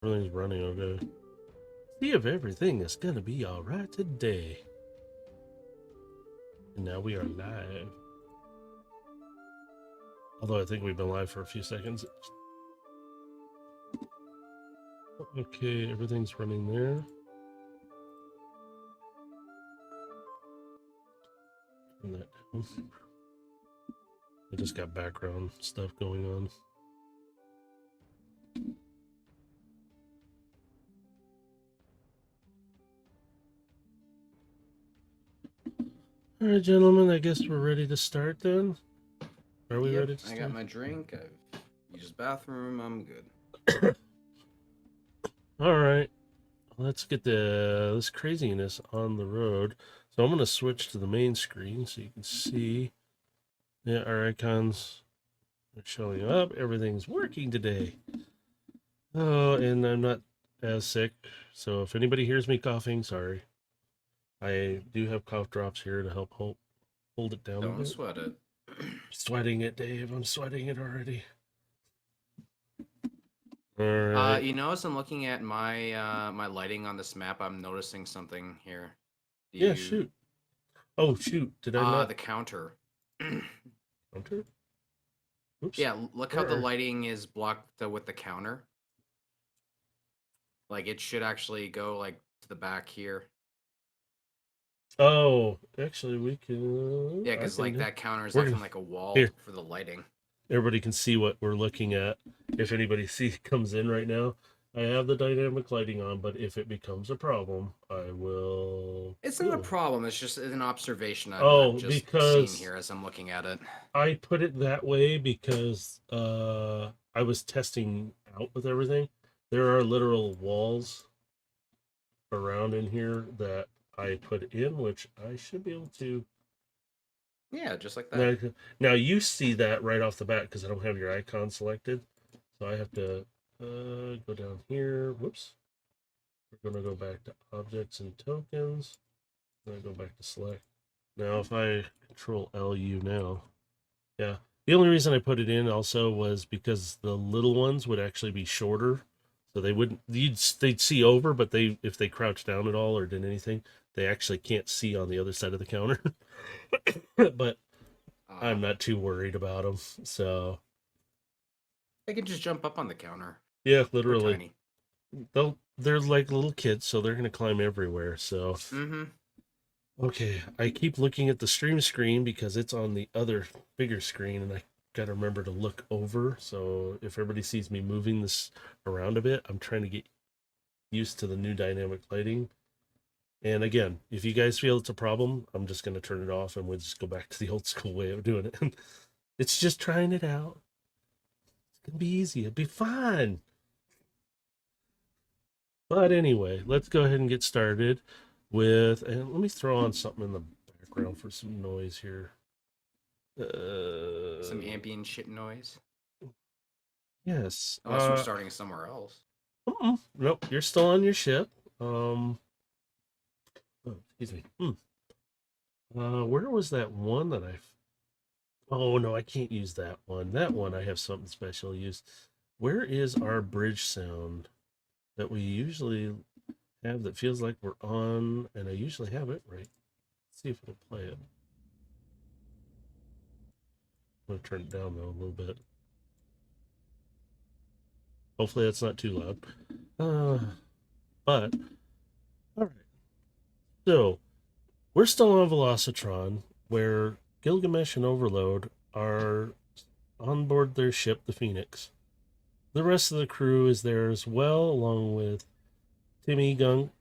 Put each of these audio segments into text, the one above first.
Everything's running okay. See if everything is gonna be alright today. And now we are live. Although I think we've been live for a few seconds. Okay, everything's running there. Turn that down. I just got background stuff going on. All right, gentlemen, I guess we're ready to start then. Are we ready to start? I got my drink. I've used the bathroom. I'm good. All right, let's get this craziness on the road. So I'm going to switch to the main screen so you can see. Yeah, our icons are showing up. Everything's working today. Oh, and I'm not as sick. So if anybody hears me coughing, sorry. I do have cough drops here to help hold it down a Don't bit. sweat it. Sweating it, Dave. I'm sweating it already. All right. As I'm looking at my my lighting on this map, I'm noticing something here. Yeah, shoot. Oh, shoot. Did I not? The counter. Counter? Oops. Yeah, look how the lighting is blocked with the counter. Like it should actually go like to the back here. Oh, actually, we can. Yeah, because like that counter is we're acting gonna- like a wall here. for the lighting. Everybody can see what we're looking at. If anybody comes in right now, I have the dynamic lighting on, but if it becomes a problem, I will. It's not a problem. It's just an observation Oh, I'm just because seeing here as I'm looking at it. I put it that way because I was testing out with everything. There are literal walls around in here that I put in, which I should be able to. Yeah, just like that. Now you see that right off the bat because I don't have your icon selected. So I have to go down here. Whoops. We're going to go back to objects and tokens. I'm going to go back to select. Now if I control LU now. Yeah. The only reason I put it in also was because the little ones would actually be shorter. So they wouldn't they'd see over, but if they crouch down at all or did anything, they actually can't see on the other side of the counter. But I'm not too worried about them. So they can just jump up on the counter. Yeah, literally. They're like little kids, so they're gonna climb everywhere. So Okay, I keep looking at the stream screen because it's on the other bigger screen, and I gotta remember to look over. So if everybody sees me moving this around a bit, I'm trying to get used to the new dynamic lighting. And again, if you guys feel it's a problem, I'm just gonna turn it off and we'll just go back to the old school way of doing it. It's just trying it out. It's gonna be easy. It'll be fun. But anyway, let's go ahead and get started with, and let me throw on something in the background for some noise here. Some ambient shit noise. Yes. Unless we're starting somewhere else. Nope, you're still on your ship. Oh, excuse me. Where was that one that Oh no, I can't use that one. That one I have something special used. Where is our bridge sound that we usually have that feels like we're on, and I usually have it right. Let's see if it'll play it. I'm gonna turn it down though a little bit. Hopefully that's not too loud. But all right. So we're still on Velocitron, where Gilgamesh and Overload are on board their ship, the Phoenix. The rest of the crew is there as well, along with Timmy, Gunk,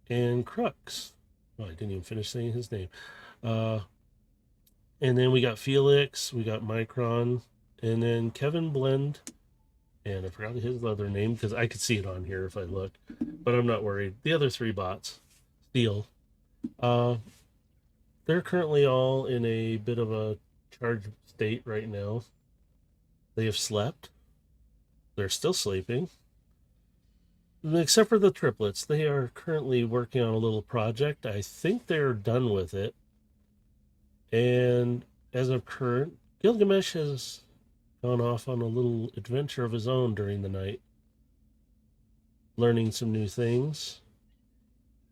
and Crux. Oh, I didn't even finish saying his name. And then we got Felix, we got Micron, and then Kevin Blend, and I forgot his other name because I could see it on here if I look, but I'm not worried. The other three bots, Steel, they're currently all in a bit of a charged state right now. They have slept. They're still sleeping. Except for the triplets, they are currently working on a little project. I think they're done with it. And as of current, Gilgamesh has gone off on a little adventure of his own during the night. learning some new things,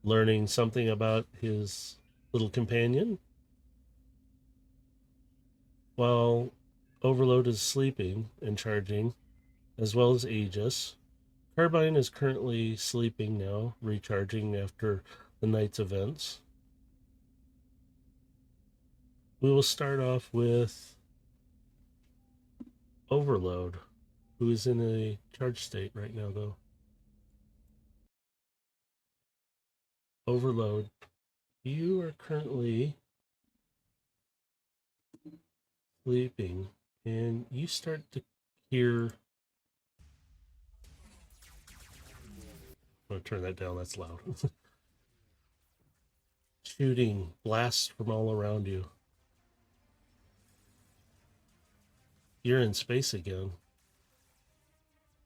learning something about his little companion, while Overload is sleeping and charging, as well as Aegis. Carbine is currently sleeping now, recharging after the night's events. We will start off with Overload, who is in a charge state right now, though. Overload, you are currently sleeping, and you start to hear. I'm going to turn that down, that's loud. Shooting, blasts from all around you. You're in space again.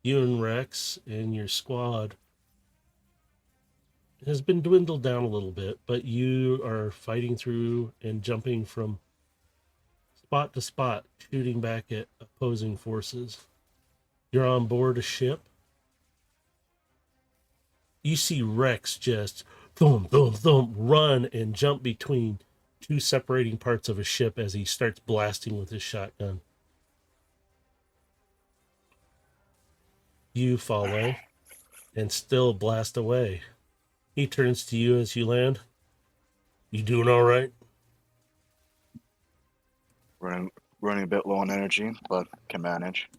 You and Rex and your squad has been dwindled down a little bit, but you are fighting through and jumping from spot to spot, shooting back at opposing forces. You're on board a ship. You see Rex just thump, thump, thump, run and jump between two separating parts of a ship as he starts blasting with his shotgun. You follow and still blast away. He turns to you as you land. You doing all right? Running a bit low on energy, but can manage.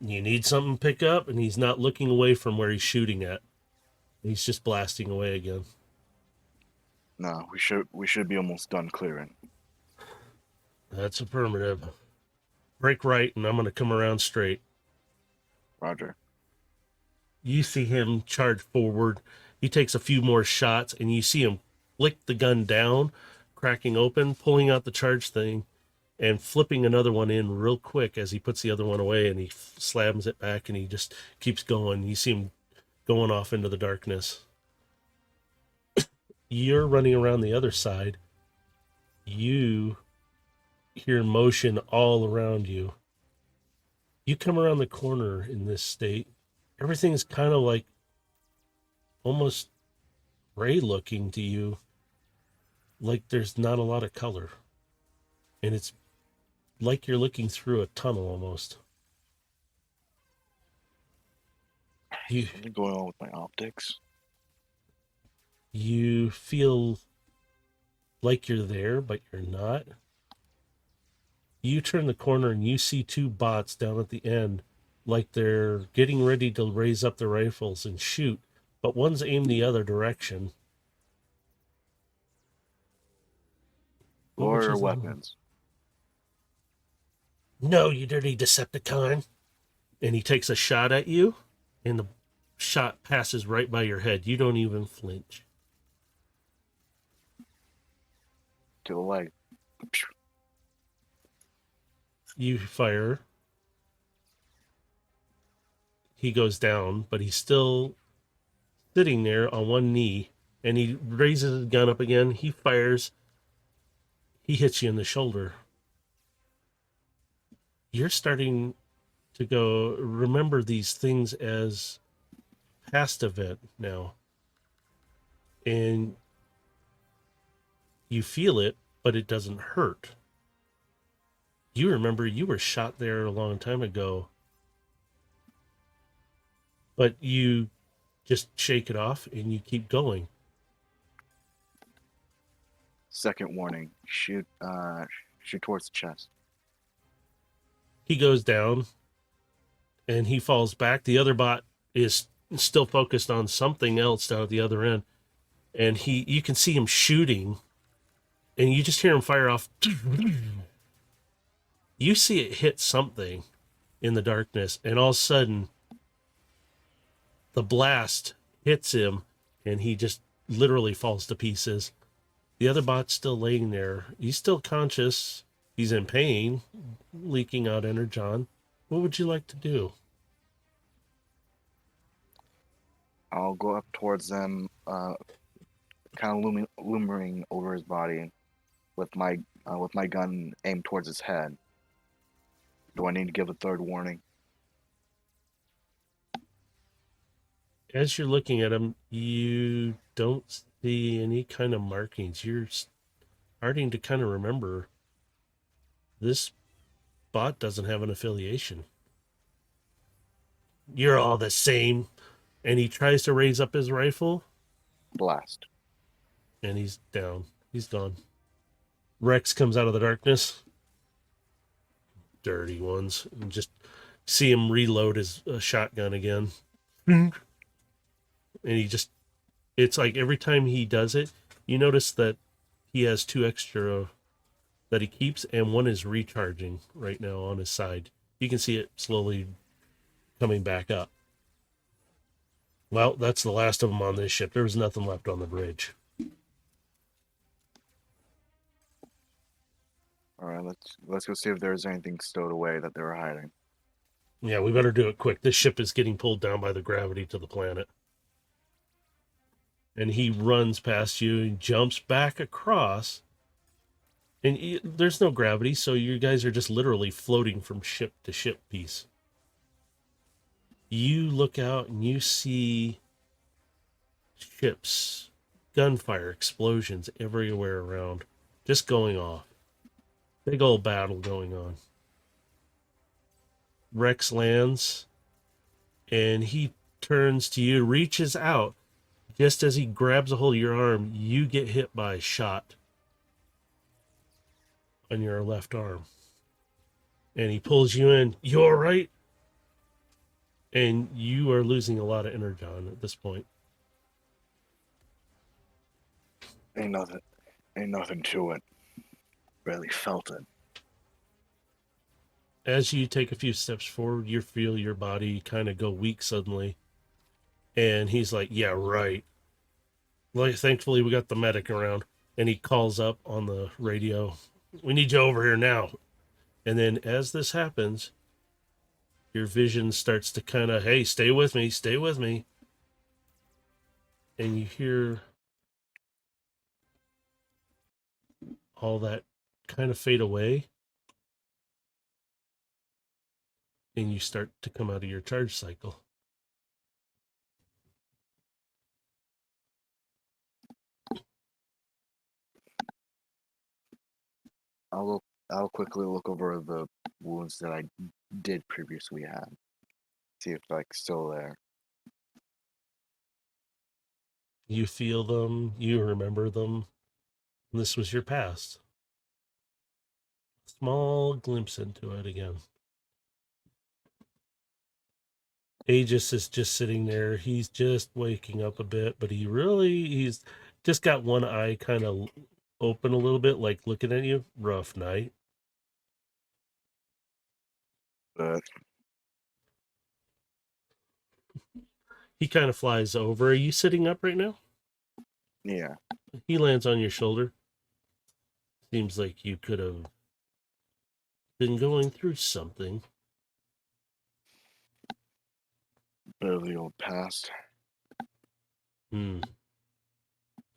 You need something to pick up, and he's not looking away from where he's shooting at. He's just blasting away again. No, we should be almost done clearing. That's affirmative. Break right, and I'm going to come around straight. Roger. You see him charge forward. He takes a few more shots, and you see him flick the gun down, cracking open, pulling out the charge thing, and flipping another one in real quick as he puts the other one away, and he slams it back, and he just keeps going. You see him going off into the darkness. You're running around the other side. You hear motion all around you. You come around the corner in this state. Everything's kind of like almost gray looking to you, like there's not a lot of color. And it's like you're looking through a tunnel almost. Something going on with my optics? You feel like you're there, but you're not. You turn the corner and you see two bots down at the end, like they're getting ready to raise up their rifles and shoot, but one's aimed the other direction. Or weapons? No, you dirty Decepticon. And he takes a shot at you, and the shot passes right by your head. You don't even flinch. To the leg. You fire. He goes down, but he's still sitting there on one knee, and he raises his gun up again. He fires. He hits you in the shoulder. You're starting to go remember these things as past event now. And you feel it, but it doesn't hurt. You remember you were shot there a long time ago, but you just shake it off and you keep going. Second warning: shoot towards the chest. He goes down and he falls back. The other bot is still focused on something else down at the other end, and you can see him shooting, and you just hear him fire off. You see it hit something in the darkness, and all of a sudden the blast hits him and he just literally falls to pieces. The other bot's still laying there. He's still conscious. He's in pain, leaking out energon. What would you like to do? I'll go up towards them, kind of looming over his body, with my gun aimed towards his head. Do I need to give a third warning? as you're looking at him, you don't see any kind of markings. You're starting to kind of remember this bot doesn't have an affiliation. You're all the same. And he tries to raise up his rifle, Blast. and he's down. He's gone. Rex comes out of the darkness. Dirty ones. And just see him reload his shotgun again. And he just, it's like every time he does it, you notice that he has 2 extra that he keeps, and 1 is recharging right now on his side. You can see it slowly coming back up. Well, that's the last of them on this ship. There was nothing left on the bridge. All right, let's go see if there's anything stowed away that they were hiding. Yeah, we better do it quick. This ship is getting pulled down by the gravity to the planet. And he runs past you and jumps back across. And there's no gravity, so you guys are just literally floating from ship to ship piece. You look out and you see ships, gunfire, explosions everywhere around, just going off. Big old battle going on. Rex lands, and he turns to you, reaches out. Just as he grabs a hold of your arm, you get hit by a shot on your left arm. And he pulls you in. You all right? And you are losing a lot of energon at this point. Ain't nothing to it. Barely felt it. As you take a few steps forward, you feel your body kind of go weak suddenly. And he's like, yeah, right. Like, thankfully, we got the medic around. And he calls up on the radio, we need you over here now. And then as this happens, your vision starts to kind of, hey, stay with me, stay with me. And you hear all that kind of fade away. And you start to come out of your charge cycle. I'll quickly look over the wounds that I did previously have. See if like still there. You feel them, you remember them. This was your past. Small glimpse into it again. Aegis is just sitting there. He's just waking up a bit, but he's just got one eye kind of open a little bit, like looking at you. Rough night. But He kind of flies over. Are you sitting up right now? yeah, He lands on your shoulder. Seems like you could have been going through something. bit of the old past.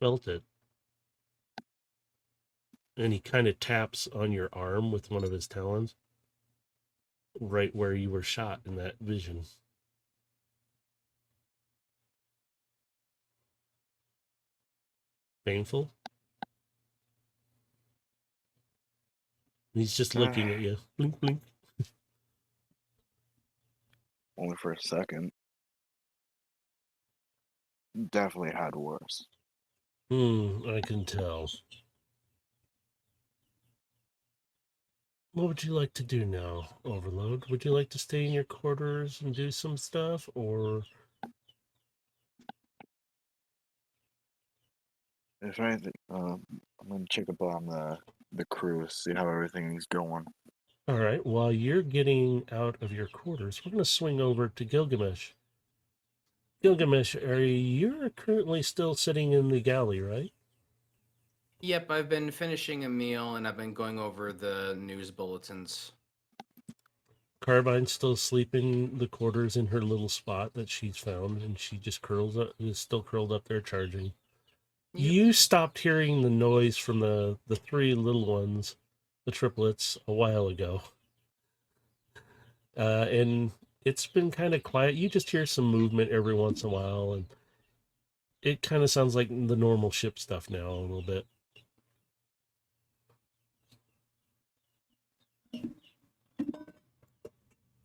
Felt it. And he kind of taps on your arm with one of his talons, right where you were shot in that vision. Painful? He's just looking at you. Blink, blink. Only for a second. Definitely had worse. I can tell. What would you like to do now, Overload? Would you like to stay in your quarters and do some stuff, or... If anything, I'm gonna check up on the crew, see how everything's going. All right, while you're getting out of your quarters, we're going to swing over to Gilgamesh. Gilgamesh, you're currently still sitting in the galley, right? Yep, I've been finishing a meal and I've been going over the news bulletins. Carbine's still asleep in the quarters in her little spot that she's found, and she just is still curled up there charging. Yep. You stopped hearing the noise from the 3 little ones, the triplets, a while ago. And it's been kind of quiet. You just hear some movement every once in a while, and it kind of sounds like the normal ship stuff now a little bit.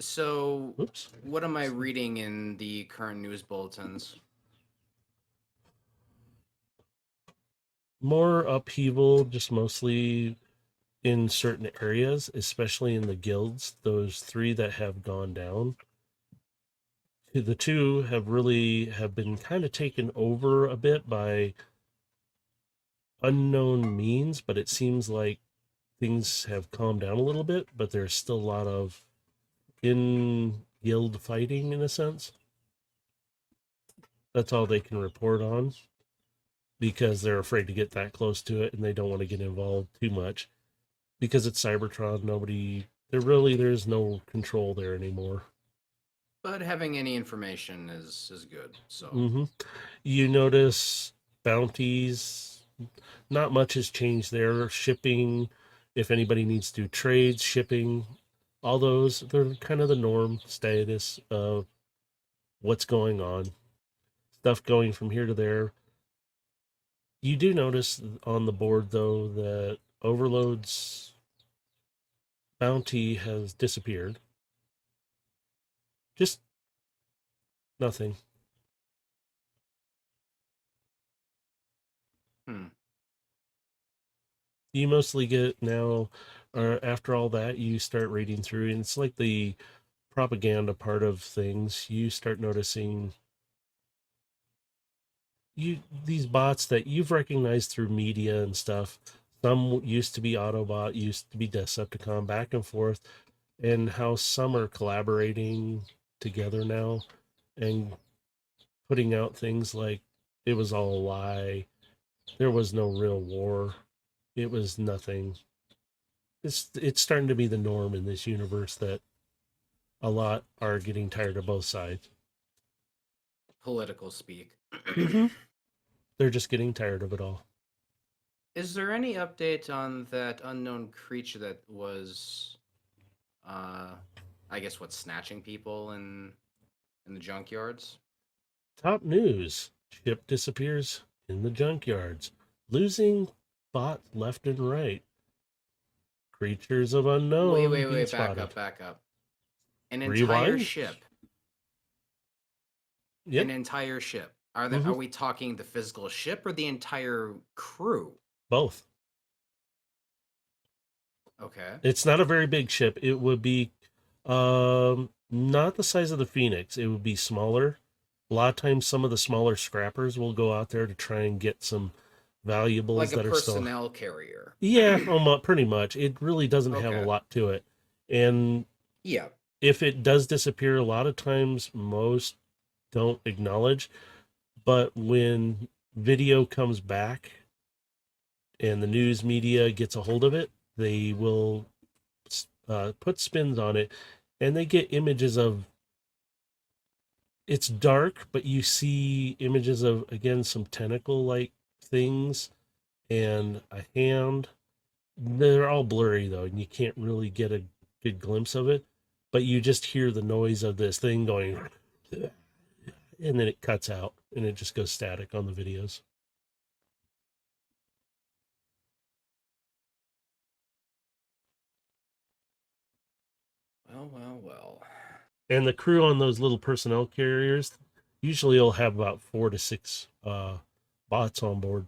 So, Oops. what am I reading in the current news bulletins? More upheaval, just mostly in certain areas, especially in the guilds. Those three that have gone down, the two have been kind of taken over a bit by unknown means, but it seems like things have calmed down a little bit, but there's still a lot of in guild fighting in a sense. That's all they can report on because they're afraid to get that close to it and they don't want to get involved too much because it's Cybertron. There's no control there anymore. But having any information is good. So You notice bounties, not much has changed there. Shipping, if anybody needs to do trades, shipping, all those, they're kind of the norm status of what's going on. Stuff going from here to there. You do notice on the board, though, that Overload's bounty has disappeared. Just nothing. You mostly get now, or after all that, you start reading through, and it's like the propaganda part of things. You start noticing these bots that you've recognized through media and stuff. Some used to be Autobot, used to be Decepticon, back and forth, and how some are collaborating together now and putting out things like it was all a lie. There was no real war. It was nothing. It's starting to be the norm in this universe that a lot are getting tired of both sides. Political speak. They're just getting tired of it all. Is there any update on that unknown creature that was, I guess, snatching people in the junkyards? Top news: ship disappears in the junkyards, losing bot left and right. Creatures of unknown. Wait, back up. An entire Rewind? ship. Yep. An entire ship. Are we talking the physical ship or the entire crew? Both. Okay. It's not a very big ship. It would be not the size of the Phoenix. It would be smaller. A lot of times some of the smaller scrappers will go out there to try and get some valuables like that a are still personnel carrier. Yeah, pretty much. It really doesn't have a lot to it. And yeah, if it does disappear, a lot of times most don't acknowledge. But when video comes back and the news media gets a hold of it, they will put spins on it, and they get images of. It's dark, but you see images of, again, some tentacle-like things and a hand. They're all blurry though, and you can't really get a good glimpse of it, but you just hear the noise of this thing going, and then it cuts out and it just goes static on the videos. Well. And the crew on those little personnel carriers usually will have about 4 to 6 bots on board.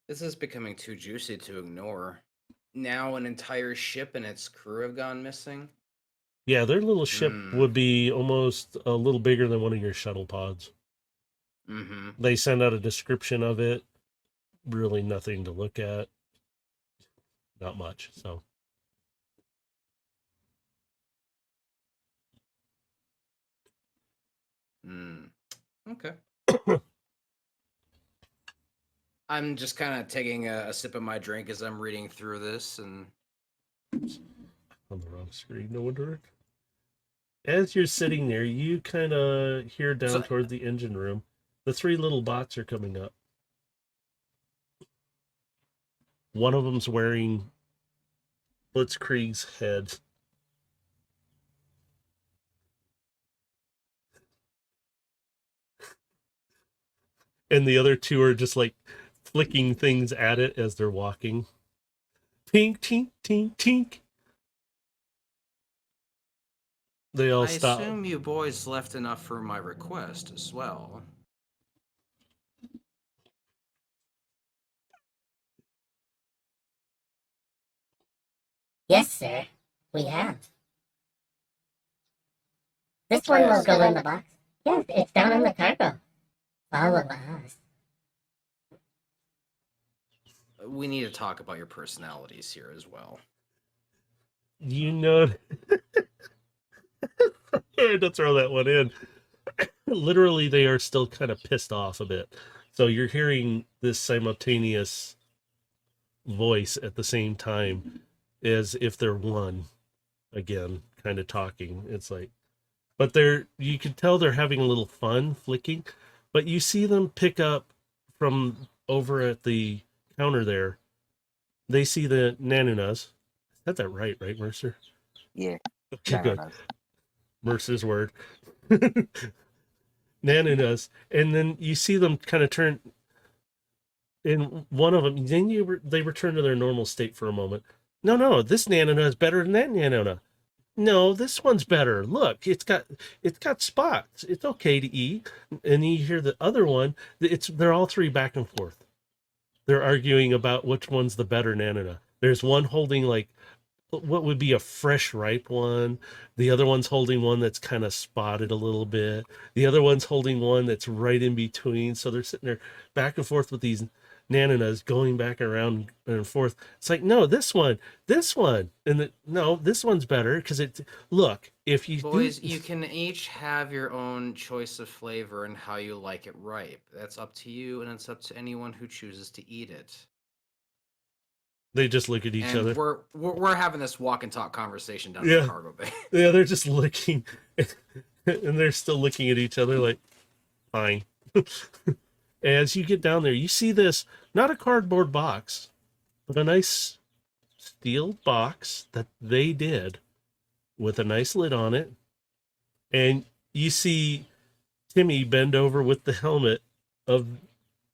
This is becoming too juicy to ignore. Now an entire ship and its crew have gone missing? Yeah, their little ship would be almost a little bigger than one of your shuttle pods. They send out a description of it. Really nothing to look at. Not much, so. Okay. I'm just kind of taking a sip of my drink as I'm reading through this, and on the wrong screen, no wonder. As you're sitting there, you kind of hear down toward the engine room. The 3 little bots are coming up. One of them's wearing Blitzkrieg's head. And the other two are just like flicking things at it as they're walking. Tink, tink, tink, tink. They all I stop. assume you boys left enough for my request as well. Yes, sir. We have. This one will go in the box. Yes, it's down in the cargo. Follow us. We need to talk about your personalities here as well. You know, I had to throw that one in. Literally, they are still kind of pissed off a bit. So you're hearing this simultaneous voice at the same time as if they're one again, kind of talking. It's like, but you can tell they're having a little fun flicking, but you see them pick up from over at the counter there. They see the Nanunas. That's that right, Mercer? Yeah. Okay, good. Bananas. Mercer's word. Nanunas. And then you see them kind of turn, and one of them, then they return to their normal state for a moment. No, this Nanuna is better than that Nanuna. No, this one's better. Look, it's got spots. It's okay to eat. And you hear the other one, they're all three back and forth. They're arguing about which one's the better Nanuna. There's one holding like what would be a fresh ripe one. The other one's holding one that's kind of spotted a little bit. The other one's holding one that's right in between. So they're sitting there back and forth with these Nanunas going back around and forth. It's like, no, this one, and no, this one's better because if you Boys, you can each have your own choice of flavor and how you like it ripe. That's up to you, and it's up to anyone who chooses to eat it. They just look at each and other. We're having this walk and talk conversation down in Yeah. the cargo bay. Yeah, they're just looking, and they're still looking at each other like, fine. As you get down there, you see this, not a cardboard box, but a nice steel box that they did with a nice lid on it. And you see Timmy bend over with the helmet of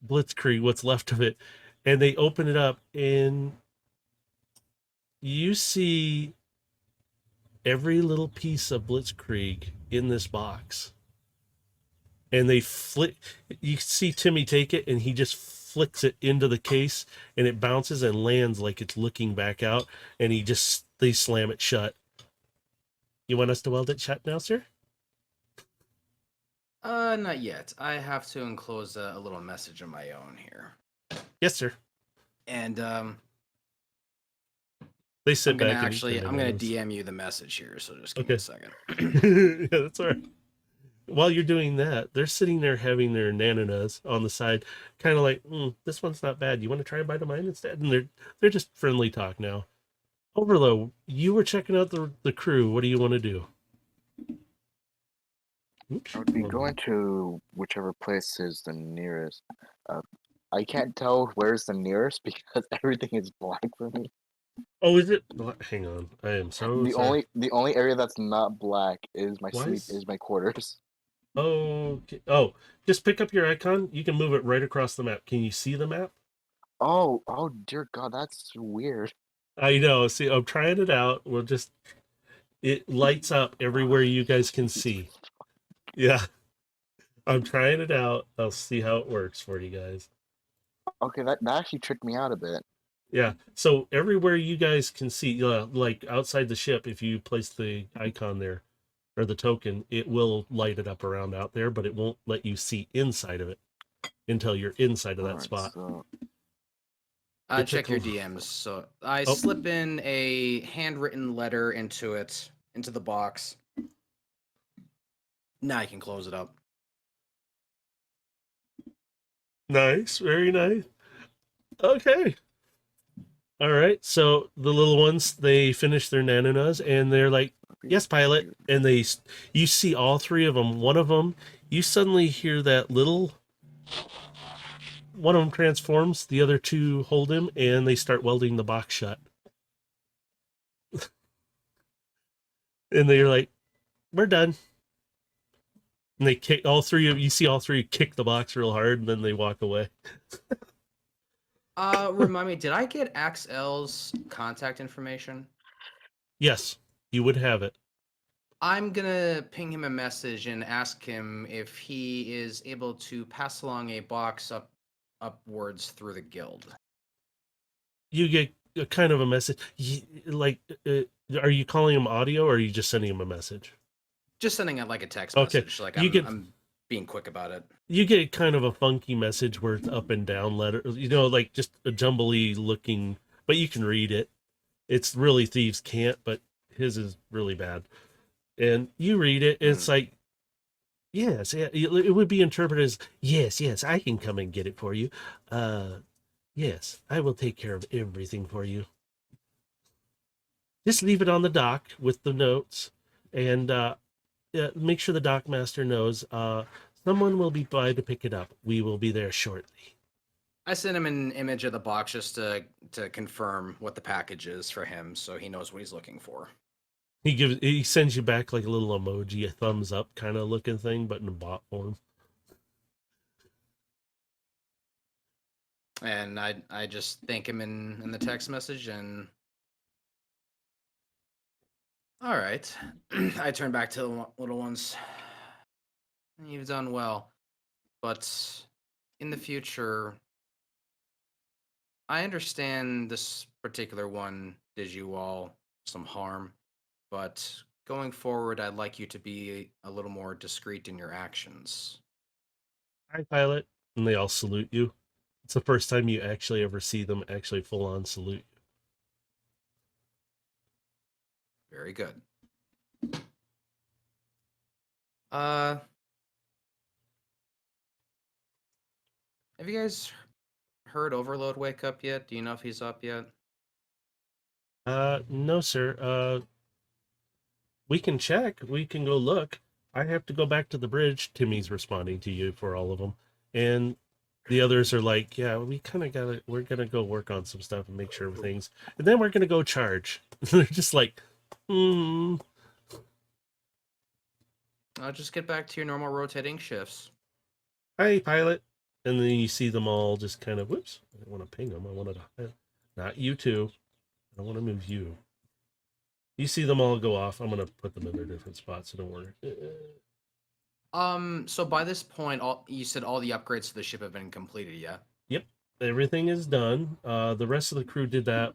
Blitzkrieg, what's left of it, and they open it up, and you see every little piece of Blitzkrieg in this box. And they you see Timmy take it, and he just flicks it into the case, and it bounces and lands like it's looking back out, and they slam it shut. You want us to weld it shut now, sir? Not yet. I have to enclose a little message of my own here. Yes, sir. And They sit I'm gonna back. I'm gonna DM you the message here, so just give me a second. Yeah, that's all right. While you're doing that, they're sitting there having their Nanunas on the side, kind of like, this one's not bad. You want to try a bite of mine instead? And they're just friendly talk now. Overload, you were checking out the crew. What do you want to do? Oops. I would be going to whichever place is the nearest. I can't tell where's the nearest because everything is black for me. Oh, is it? Hang on. I am so sorry. The only area that's not black is my Why is my quarters. Okay. Oh, just pick up your icon. You can move it right across the map. Can you see the map? Oh dear God, that's weird. I know. See, I'm trying it out. It lights up everywhere you guys can see. Yeah. I'm trying it out. I'll see how it works for you guys. Okay, that actually tricked me out a bit. Yeah. So everywhere you guys can see, like outside the ship, if you place the icon there or the token, it will light it up around out there, but it won't let you see inside of it until you're inside of that spot. So... Check your DMs. So I slip in a handwritten letter into the box. Now I can close it up. Nice. Very nice. Okay. All right. So the little ones, they finish their Nanunas and they're like, yes, pilot. And you see all three of them. One of them, you suddenly hear that one of them transforms, the other two hold him, and they start welding the box shut. And they're like, we're done. And they kick all three of you see all three kick the box real hard, and then they walk away. Remind me, did I get Axel's contact information? Yes, you would have it. I'm gonna ping him a message and ask him if he is able to pass along a box upwards through the guild. You get a kind of a message. Like, are you calling him audio, or are you just sending him a message? Just sending it like a text Okay, message. Like you get- I'm being quick about it. You get kind of a funky message where it's up and down letters, like just a jumbly looking, but you can read it. It's really thieves can't, but his is really bad. And you read it, it's like, yes, yeah, it would be interpreted as, yes, I can come and get it for you. Yes, I will take care of everything for you. Just leave it on the dock with the notes, and make sure the dock master knows someone will be by to pick it up. We will be there shortly. I sent him an image of the box just to confirm what the package is for him, so he knows what he's looking for. He sends you back like a little emoji, a thumbs up kind of looking thing, but in a bot form. And I just thank him in the text message, and all right. I turn back to the little ones. You've done well, but in the future, I understand this particular one did you all some harm, but going forward, I'd like you to be a little more discreet in your actions. Hi, pilot. And they all salute you. It's the first time you actually ever see them actually full on salute you. Very good. Have you guys heard Overload wake up yet? Do you know if he's up yet? No, sir. We can check. We can go look. I have to go back to the bridge. Timmy's responding to you for all of them. And the others are like, yeah, we're going to go work on some stuff and make sure everything's, and then we're going to go charge. They're just like, I'll just get back to your normal rotating shifts. Hi, pilot. And then you see them all just kind of, whoops, I didn't want to ping them. I wanted to, not you two. I don't want to move you. You see them all go off. I'm going to put them in their different spots, so don't worry. So by this point, you said all the upgrades to the ship have been completed, yeah? Yep, everything is done. The rest of the crew did that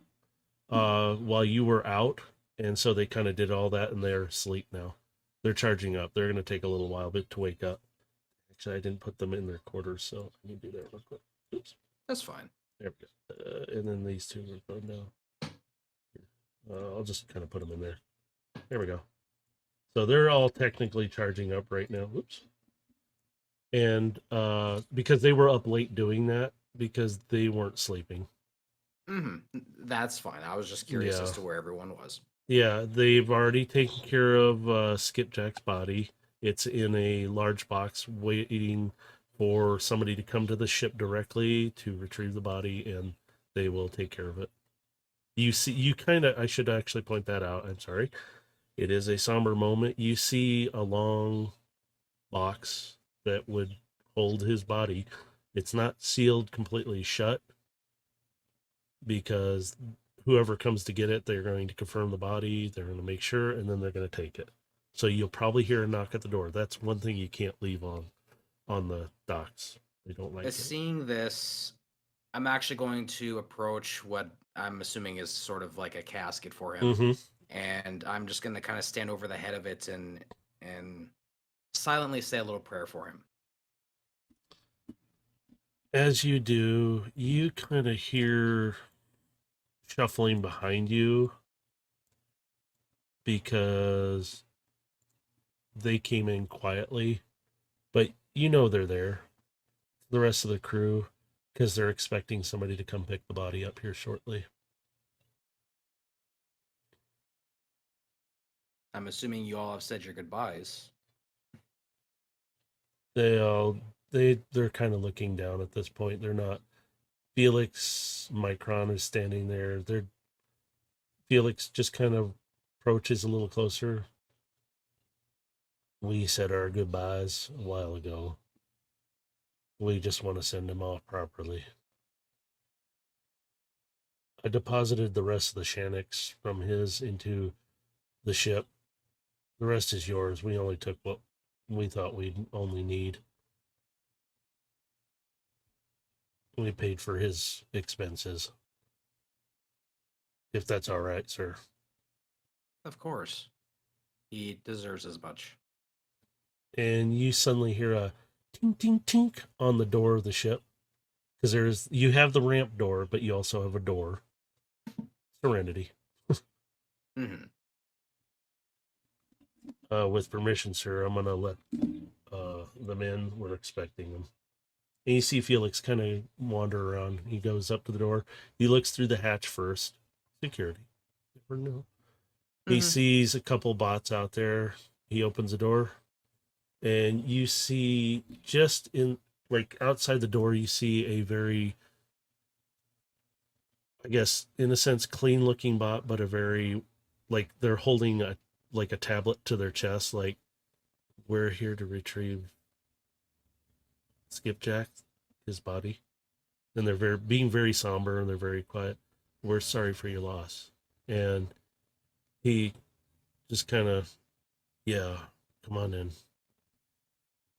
while you were out, and so they kind of did all that, and they're asleep now. They're charging up. They're going to take a little while bit to wake up. Actually, I didn't put them in their quarters, so I can do that real quick. Oops. That's fine. There we go. And then these two are going down. I'll just kind of put them in there. There we go. So they're all technically charging up right now. Whoops. And because they were up late doing that, because they weren't sleeping. That's fine. I was just curious as Yeah. to where everyone was. Yeah, they've already taken care of Skipjack's body. It's in a large box waiting for somebody to come to the ship directly to retrieve the body, and they will take care of it. I should actually point that out. I'm sorry. It is a somber moment. You see a long box that would hold his body. It's not sealed completely shut because whoever comes to get it, they're going to confirm the body, they're going to make sure, and then they're going to take it. So you'll probably hear a knock at the door. That's one thing you can't leave on the docks. They don't like it. Seeing this, I'm actually going to approach what I'm assuming is sort of like a casket for him. Mm-hmm. And I'm just going to kind of stand over the head of it and silently say a little prayer for him. As you do, you kind of hear shuffling behind you because they came in quietly, but you know they're there. The rest of the crew, because they're expecting somebody to come pick the body up here shortly. I'm assuming you all have said your goodbyes. They're kind of looking down at this point. They're not. Felix Micron is standing there. Felix just kind of approaches a little closer. We said our goodbyes a while ago. We just want to send him off properly. I deposited the rest of the Shannix from his into the ship. The rest is yours. We only took what we thought we'd only need. We paid for his expenses. If that's all right, sir. Of course. He deserves as much. And you suddenly hear a tink tink tink on the door of the ship. Because you have the ramp door, but you also have a door. Serenity. Mm-hmm. With permission, sir, I'm gonna let them in. We're expecting them. And you see Felix kind of wander around. He goes up to the door. He looks through the hatch first. Security. Never know. He sees a couple bots out there. He opens the door. And you see just in, like, outside the door, you see a very, I guess, in a sense, clean looking bot, but a very, like, they're holding a tablet to their chest. Like, we're here to retrieve Skipjack, his body. And they're being very somber and they're very quiet. We're sorry for your loss. And he just kind of, yeah, come on in.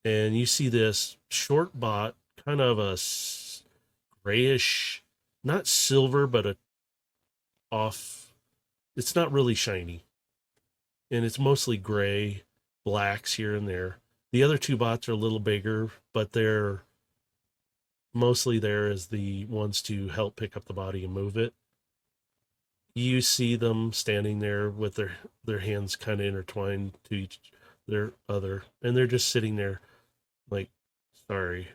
And you see this short bot, kind of a grayish, not silver, but a off. It's not really shiny. And it's mostly gray, blacks here and there. The other two bots are a little bigger, but they're mostly there as the ones to help pick up the body and move it. You see them standing there with their hands kind of intertwined to each their other, and they're just sitting there like, sorry.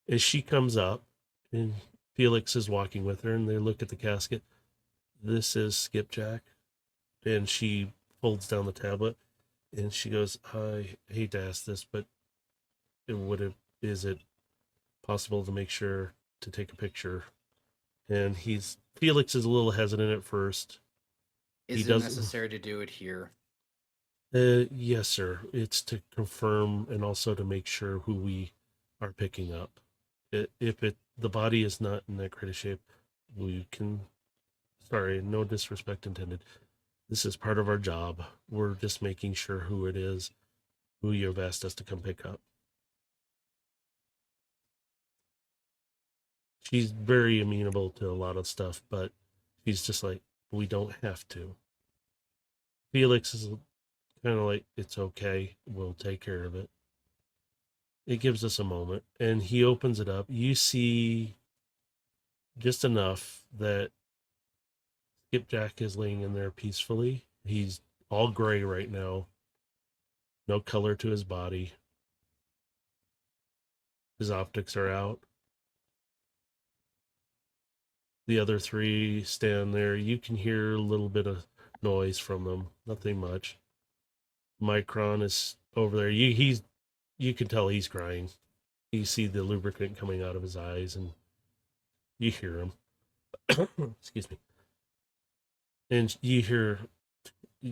As she comes up and Felix is walking with her and they look at the casket, this is Skipjack. And she folds down the tablet and she goes, I hate to ask this, but is it possible to make sure to take a picture? And Felix is a little hesitant at first. Is it necessary to do it here? Yes, sir. It's to confirm and also to make sure who we are picking up. If the body is not in that great a shape, we can. Sorry, no disrespect intended. This is part of our job. We're just making sure who it is, who you've asked us to come pick up. She's very amenable to a lot of stuff, but she's just like, we don't have to. Felix is kind of like, it's okay. We'll take care of it. It gives us a moment, and he opens it up. You see just enough that Skipjack is laying in there peacefully. He's all gray right now. No color to his body. His optics are out. The other three stand there. You can hear a little bit of noise from them. Nothing much. Micron is over there. You can tell he's crying. You see the lubricant coming out of his eyes and you hear him. Excuse me. And you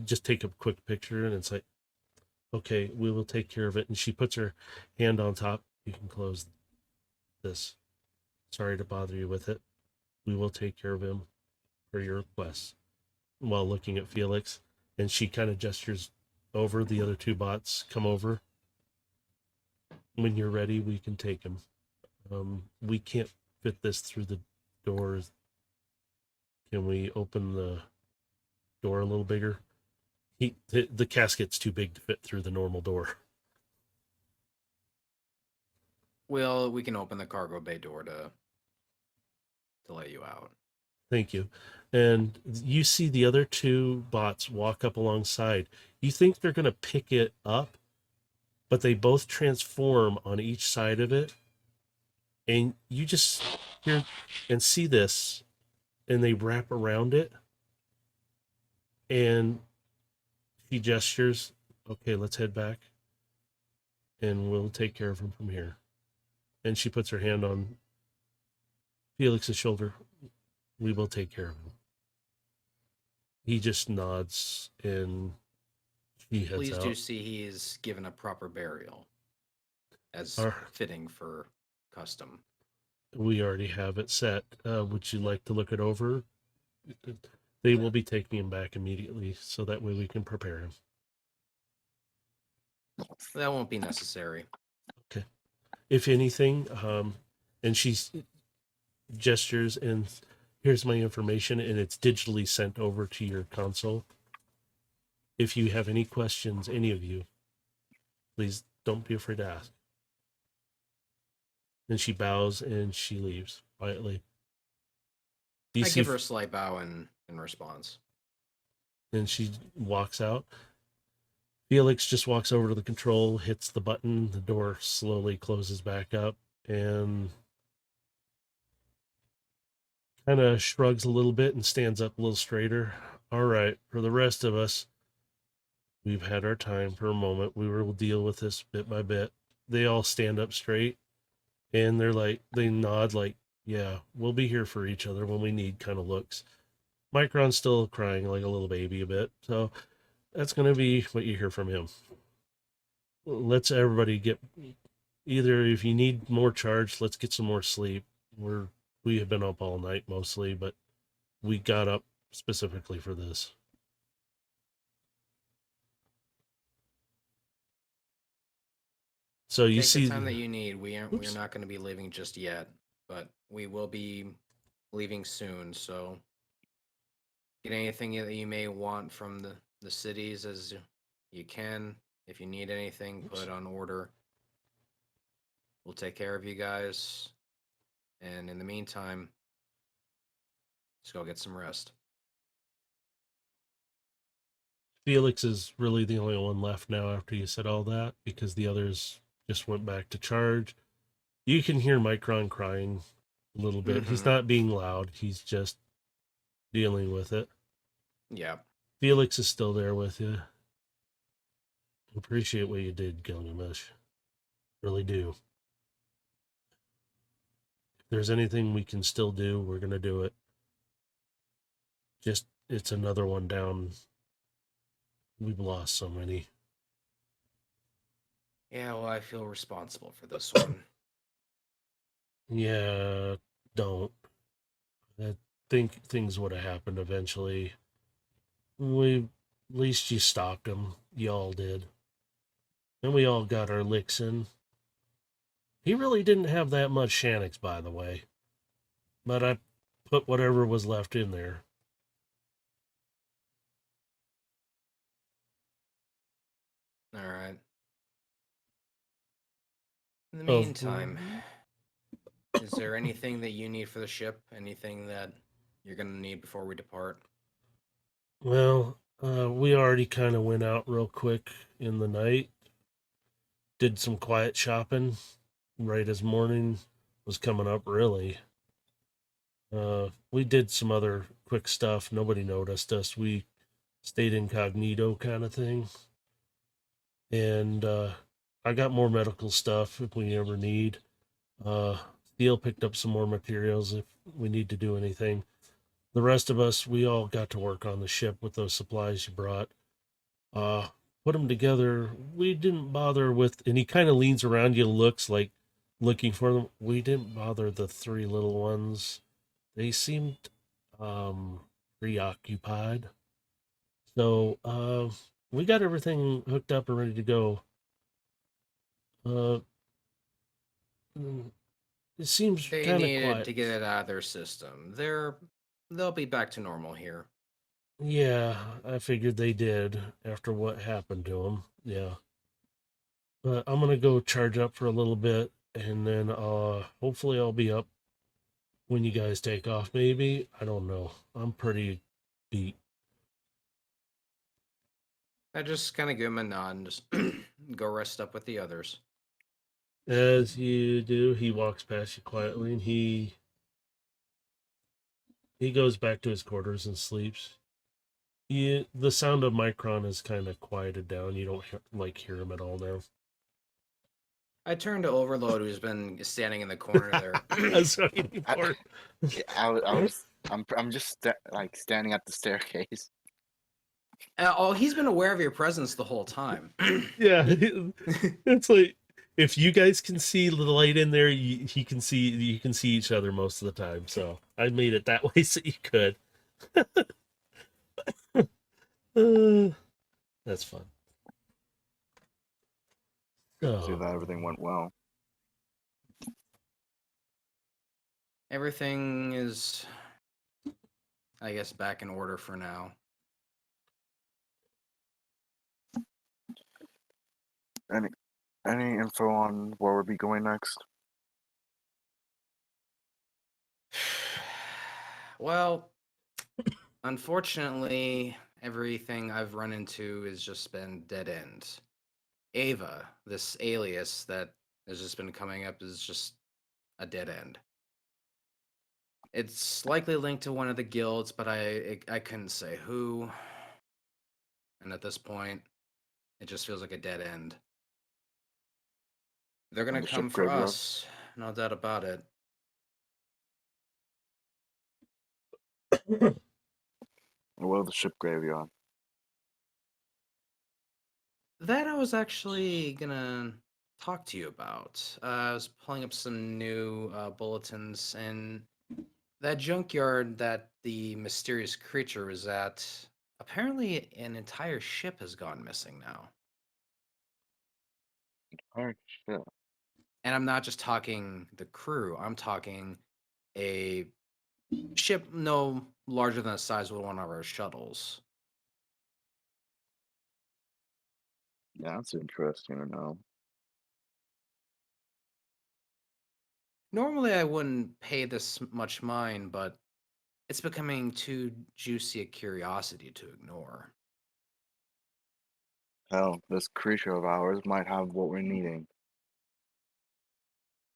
just take a quick picture and it's like, okay, we will take care of it. And she puts her hand on top. You can close this. Sorry to bother you with it. We will take care of him for your request. While looking at Felix, and she kind of gestures over. The other two bots come over. When you're ready, we can take him. We can't fit this through the doors. Can we open the door a little bigger? The casket's too big to fit through the normal door. Well, we can open the cargo bay door to let you out. Thank you. And you see the other two bots walk up alongside. You think they're going to pick it up, but they both transform on each side of it. And you just hear and see this, and they wrap around it. And she gestures, okay, let's head back. And we'll take care of him from here. And she puts her hand on Felix's shoulder. We will take care of him. He just nods and he heads Please out. do see he is given a proper burial, as Our- fitting for custom. We already have it set. Would you like to look it over? They will be taking him back immediately, so that way we can prepare him. That won't be necessary. If anything, and she gestures and here's my information, and it's digitally sent over to your console. If you have any questions, any of you, please don't be afraid to ask. And she bows and she leaves quietly. Do you I see? give her a slight bow in response. And she walks out. Felix just walks over to the control, hits the button, the door slowly closes back up, and kind of shrugs a little bit and stands up a little straighter. All right, for the rest of us, we've had our time for a moment. We will deal with this bit by bit. They all stand up straight, and they nod like, yeah, we'll be here for each other when we need kind of looks. Micron's still crying like a little baby a bit, so that's going to be what you hear from him. Let's everybody get, either if you need more charge, let's get some more sleep. We have been up all night mostly, but we got up specifically for this. So you Take see the time that you need. We're Oops. not going to be leaving just yet, but we will be leaving soon. So get anything that you may want from the cities as you can. If you need anything, put it on order. We'll take care of you guys. And in the meantime, just go get some rest. Felix is really the only one left now after you said all that, because the others just went back to charge. You can hear Micron crying a little bit. He's Mhm. not being loud. He's just dealing with it. Yeah. Felix is still there with you. Appreciate what you did, Gilgamesh. Really do. If there's anything we can still do, we're going to do it. Just, it's another one down. We've lost so many. Yeah, well, I feel responsible for this one. Yeah, don't. I think things would have happened eventually. At least you stopped them. Y'all did. And we all got our licks in. He really didn't have that much Shannix, by the way. But I put whatever was left in there. All right. In the Oh. meantime, is there anything that you need for the ship? Anything that you're going to need before we depart? Well, we already kind of went out real quick in the night. Did some quiet shopping right as morning was coming up, really. We did some other quick stuff. Nobody noticed us. We stayed incognito kind of thing. And I got more medical stuff if we ever need. Steele picked up some more materials if we need to do anything. The rest of us, we all got to work on the ship with those supplies you brought. Put them together. We didn't bother with, and he kind of leans around you, looks like looking for them. We didn't bother the three little ones. They seemed preoccupied. So we got everything hooked up and ready to go. It seems They kind of needed quiet. to get it out of their system. They'll be back to normal here. Yeah, I figured they did after what happened to them. Yeah. But I'm going to go charge up for a little bit, and then hopefully I'll be up when you guys take off, maybe. I don't know. I'm pretty beat. I just kind of give him a nod and just go rest up with the others. As you do, he walks past you quietly, and he goes back to his quarters and sleeps. The sound of Micron is kind of quieted down. You don't hear him at all now. I turn to Overload, who's been standing in the corner there. That's what you for. I'm just standing at the staircase. Oh, he's been aware of your presence the whole time. Yeah, it's like if you guys can see the light in there, he can see. You can see each other most of the time. So I made it that way so you could. That's fun. See that everything went well. Everything is, I guess, back in order for now. Any info on where we'll be going next? Well, unfortunately, everything I've run into has just been dead end. Ava, this alias that has just been coming up, is just a dead end. It's likely linked to one of the guilds, but I couldn't say who. And at this point, it just feels like a dead end. They're gonna The ship come for graveyard? us, no doubt about it. What of the ship graveyard? That I was actually gonna talk to you about. I was pulling up some new bulletins, and that junkyard that the mysterious creature was at, apparently an entire ship has gone missing now. Oh shit. And I'm not just talking the crew, I'm talking a ship no larger than the size of one of our shuttles. Yeah, that's interesting to know. Normally, I wouldn't pay this much mind, but it's becoming too juicy a curiosity to ignore. Hell, this creature of ours might have what we're needing.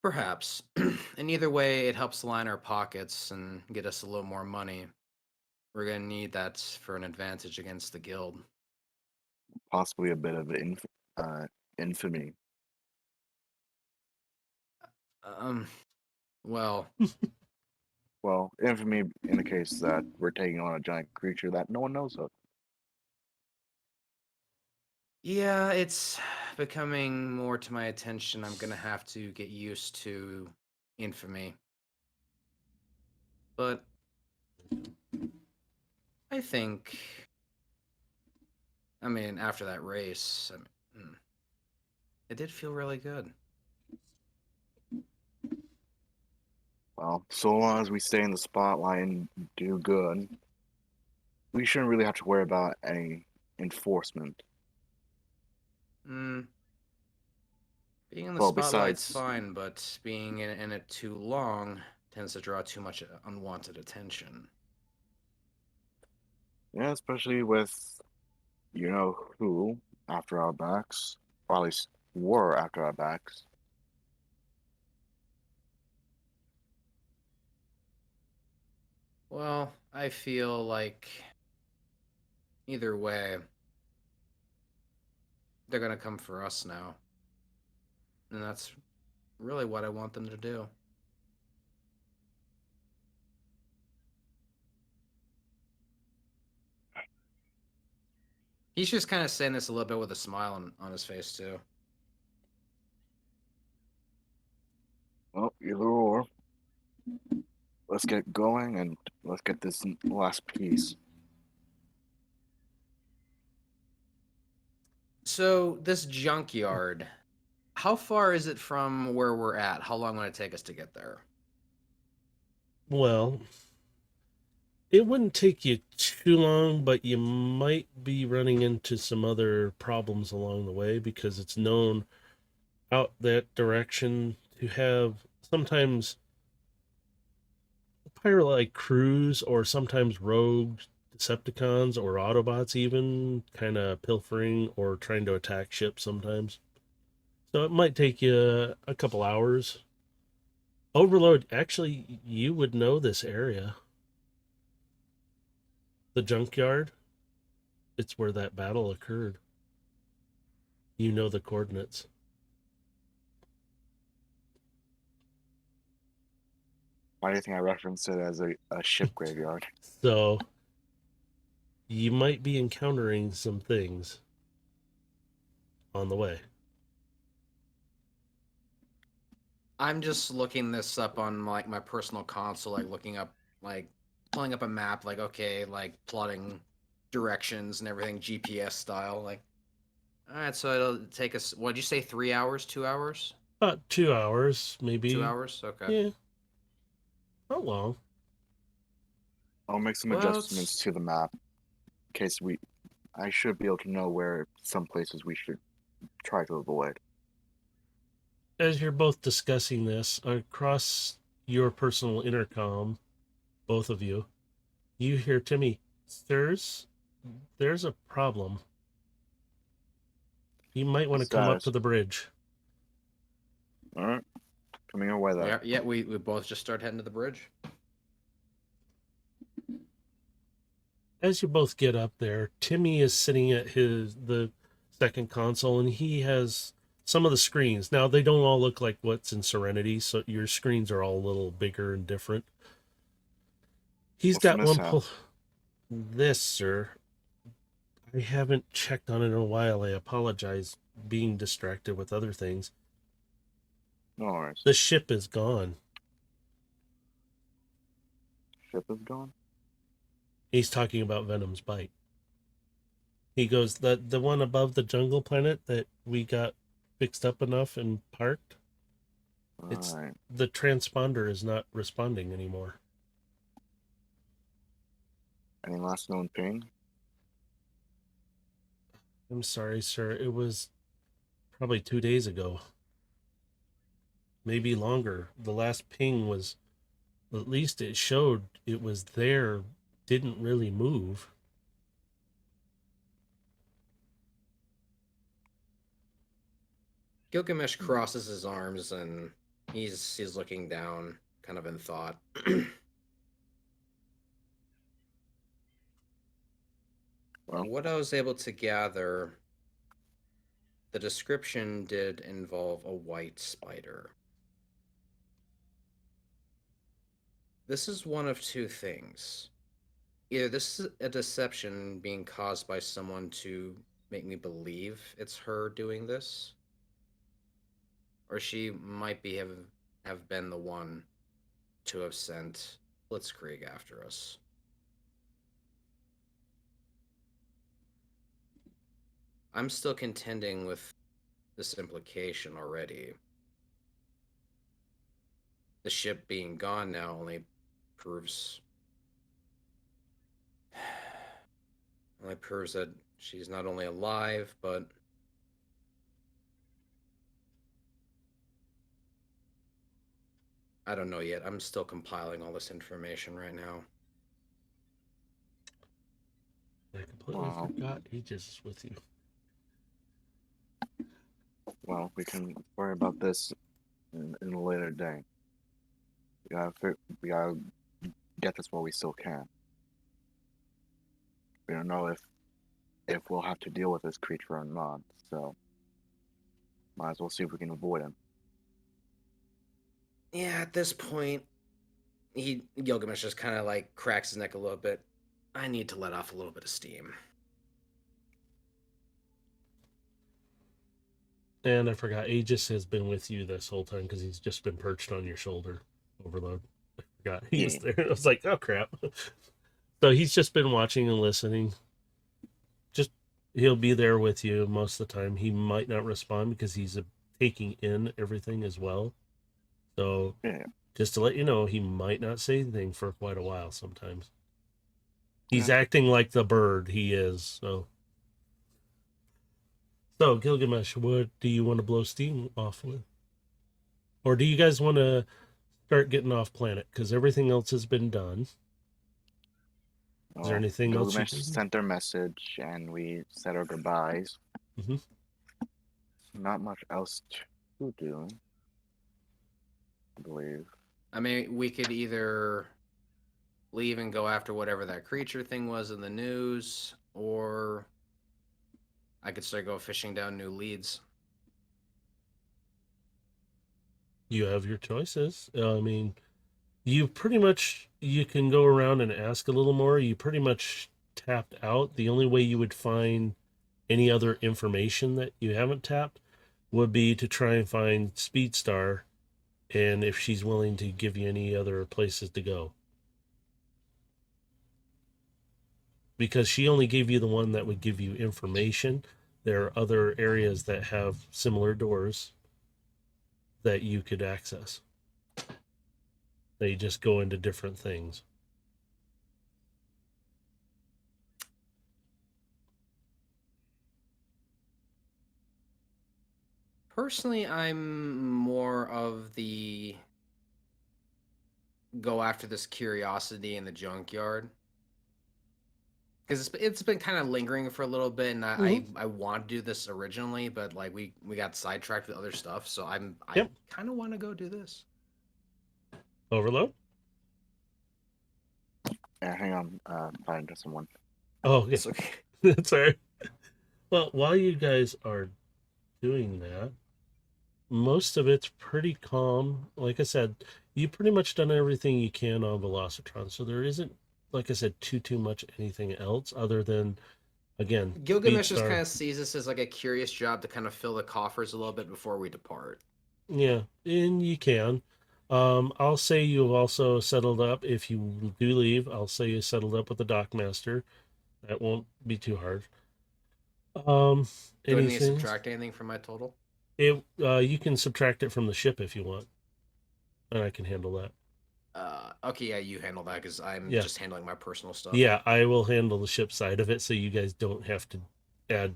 Perhaps. And either way, it helps line our pockets and get us a little more money. We're gonna need that for an advantage against the guild. Possibly a bit of infamy. Um, well, Well, infamy in the case that we're taking on a giant creature that no one knows of. yeah, it's becoming more to my attention. I'm gonna have to get used to infamy. But I think, I mean, after that race, it did feel really good. Well, so long as we stay in the spotlight and do good, we shouldn't really have to worry about any enforcement. Mm, being in the Well, spotlight's besides, fine, but being in it too long tends to draw too much unwanted attention. yeah, especially with you know who after our backs, or at least were after our backs. Well, I feel like either way, they're gonna come for us now. And that's really what I want them to do. He's just kind of saying this a little bit with a smile on his face, too. Well, either or. Let's get going and let's get this last piece. So, this junkyard, how far is it from where we're at? How long would it take us to get there? Well, it wouldn't take you too long, but you might be running into some other problems along the way because it's known out that direction to have sometimes pirate like crews or sometimes rogue Decepticons or Autobots even kind of pilfering or trying to attack ships sometimes. So it might take you a couple hours. Overload, actually, you would know this area. The junkyard, it's where that battle occurred. You know the coordinates. Why do you think I referenced it as a ship graveyard? So you might be encountering some things on the way. I'm just looking this up on like my personal console, like looking up, like pulling up a map, like okay, like plotting directions and everything, GPS style. Like, all right, so it'll take us. What'd you say? 3 hours? 2 hours? About 2 hours, maybe. 2 hours? Okay. Yeah. Not long. I'll make some Well, adjustments to the map in case I should be able to know where some places we should try to avoid. As you're both discussing this, across your personal intercom, both of you, you hear Timmy, there's a problem. You might want to come up to the bridge. All right, coming your way then. Yeah, we both just start heading to the bridge. As you both get up there, Timmy is sitting at the second console, and he has some of the screens. Now, they don't all look like what's in Serenity, so your screens are all a little bigger and different. He's What's the got one mishap? This, sir, I haven't checked on it in a while. I apologize, being distracted with other things. No worries. The ship is gone. Ship is gone? He's talking about Venom's bite. He goes, the one above the jungle planet that we got fixed up enough and parked, it's Alright. the transponder is not responding anymore. Any last known ping? I'm sorry, sir. It was probably 2 days ago. Maybe longer. The last ping was, at least it showed it was there, didn't really move. Gilgamesh crosses his arms and he's looking down, kind of in thought. Well, What I was able to gather, the description did involve a white spider. This is one of two things. Either this is a deception being caused by someone to make me believe it's her doing this, or she might have been the one to have sent Blitzkrieg after us. I'm still contending with this implication already. The ship being gone now only proves that she's not only alive, but I don't know yet. I'm still compiling all this information right now. I completely forgot Aegis is with you. well, we can worry about this in a later day. We gotta get this while we still can. We don't know if we'll have to deal with this creature or not, so might as well see if we can avoid him. Yeah, at this point, Gilgamesh just kind of like cracks his neck a little bit. I need to let off a little bit of steam. And I forgot, Aegis has been with you this whole time because he's just been perched on your shoulder. Overload. I forgot he was there. I was like, oh crap. So he's just been watching and listening. Just, he'll be there with you most of the time. He might not respond because he's taking in everything as well. So just to let you know, he might not say anything for quite a while sometimes. He's acting like the bird he is, so. So, Gilgamesh, what do you want to blow steam off with? Or do you guys want to start getting off planet? Because everything else has been done. Is there anything else you Gilgamesh sent their message and we said our goodbyes. Mm-hmm. Not much else to do, I believe. I mean, we could either leave and go after whatever that creature thing was in the news, or I could start go fishing down new leads. You have your choices. I mean, you can go around and ask a little more. You pretty much tapped out. The only way you would find any other information that you haven't tapped would be to try and find Speedstar, and if she's willing to give you any other places to go. Because she only gave you the one that would give you information. There are other areas that have similar doors that you could access. They just go into different things. Personally, I'm more of the go after this curiosity in the junkyard. Because it's been kind of lingering for a little bit, and I want to do this originally, but like we got sidetracked with other stuff, so I Yep. kind of want to go do this. Overload? Yeah, hang on. Finding just someone. Oh, yeah. It's okay. That's all right. Well, while you guys are doing that, most of it's pretty calm. Like I said, you pretty much done everything you can on Velocitron, so there isn't, like I said, too much anything else other than, again, Gilgamesh just Speedstar. kind of sees this as like a curious job to kind of fill the coffers a little bit before we depart. Yeah, and you can. I'll say you've also settled up. If you do leave, I'll say you settled up with the dockmaster. That won't be too hard. Do I need to Anything? subtract anything from my total? You can subtract it from the ship if you want, and I can handle that. Okay, yeah, you handle that because I'm Yeah. just handling my personal stuff. Yeah, I will handle the ship side of it, so you guys don't have to add.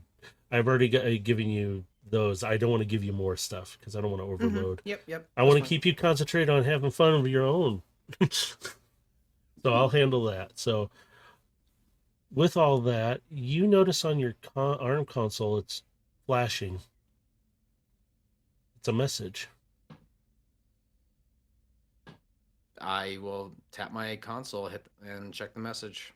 I've already given you those. I don't want to give you more stuff because I don't want to overload. Yep. I want to keep you concentrated on having fun of your own. So I'll handle that. So with all that, you notice on your ARM console it's flashing. It's a message. I will tap my console, hit and check the message.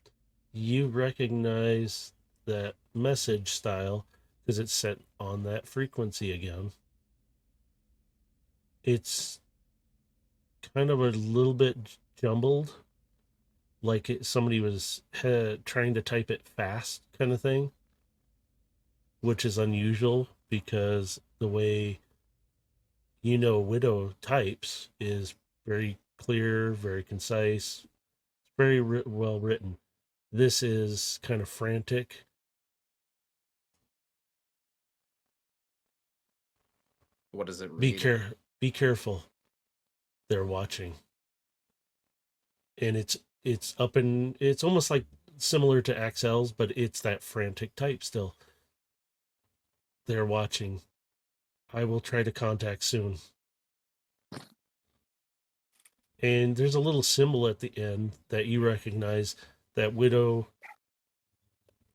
You recognize that message style because it's set on that frequency again. It's kind of a little bit jumbled, like somebody was trying to type it fast, kind of thing, which is unusual because the way Widow types is very clear, very concise, very well written. This is kind of frantic. What does it read? Be careful. They're watching. And it's up and it's almost like similar to Axel's, but it's that frantic type still. They're watching. I will try to contact soon. And there's a little symbol at the end that you recognize that Widow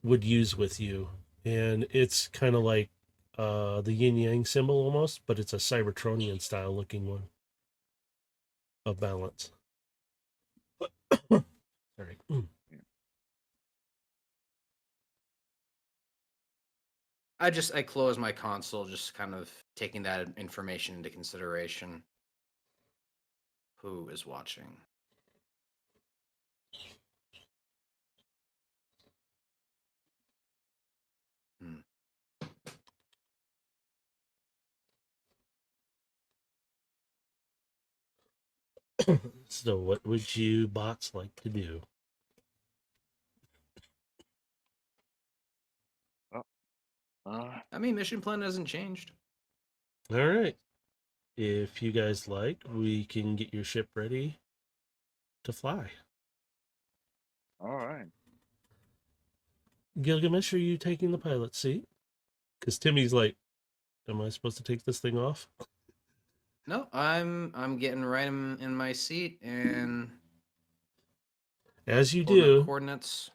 would use with you. And it's kind of like the yin yang symbol almost, but it's a Cybertronian style looking one of balance. Sorry. I close my console, just kind of taking that information into consideration. Who is watching? So what would you bots like to do? I mean, mission plan hasn't changed. All right. If you guys like, we can get your ship ready to fly. All right. Gilgamesh, are you taking the pilot seat? Because Timmy's like, am I supposed to take this thing off? No, I'm getting right in my seat and As you pulling up do, coordinates.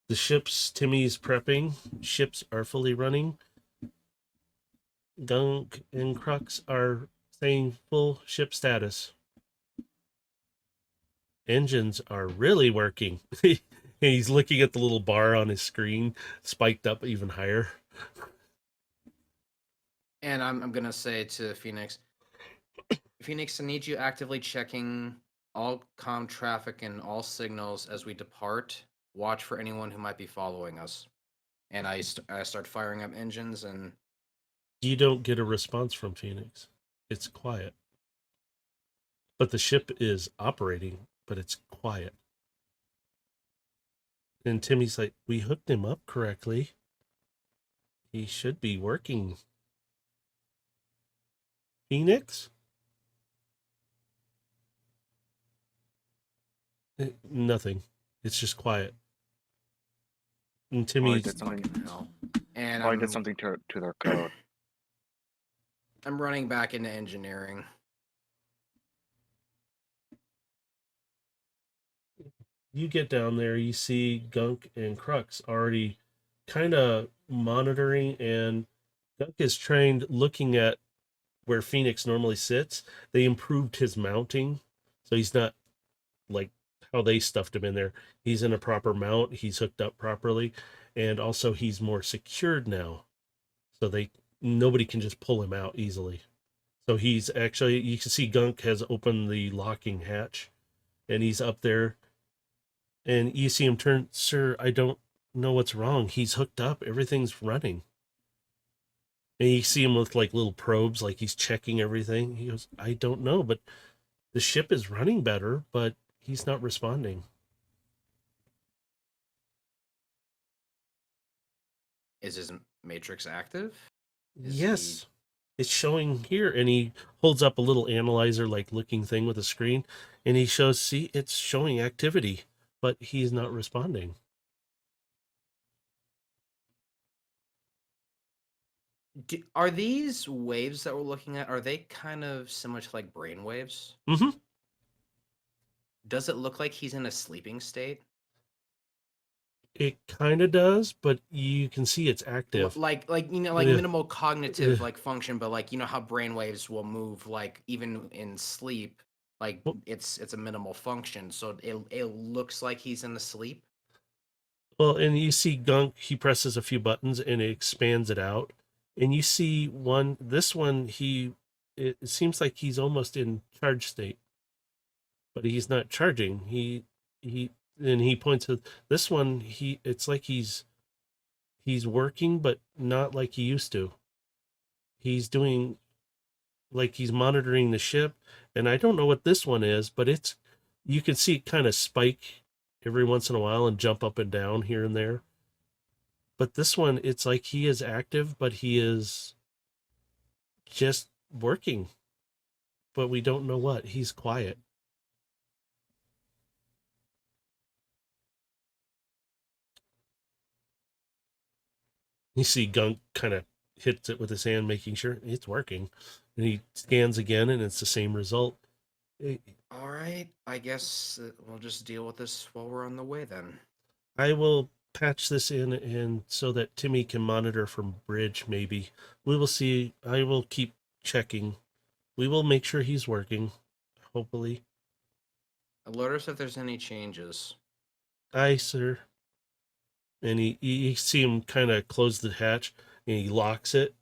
the ships Timmy's prepping, ships are fully running. Gunk and Crux are saying full ship status. Engines are really working. He's looking at the little bar on his screen, spiked up even higher. And I'm gonna say to Phoenix, I need you actively checking all comm traffic and all signals as we depart watch for anyone who might be following us. And I start firing up engines, and You don't get a response from Phoenix. It's quiet. But the ship is operating, but it's quiet. And Timmy's like, we hooked him up correctly. He should be working. Phoenix? Nothing. It's just quiet. And Probably Timmy's did something. fucking hell. And Probably did something to their code. I'm running back into engineering. you get down there, you see Gunk and Crux already kind of monitoring, and Gunk is trained looking at where Phoenix normally sits. They improved his mounting, so he's not like how they stuffed him in there. He's in a proper mount, he's hooked up properly, and also he's more secured now. So nobody can just pull him out easily. So he's actually, you can see Gunk has opened the locking hatch and he's up there, and you see him turn, sir, I don't know what's wrong. He's hooked up, everything's running. And you see him with like little probes, like he's checking everything. He goes, I don't know, but the ship is running better, but he's not responding. Is his matrix active? Yes. It's showing here, and he holds up a little analyzer like looking thing with a screen, and he shows, see, it's showing activity, but he's not responding. Are these waves that we're looking at, are they kind of similar to like brain waves? Mm-hmm. Does it look like he's in a sleeping state? It kind of does, but you can see it's active. Like like minimal cognitive like function, but like how brain waves will move like even in sleep, like it's a minimal function, so it looks like he's in a sleep. Well, and you see Gunk, he presses a few buttons and it expands it out. And you see this one, it seems like he's almost in charge state, but he's not charging. And he points to this one, it's like he's working, but not like he used to. He's doing, like he's monitoring the ship. And I don't know what this one is, but you can see it kind of spike every once in a while and jump up and down here and there. But this one, it's like he is active, but he is just working. But we don't know what. He's quiet. You see Gunk kind of hits it with his hand, making sure it's working. And he scans again, and it's the same result. All right, I guess we'll just deal with this while we're on the way then. I will patch this in and so that Timmy can monitor from bridge, maybe. We will see. I will keep checking. We will make sure he's working, hopefully. Alert us if there's any changes. Aye, sir. And you see him kind of close the hatch and he locks it,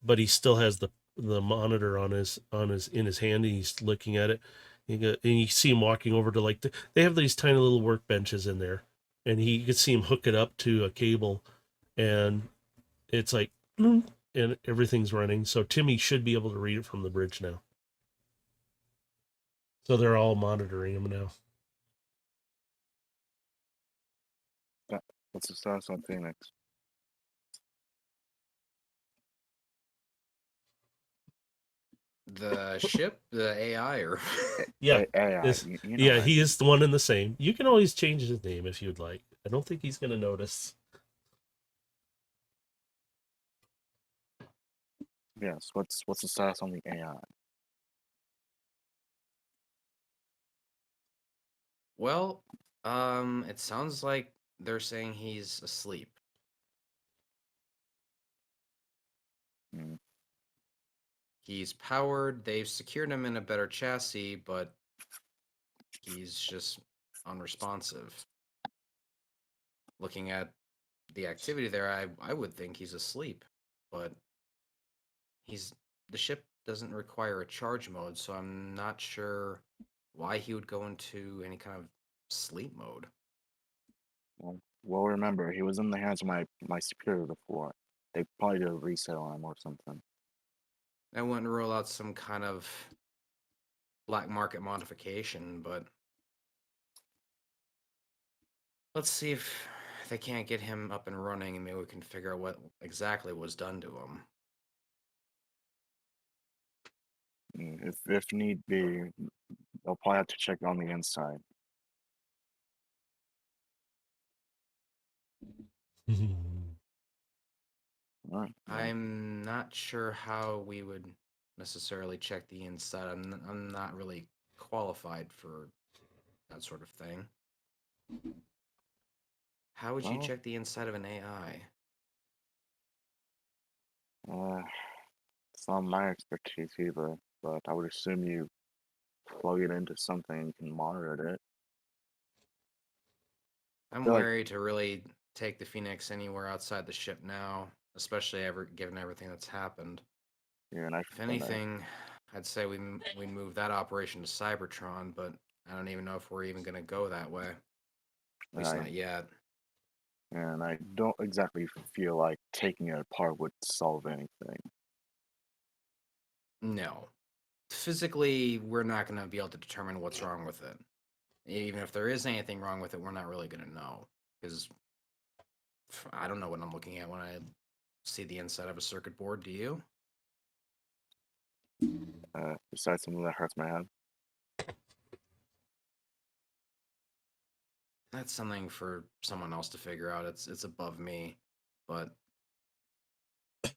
but he still has the monitor on his in his hand, and he's looking at it. And you see him walking over to they have these tiny little workbenches in there, and you can see him hook it up to a cable, and it's like and everything's running. So Timmy should be able to read it from the bridge now. So they're all monitoring him now. What's the status on Phoenix? The ship, the AI, or Yeah, AI. yeah, he is the one and the same. You can always change his name if you'd like. I don't think he's gonna notice. Yes. What's the status on the AI? well, it sounds like they're saying he's asleep. Hmm. He's powered. They've secured him in a better chassis, but he's just unresponsive. Looking at the activity there, I would think he's asleep, but the ship doesn't require a charge mode, so I'm not sure why he would go into any kind of sleep mode. Well, remember, he was in the hands of my superior before. They probably did a reset on him or something. I wouldn't rule out some kind of black market modification, but let's see if they can't get him up and running, and maybe we can figure out what exactly was done to him. If need be, they'll probably have to check on the inside. All right. I'm not sure how we would necessarily check the inside. I'm not really qualified for that sort of thing. How would you Well, check the inside of an AI? it's not my expertise either, but I would assume you plug it into something and you can monitor it. I'm feel like wary to really take the Phoenix anywhere outside the ship now, especially given everything that's happened. yeah, and If anything, I'd say we move that operation to Cybertron, but I don't even know if we're even going to go that way. At least not yet. and I don't exactly feel like taking it apart would solve anything. No. Physically, we're not going to be able to determine what's wrong with it. Even if there is anything wrong with it, we're not really going to know. Because I don't know what I'm looking at when I see the inside of a circuit board. Do you? Besides something that hurts my head. That's something for someone else to figure out. It's above me. But at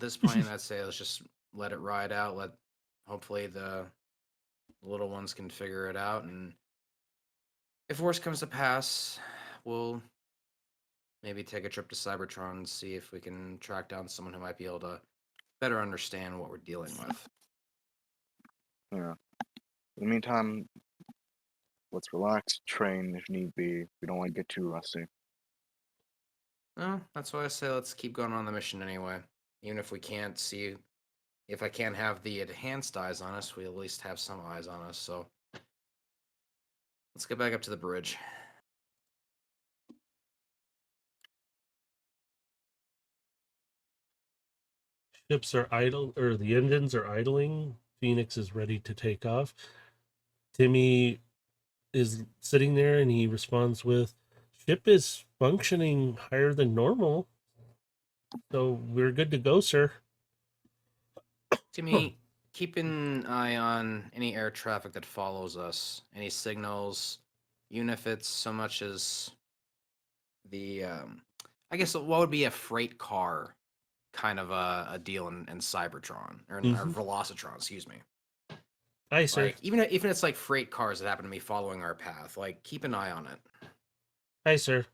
this point, I'd say let's just let it ride out. Hopefully the little ones can figure it out, and if worse comes to pass, we'll maybe take a trip to Cybertron and see if we can track down someone who might be able to better understand what we're dealing with. Yeah. In the meantime, let's relax, train if need be. We don't want to get too rusty. No, that's why I say let's keep going on the mission anyway. Even if we can't see, if I can't have the enhanced eyes on us, we at least have some eyes on us. So let's get back up to the bridge. Ships are idle, or the engines are idling. Phoenix is ready to take off. Timmy is sitting there and he responds with, "Ship is functioning higher than normal. So we're good to go, sir." Timmy, keep an eye on any air traffic that follows us, any signals, even if it's so much as the, I guess what would be a freight car kind of a deal in Cybertron, or Velocitron, excuse me. Aye, sir. Like, even if it's like freight cars that happen to be following our path, like, keep an eye on it. Aye, sir.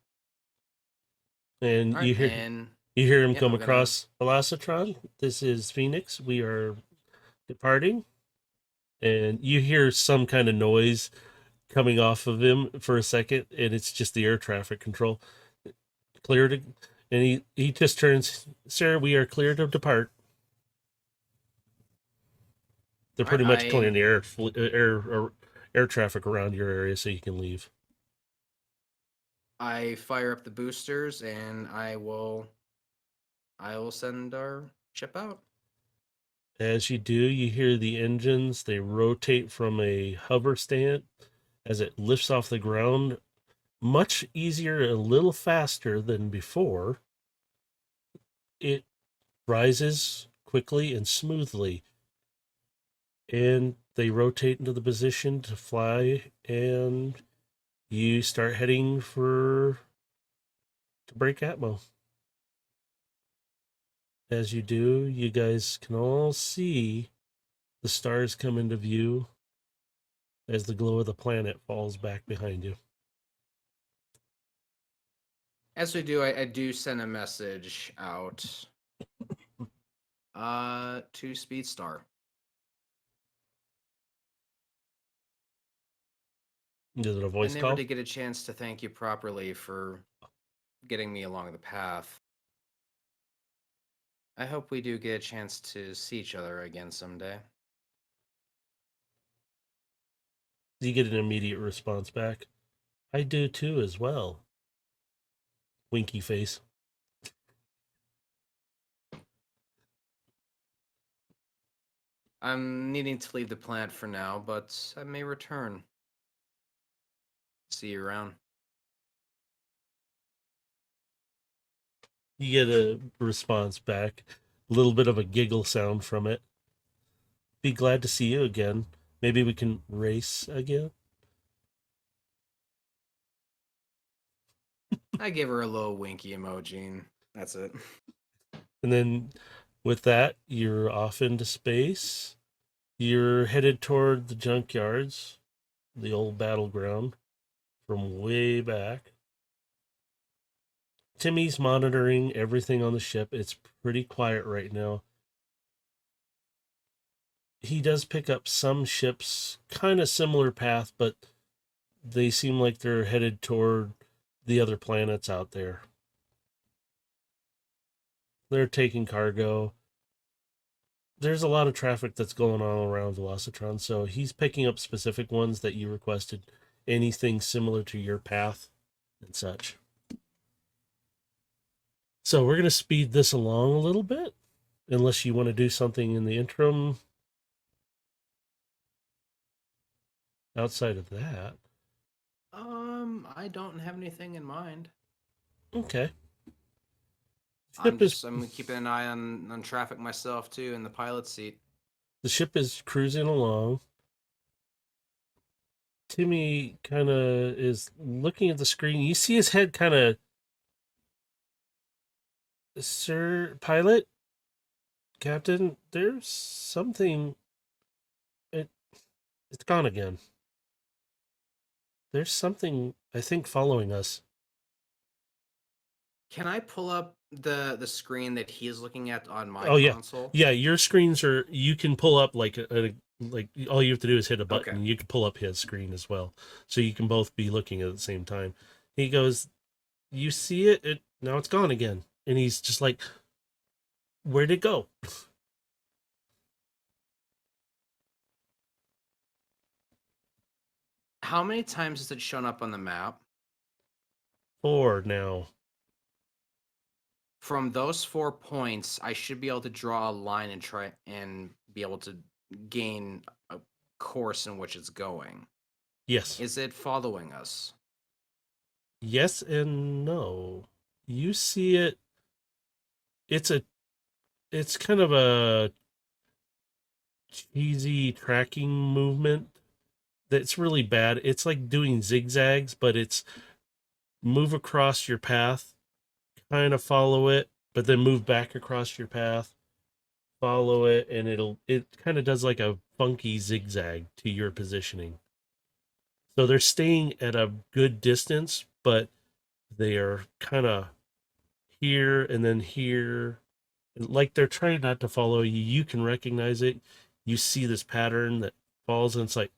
And All right, and you hear him yeah, come we're gonna. across Velocitron. This is Phoenix. We are departing. And you hear some kind of noise coming off of him for a second, and it's just the air traffic control. Clear to, and he just turns, "Sir, we are clear to depart." They're All pretty right, much clearing the air traffic around your area so you can leave. I fire up the boosters, and I will send our ship out. As you do, you hear the engines. They rotate from a hover stand as it lifts off the ground. Much easier, a little faster than before. It rises quickly and smoothly, and they rotate into the position to fly, and you start heading to break atmo. As you do, you guys can all see the stars come into view as the glow of the planet falls back behind you. As we do, I do send a message out to Speedstar. Is it a I voice never call? did get a chance to thank you properly for getting me along the path. I hope we do get a chance to see each other again someday. You get an immediate response back. "I do too, as well. winky face. I'm needing to leave the planet for now, but I may return. See you around. You get a response back, a little bit of a giggle sound from it. Be glad to see you again. Maybe we can race again. I give her a little winky emoji, and that's it. And then with that, you're off into space. You're headed toward the junkyards, the old battleground from way back. Timmy's monitoring everything on the ship. It's pretty quiet right now. He does pick up some ships, kind of similar path, but they seem like they're headed toward the other planets out there. They're taking cargo. There's a lot of traffic that's going on around Velocitron, so he's picking up specific ones that you requested. Anything similar to your path and such. So we're going to speed this along a little bit, unless you want to do something in the interim. Outside of that, I don't have anything in mind. okay. I'm keeping an eye on traffic myself too in the pilot seat. The ship is cruising along. Timmy kind of is looking at the screen. You see his head kind of, Sir Pilot, Captain, there's something. It's gone again. There's something, I think, following us. Can I pull up the screen that he is looking at on my Oh, console? yeah. Your screens are. You can pull up like like all you have to do is hit a button. Okay. You can pull up his screen as well, so you can both be looking at the same time. He goes, "You see it? Now it's gone again." And he's just like, "Where'd it go?" How many times has it shown up on the map? 4 now. From those 4 points, I should be able to draw a line and try and be able to gain a course in which it's going. Yes. Is it following us? Yes and no. You see it. It's kind of a cheesy tracking movement that's really bad. It's like doing zigzags, but it's move across your path, kind of follow it, but then move back across your path, follow it, and it kind of does like a funky zigzag to your positioning. So they're staying at a good distance, but they are kind of here and then here. Like they're trying not to follow you. You can recognize it. You see this pattern that falls, and it's like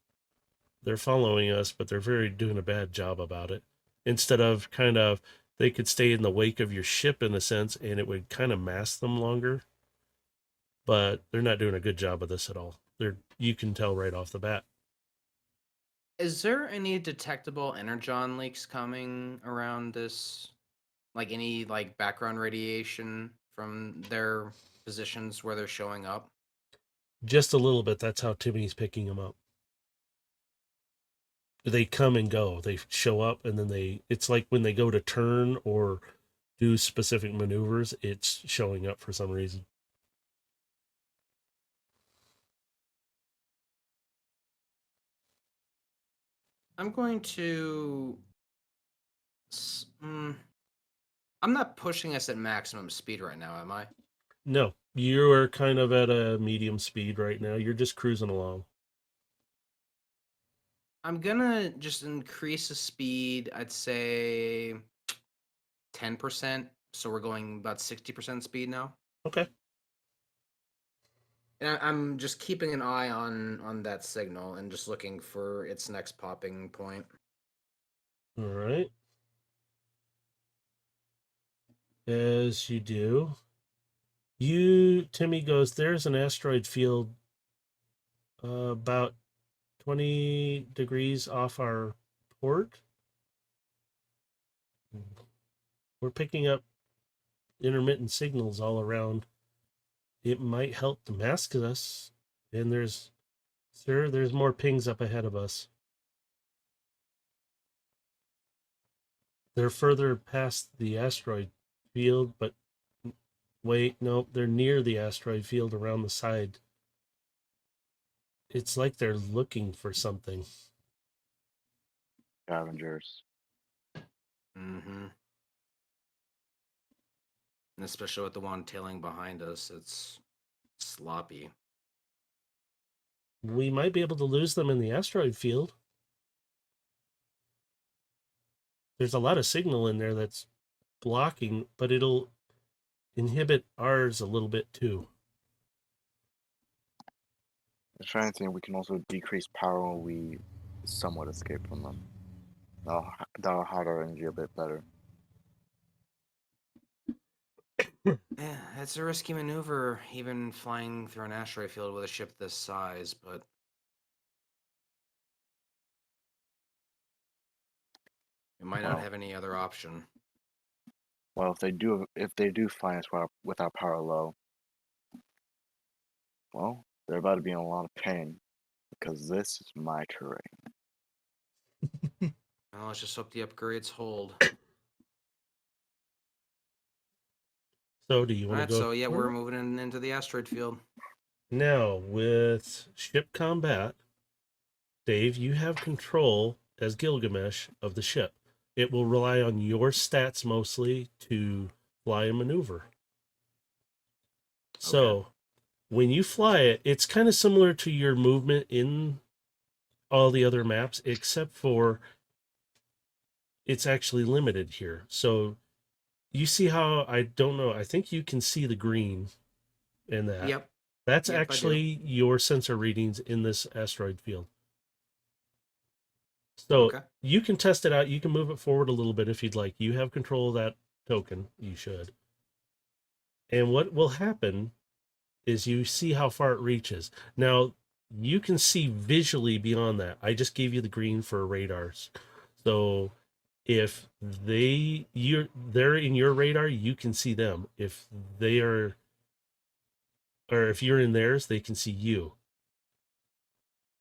they're following us, but they're doing a bad job about it. Instead of kind of, they could stay in the wake of your ship in a sense, and it would kind of mask them longer. But they're not doing a good job of this at all. You can tell right off the bat. Is there any detectable energon leaks coming around this? Like any like background radiation from their positions where they're showing up? Just a little bit. That's how Timmy's picking them up. They come and go. They show up, and then it's like when they go to turn or do specific maneuvers, it's showing up for some reason. I'm going to. I'm not pushing us at maximum speed right now, am I? No, you are kind of at a medium speed right now. You're just cruising along. I'm gonna just increase the speed, I'd say 10%. So we're going about 60% speed now. Okay. And I'm just keeping an eye on that signal and just looking for its next popping point. All right. As you do, Timmy goes, there's an asteroid field about 20 degrees off our port. we're picking up intermittent signals all around. It might help to mask us. And there's more pings up ahead of us. They're further past the asteroid field, but wait, no, they're near the asteroid field around the side. It's like they're looking for something. Scavengers. Mm-hmm. And especially with the one tailing behind us, it's sloppy. We might be able to lose them in the asteroid field. There's a lot of signal in there that's blocking, but it'll inhibit ours a little bit too. I'm trying to think we can also decrease power when we somewhat escape from them. That'll hide our energy a bit better. Yeah, it's a risky maneuver, even flying through an asteroid field with a ship this size, but we might not Wow. have any other option. Well, if they do find us with our power low, well, they're about to be in a lot of pain because this is my terrain. Well, let's just hope the upgrades hold. So do you want Alright, to go? so yeah, we're moving into the asteroid field. Now, with ship combat, Dave, you have control as Gilgamesh of the ship. It will rely on your stats mostly to fly and maneuver. So, when you fly it, it's kind of similar to your movement in all the other maps, except for it's actually limited here. So, you see how, I don't know, I think you can see the green in that. Yep. That's Yep, I do. actually your sensor readings in this asteroid field. So Okay. you can test it out. You can move it forward a little bit if you'd like. You have control of that token. You should. And what will happen is you see how far it reaches. Now, you can see visually beyond that. I just gave you the green for radars. So if they're in your radar, you can see them. If they are, or if you're in theirs, they can see you.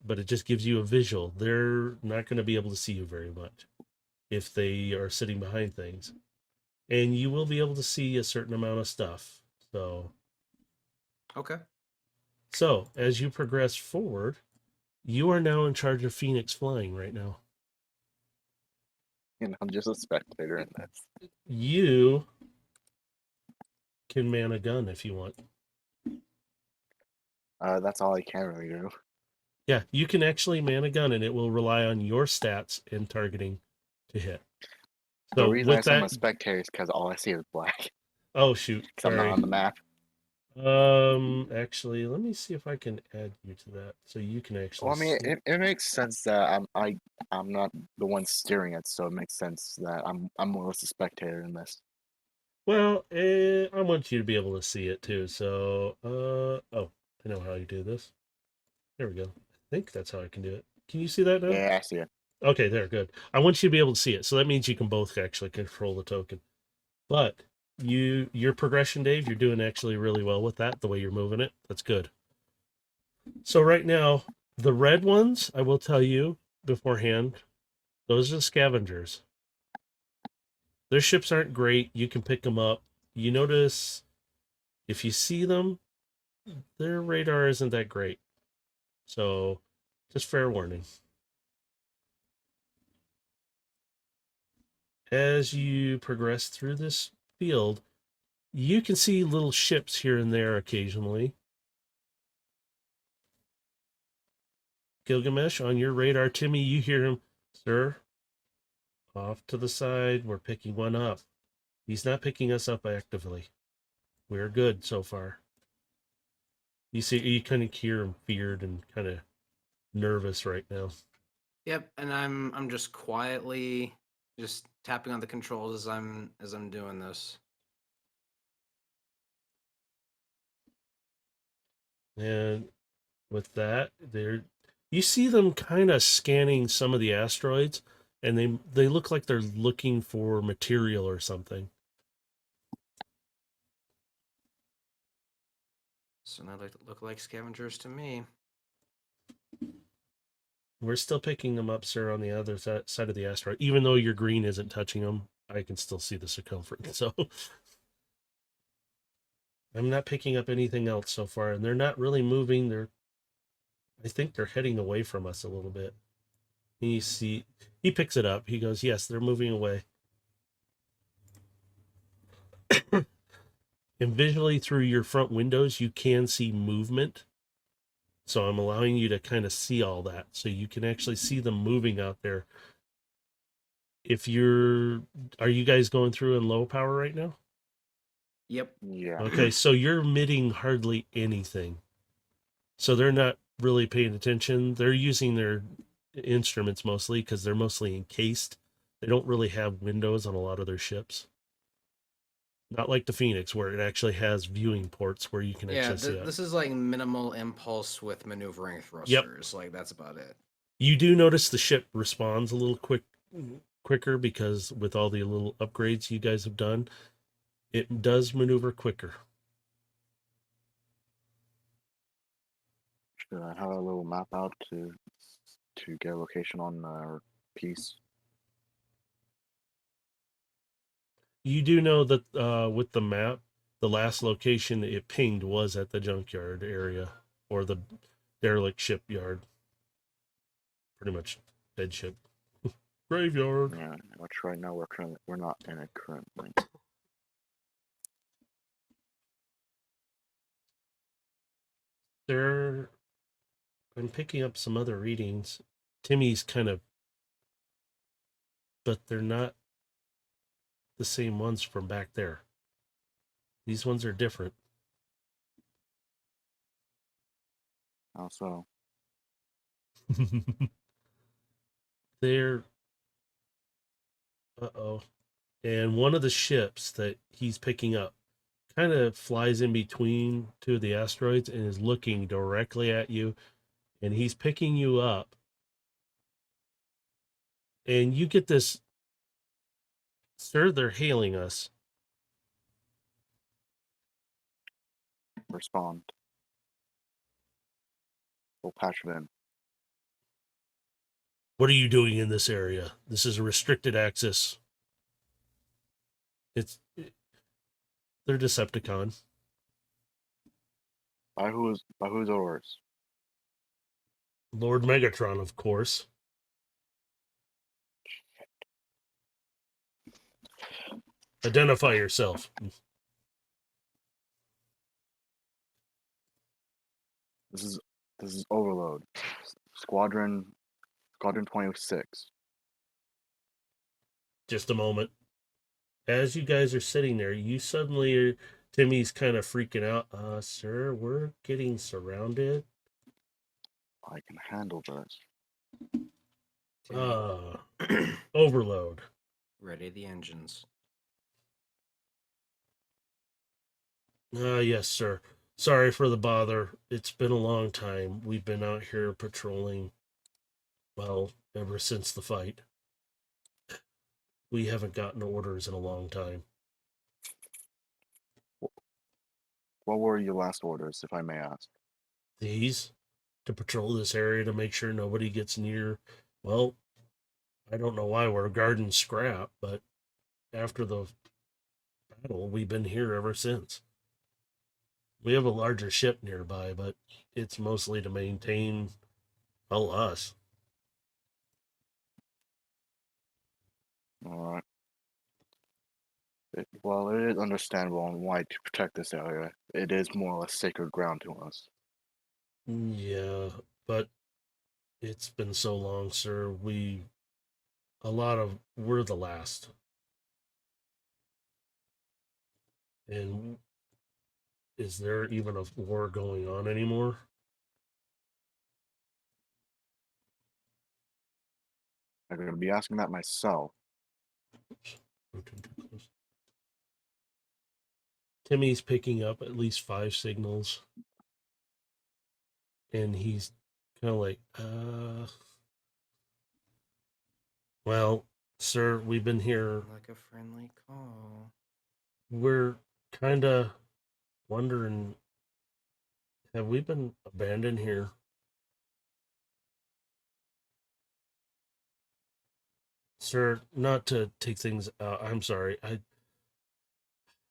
But it just gives you a visual. They're not going to be able to see you very much if they are sitting behind things. And you will be able to see a certain amount of stuff. Okay. So as you progress forward, you are now in charge of Phoenix flying right now. And I'm just a spectator in this. You can man a gun if you want. That's all I can really do. Yeah, you can actually man a gun and it will rely on your stats and targeting to hit. The So reason I with say I'm a that, spectator is because all I see is black. oh shoot, Because I'm not sorry. on the map. Actually, let me see if I can add you to that so you can actually. Well, I mean, see. it makes sense that I'm not the one steering it, so it makes sense that I'm more or less a spectator in this. Well, I want you to be able to see it too. So, oh, I know how you do this. There we go. I think that's how I can do it. Can you see that now? Yeah, I see it. Okay, there, good. I want you to be able to see it. So that means you can both actually control the token. But your progression, Dave, you're doing actually really well with that, the way you're moving it. That's good. So right now, the red ones, I will tell you beforehand, those are the scavengers. Their ships aren't great. You can pick them up. You notice if you see them, their radar isn't that great. So just fair warning. As you progress through this field, you can see little ships here and there occasionally. Gilgamesh, on your radar, Timmy, you hear him, sir, off to the side. We're picking one up. He's not picking us up actively. We're good so far. You see, you kind of hear him feared and kind of nervous right now. Yep, and I'm just quietly just tapping on the controls as I'm doing this. And with that, you see them kind of scanning some of the asteroids, and they look like they're looking for material or something. and they look like scavengers to me. We're still picking them up, sir, on the other side of the asteroid. Even though your green isn't touching them, I can still see the circumference. So I'm not picking up anything else so far, and they're not really moving. I think they're heading away from us a little bit. And you see, he picks it up. He goes, yes, they're moving away. And visually through your front windows, you can see movement. So I'm allowing you to kind of see all that. So you can actually see them moving out there. Are you guys going through in low power right now? Yep. Yeah. Okay, so you're emitting hardly anything. So they're not really paying attention. They're using their instruments mostly because they're mostly encased. They don't really have windows on a lot of their ships. Not like the Phoenix, where it actually has viewing ports where you can Yeah, actually see it. this is like minimal impulse with maneuvering thrusters. Like, that's about it. You do notice the ship responds a little quicker because with all the little upgrades you guys have done, it does maneuver quicker. Should I have a little map out to get a location on our piece? You do know that with the map, the last location it pinged was at the junkyard area or the derelict shipyard. Pretty much dead ship. Graveyard. Yeah, which right now we're not in it currently. I'm picking up some other readings. Timmy's but they're not the same ones from back there. These ones are different. Also, They're uh-oh. And one of the ships that he's picking up kind of flies in between two of the asteroids and is looking directly at you. And he's picking you up. And you get this, sir, they're hailing us. respond. We'll patch it in. What are you doing in this area? This is a restricted access. They're Decepticon. By whose orders? Lord Megatron, of course. Identify yourself. This is Overload. Squadron 26. Just a moment. As you guys are sitting there, Timmy's kind of freaking out. Sir, we're getting surrounded. I can handle this. Overload. Ready the engines. Yes, sir. Sorry for the bother. It's been a long time. We've been out here patrolling, well, ever since the fight. We haven't gotten orders in a long time. What were your last orders, if I may ask? These, to patrol this area to make sure nobody gets near. Well, I don't know why we're guarding scrap, but after the battle, we've been here ever since. We have a larger ship nearby, but it's mostly to maintain, well, us. Alright. It is understandable on why to protect this area. It is more or less sacred ground to us. Yeah, but it's been so long, sir. We're the last. And is there even a war going on anymore? I'm going to be asking that myself. Timmy's picking up at least 5 signals. And he's kind of like, well, sir, we've been here. Like a friendly call. We're kind of wondering Have we been abandoned here? Sir, not to take things out. I'm sorry. I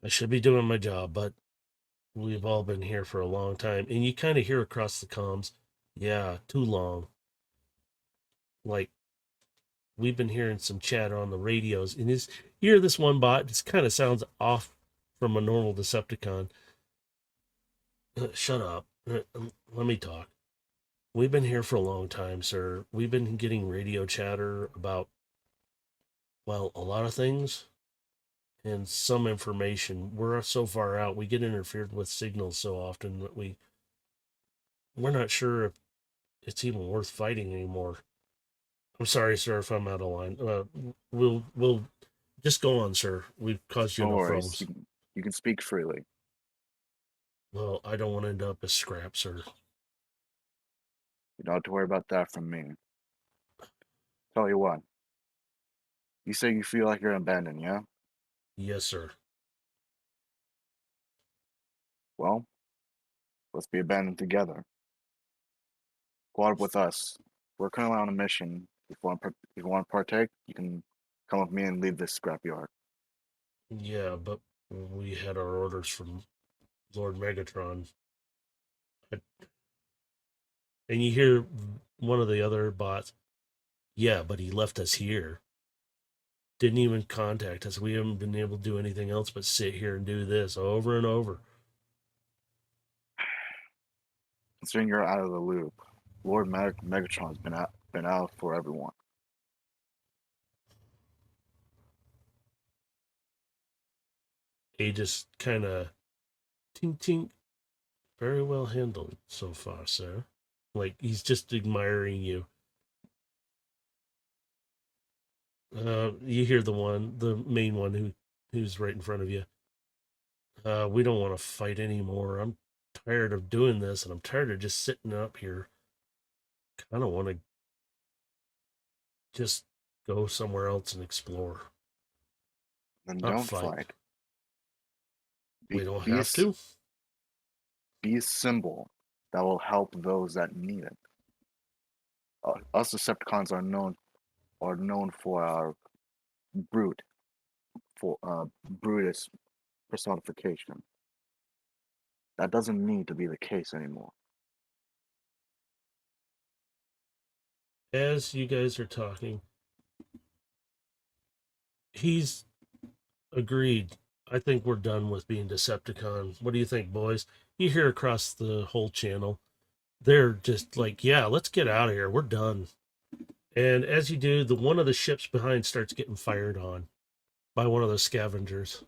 should be doing my job, but we've all been here for a long time. And you kind of hear across the comms, yeah, too long. Like, we've been hearing some chatter on the radios. And you hear this one bot, this kind of sounds off from a normal Decepticon. Shut up. Let me talk. We've been here for a long time, sir. We've been getting radio chatter about, well, a lot of things and some information. We're so far out, we get interfered with signals so often that we're not sure if it's even worth fighting anymore. I'm sorry, sir, if I'm out of line. We'll just go on, sir. We've caused you No enough worries. problems. You can speak freely. Well, I don't want to end up as scrap, sir. You don't have to worry about that from me. Tell you what. You say you feel like you're abandoned, yeah? Yes, sir. Well, let's be abandoned together. Go out with us. We're currently on a mission. If you want to partake, you can come with me and leave this scrapyard. Yeah, but we had our orders from Lord Megatron. And you hear one of the other bots, yeah, but he left us here. Didn't even contact us. We haven't been able to do anything else but sit here and do this over and over. Considering you're out of the loop, Lord Megatron's been out for everyone. He just kind of tink tink. Very well handled so far, sir. Like he's just admiring you. You hear the main one who's right in front of you. We don't want to fight anymore. I'm tired of doing this, and I'm tired of just sitting up here. Kind of want to just go somewhere else and explore, Then not don't fight. fight. We don't Be a have to. Be a symbol that will help those that need it. Us Decepticons are known for our brute, for Brutus personification. That doesn't need to be the case anymore. As you guys are talking, he's agreed. I think we're done with being Decepticon. What do you think, boys? You hear across the whole channel. They're just like, yeah, let's get out of here. We're done. And as you do, the one of the ships behind starts getting fired on by one of the scavengers.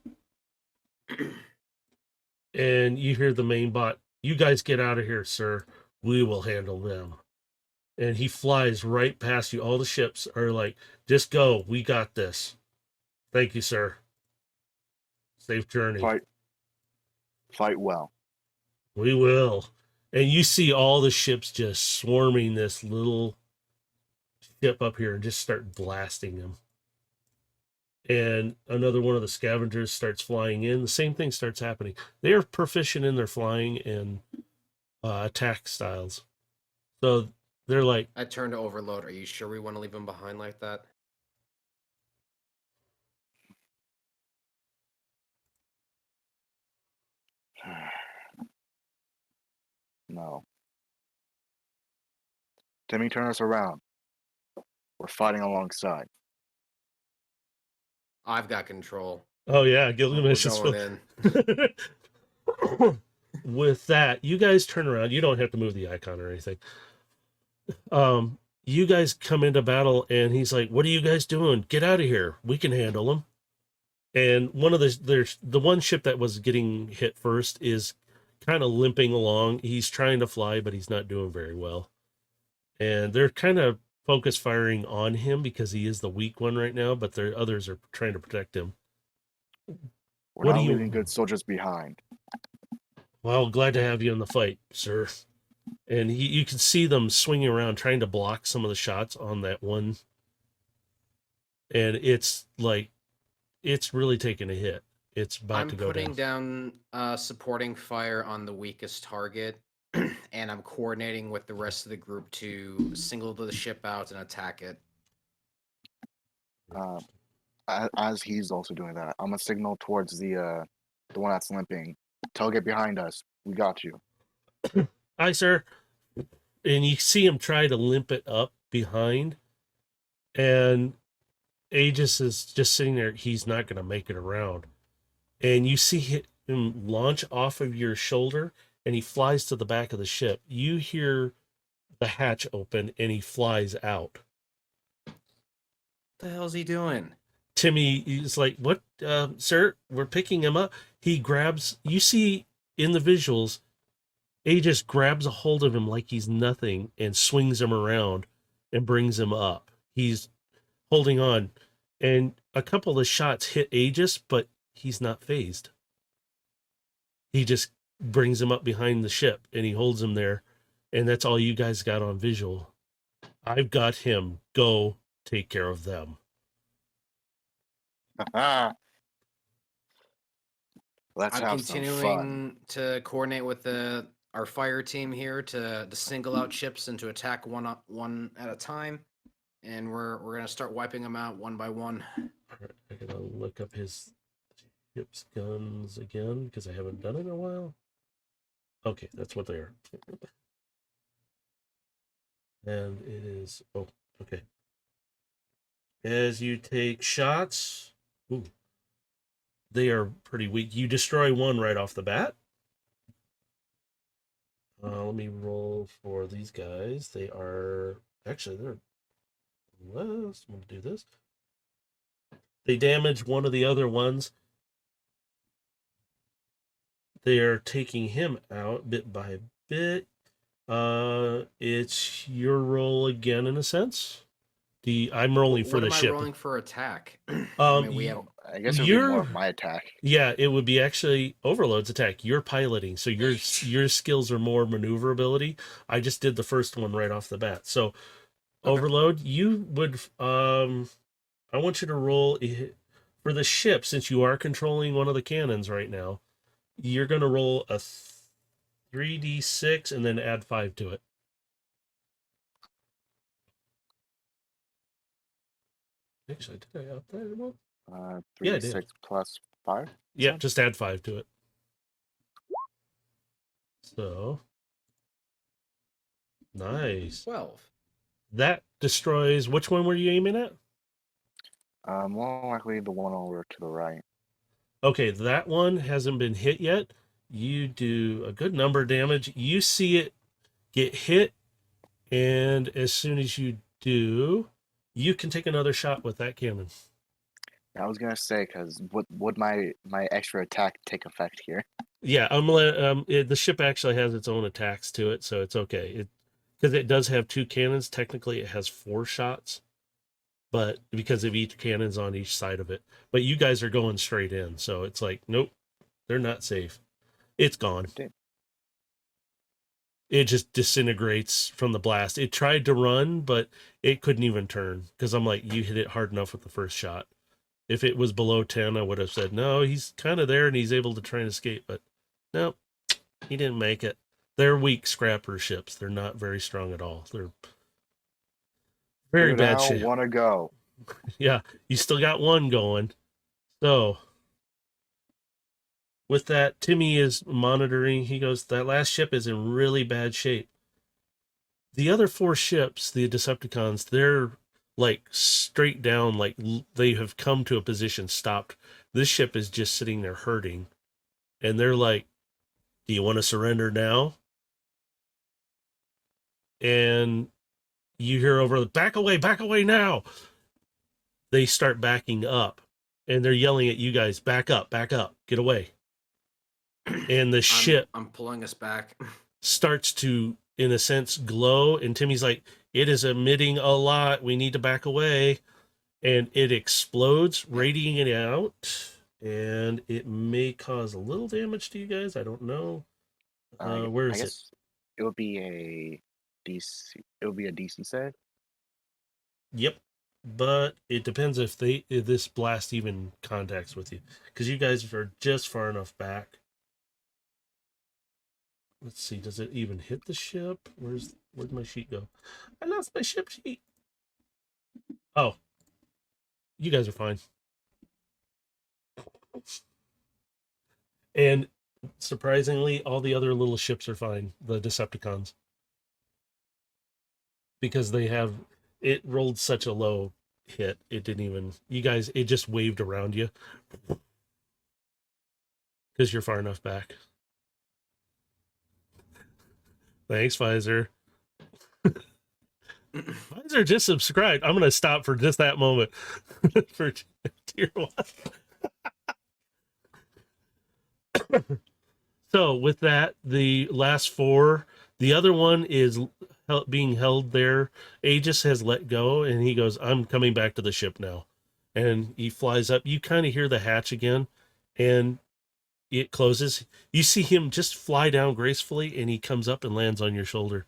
And you hear the main bot, you guys get out of here, sir. We will handle them. And he flies right past you. All the ships are like, just go. We got this. Thank you, sir. Safe journey. Fight well. We will. And you see all the ships just swarming this little ship up here and just start blasting them. And another one of the scavengers starts flying in. The same thing starts happening. They are proficient in their flying and attack styles. So they're like, I turned to Overload. Are you sure we want to leave him behind like that? No. Timmy, turn us around. We're fighting alongside. I've got control. oh yeah, We're Gilgamesh is going in. With that, you guys turn around. You don't have to move the icon or anything. You guys come into battle, and he's like, "What are you guys doing? Get out of here. We can handle them." And one of the one ship that was getting hit first is kind of limping along. He's trying to fly, but he's not doing very well. And they're kind of focus firing on him because he is the weak one right now, but the others are trying to protect him. We're What not do you- leaving good soldiers behind. Well, glad to have you in the fight, sir. And you can see them swinging around trying to block some of the shots on that one. And it's like, it's really taking a hit. It's about I'm to go putting down. down supporting fire on the weakest target and I'm coordinating with the rest of the group to single the ship out and attack it. As he's also doing that, I'm gonna signal towards the one that's limping. Tell get behind us. We got you. Hi, sir. And you see him try to limp it up behind, and Aegis is just sitting there. He's not going to make it around. And you see him launch off of your shoulder, and he flies to the back of the ship. You hear the hatch open, and he flies out. What the hell's he doing? Timmy is like, "What, sir? We're picking him up." He grabs. You see in the visuals, Aegis grabs a hold of him like he's nothing and swings him around and brings him up. He's holding on, and a couple of shots hit Aegis, but he's not phased. He just brings him up behind the ship and he holds him there, and that's all you guys got on visual. I've got him. Go take care of them. Let's I'm have some fun. continuing to coordinate with our fire team here to single out ships and to attack one at a time, and we're gonna start wiping them out one by one. All right, I gotta look up his ship's guns again because I haven't done it in a while. Okay, that's what they are. And it is, oh, okay. As you take shots, ooh, they are pretty weak. You destroy one right off the bat. Let me roll for these guys. They are, actually, they're less. I'm going to do this. They damage one of the other ones. They are taking him out bit by bit. It's your roll again in a sense. I'm rolling for What the am I ship. rolling for attack? I guess it would be more you're- of my attack. Yeah, it would be actually Overload's attack. You're piloting, so your skills are more maneuverability. I just did the first one right off the bat. So Okay. Overload, you would I want you to roll for the ship, since you are controlling one of the cannons right now. You're going to roll a 3d6 and then add 5 to it. Actually, did I up that at all? 3 Yeah, I did. 6 plus 5. Yeah, just add 5 to it. So, nice. 12. That destroys, which one were you aiming at? More likely the one over to the right. Okay, that one hasn't been hit yet. You do a good number of damage. You see it get hit, and as soon as you do, you can take another shot with that cannon. I was gonna say, because would my extra attack take effect here? Yeah, the ship actually has its own attacks to it, so it's okay. Because it does have 2 cannons. Technically, it has 4 shots, but because of each cannon's on each side of it. But you guys are going straight in, so it's like, nope, they're not safe. It's gone. Damn. It just disintegrates from the blast. It tried to run, but it couldn't even turn because I'm like, you hit it hard enough with the first shot. If it was below 10, I would have said, no, he's kind of there and he's able to try and escape, but no, he didn't make it. They're weak scrapper ships. They're not very strong at all. They're very bad shape. Want to go? Yeah, you still got one going. So, with that, Timmy is monitoring. He goes, that last ship is in really bad shape. The other 4 ships, the Decepticons, they're like straight down, like they have come to a position stopped. This ship is just sitting there hurting. And they're like, do you want to surrender now? And you hear over the back away now. They start backing up and they're yelling at you guys, back up, get away. And the ship I'm pulling us back. starts to, in a sense, glow. And Timmy's like, it is emitting a lot. We need to back away. And it explodes, radiating it out. And it may cause a little damage to you guys. I don't know. Where is I guess it would be a DC. It would be a DC save. Yep. But it depends if this blast even contacts with you. Because you guys are just far enough back. let's see, does it even hit the ship? Where'd my sheet go? I lost my ship sheet. Oh, you guys are fine. And surprisingly, all the other little ships are fine, the Decepticons. Because they have, it rolled such a low hit, it didn't even, you guys, it just waved around you. Because you're far enough back. Thanks, Pfizer. Pfizer just subscribed. I'm going to stop for just that moment for tier 1. So with that, the last 4, the other one is being held there. Aegis has let go, and he goes, I'm coming back to the ship now. And he flies up. You kind of hear the hatch again, and it closes. You see him just fly down gracefully, and he comes up and lands on your shoulder.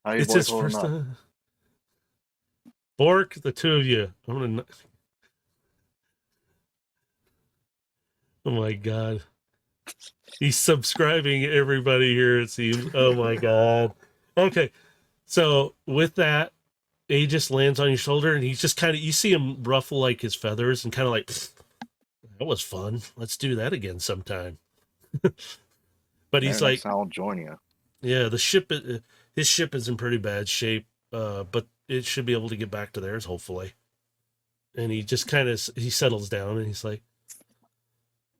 How you It's boys his holding first up? time. Bork, the two of you. I'm gonna. Oh my god. He's subscribing everybody here, it seems. Oh my god. Okay. So with that, Aegis lands on your shoulder, and he's just kind of, you see him ruffle like his feathers and kind of like, that was fun. Let's do that again sometime. But he's Maybe like, next time I'll join you. yeah, his ship is in pretty bad shape, but it should be able to get back to theirs, hopefully. And he just kind of, he settles down, and he's like,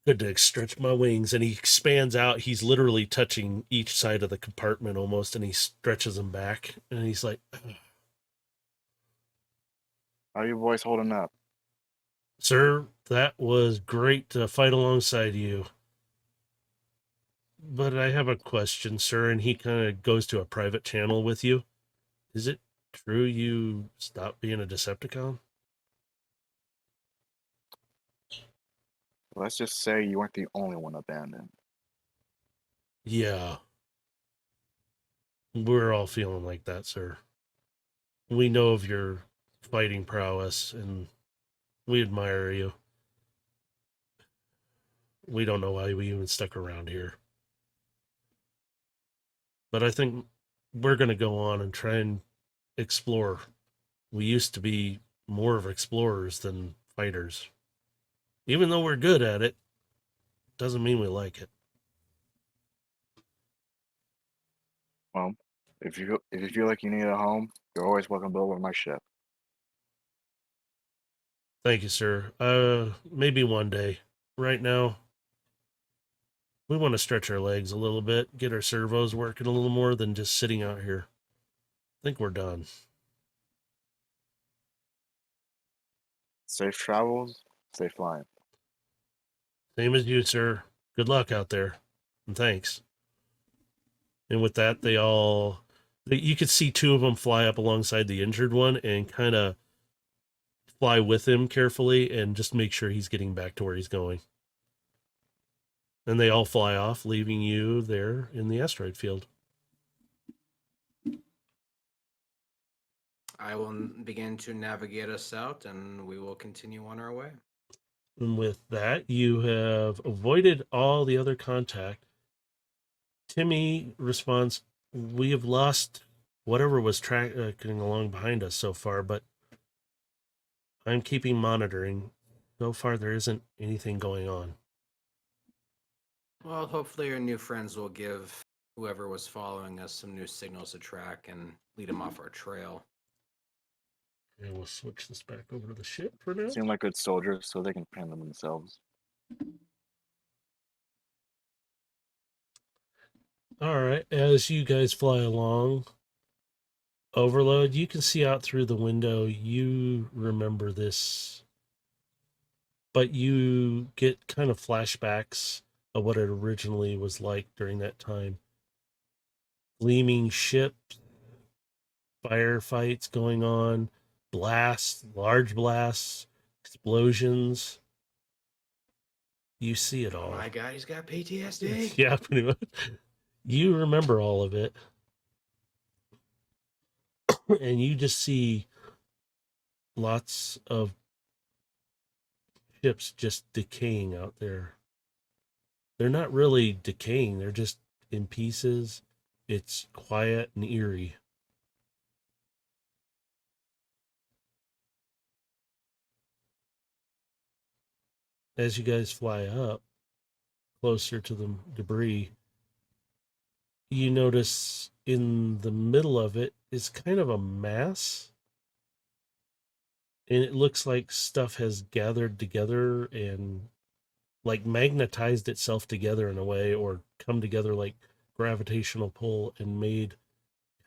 good to stretch my wings. And he expands out. He's literally touching each side of the compartment almost, and he stretches them back. And he's like, How you boys holding up? sir, that was great to fight alongside you. But I have a question, sir. And he kind of goes to a private channel with you. Is it true you stopped being a Decepticon? Let's just say you weren't the only one abandoned. Yeah. We're all feeling like that, sir. We know of your fighting prowess, and we admire you. We don't know why we even stuck around here. But I think we're going to go on and try and explore. We used to be more of explorers than fighters. Even though we're good at it, doesn't mean we like it. Well, if you feel like you need a home, you're always welcome to over my ship. Thank you, sir. Maybe one day. Right now, we want to stretch our legs a little bit, get our servos working a little more than just sitting out here. I think we're done. Safe travels, safe flying. Same as you, sir. Good luck out there. And thanks. And with that, you could see 2 of them fly up alongside the injured one and kind of fly with him carefully and just make sure he's getting back to where he's going. And they all fly off, leaving you there in the asteroid field. I will begin to navigate us out, and we will continue on our way. And with that, you have avoided all the other contact. Timmy responds, we have lost whatever was tracking along behind us so far, but I'm keeping monitoring. So far, there isn't anything going on. Well, hopefully our new friends will give whoever was following us some new signals to track and lead them off our trail. And we'll switch this back over to the ship for now. Seem like good soldiers, so they can handle themselves. All right, as you guys fly along, Overload, you can see out through the window. You remember this, but you get kind of flashbacks of what it originally was like during that time. Gleaming ships, firefights going on, blasts, large blasts, explosions. You see it all. Oh my God, he's got PTSD. Yeah, pretty much. You remember all of it. And you just see lots of ships just decaying out there. they're not really decaying, they're just in pieces. It's quiet and eerie. As you guys fly up closer to the debris, you notice in the middle of it is kind of a mass, and it looks like stuff has gathered together and like magnetized itself together in a way, or come together like gravitational pull and made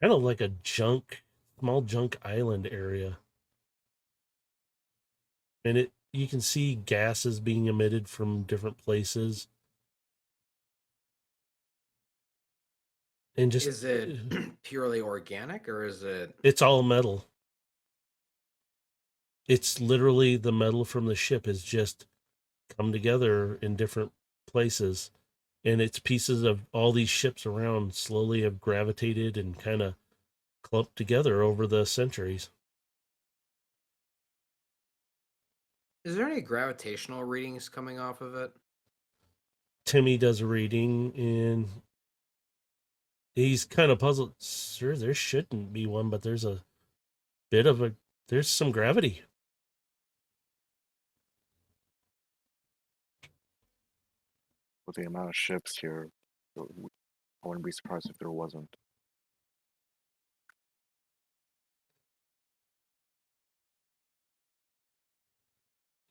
kind of like a small junk island area. And you can see gases being emitted from different places, and just Is it purely organic or is it? it's all metal. It's literally the metal from the ship has just come together in different places, and it's pieces of all these ships around slowly have gravitated and kind of clumped together over the centuries. Is there any gravitational readings coming off of it? Timmy does a reading, and he's kind of puzzled. Sir, there shouldn't be one, but there's a bit of a there's some gravity. With the amount of ships here, I wouldn't be surprised if there wasn't.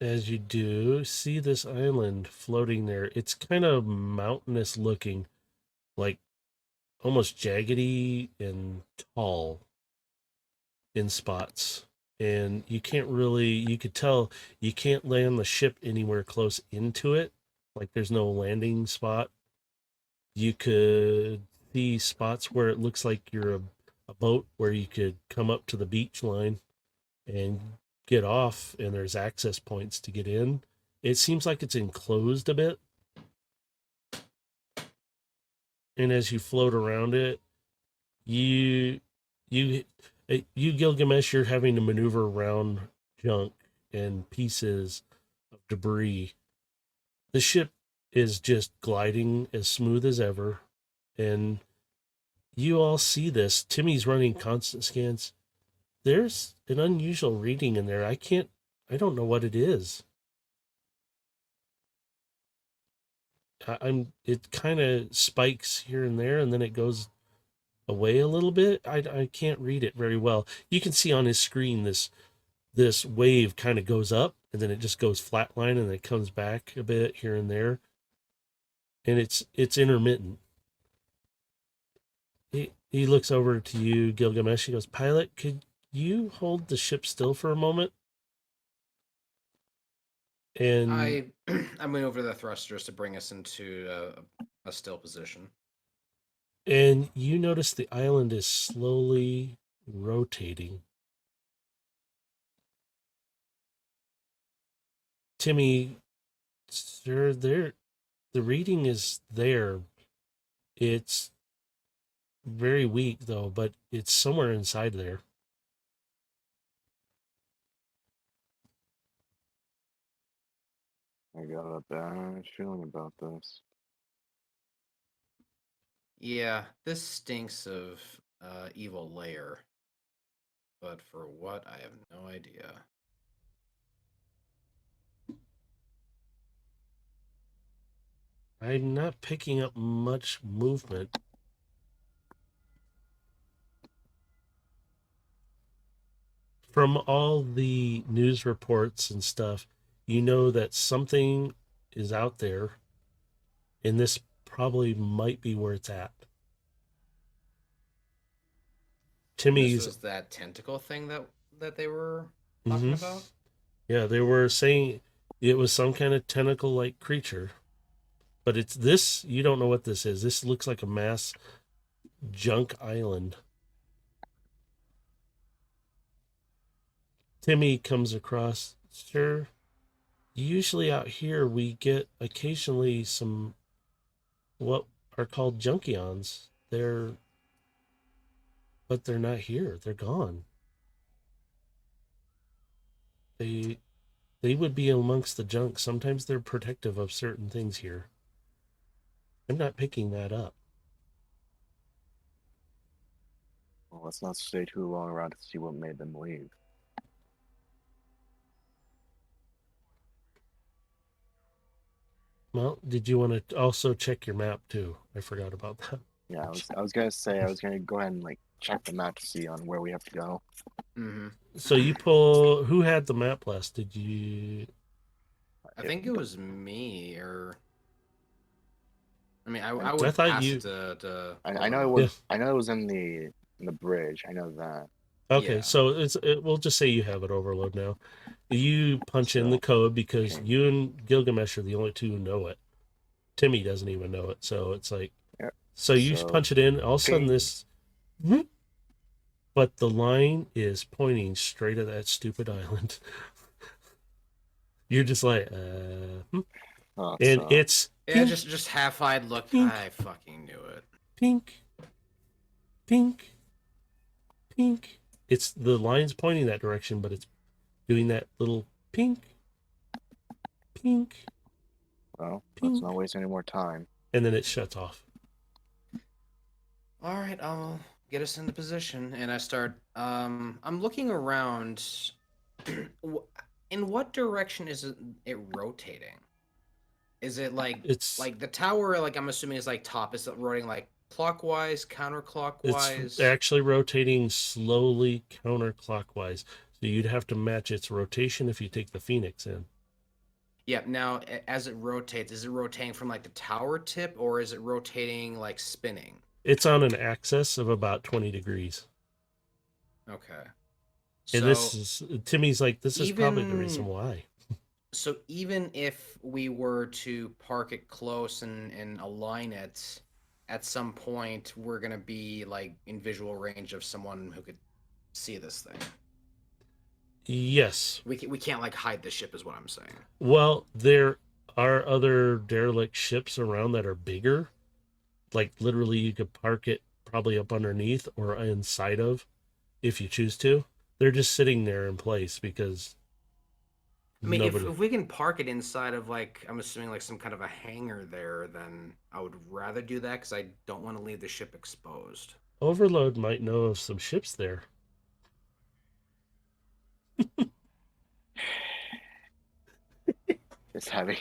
As you do see this island floating there, it's kind of mountainous looking, like almost jaggedy and tall in spots. And you could tell you can't land the ship anywhere close into it. Like there's no landing spot. You could see spots where it looks like you're a boat where you could come up to the beach line and get off, and there's access points to get in. It seems like it's enclosed a bit. And as you float around it, you you you Gilgamesh, you're having to maneuver around junk and pieces of debris. The ship is just gliding as smooth as ever, and you all see this. Timmy's running constant scans. There's an unusual reading in there. I don't know what it is. It kind of spikes here and there, and then it goes away a little bit. I can't read it very well. You can see on his screen this wave kind of goes up, and then it just goes flatline, and then it comes back a bit here and there, and it's intermittent. He looks over to you, Gilgamesh. He goes, "Pilot, could you hold the ship still for a moment?" And I went over the thrusters to bring us into a still position. and you notice the island is slowly rotating. Timmy, sir, the reading is there. It's very weak though, but it's somewhere inside there. I got a bad feeling about this. Yeah, this stinks of evil lair. But for what, I have no idea. I'm not picking up much movement. From all the news reports and stuff, you know that something is out there, and this probably might be where it's at. This Timmy's, was that tentacle thing that they were talking about. yeah, they were saying it was some kind of tentacle like creature, but it's this, you don't know what this is. This looks like a mass junk island. Timmy comes across, sure. Usually out here we get occasionally some what are called junkions. But they're not here. They're gone. They they would be amongst the junk. Sometimes they're protective of certain things here. I'm not picking that up. Well, let's not stay too long around to see what made them leave. Well, did you want to also check your map too? I forgot about that. Yeah, I was gonna say, I was gonna go ahead and like check the map to see on where we have to go. Mm-hmm. So you pull. Who had the map last? Did you? I think it was me, or I mean, I I would thought pass you- it to I know it Overlord. was I know it was in the bridge. I know that. Okay, Yeah. so we'll just say you have it overload now. You punch in So, the code because okay. you and Gilgamesh are the only two who know it. Timmy doesn't even know it, so it's like, Yeah, so you so, punch it in. All of a sudden, okay. this, but the line is pointing straight at that stupid island. You're just like, Oh, and so, it's Yeah, pink, just half-eyed look. Pink. I fucking knew it. pink, pink, pink. It's the line's pointing that direction, but it's doing that little pink, pink, well, pink, let's not waste any more time. and then it shuts off. All right, I'll get us into position, and I start. I'm looking around. In what direction is it rotating? Is it It's like the tower? Like I'm assuming is like top. Is it rotating like clockwise, counterclockwise? It's actually rotating slowly counterclockwise. So you'd have to match its rotation if you take the Phoenix in. Yep. Now, as it rotates, is it rotating from like the tower tip, or is it rotating like spinning? It's on an axis of about 20 degrees. Okay. And So this is Timmy's like, this is probably the reason even- why. so even if we were to park it close and align it, at some point we're gonna be like in visual range of someone who could see this thing. Yes. We can't like hide the ship, is what I'm saying. Well, there are other derelict ships around that are bigger. Like literally you could park it probably up underneath or inside of if you choose to. They're just sitting there in place because I mean, nobody... if we can park it inside of like, I'm assuming like some kind of a hangar there, then I would rather do that because I don't want to leave the ship exposed. Overload might know of some ships there.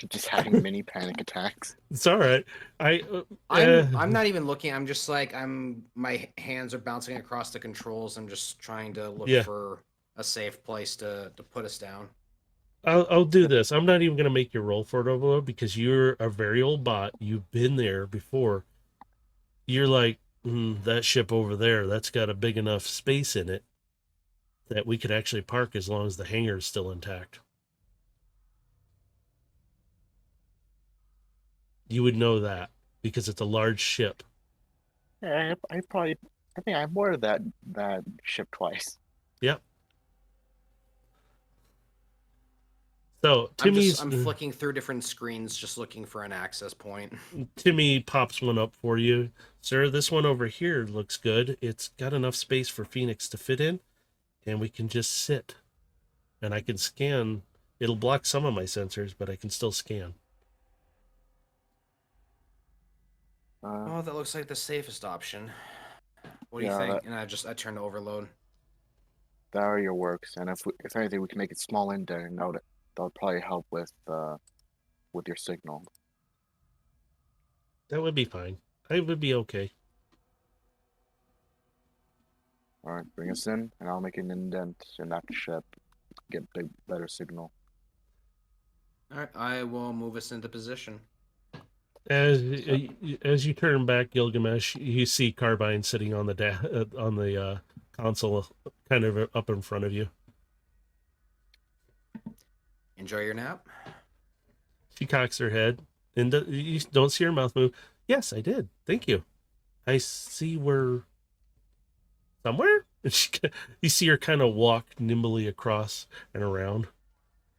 Just having mini panic attacks. It's all right. I'm not even looking. I'm just like my hands are bouncing across the controls. I'm just trying to look Yeah. for a safe place to put us down. I'll do this. I'm not even gonna make you roll for it, Overload, because you're a very old bot. You've been there before. You're like, that ship over there, that's got a big enough space in it that we could actually park as long as the hangar is still intact. You would know that because it's a large ship. Yeah, I think I boarded that ship twice. Yep. So Timmy's I'm flicking through different screens, just looking for an access point. Timmy pops one up for you. Sir, this one over here looks good. It's got enough space for Phoenix to fit in, and we can just sit. And I can scan. It'll block some of my sensors, but I can still scan. Oh, that looks like the safest option. What do you Yeah, think? And I turn to overload. That area works, and if anything, we can make it small indent, and that would probably help with your signal. That would be fine. I would be okay. All right, bring us in, and I'll make an indent in that ship, get better signal. All right, I will move us into position. As you turn back, Gilgamesh, you see Carbine sitting on the console, kind of up in front of you. Enjoy your nap. She cocks her head, and you don't see her mouth move. Yes, I did. Thank you. I see we're somewhere. You see her kind of walk nimbly across and around,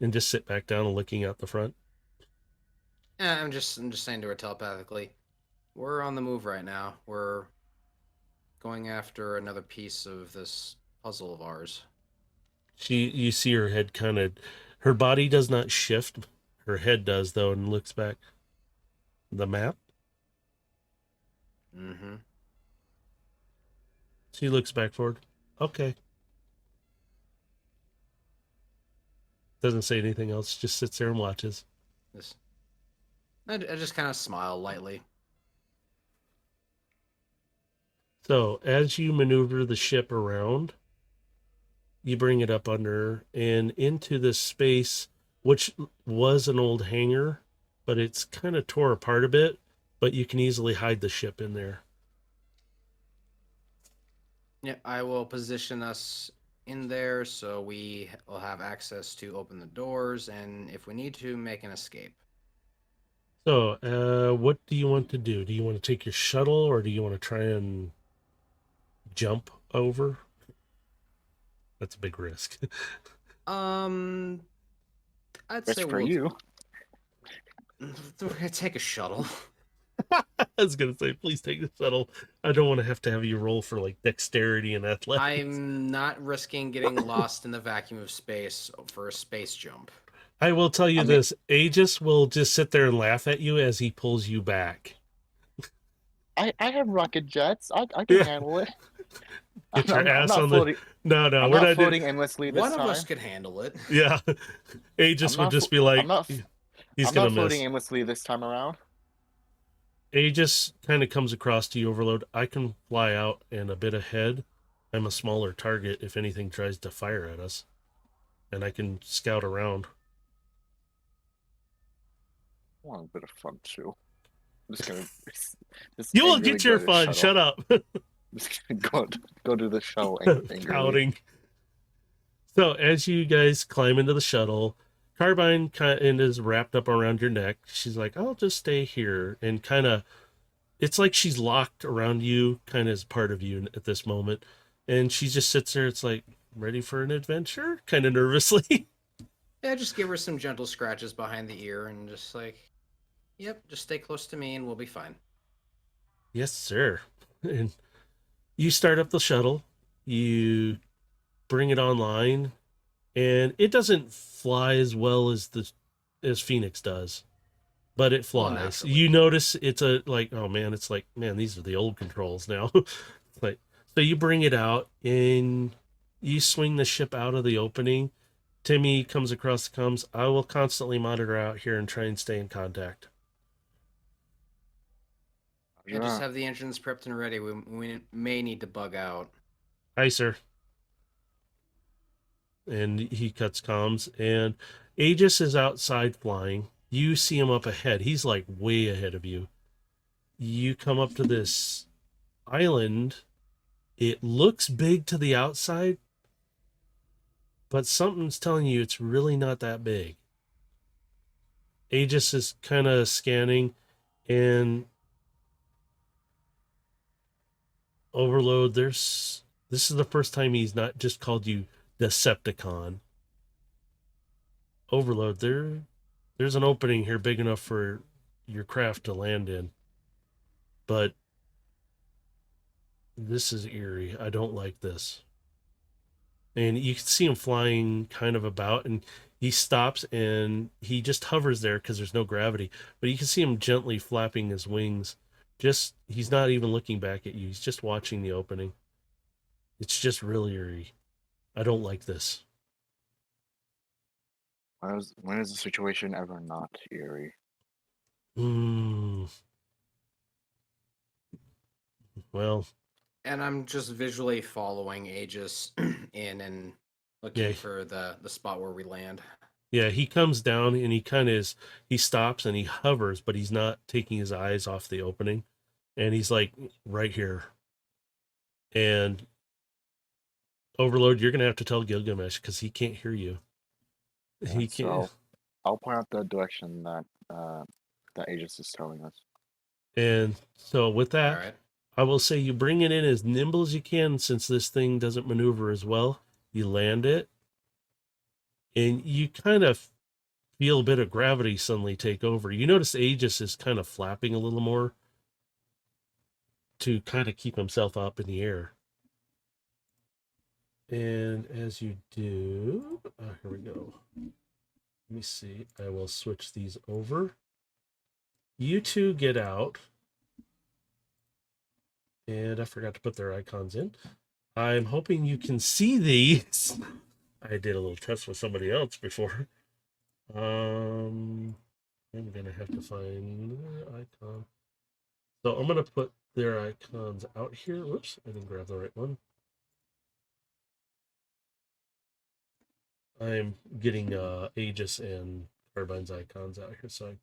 and just sit back down and looking out the front. I'm just saying to her telepathically, we're on the move right now. We're going after another piece of this puzzle of ours. You see her head her body does not shift. Her head does though, and looks back. The map? Mm-hmm. So he looks back forward. Okay. Doesn't say anything else. Just sits there and watches. I just kind of smile lightly. So as you maneuver the ship around, you bring it up under and into this space, which was an old hangar, but it's kind of tore apart a bit, but you can easily hide the ship in there. Yeah, I will position us in there so we will have access to open the doors and if we need to make an escape. So, what do you want to do? Do you want to take your shuttle or do you want to try and jump over? That's a big risk. I'd It's say for you. we're gonna take a shuttle. I was gonna say, please take the shuttle. I don't want to have you roll for like dexterity and athletics. I'm not risking getting lost in the vacuum of space for a space jump. I will tell you this: Aegis will just sit there and laugh at you as he pulls you back. I have rocket jets. I can Yeah. handle it. Get your I'm ass not on floating. the. No, I'm we're not not floating endlessly this One of time. us could handle it. Yeah, Aegis I'm would not just flo- be like, I'm not. he's I'm gonna not floating miss. aimlessly this time around. Aegis kind of comes across to you, Overload. I can fly out and a bit ahead. I'm a smaller target if anything tries to fire at us, and I can scout around. I want a bit of fun too. I'm just gonna. Just You will angrily get go your to the fun. shuttle. Shut up. Just gonna go to the shuttle angrily. Pouting. So as you guys climb into the shuttle, Carbine kind of is wrapped up around your neck. She's like, "I'll just stay here," and kind of, it's like she's locked around you, kind of as part of you at this moment, and she just sits there. It's like, ready for an adventure, kind of nervously. Yeah, just give her some gentle scratches behind the ear and just like, yep, just stay close to me and we'll be fine. Yes, sir. And you start up the shuttle. You bring it online, and it doesn't fly as well as Phoenix does, but it Well, flies. naturally. You notice it's a like, oh man, it's like, man, these are the old controls now. Like, so you bring it out and you swing the ship out of the opening. Timmy comes across the comms. I will constantly monitor out here and try and stay in contact. Yeah, just have the engines prepped and ready. We may need to bug out. Hi, sir. And he cuts comms, and Aegis is outside flying. You see him up ahead. He's like way ahead of you. You come up to this island. It looks big to the outside, but something's telling you it's really not that big. Aegis is kind of scanning, and Overload, this is the first time he's not just called you Decepticon. Overload, there's an opening here big enough for your craft to land in. But this is eerie. I don't like this. And you can see him flying kind of about, and he stops and he just hovers there because there's no gravity. But you can see him gently flapping his wings. Just, he's not even looking back at you. He's just watching the opening. It's just really eerie. I don't like this. When is the situation ever not eerie? Well, And I'm just visually following Aegis in and looking for the spot where we land. yeah, he comes down and he kind of is, he stops and he hovers, but he's not taking his eyes off the opening. And he's like, right here. And Overload, you're going to have to tell Gilgamesh because he can't hear you. Yeah, He can't. so I'll point out the direction that that Aegis is telling us. And so with that, All right. I will say you bring it in as nimble as you can since this thing doesn't maneuver as well. You land it, and you kind of feel a bit of gravity suddenly take over. You notice Aegis is kind of flapping a little more to kind of keep himself up in the air. And as you do, here we go. Let me see. I will switch these over. You two get out. And I forgot to put their icons in. I'm hoping you can see these. I did a little test with somebody else before. I'm gonna have to find their icon. So I'm gonna put their icons out here. Whoops, I didn't grab the right one. I'm getting Aegis and Carbine's icons out here, so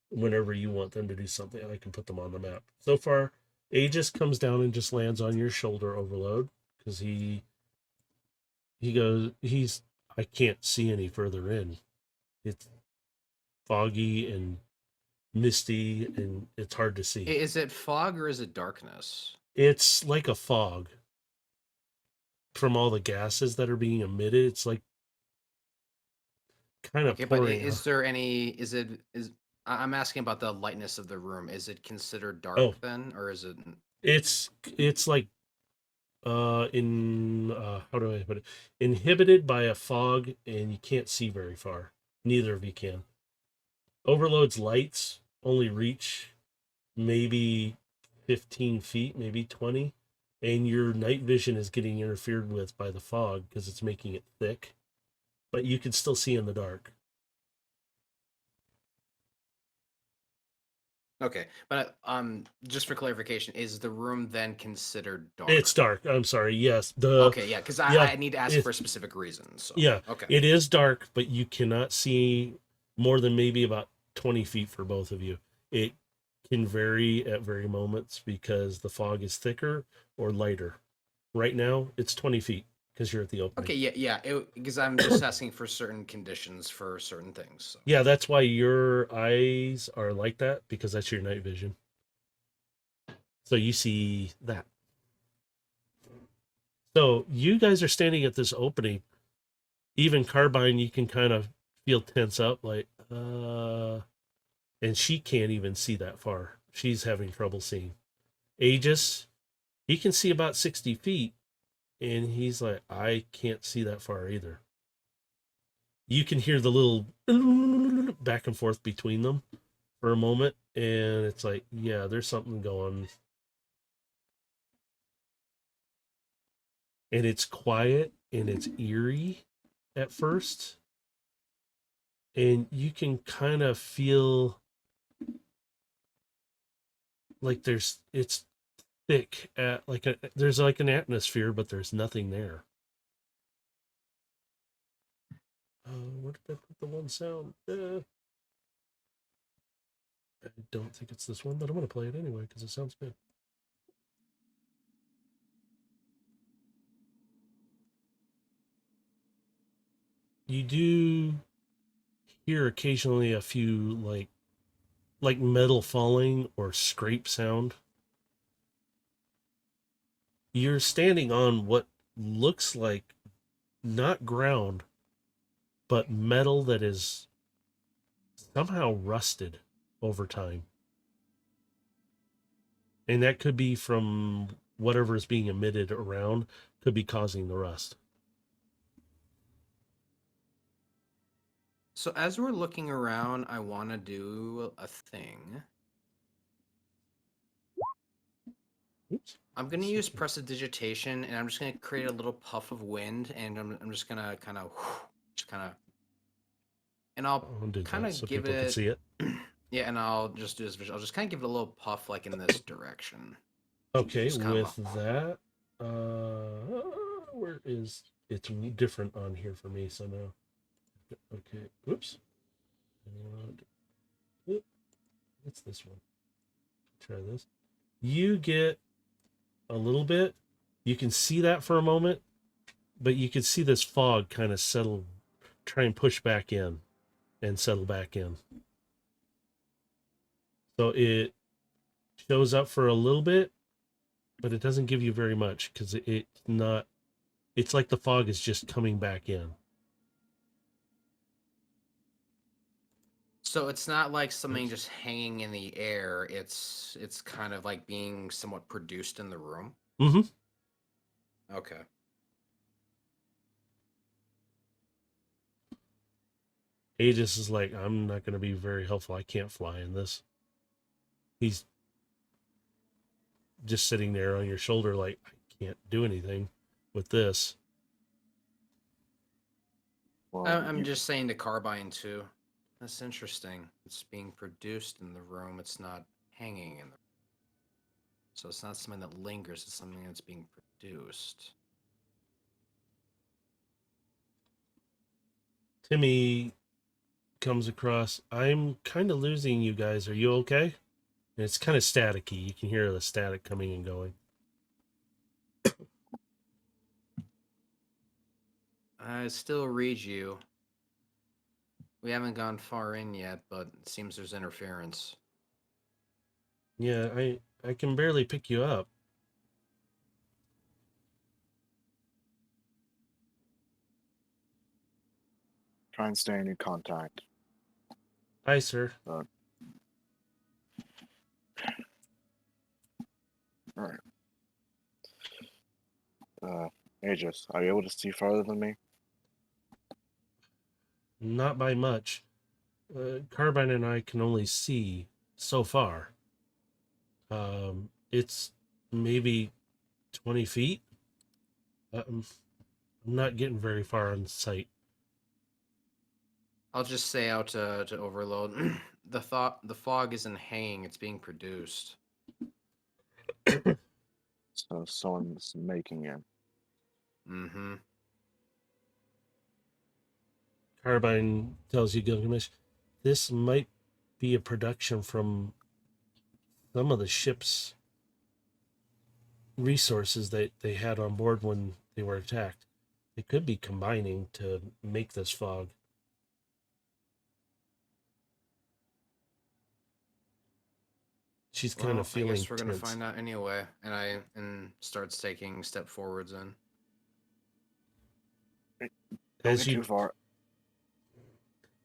whenever you want them to do something, I can put them on the map. So far, Aegis comes down and just lands on your shoulder, Overload, because he goes, I can't see any further in. It's foggy and misty, and it's hard to see. Is it fog or is it darkness? It's like a fog from all the gases that are being emitted. It's like kind of Okay, but pouring. is there any? I'm asking about the lightness of the room. Is it considered dark Oh. then, or is it? It's like how do I put it? Inhibited by a fog, and you can't see very far. Neither of you can. Overload's lights only reach maybe 15 feet, maybe 20, and your night vision is getting interfered with by the fog because it's making it thick, but you can still see in the dark. Okay, but just for clarification, is the room then considered dark? It's dark. I'm sorry. Yes. Okay, yeah, because I need to ask it- for a specific reason. So Yeah. okay. It is dark, but you cannot see more than maybe about 20 feet for both of you. It can vary at very moments because the fog is thicker or lighter. Right now, it's 20 feet because you're at the opening. Okay, yeah. Because I'm just asking for certain conditions for certain things. So. Yeah, that's why your eyes are like that, because that's your night vision. So you see that. So you guys are standing at this opening. Even Carbine, you can kind of feel tense up, like, and she can't even see that far. She's having trouble seeing. Aegis, he can see about 60 feet, and he's like, I can't see that far either. You can hear the little back and forth between them for a moment, and it's like, yeah, there's something going. And it's quiet and it's eerie at first, and you can kind of feel like it's thick at there's like an atmosphere, but there's nothing there. Where did I put the one sound? I don't think it's this one, but I'm gonna play it anyway because it sounds good. You do hear occasionally a few like metal falling or scrape sound. You're standing on what looks like not ground, but metal that is somehow rusted over time. And that could be from whatever is being emitted around, could be causing the rust. So as we're looking around, I want to do a thing. Oops. I'm going to use prestidigitation, and I'm just going to create a little puff of wind, and I'm just going to and I'll kind of so give people it. can see it. Yeah, and I'll just do this visual. I'll just kind of give it a little puff, like in this direction. Okay, Just kind with of that, where is it's different on here for me? So now, okay, oops. What's this one? Try this. You get a little bit. You can see that for a moment, but you can see this fog kind of settle, try and push back in and settle back in. So it shows up for a little bit, but it doesn't give you very much because it's like the fog is just coming back in. So it's not like something just hanging in the air. It's kind of like being somewhat produced in the room. Mm-hmm. Okay. Aegis is like, I'm not going to be very helpful. I can't fly in this. He's just sitting there on your shoulder, like, I can't do anything with this. Well, I'm just saying to Carbine too. That's interesting. It's being produced in the room. It's not hanging in the room. So it's not something that lingers. It's something that's being produced. Timmy comes across. I'm kind of losing you guys. Are you okay? And it's kind of staticky. You can hear the static coming and going. I still read you. We haven't gone far in yet, but it seems there's interference. Yeah, I can barely pick you up. try and stay in contact. Hi, sir. All right. Aegis, are you able to see farther than me? Not by much. Carbine and I can only see so far. It's maybe 20 feet. I'm not getting very far on sight. I'll just say out to Overload. The fog isn't hanging. It's being produced. So someone's making it. Mm-hmm. Carbine tells you, Gilgamesh, this might be a production from some of the ship's resources that they had on board when they were attacked. They could be combining to make this fog. She's kind Well, of feeling I guess we're gonna tense. find out anyway. And starts taking step forwards in. Don't As get you too far.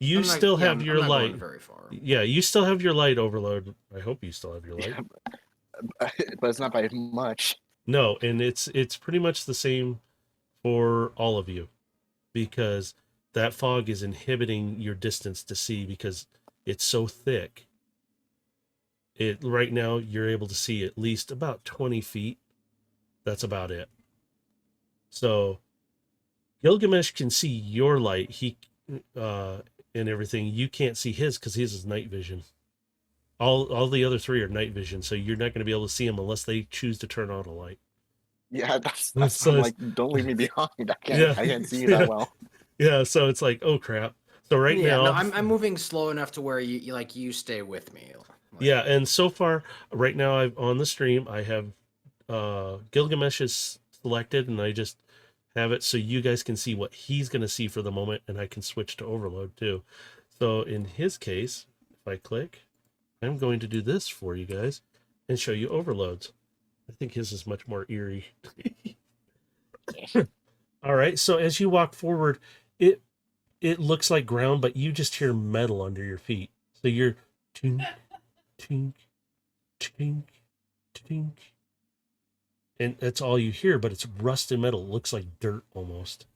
you I'm not- still yeah, have I'm your not light. going very far. Yeah, you still have your light, Overload. I hope you still have your light. Yeah, but it's not by much. No, and it's pretty much the same for all of you, because that fog is inhibiting your distance to see because it's so thick. It right now you're able to see at least about 20 feet. That's about it. So Gilgamesh can see your light. He and everything. You can't see his because his is night vision. All the other three are night vision, so you're not going to be able to see them unless they choose to turn on a light. Yeah, that's why So I'm it's- like, don't leave me behind. Yeah, I can't see you yeah. that well. Yeah, so it's like, oh crap. So right Yeah, now, no, I'm moving slow enough to where you stay with me. Like, yeah, and so far, right now, I've on the stream, I have Gilgamesh is selected, and I just have it so you guys can see what he's going to see for the moment, and I can switch to Overload too. So in his case, if I click, I'm going to do this for you guys and show you Overloads. I think his is much more eerie. All right, so as you walk forward, it looks like ground, but you just hear metal under your feet. So you're tink, tink, tink, tink. And that's all you hear, but it's rusted metal. It looks like dirt almost.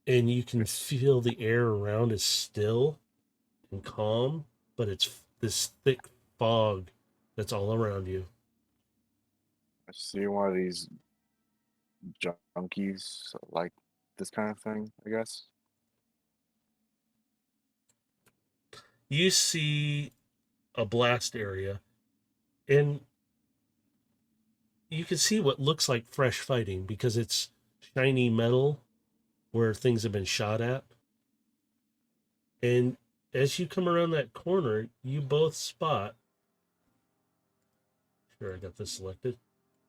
And you can feel the air around is still and calm, but it's this thick fog that's all around you. I see one of these junkies like this kind of thing, I guess. You see a blast area, and you can see what looks like fresh fighting because it's shiny metal where things have been shot at. And as you come around that corner, you both spot. Sure, I got this selected.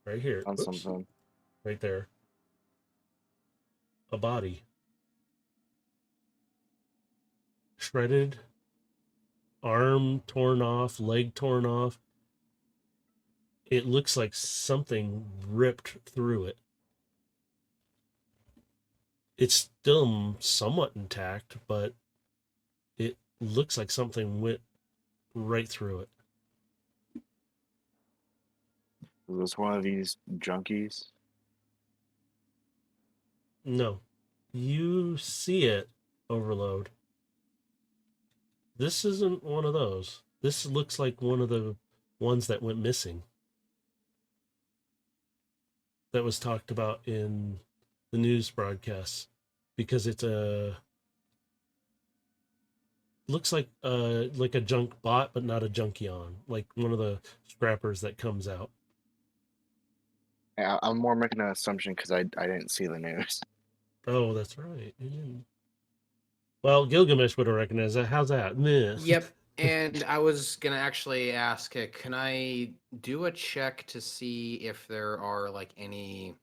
Right here. On Oops. something. Right there. A body. Shredded. Arm torn off. Leg torn off. It looks like something ripped through it. It's still somewhat intact, but it looks like something went right through it. Is this one of these junkies? No. You see it, Overload. This isn't one of those. This looks like one of the ones that went missing. That was talked about in the news broadcasts because it's a looks like a junk bot, but not a junkion, like one of the scrappers that comes out. I'm more making an assumption because I didn't see the news. Oh, that's right. You didn't. Well, Gilgamesh would have recognized that. How's that? Meh. Yep. And I was gonna actually ask, can I do a check to see if there are like any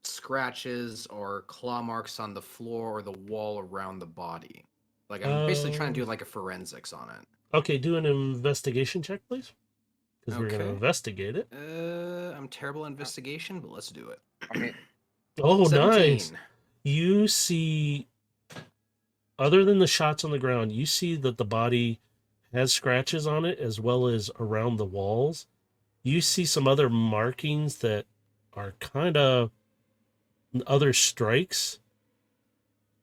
scratches or claw marks on the floor or the wall around the body? Like I'm basically trying to do like a forensics on it. Okay, do an investigation check, please. Because we're going to Okay. investigate it. I'm terrible at investigation, but let's do it. I mean, Oh, 17. nice. You see, other than the shots on the ground, you see that the body has scratches on it as well as around the walls. You see some other markings that are kind of other strikes.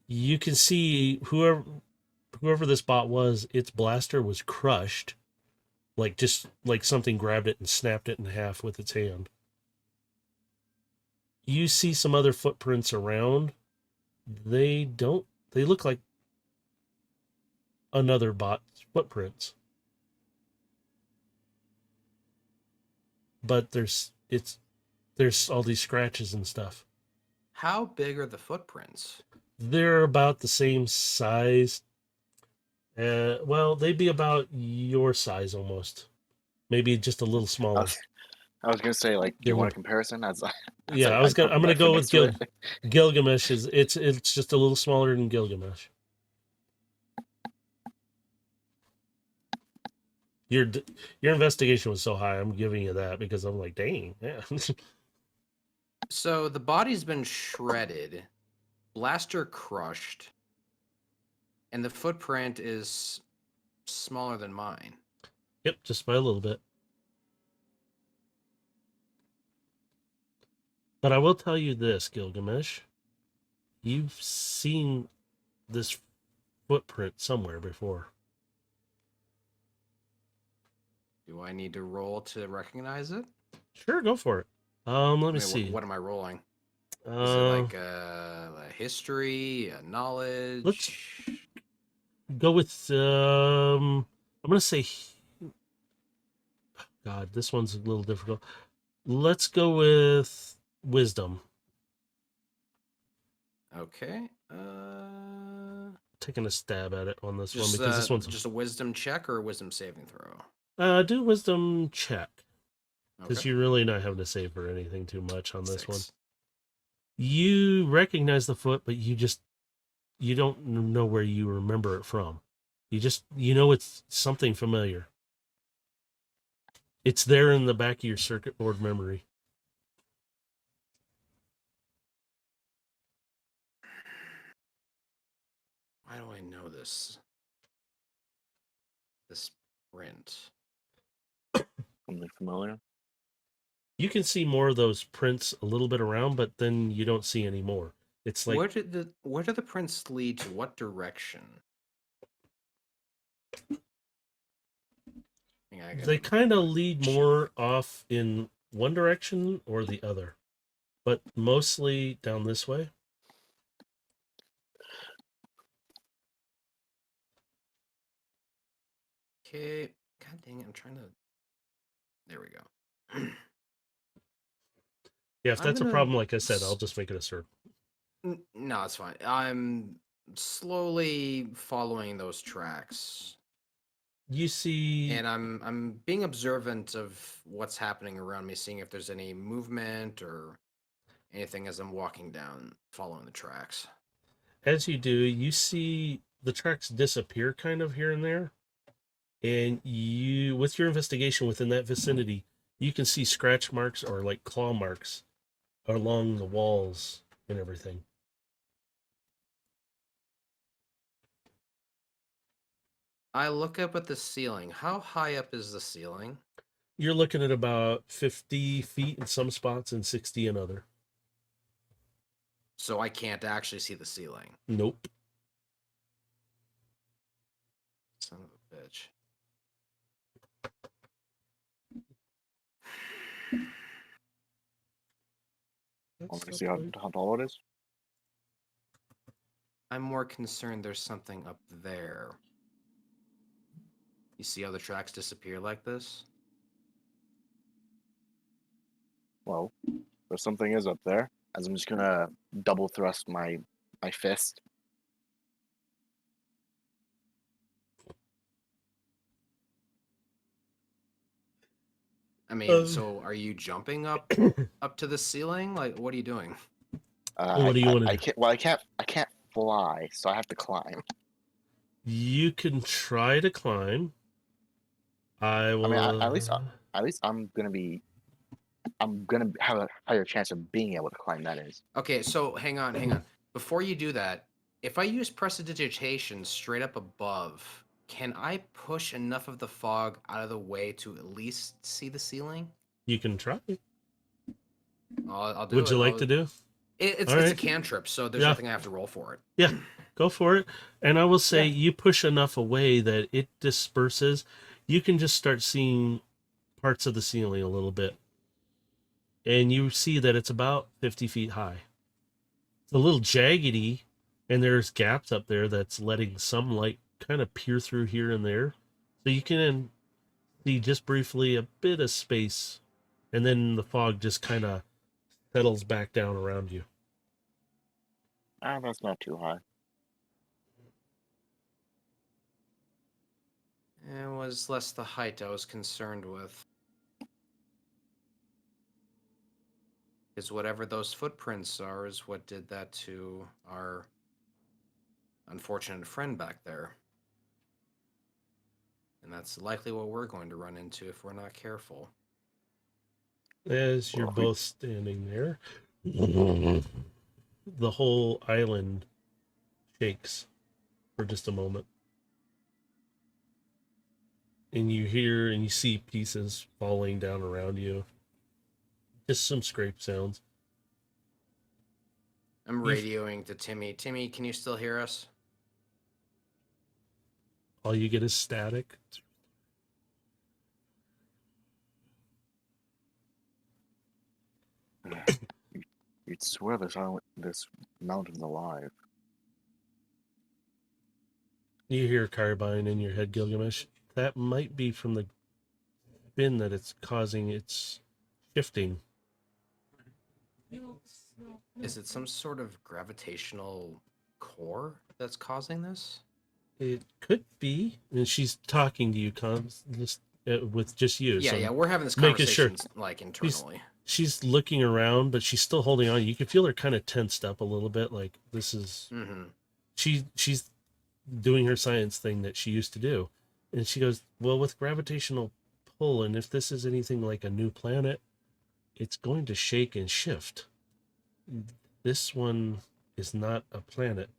You can see whoever this bot was, its blaster was crushed. Like just like something grabbed it and snapped it in half with its hand. You see some other footprints around. They look like another bot's footprints. But there's all these scratches and stuff. How big are the footprints? They're about the same size. Well, they'd be about your size almost. Maybe just a little I smaller. was gonna say, like, do you want a comparison? Yeah, I'm gonna go with Gilgamesh. It's just a little smaller than Gilgamesh. Your investigation was so high. I'm giving you that because I'm like, dang, yeah. So the body's been shredded, blaster crushed, and the footprint is smaller than mine. Yep, just by a little bit. But I will tell you this, Gilgamesh. You've seen this footprint somewhere before. Do I need to roll to recognize it? Sure, go for it. Let me see. What am I rolling? Is it like a history, a knowledge? Let's go with I'm gonna say, God, this one's a little difficult. Let's go with wisdom. Okay. Taking a stab at it on this one Just, because this one's just a wisdom check or a wisdom saving throw? do wisdom check because Okay. you're really not having to save for anything too much on this 6. one. You recognize the foot, but you don't know where you remember it from. You know it's something familiar. It's there in the back of your circuit board memory. Why do I know this? This print. Something familiar. You can see more of those prints a little bit around, but then you don't see any more. It's like where do the prints lead to? What direction? They kind of lead more off in one direction or the other, but mostly down this way. Okay. God dang it! I'm trying to. There we go. Yeah, if that's a problem, like I said, I'll just make it a circle. No, it's fine. I'm slowly following those tracks. You see, and I'm being observant of what's happening around me, seeing if there's any movement or anything as I'm walking down, following the tracks. as you do, you see the tracks disappear kind of here and there. And you, with your investigation within that vicinity, you can see scratch marks or like claw marks along the walls and everything. I look up at the ceiling. How high up is the ceiling? You're looking at about 50 feet in some spots and 60 in other. So I can't actually see the ceiling. Nope. Son of a bitch. Want me to see how tall it is? I'm more concerned there's something up there. You see how the tracks disappear like this? Well, if something is up there, as I'm just gonna double thrust my fist. I mean, so are you jumping up to the ceiling? Like, what are you doing? What do you want to do? Can't. Well, I can't fly, so I have to climb. You can try to climb. I will. I mean, at least I'm gonna have a higher chance of being able to climb. That is. Okay, so hang on. Before you do that, if I use prestidigitation straight up above, can I push enough of the fog out of the way to at least see the ceiling? You can try. I'll do Would it. you like to do? It's All a right. cantrip, so there's Yeah. nothing I have to roll for it. Yeah, go for it. And I will say, Yeah. you push enough away that it disperses. You can just start seeing parts of the ceiling a little bit. And you see that it's about 50 feet high. It's a little jaggedy, and there's gaps up there that's letting some light kind of peer through here and there. So you can see just briefly a bit of space, and then the fog just kind of settles back down around you. That's not too high. It was less the height I was concerned with. Because whatever those footprints are is what did that to our unfortunate friend back there. And that's likely what we're going to run into if we're not careful. As you're Well, if we- both standing there, the whole island shakes for just a moment. And you hear and you see pieces falling down around you. Just some scrape sounds. I'm radioing to Timmy. Timmy, can you still hear us? All you get is static. You'd swear this mountain's alive. You hear carbine in your head, Gilgamesh. That might be from the spin that it's causing its shifting. Is it some sort of gravitational core that's causing this? It could be. And she's talking to you with just you. Yeah, so we're having this making sure. conversation like internally. She's looking around, but she's still holding on. You can feel her kind of tensed up a little bit. Like this is she's doing her science thing that she used to do. And she goes, well, with gravitational pull, and if this is anything like a new planet, it's going to shake and shift. This one is not a planet.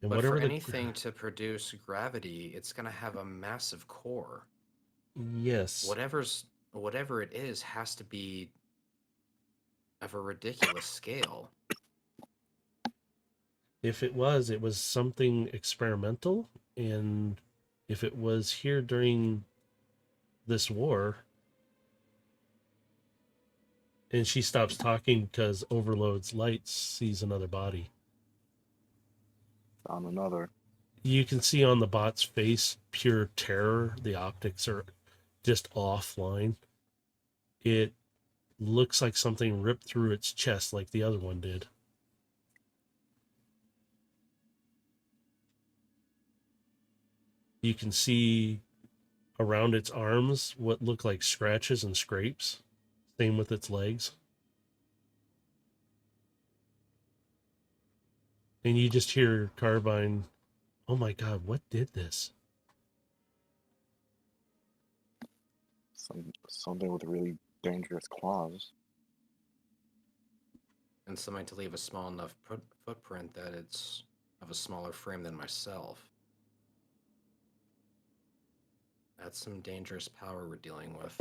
And But for anything to produce gravity, it's going to have a massive core. Yes. Whatever it is has to be of a ridiculous scale. If it was something experimental, and if it was here during this war, and she stops talking because Overload's light sees another body. On another. You can see on the bot's face pure terror. The optics are just offline. It looks like something ripped through its chest like the other one did. You can see around its arms what look like scratches and scrapes. Same with its legs. And you just hear Carbine, oh my God, what did this? Something with really dangerous claws. And something to leave a small enough footprint that it's of a smaller frame than myself. That's some dangerous power we're dealing with.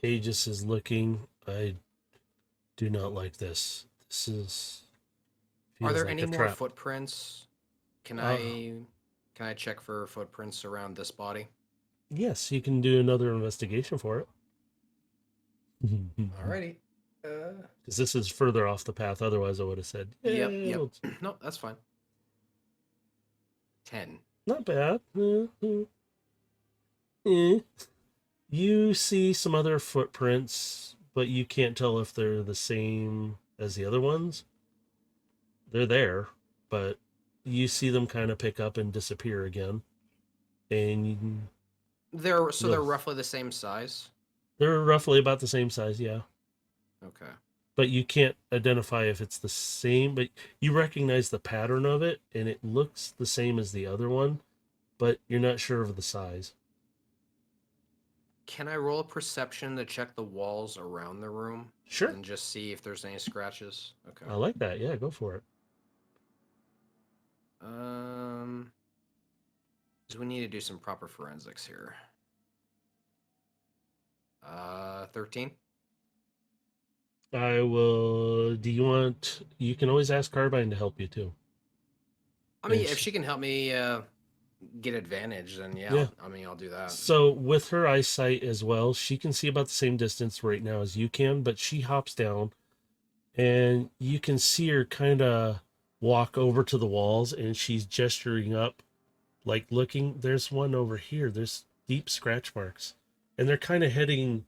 Aegis is looking. I do not like this. This is. Are there like any a more trap. footprints? Can I check for footprints around this body? Yes, you can do another investigation for it. Alrighty. Because this is further off the path. Otherwise, I would have said, Yep. "Yeah, well, No, that's fine. 10. not bad." Eh. You see some other footprints, but you can't tell if they're the same as the other ones. They're there, but you see them kind of pick up and disappear again. And They're No. roughly the same size. they're roughly about the same size, yeah. Okay. But you can't identify if it's the same, but you recognize the pattern of it, and it looks the same as the other one, but you're not sure of the size. Can I roll a perception to check the walls around the room Sure. and just see if there's any scratches? Okay. I like that. Yeah, go for it. So we need to do some proper forensics here. 13. I will. Do you want? You can always ask Carbine to help you too. I mean, And if she can help me get advantage, then yeah, Yeah. I'll do that. So with her eyesight as well, she can see about the same distance right now as you can, but she hops down, and you can see her kind of walk over to the walls, and she's gesturing up, like looking. There's one over here. There's deep scratch marks, and they're kind of heading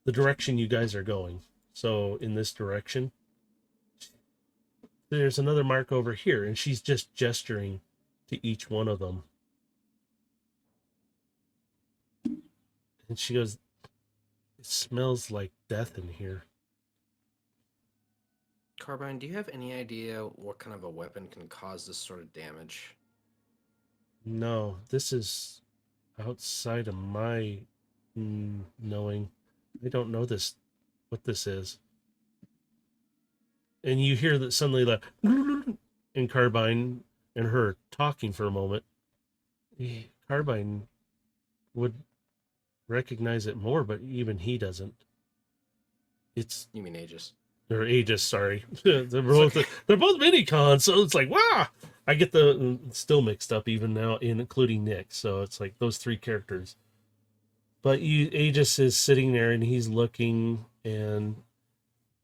the direction you guys are going. So in this direction, there's another mark over here, and she's just gesturing to each one of them. And she goes, "It smells like death in here." Carbine, do you have any idea what kind of a weapon can cause this sort of damage? No, this is outside of my knowing. I don't know what this is. And you hear that suddenly the and Carbine and her talking for a moment. Carbine would recognize it more, but even he doesn't. It's You mean Aegis? or Aegis, sorry. They're both mini-cons, so it's like, wow. I get the still mixed up even now, including Nick. So it's like those three characters. But Aegis is sitting there and he's looking, and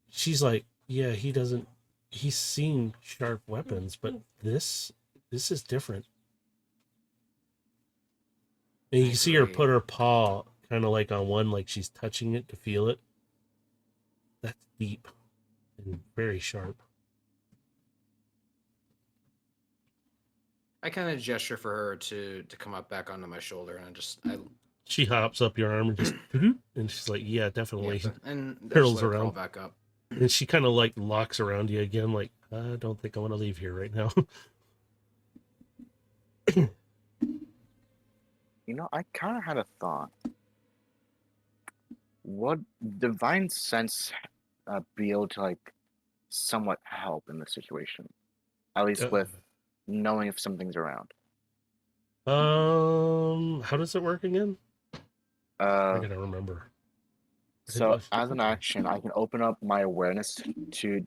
she's like, yeah, he's seen sharp weapons, but this is different. And you can see her put her paw kind of like on one, like she's touching it to feel it. That's deep and very sharp. I kind of gesture for her to come up back onto my shoulder, and I She hops up your arm and just, and she's like, yeah, definitely. yeah, and I just Curls let her crawl around. back up. And she kind of like locks around you again, like, I don't think I want to leave here right now. You know, I kind of had a thought. Would divine sense be able to like somewhat help in this situation? At least with knowing if something's around. How does it work again? I gotta remember. So as an action, I can open up my awareness to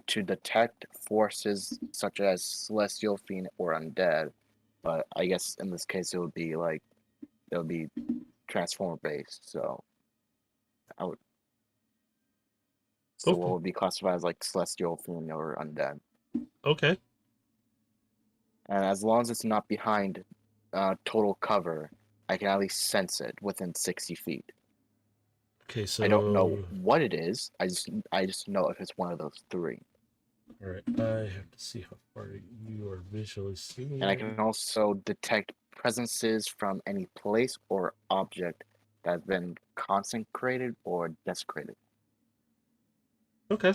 detect forces such as celestial, fiend, or undead. But I guess in this case, it would be transformer based. So I would. So what would be classified as like celestial, fiend, or undead? Okay. And as long as it's not behind total cover, I can at least sense it within 60 feet. Okay, so I don't know what it is. I just know if it's one of those three. All right, I have to see how far you are visually seeing. And I can also detect presences from any place or object that has been consecrated or desecrated. Okay.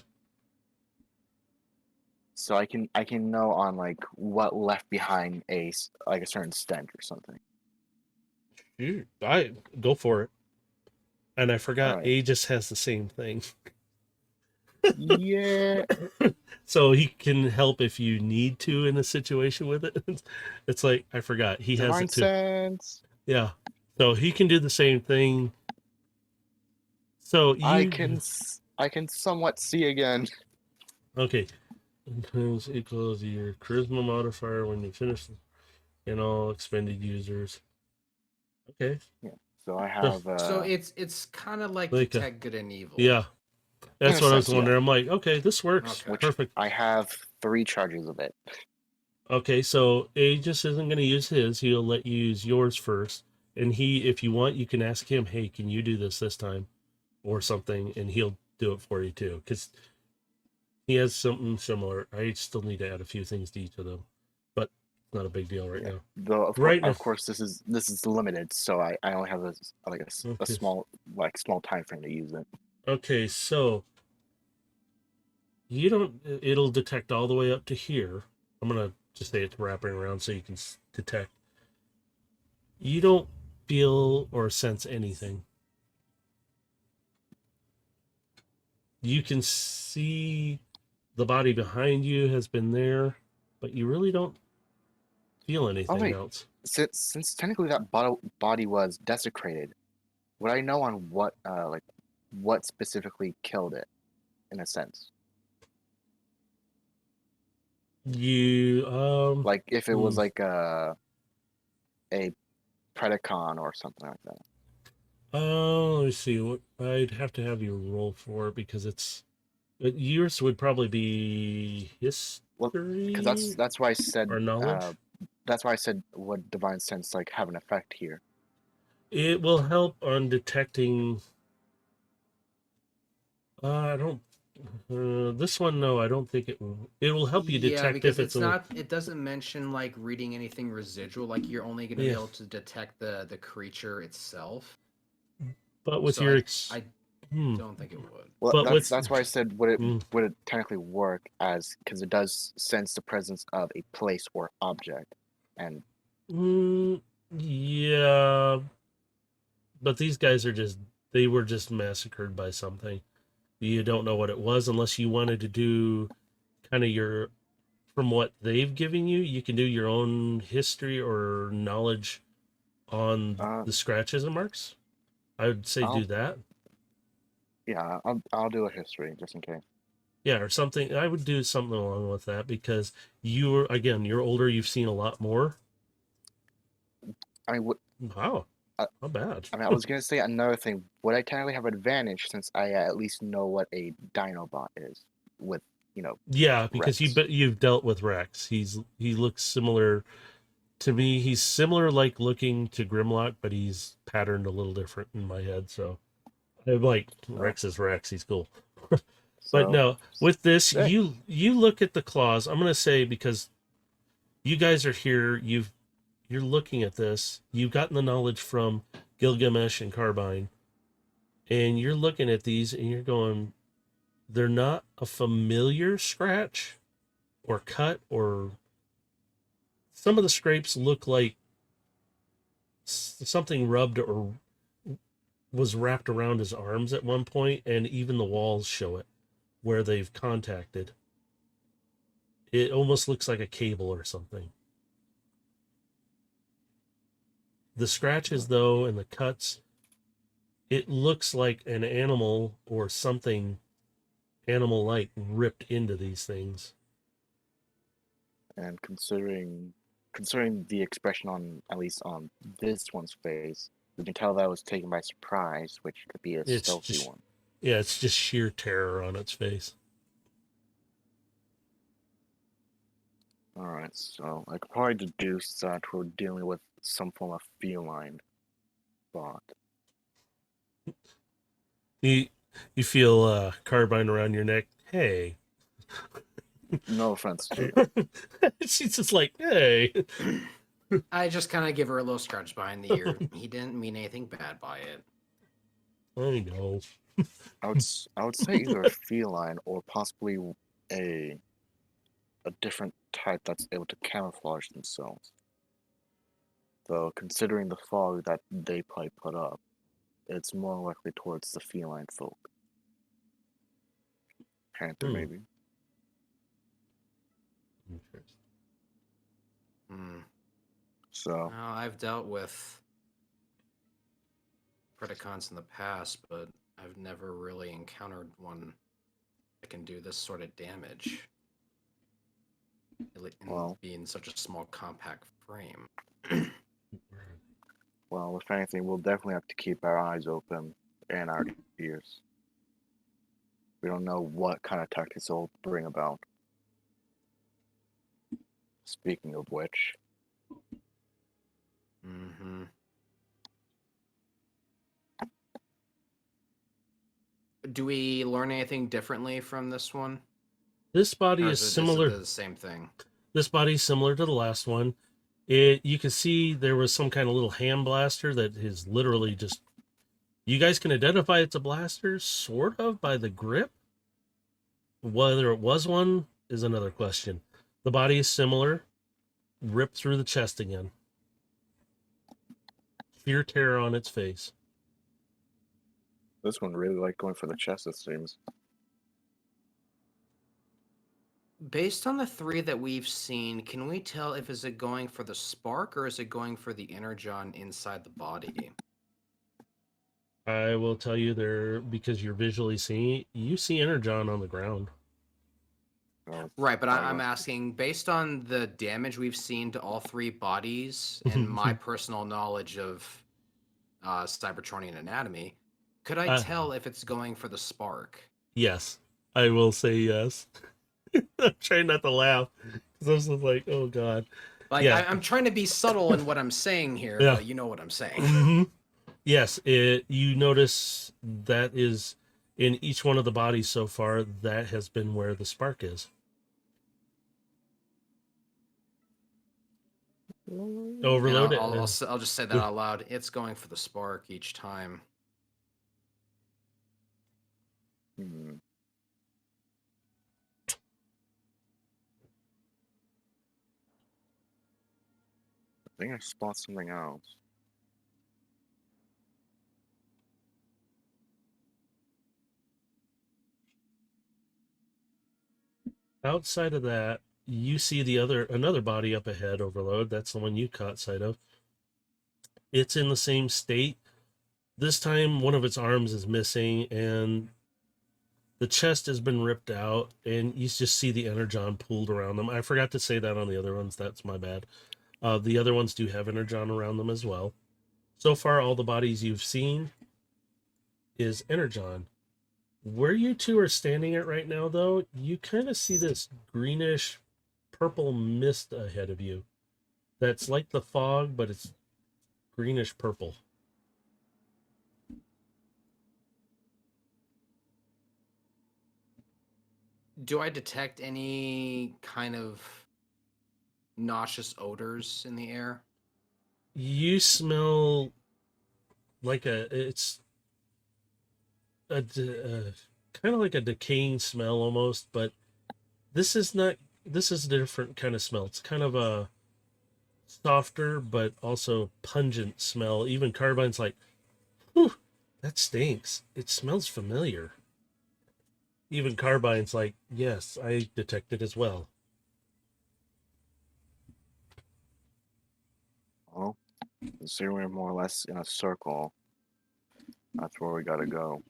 So I can know on like what left behind a certain stench or something. I go for it. And I forgot Right. Aegis has the same thing. Yeah. So he can help if you need to in a situation with it. It's like I forgot he has it too. Sense. Yeah. So he can do the same thing. So I can somewhat see again. Okay. Sometimes equals your charisma modifier when you finish and all expended users. Okay. Yeah. So I have So it's kind of like Like detect good and evil. Yeah. That's a what I was sense, yeah. wondering. I'm like, okay, this works. Okay. Which Perfect. I have 3 charges of it. Okay, so Aegis isn't going to use his. He'll let you use yours first. And if you want, you can ask him, hey, can you do this time? Or something, and he'll do it for you too. Because he has something similar. I still need to add a few things to each of them. But not a big deal right Yeah. now. Though Right now. of course this is limited, so I only have a Okay. small time frame to use it. Okay, so you don't. It'll detect all the way up to here. I'm gonna just say it's wrapping around so you can detect. You don't feel or sense anything. You can see the body behind you has been there, but you really don't feel anything wait. else. Since technically that body was desecrated, would I know on what specifically killed it, in a sense? You Like if it was hmm. like a Predacon or something like that. Let me see. What I'd have to have you roll for it because yours would probably be Well, because history that's why I said or knowledge. would divine sense like have an effect here. It will help on detecting. I don't. This one, no, I don't think it will. It will help you Yeah, detect if because it's it's a. not. It doesn't mention like reading anything residual. Like you're only going to be Yeah, able to detect the creature itself. but with So your I hmm. don't think it would. Well, But with that's why I said hmm. would it technically work as because it does sense the presence of a place or object, and Yeah, but these guys they were just massacred by something. You don't know what it was unless you wanted to do kind of from what they've given you, you can do your own history or knowledge on uh, the scratches and marks. I would say do I'll that. yeah I'll do a history just in case. Yeah, or something. I would do something along with that because you're older, you've seen a lot more. I mean, Wow, not bad. I was gonna say another thing. Would I technically have advantage since I at least know what a Dinobot is with Yeah, because Rex? you've dealt with Rex. He looks similar to me. He's similar like looking to Grimlock, but he's patterned a little different in my head. So I'm like So Rex is Rex. He's cool. But so no, with this, hey, you look at the claws. I'm gonna say because you guys are here, you're looking at this. You've gotten the knowledge from Gilgamesh and Carbine, and you're looking at these and you're going, they're not a familiar scratch or cut or some of the scrapes look like something rubbed or was wrapped around his arms at one point, and even the walls show it where they've contacted. It almost looks like a cable or something. The scratches, though, and the cuts, it looks like an animal or something animal like ripped into these things. and considering the expression on at least on this one's face, you can tell that was taken by surprise, which could be a It's stealthy just, one. yeah, it's just sheer terror on its face. All right, so I could probably deduce that we're dealing with some form of feline bot. You, you feel carbine around your neck. Hey. No offense to it. She's just like, hey. I just kind of give her a little scratch behind the ear. He didn't mean anything bad by it. I know. I would say either a feline or possibly a a different type that's able to camouflage themselves. Though considering the fog that they probably put up, it's more likely towards the feline folk. Panther Hmm. maybe. Interesting. Hmm. So Well, I've dealt with Predacons in the past, but I've never really encountered one that can do this sort of damage and well be in such a small, compact frame. well if anything we'll definitely have to keep our eyes open and our ears. We don't know what kind of tactics it'll bring about. Speaking of which, Mm-hmm. Do we learn anything differently from this one? This body Or is is it similar. the same thing? This body's similar to the last one. You can see there was some kind of little hand blaster that is literally just. You guys can identify it's a blaster, sort of, by the grip. Whether it was one is another question. The body is similar. Ripped through the chest again. Fear terror on its face. this one really like going for the chest, it seems. Based on the 3 that we've seen, can we tell if is it going for the spark or is it going for the energon inside the body? I will tell you there, because you're visually seeing it, you see Energon on the ground. So, Right, but I'm uh, asking, based on the damage we've seen to all 3 bodies and my personal knowledge of Cybertronian anatomy, could I tell if it's going for the spark? Yes, I will say yes. I'm trying not to laugh because I was just like, oh god. Like, Yeah. I'm trying to be subtle in what I'm saying here, Yeah. but you know what I'm saying. Mm-hmm. Yes, you notice that is in each one of the bodies so far, that has been where the spark is. And Overload it. I'll just say that out loud. It's going for the spark each time. hmm. I think I spot something else. Outside of that, you see another body up ahead, Overload. That's the one you caught sight of. It's in the same state. This time, one of its arms is missing, and the chest has been ripped out, and you just see the energon pooled around them. I forgot to say that on the other ones. That's my bad. The other ones do have energon around them as well. So far, all the bodies you've seen is energon. Where you two are standing at right now, though, you kind of see this greenish purple mist ahead of you. That's like the fog, but it's greenish purple. Do I detect any kind of nauseous odors in the air? You smell like it's kind of like a decaying smell almost, but this is not. This is a different kind of smell. It's kind of a softer but also pungent smell. Even Carbine's like, whew, that stinks. It smells familiar. Even Carbine's like, yes, I detect it as well. Well, considering we're more or less in a circle, that's where we gotta go.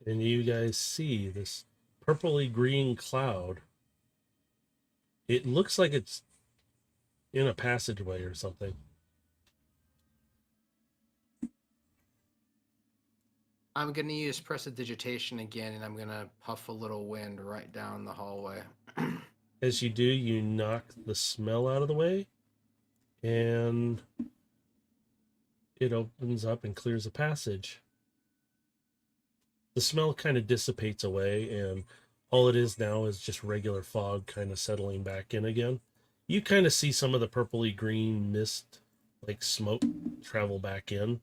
And you guys see this purpley green cloud. It looks like it's in a passageway or something. I'm going to use prestidigitation again, and I'm going to puff a little wind right down the hallway. As you do, you knock the smell out of the way, and it opens up and clears a passage. The smell kind of dissipates away, and all it is now is just regular fog kind of settling back in again. You kind of see some of the purpley green mist, like smoke, travel back in,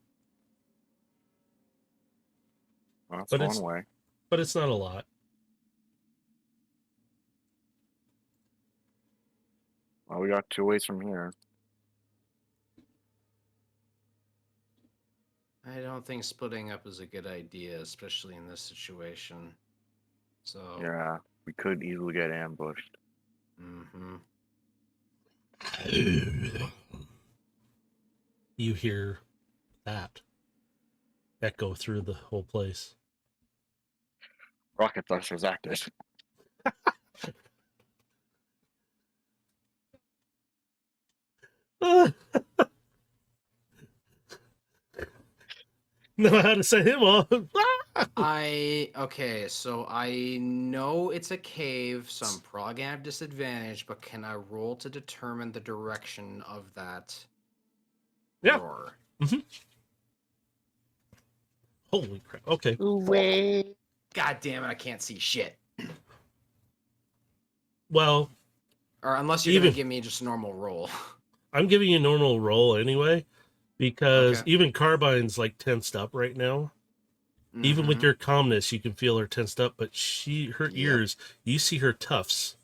Well, that's but one way. it's not a lot. Well, we got 2 ways from here. I don't think splitting up is a good idea, especially in this situation. So, Yeah, we could easily get ambushed. mm-hmm. You hear that echo through the whole place. Rocket thrusters active. Know how to set him off. Okay, so I know it's a cave, so I'm probably gonna have disadvantage, but can I roll to determine the direction of that Yeah. roar? Holy crap. Okay. Wait. God damn it, I can't see shit. Well, Or unless you're Even- gonna give me just a normal roll. I'm giving you a normal roll anyway, because Okay. even Carbine's like tensed up right now. Even with Mhm. your calmness, you can feel her tensed up, but her Yep. ears, you see her tufts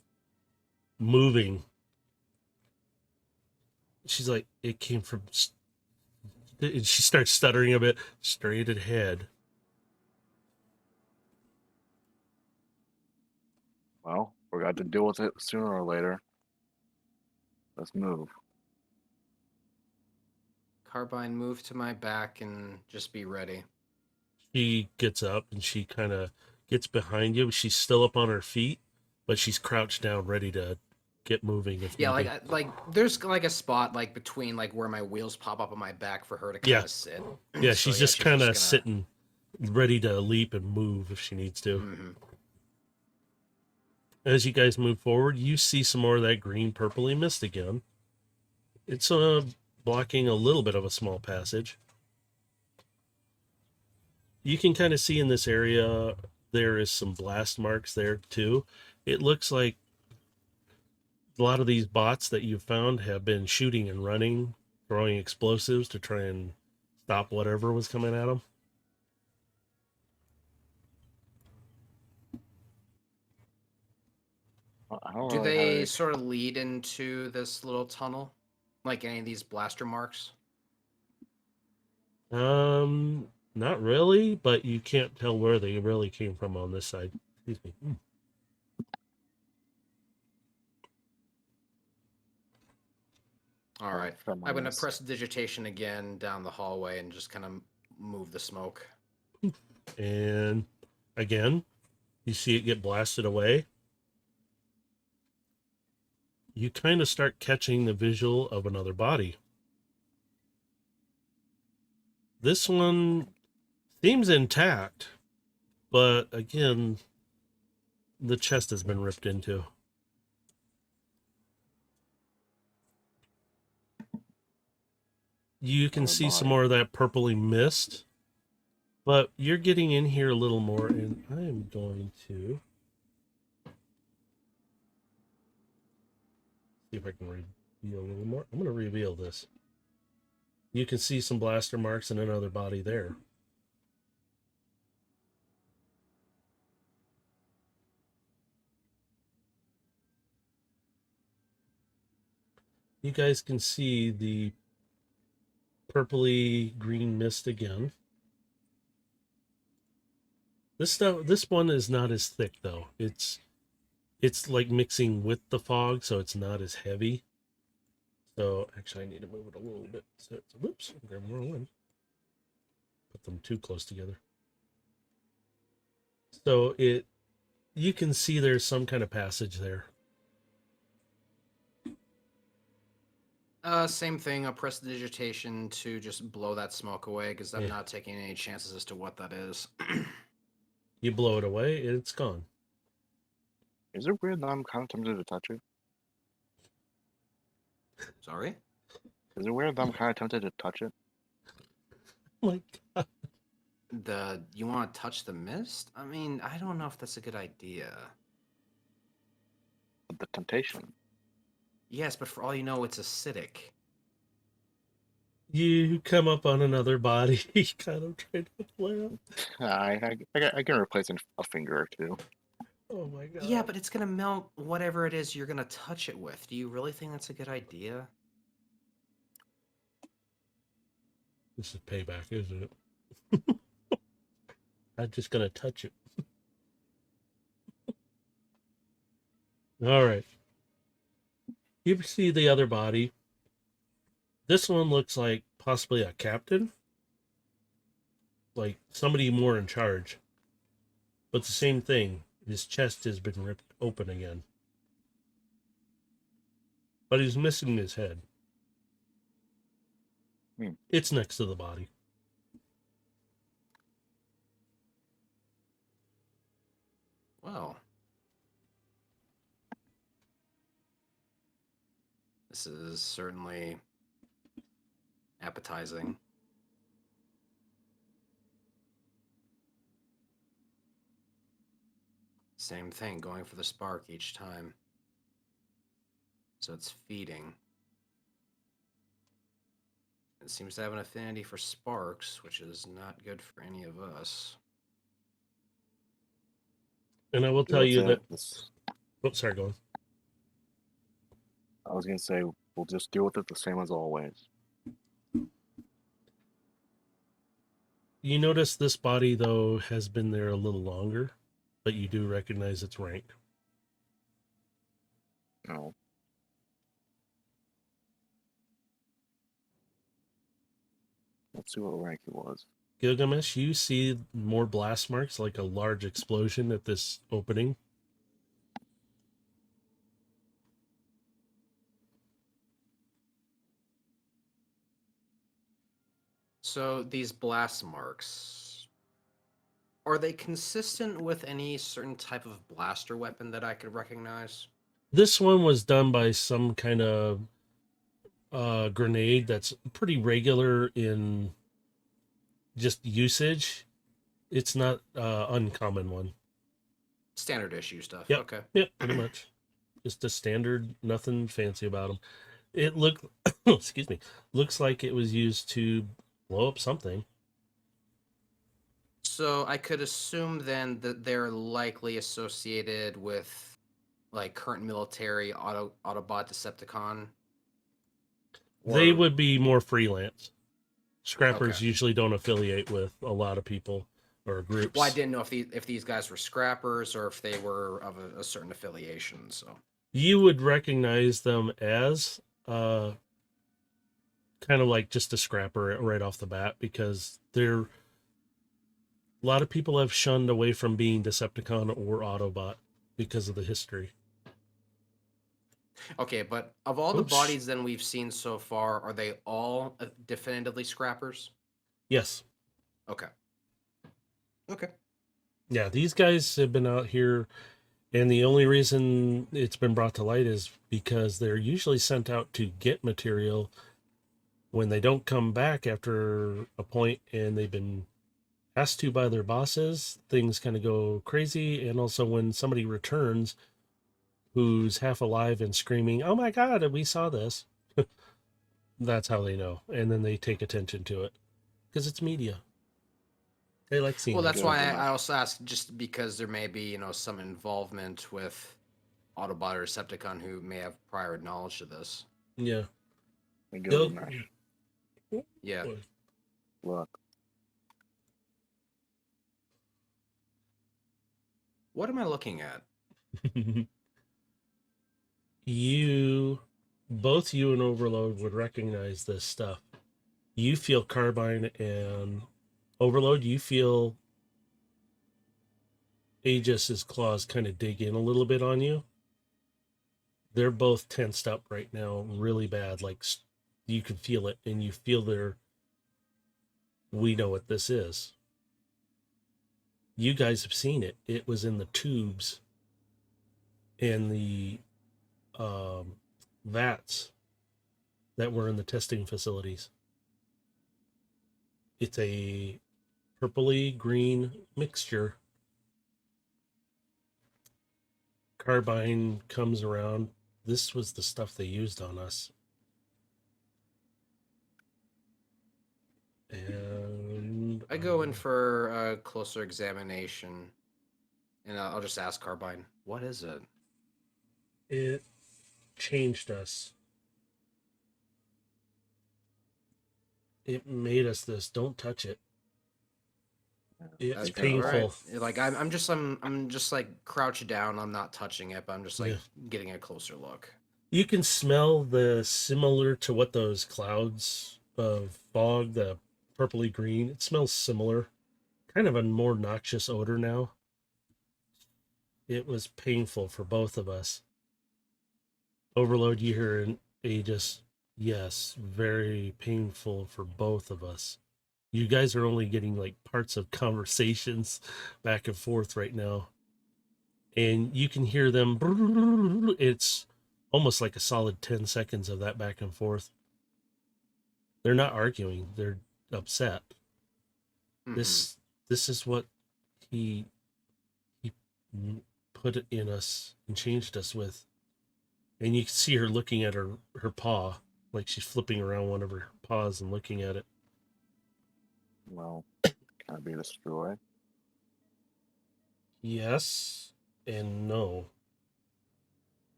moving. She's like, it came from, and she starts stuttering a bit, straight ahead. Well, we're going to deal with it sooner or later. Let's move. Carbine, move to my back and just be ready. She gets up and she kind of gets behind you. She's still up on her feet, but she's crouched down, ready to get moving. If Yeah, need like there's like a spot like between like where my wheels pop up on my back for her to Yeah. kind of sit. be. Yeah, So, she's just kind gonna- of sitting, ready to leap and move if she needs to. Mhm. As you guys move forward, you see some more of that green purpley mist again. It's blocking a little bit of a small passage. You can kind of see in this area there is some blast marks there too. It looks like a lot of these bots that you've found have been shooting and running, throwing explosives to try and stop whatever was coming at them. I don't Do really have they any- sort of lead into this little tunnel? Like any of these blaster marks? Not really, but you can't tell where they really came from on this side. Excuse me. All right. from my I'm going to list. press digitation again down the hallway and just kind of move the smoke. And again, you see it get blasted away. You kind of start catching the visual of another body. This one seems intact, but again, the chest has been ripped into. You can Another see some body. more of that purpley mist, but you're getting in here a little more, and I am going to see if I can reveal a little more. I'm going to reveal this. You can see some blaster marks and another body there. You guys can see the purpley green mist again. This one is not as thick though. It's like mixing with the fog, so it's not as heavy. So actually I need to move it a little bit. So whoops, grab more one. Put them too close together. So you can see there's some kind of passage there. Same thing. I'll press digitation to just blow that smoke away because I'm Yeah. not taking any chances as to what that is. You blow it away, it's gone. Is it weird that I'm kind of tempted to touch it? Sorry? Is it weird that I'm kind of tempted to touch it? Like You want to touch the mist? I mean, I don't know if that's a good idea. The temptation. Yes, but for all you know, it's acidic. you come up on another body, kind of trying to play up. I can replace a finger or two. Oh my god. Yeah, but it's gonna melt whatever it is you're gonna touch it with. Do you really think that's a good idea? This is payback, isn't it? I'm just gonna touch it. All right. You see the other body. This one looks like possibly a captain, like somebody more in charge. But the same thing. His chest has been ripped open again. But he's missing his head. It's next to the body. Well, this is certainly appetizing. Same thing, going for the spark each time. So it's feeding. It seems to have an affinity for sparks, which is not good for any of us. And I will tell you that. Oh, sorry, go on. I was gonna say we'll just deal with it the same as always. You notice this body, though, has been there a little longer, but you do recognize its rank. No. Let's see what rank it was. Gilgamesh, you see more blast marks, like a large explosion at this opening. So these blast marks, are they consistent with any certain type of blaster weapon that I could recognize? This one was done by some kind of grenade that's pretty regular in just usage. It's not uncommon one. Standard issue stuff. Yep. Okay. Yep, pretty much. Just a standard, nothing fancy about them. It looked, excuse me, looks like it was used to blow up something. So I could assume then that they're likely associated with like current military Autobot Decepticon. They Or- would be more freelance. Scrappers Okay. usually don't affiliate with a lot of people or groups. Well, I didn't know if these guys were scrappers or if they were of a certain affiliation. So You would recognize them as kind of like just a scrapper right off the bat, because they're a lot of people have shunned away from being Decepticon or Autobot because of the history. okay, but of all the Oops. bodies then we've seen so far, are they all definitively scrappers? Yes. Okay. Okay. Yeah, these guys have been out here, and the only reason it's been brought to light is because they're usually sent out to get material. When they don't come back after a point and they've been asked to by their bosses, things kind of go crazy. And also when somebody returns who's half alive and screaming, "Oh my God, we saw this," that's how they know. And then they take attention to it because it's media. They like seeing Well, it. that's Good why enough. I also asked, just because there may be, some involvement with Autobot or Decepticon who may have prior knowledge to this. Yeah. The Gil- Gilgamesh. Yeah. Look. What am I looking at? Both you and Overload would recognize this stuff. You feel Carbine, and Overload, you feel Aegis's claws kind of dig in a little bit on you. They're both tensed up right now really bad. Like, you can feel it, and you feel we know what this is. You guys have seen it. It was in the tubes and the vats that were in the testing facilities. It's a purpley green mixture. Carbine comes around. This was the stuff they used on us. And I go in for a closer examination, and I'll just ask Carbine, what is it? It changed us. It made us this. Don't touch it. It's Okay, painful. all right. Like I'm just like crouched down. I'm not touching it, but I'm just like Yeah. getting a closer look. You can smell the similar to what those clouds of fog, the purpley green. It smells similar. Kind of a more noxious odor now. It was painful for both of us. Overload, you hear an Aegis. Yes, very painful for both of us. You guys are only getting like parts of conversations back and forth right now. And you can hear them. It's almost like a solid 10 seconds of that back and forth. They're not arguing, they're upset. Mhm. This is what he put it in us and changed us with. And you can see her looking at her paw, like she's flipping around one of her paws and looking at it. Well, can I be destroyed? Yes and no.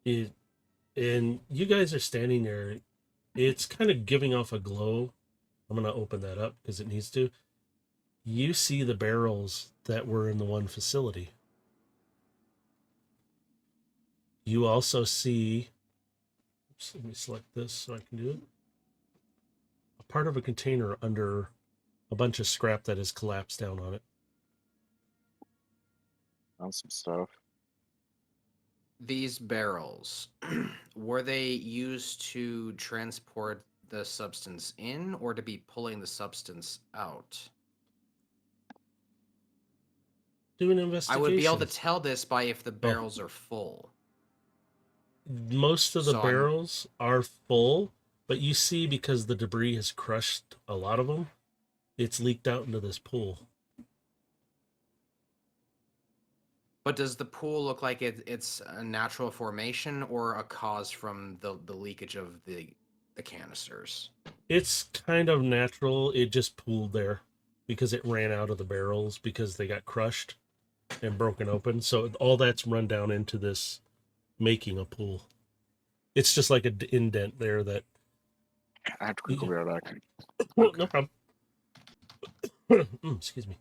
It and you guys are standing there. It's kind of giving off a glow. I'm gonna open that up because it needs to. You see the barrels that were in the one facility. You also see. Oops, let me select this so I can do it. A part of a container under a bunch of scrap that has collapsed down on it. That's some stuff. These barrels, were they used to transport the substance in or to be pulling the substance out? Do an I investigation. would be able to tell this by if the Oh. barrels are full. Most of the So I'm- barrels are full, but you see because the debris has crushed a lot of them, it's leaked out into this pool. But does the pool look like it's a natural formation or a cause from the leakage of the canisters? It's kind of natural. It just pooled there because it ran out of the barrels because they got crushed and broken open. So all that's run down into this, making a pool. It's just like an indent there that. I have to quickly be right back. Well, no problem. Excuse me.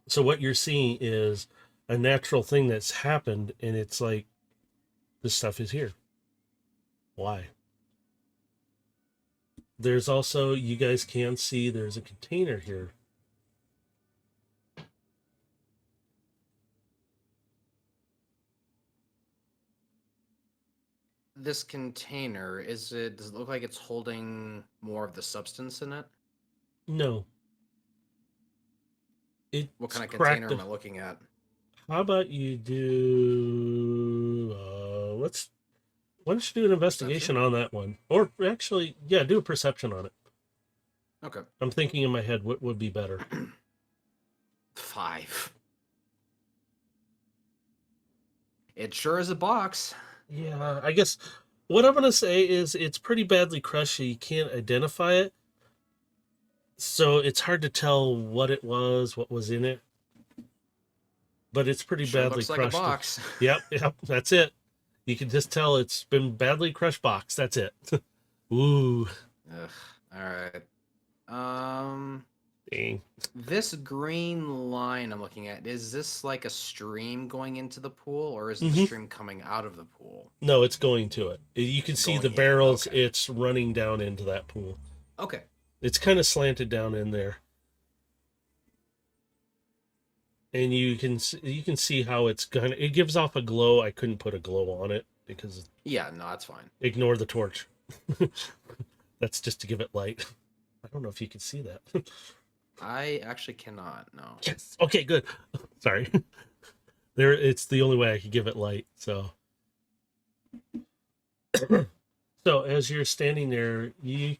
So what you're seeing is a natural thing that's happened, and it's like this stuff is here. Why? There's also, you guys can see there's a container here. This container, does it look like it's holding more of the substance in it? No. It's What kind of cracked. container am I looking at? How about you do, why don't you do an investigation Perception? on that one? Or actually, yeah, do a perception on it. Okay. I'm thinking in my head what would be better. 5. It sure is a box. Yeah, I guess what I'm going to say is it's pretty badly crushed, so you can't identify it. So it's hard to tell what it was, what was in it. But it's pretty Sure badly looks like crushed. a box. Yep, that's it. You can just tell it's been badly crushed box. That's it. Ooh. Ugh. All right. Dang. This green line I'm looking at, is this like a stream going into the pool, or is the Mhm. stream coming out of the pool? No, it's going to it. You can see Going the in, barrels. okay. It's running down into that pool. Okay. It's kind of slanted down in there. And you can see how it's kind of, it gives off a glow. I couldn't put a glow on it because Yeah, no, that's fine. ignore the torch. That's just to give it light. I don't know if you can see that. I actually cannot, no. Yes. Okay, good. Sorry. There, it's the only way I could give it light. So so as you're standing there, you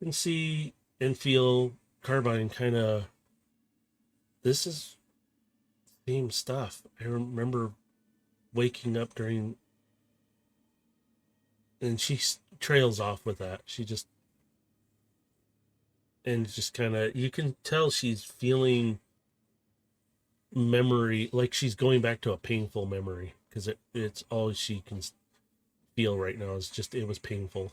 can see and feel Carbine kind of, this is same stuff. I remember waking up during, and she trails off with that. She just, and just kind of, you can tell she's feeling memory, like she's going back to a painful memory, because it's all she can feel right now is just, it was painful.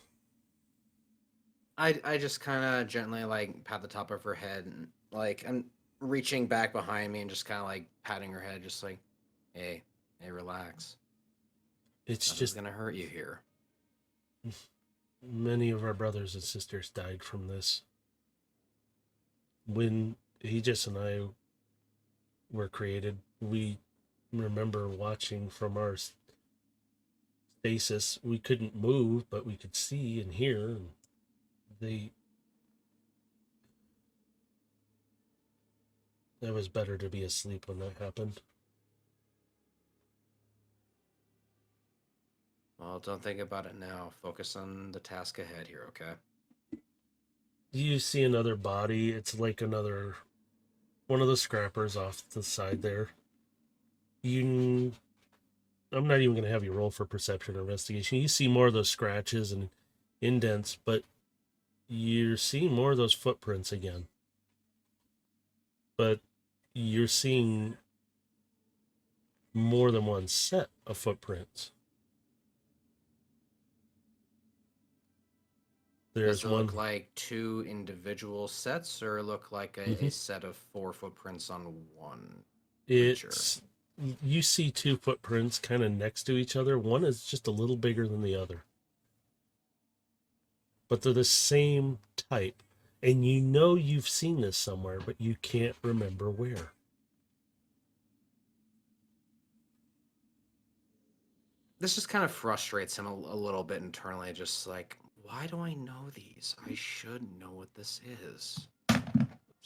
I just kind of gently like pat the top of her head, and like I'm reaching back behind me and just kind of like patting her head, just like, hey, relax. It's Nothing's just, gonna hurt you here. many of our brothers and sisters died from this. When Aegis and I were created, we remember watching from our basis. We couldn't move, but we could see and hear. And it was better to be asleep when that happened. Well, don't think about it now. Focus on the task ahead here, okay? You see another body. It's like one of the scrappers off the side there. I'm not even going to have you roll for perception or investigation. You see more of those scratches and indents, but you're seeing more of those footprints again. But you're seeing more than one set of footprints. There's Does it one. look like 2 individual sets, or look like a set of 4 footprints on one creature? You see 2 footprints kind of next to each other. One is just a little bigger than the other, but they're the same type. And you know you've seen this somewhere, but you can't remember where. This just kind of frustrates him a little bit internally. Just like, why do I know these? I should know what this is.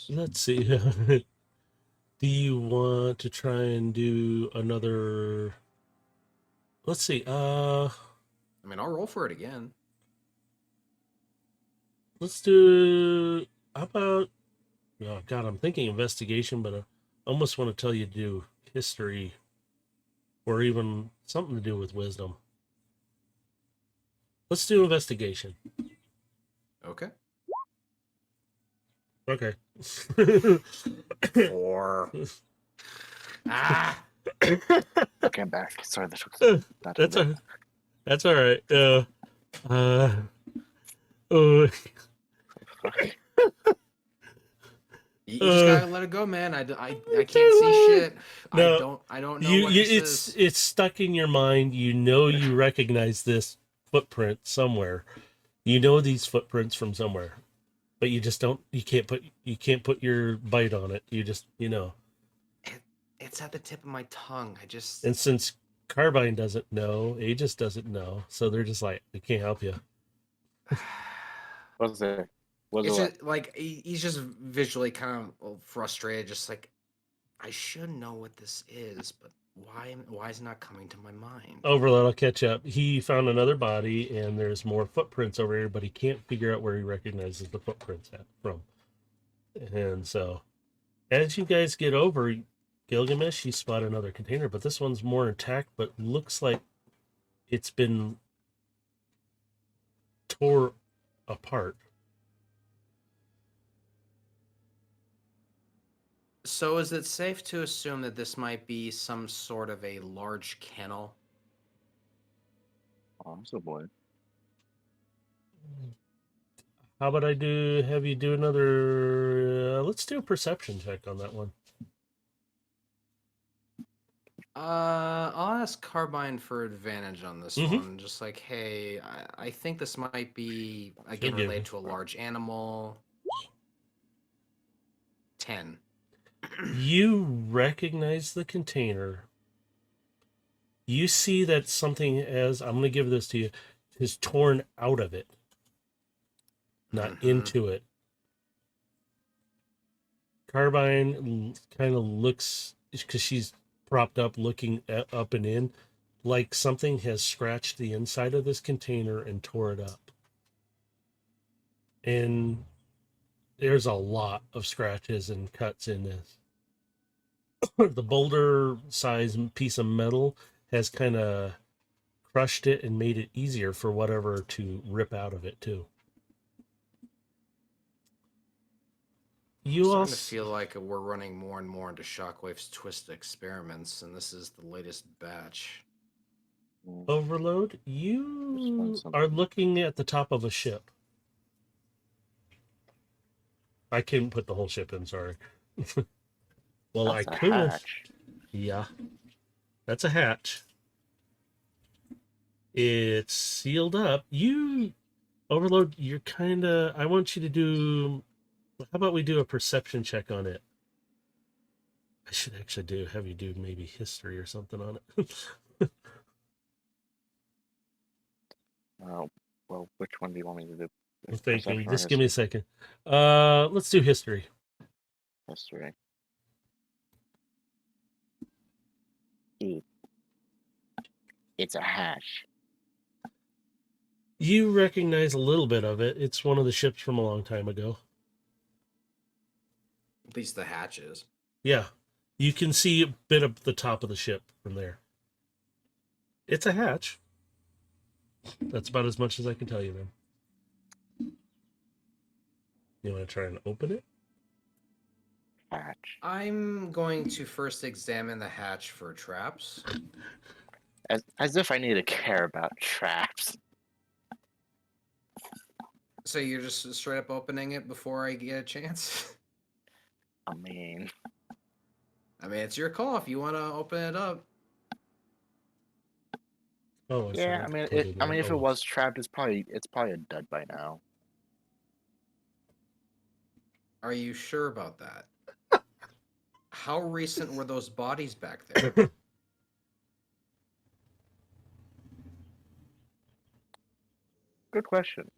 Let's see. Do you want to try and do another? Let's see. I mean, I'll roll for it again. Let's do. How about? Oh God, I'm thinking investigation, but I almost want to tell you to do history, or even something to do with wisdom. Let's do investigation. Okay. Okay. 4. Ah! Okay, I'm back. Sorry, that took that That's a bit. that's all right. Oh, You just gotta let it go, man. I can't see shit. No, I don't know what this is. it's stuck in your mind. You know you recognize this footprint somewhere. You know these footprints from somewhere, but you just don't. You can't put your bite on it. You just It's at the tip of my tongue. And since Carbine doesn't know, Aegis doesn't know, so they're just like, they can't help you. What's it? It's just like he's just visually kind of frustrated, just like, I should know what this is, but why is it not coming to my mind? Overload, I'll catch up. He found another body, and there's more footprints over here, but he can't figure out where he recognizes the footprints from. And so, as you guys get over, Gilgamesh, you spot another container, but this one's more intact, but looks like it's been tore apart. So is it safe to assume that this might be some sort of a large kennel? Also, boy. How about I have you do another, let's do a perception check on that one. I'll ask Carbine for advantage on this one. Just like, hey, I think this might be, again, related to a large animal. 10. You recognize the container. You see that something I'm going to give this to you, is torn out of it, not into it. Carbine kind of looks, because she's propped up looking up and in, like something has scratched the inside of this container and tore it up. And there's a lot of scratches and cuts in this. The boulder size piece of metal has kind of crushed it and made it easier for whatever to rip out of it too. I'm starting to feel like we're running more and more into Shockwave's twisted experiments, and this is the latest batch. Overload, you are looking at the top of a ship. I couldn't put the whole ship in, sorry. Well, That's I a could. hatch. Yeah. That's a hatch. It's sealed up. Overload, you're kind of... I want you to do... How about we do a perception check on it? I should actually have you do maybe history or something on it. So which one do you want me to do? I'm thinking. Perception or Just give me a history? second. Let's do history. History. E. It's a hash. You recognize a little bit of it. It's one of the ships from a long time ago. At least the hatches. Yeah. You can see a bit of the top of the ship from there. It's a hatch. That's about as much as I can tell you then. You want to try and open it? Hatch. I'm going to first examine the hatch for traps. As if I need to care about traps. So you're just straight up opening it before I get a chance? I mean, It's your call if you want to open it up. Oh, yeah. I mean, if it was trapped, it's probably a dud by now. Are you sure about that? How recent were those bodies back there? Good question.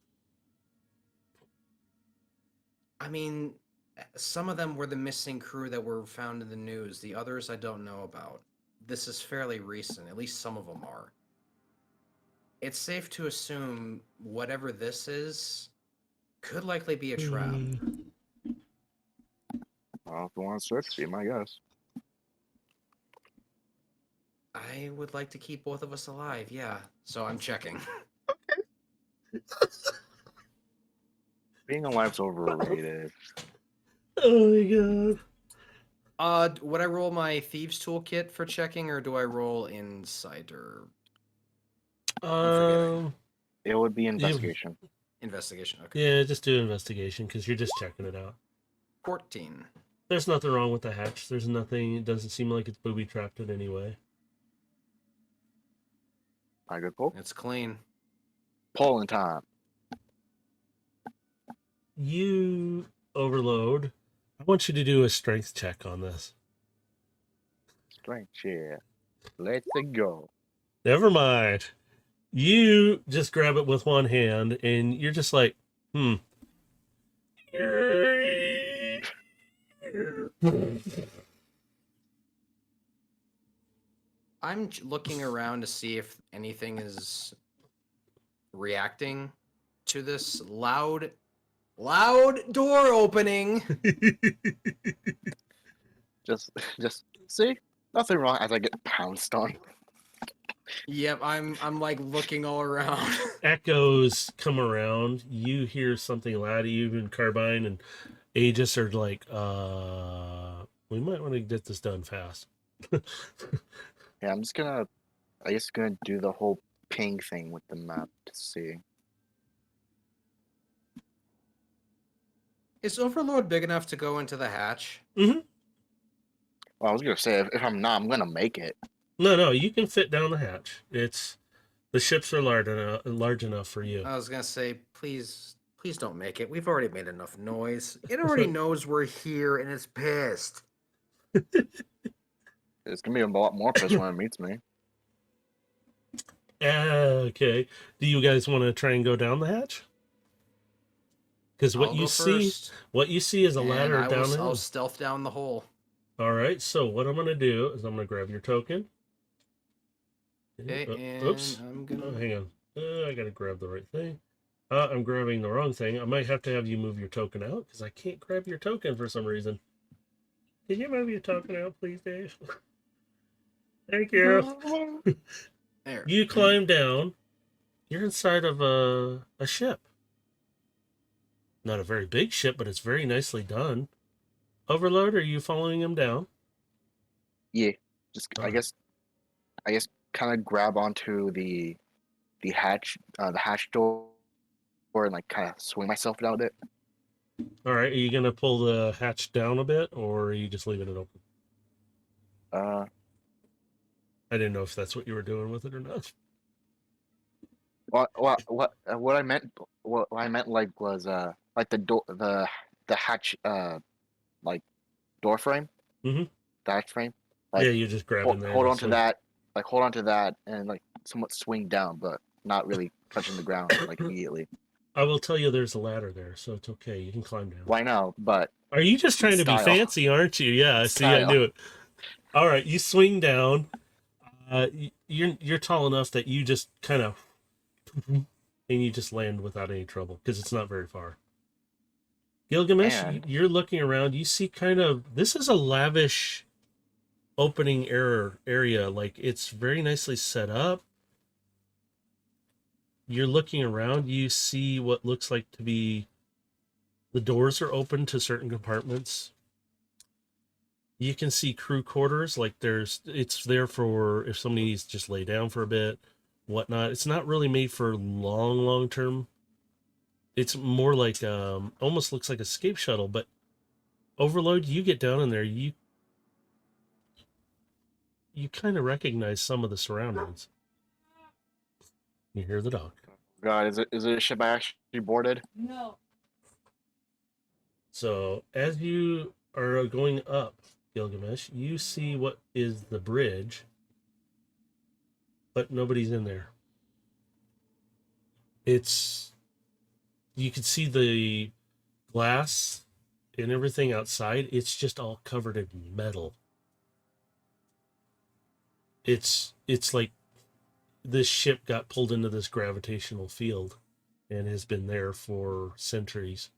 Some of them were the missing crew that were found in the news. The others I don't know about. This is fairly recent. At least some of them are. It's safe to assume whatever this is could likely be a trap. Well, if you want to search, be my guess. I would like to keep both of us alive, yeah. So I'm checking. Being alive's overrated. Oh my god. Would I roll my Thieves Toolkit for checking, or do I roll Insight, or... It would be investigation. Investigation, okay. Yeah, just do investigation because you're just checking it out. 14. There's nothing wrong with the hatch. There's nothing. It doesn't seem like it's booby trapped in any way. I good pull. It's clean. Polling time. You overload. I want you to do a strength check on this. Strength check. Let's go. Never mind. You just grab it with one hand and you're just like, I'm looking around to see if anything is reacting to this loud door opening. Just see, nothing wrong as I get pounced on. Yep, I'm like looking all around. Echoes come around. You hear something loud. You and Carbine and Aegis are like, we might want to get this done fast. Yeah, I'm just gonna do the whole ping thing with the map to see. Is Overlord big enough to go into the hatch? Mm-hmm. Well, I was gonna say if I'm not, I'm gonna make it. No, you can fit down the hatch. The ships are large enough for you. I was gonna say, please don't make it. We've already made enough noise. It already knows we're here and it's pissed. It's gonna be a lot more pissed when it meets me. Okay. Do you guys want to try and go down the hatch? Because what you see is a ladder down the hill. I'll stealth down the hole. All right. So what I'm gonna do is I'm gonna grab your token. Okay, and oops. I'm gonna... Oh, hang on. I gotta grab the right thing. I'm grabbing the wrong thing. I might have to have you move your token out because I can't grab your token for some reason. Can you move your token out, please, Dave? Thank you. There. You climb down. You're inside of a ship. Not a very big ship, but it's very nicely done. Overload, are you following him down? Yeah, just I guess kind of grab onto the hatch door and like kind of swing myself down it. All right, are you gonna pull the hatch down a bit, or are you just leaving it open? I didn't know if that's what you were doing with it or not. What I meant like was like the door the hatch like door frame. Mm-hmm. The hatch frame. Like, Yeah, you're just grabbing there. hold on to that and like somewhat swing down, but not really touching the ground like immediately. I will tell you there's a ladder there, so it's okay. You can climb down. Why now? But Are you just trying to be Style. fancy, aren't you? Yeah, I see. I Style. knew it. All right, you swing down. You're tall enough that you just kind of and you just land without any trouble because it's not very far. Gilgamesh, And- you're looking around. You see kind of this is a lavish opening area. Like it's very nicely set up. You're looking around. You see what looks like to be the doors are open to certain compartments. You can see crew quarters, like it's there for if somebody needs to just lay down for a bit, whatnot. It's not really made for long term. It's more like almost looks like a escape shuttle, but Overload, you get down in there, you kind of recognize some of the surroundings. You hear the dog. God, is it a ship I actually boarded? No. So as you are going up, Gilgamesh, you see what is the bridge, but nobody's in there. You can see the glass and everything outside. It's just all covered in metal. It's like this ship got pulled into this gravitational field and has been there for centuries.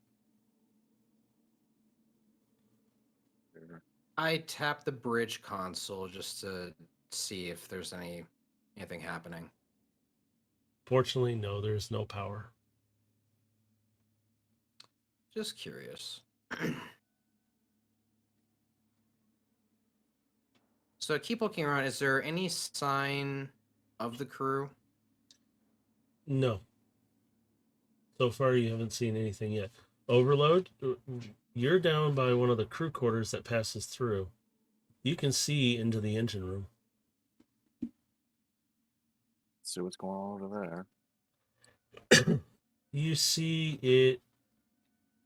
I tap the bridge console just to see if there's anything happening. Fortunately, no, there's no power. Just curious. So keep looking around. Is there any sign of the crew? No. So far, you haven't seen anything yet. Overload, you're down by one of the crew quarters that passes through. You can see into the engine room. See what's going on over there. You see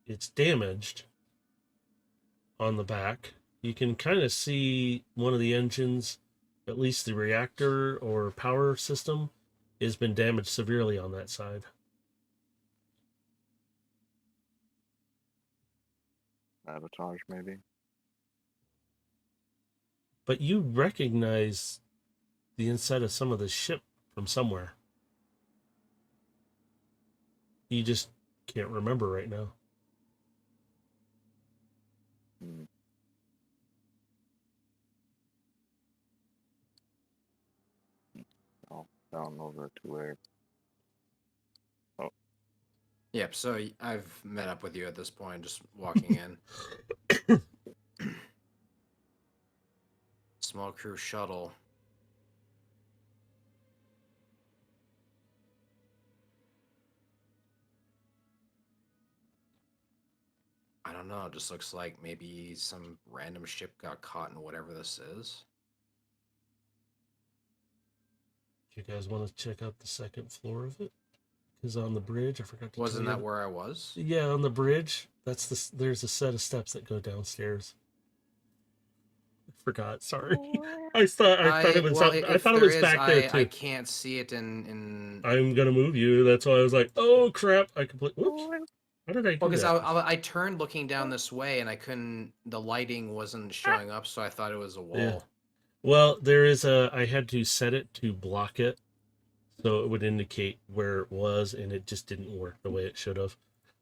it's damaged on the back. You can kind of see one of the engines, at least the reactor or power system, has been damaged severely on that side. Sabotage, maybe. But you recognize the inside of some of the ship from somewhere. You just can't remember right now. Hmm. Oh, down over to where? Yep, so I've met up with you at this point, just walking in. Small crew shuttle. I don't know, it just looks like maybe some random ship got caught in whatever this is. Do you guys want to check out the second floor of it? Because on the bridge, I forgot to Wasn't tell that you. where I was? Yeah, on the bridge, there's a set of steps that go downstairs. I forgot. Sorry, I thought it was. Well, I if thought it there was is, back there I too. can't see it in I'm gonna move you. That's why I was like, oh crap! I completely. Whoops. How did I do Well, because that? I turned looking down this way and I couldn't. The lighting wasn't showing up, so I thought it was a wall. Yeah. Well, there is I had to set it to block it, so it would indicate where it was, and it just didn't work the way it should have.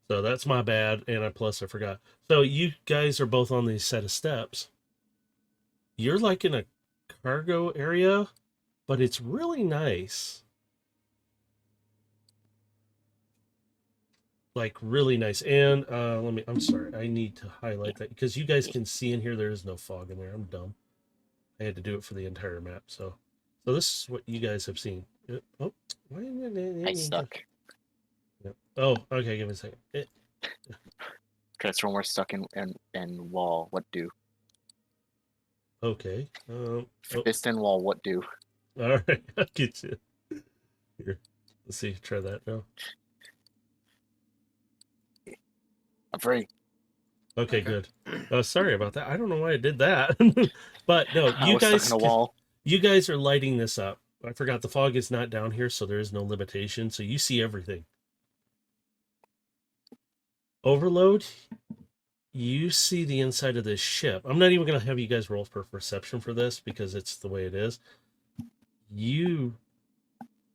So that's my bad, and I forgot. So you guys are both on these set of steps. You're like in a cargo area, but it's really nice. Like really nice. And I'm sorry, I need to highlight that because you guys can see in here there is no fog in there. I'm dumb. I had to do it for the entire map. So this is what you guys have seen. Oh, I stuck. Yep. Oh, okay, give me a second. Transformer stuck in wall. What do? Okay. Fist in wall. What do? All right, I'll get you. Here, let's see. Try that now. I'm free. Okay, good. Sorry about that. I don't know why I did that, but no, I was stuck in a wall. you guys are lighting this up. I forgot the fog is not down here, so there is no limitation. So you see everything. Overload, you see the inside of this ship. I'm not even going to have you guys roll for perception for this because it's the way it is. You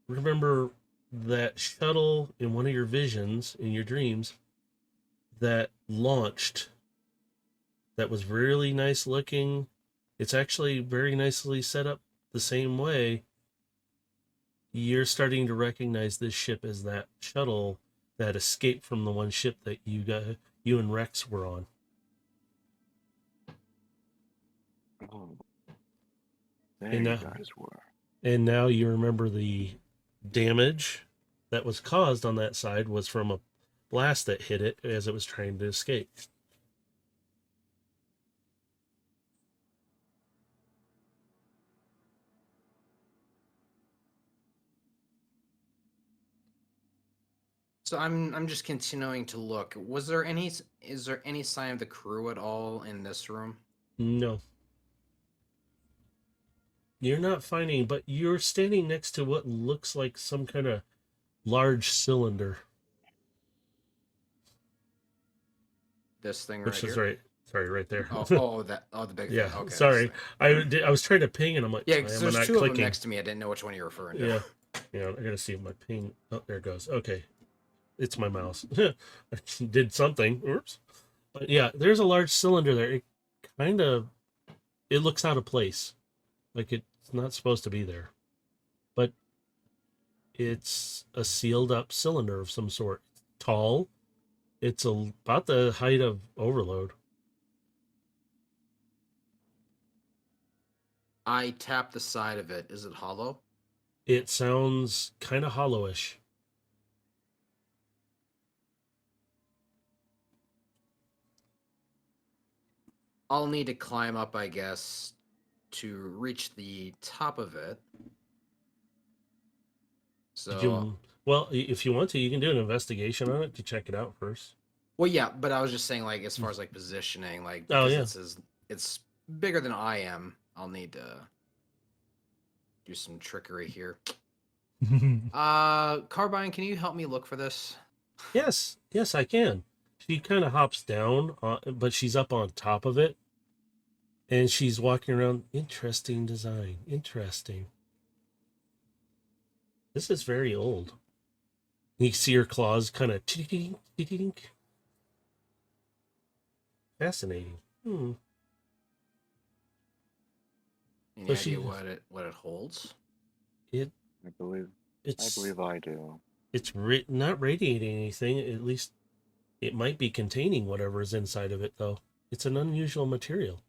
remember that shuttle in one of your visions, in your dreams, that launched, that was really nice looking. It's actually very nicely set up the same way. You're starting to recognize this ship as that shuttle that escaped from the one ship that you and Rex were on. Oh, there And you now, guys were. and now you remember the damage that was caused on that side was from a blast that hit it as it was trying to escape. So I'm just continuing to look. Is there any sign of the crew at all in this room? No. You're not finding, but you're standing next to what looks like some kind of large cylinder. This thing right Which is here. right. Sorry, right there. The big Yeah, thing. Okay. sorry. this thing. I was trying to ping and I'm like, Yeah, why because am I there's not two of them clicking? next to me. I didn't know which one you're referring to. Yeah. Yeah, I gotta see if my ping. Oh, there it goes. Okay. It's my mouse. I did something. Oops. But yeah, there's a large cylinder there. It looks out of place. Like it's not supposed to be there. But it's a sealed up cylinder of some sort. Tall. It's about the height of Overload. I tap the side of it. Is it hollow? It sounds kind of hollowish. I'll need to climb up, I guess, to reach the top of it. So, Well, if you want to, you can do an investigation on it to check it out first. well, yeah, but I was just saying, like, as far as like positioning, like, Oh, because yeah. it's bigger than I am. I'll need to do some trickery here. Carbine, can you help me look for this? Yes, I can. She kind of hops down, but she's up on top of it. And she's walking around. Interesting design. Interesting. This is very old. You see her claws kind of fascinating. Any So idea what it holds? I believe It's I do. it's not radiating anything. At least it might be containing whatever is inside of it, though. It's an unusual material.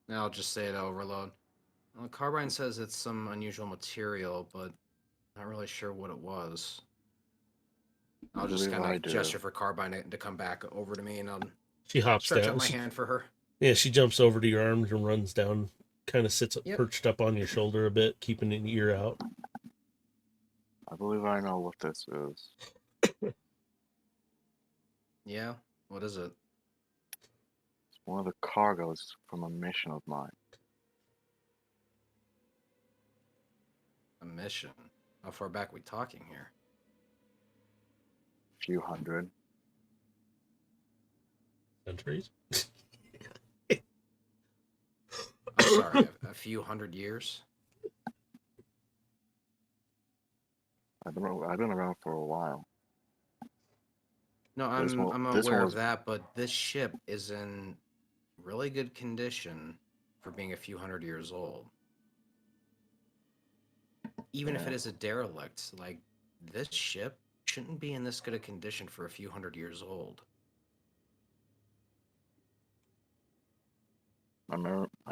Now I'll just say it overload. Well, Carbine says it's some unusual material, but not really sure what it was. I'll just believe kind I of do. gesture for Carbine to come back over to me, and I'll She hops stretch down. out my hand for her. Yeah, she jumps over to your arms and runs down, kind of sits Yep. perched up on your shoulder a bit, keeping an ear out. I believe I know what this is. Yeah? What is it? It's one of the cargoes from a mission of mine. A mission? How far back are we talking here? A few hundred. Centuries? I'm sorry, a few hundred years? I've been around for a while. No, This one- I'm this one aware was- of that, but this ship is in really good condition for being a few hundred years old. Even if it Yeah. is a derelict, like this ship shouldn't be in this good a condition for a few hundred years old. My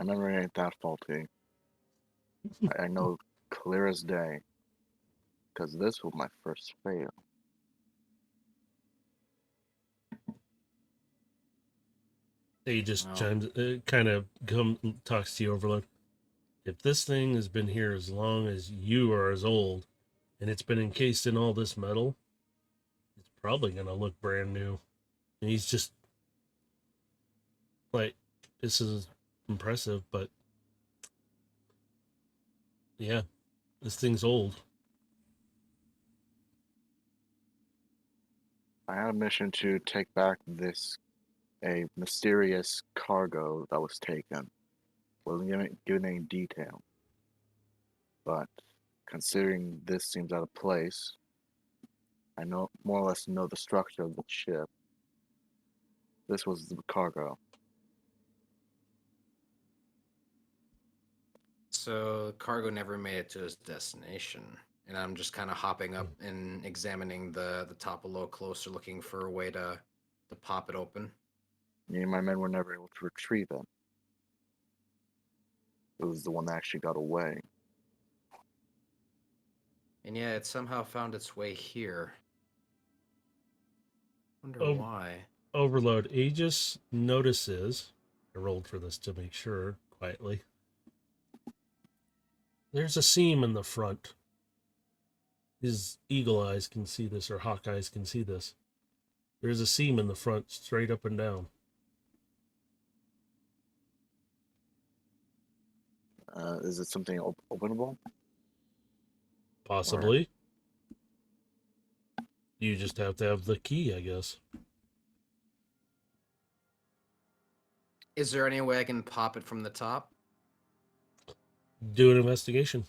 memory ain't that faulty. I know clear as day. Because this was my first fail. He just Wow. chimes, kind of talks to you, Overload. If this thing has been here as long as you are as old, and it's been encased in all this metal, it's probably gonna look brand new. And he's just like, this is impressive, but Yeah, this thing's old. I had a mission to take back a mysterious cargo that was taken. Wasn't given any detail, but considering this seems out of place, I know more or less know the structure of the ship. This was the cargo. So cargo never made it to its destination, and I'm just kind of hopping up and examining the top a little closer, looking for a way to pop it open. Me and my men were never able to retrieve it. It was the one that actually got away. And yeah, it somehow found its way here. Wonder Oh, why. Overload. Aegis notices. I rolled for this to make sure quietly. There's a seam in the front. His eagle eyes can see this, or hawk eyes can see this. There's a seam in the front, straight up and down. Is it something openable? Possibly. You just have to have the key, I guess. Is there any way I can pop it from the top? Do an investigation.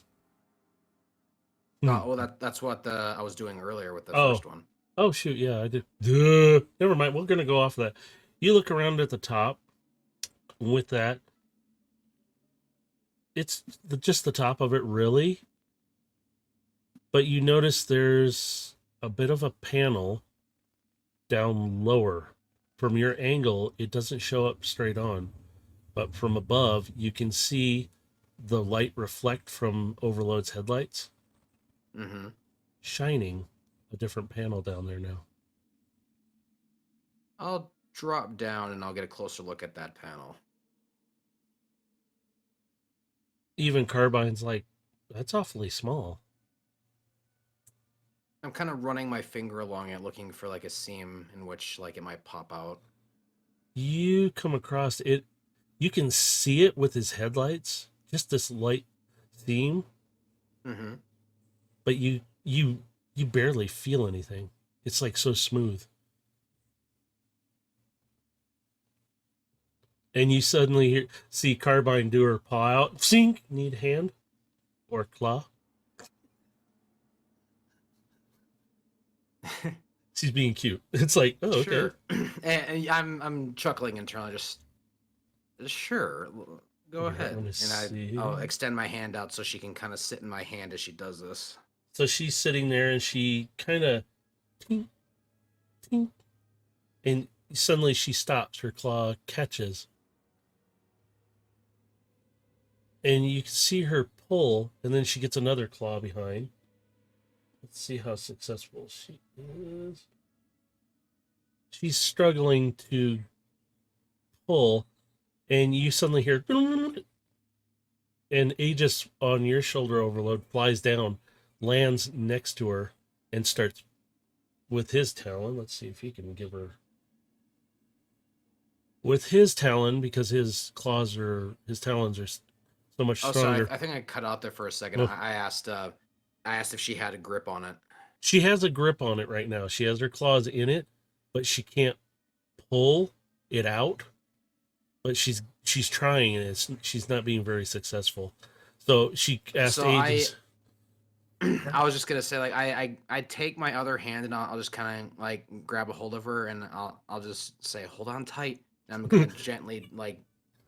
Oh, well, that's what I was doing earlier with the Oh. first one. Oh, shoot, yeah, I did. Duh. Never mind, we're going to go off of that. You look around at the top. With that, it's just the top of it, really. But you notice there's a bit of a panel down lower. From your angle, it doesn't show up straight on. But from above, you can see the light reflect from Overload's headlights, shining a different panel down there now. I'll drop down and I'll get a closer look at that panel. Even Carbine's like, that's awfully small. I'm kind of running my finger along it, looking for like a seam in which like it might pop out. You come across it. You can see it with his headlights, just this light seam. But you barely feel anything. It's like so smooth. And you suddenly see Carbine do her paw out. Sink! Need hand or claw. She's being cute. It's like, oh, okay. Sure. And I'm chuckling internally, just sure. Go ahead. And I'll extend my hand out so she can kind of sit in my hand as she does this. So she's sitting there and she kind of tink, tink, and suddenly she stops. Her claw catches. And you can see her pull, and then she gets another claw behind. Let's see how successful she is. She's struggling to pull, and you suddenly hear, and Aegis on your shoulder, Overload, flies down, lands next to her, and starts with his talon. Let's see if he can give her. With his talon, because his talons are so much stronger. Sorry, I think I cut out there for a second. I asked if she had a grip on it. She has a grip on it right now. She has her claws in it, but she can't pull it out. But she's trying, and she's not being very successful. So she asked Aegis. I was just gonna say, like, I take my other hand and I'll just kind of like grab a hold of her, and I'll just say, hold on tight, and I'm gonna gently like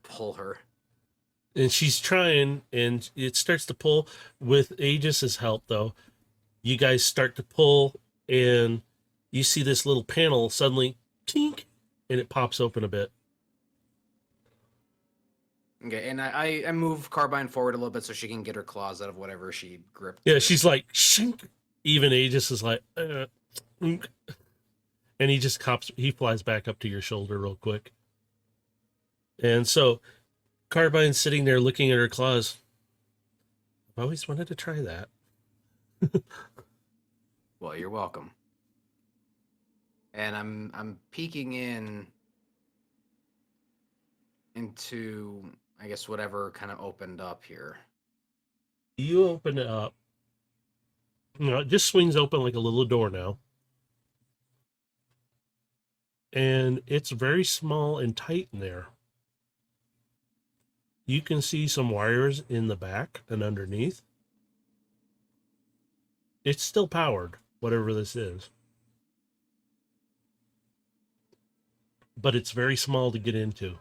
pull her. And she's trying, and it starts to pull. With Aegis's help, though, you guys start to pull, and you see this little panel suddenly, tink, and it pops open a bit. Okay, and I move Carbine forward a little bit so she can get her claws out of whatever she gripped. Yeah, she's like, shink. Even Aegis is like, and he just he flies back up to your shoulder real quick. And so Carbine's sitting there looking at her claws. I've always wanted to try that. Well, you're welcome. And I'm peeking into, I guess, whatever kind of opened up here. You open it up. It just swings open like a little door now. And it's very small and tight in there. You can see some wires in the back and underneath. It's still powered, whatever this is. But it's very small to get into.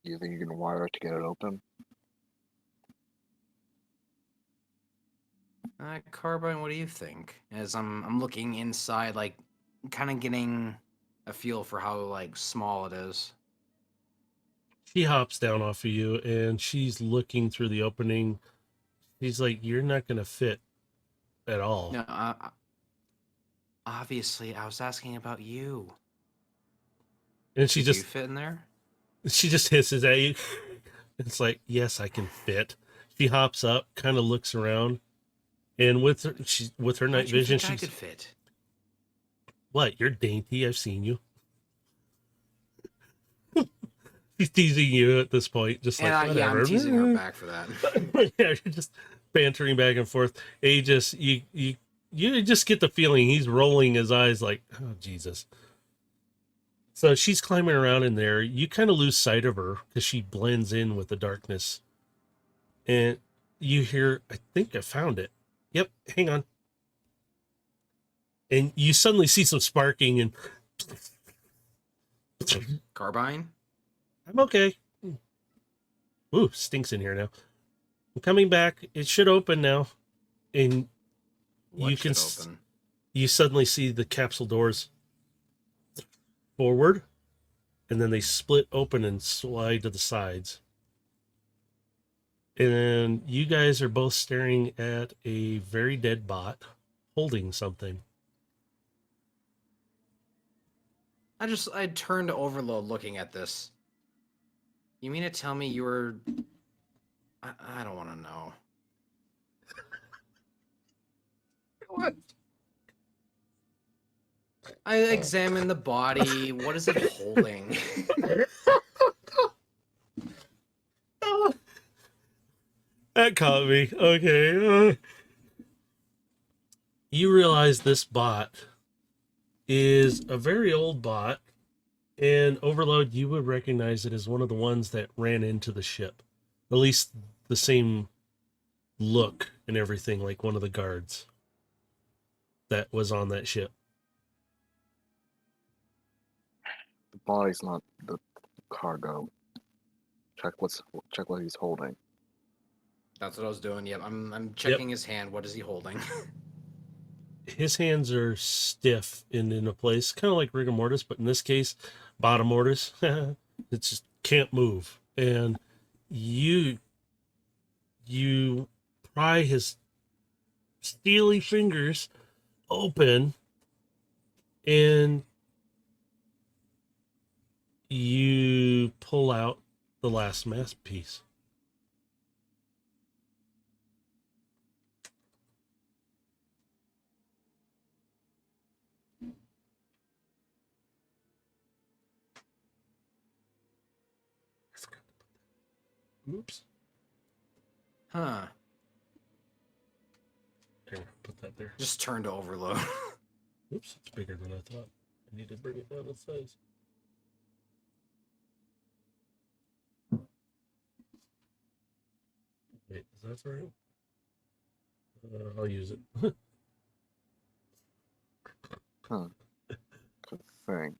Do you think you can wire it to get it open? Carbine, what do you think? As I'm looking inside, like, kind of getting a feel for how like small it is. She hops down off of you and she's looking through the opening. She's like, "You're not going to fit at all." No, obviously, I was asking about you. And she Did you just fit in there? she just hisses at you. It's like, "Yes, I can fit." She hops up, kind of looks around, and with her night How'd you vision, think I she's could fit. what? You're dainty. I've seen you. She's teasing you at this point, just like And yeah, whatever. I'm teasing her back for that. Yeah, you're just bantering back and forth. And you just get the feeling he's rolling his eyes like, oh Jesus. So she's climbing around in there. You kind of lose sight of her because she blends in with the darkness. And you hear, I think I found it. Yep, hang on. And you suddenly see some sparking and Carbine? I'm okay. Ooh, stinks in here now. I'm coming back. It should open now. And What you can should open? you suddenly see the capsule doors forward, and then they split open and slide to the sides. And you guys are both staring at a very dead bot holding something. I turned to Overload looking at this. You mean to tell me you were... I don't want to know. What? I examined the body. What is it holding? That caught me. Okay. You realize this bot is a very old bot, and Overload, you would recognize it as one of the ones that ran into the ship. At least the same look and everything, like one of the guards that was on that ship. The body's not the cargo. Check what he's holding. That's what I was doing. Yep, I'm checking his hand. What is he holding? His hands are stiff and in a place, kind of like rigor mortis, but in this case, bottom mortis. It just can't move. And you pry his steely fingers open, and you pull out the last masterpiece. Oops. Huh. There, put that there. Just turned to Overload. Oops, it's bigger than I thought. I need to bring it down in size. Wait, is that right? I'll use it. Huh. Good thing.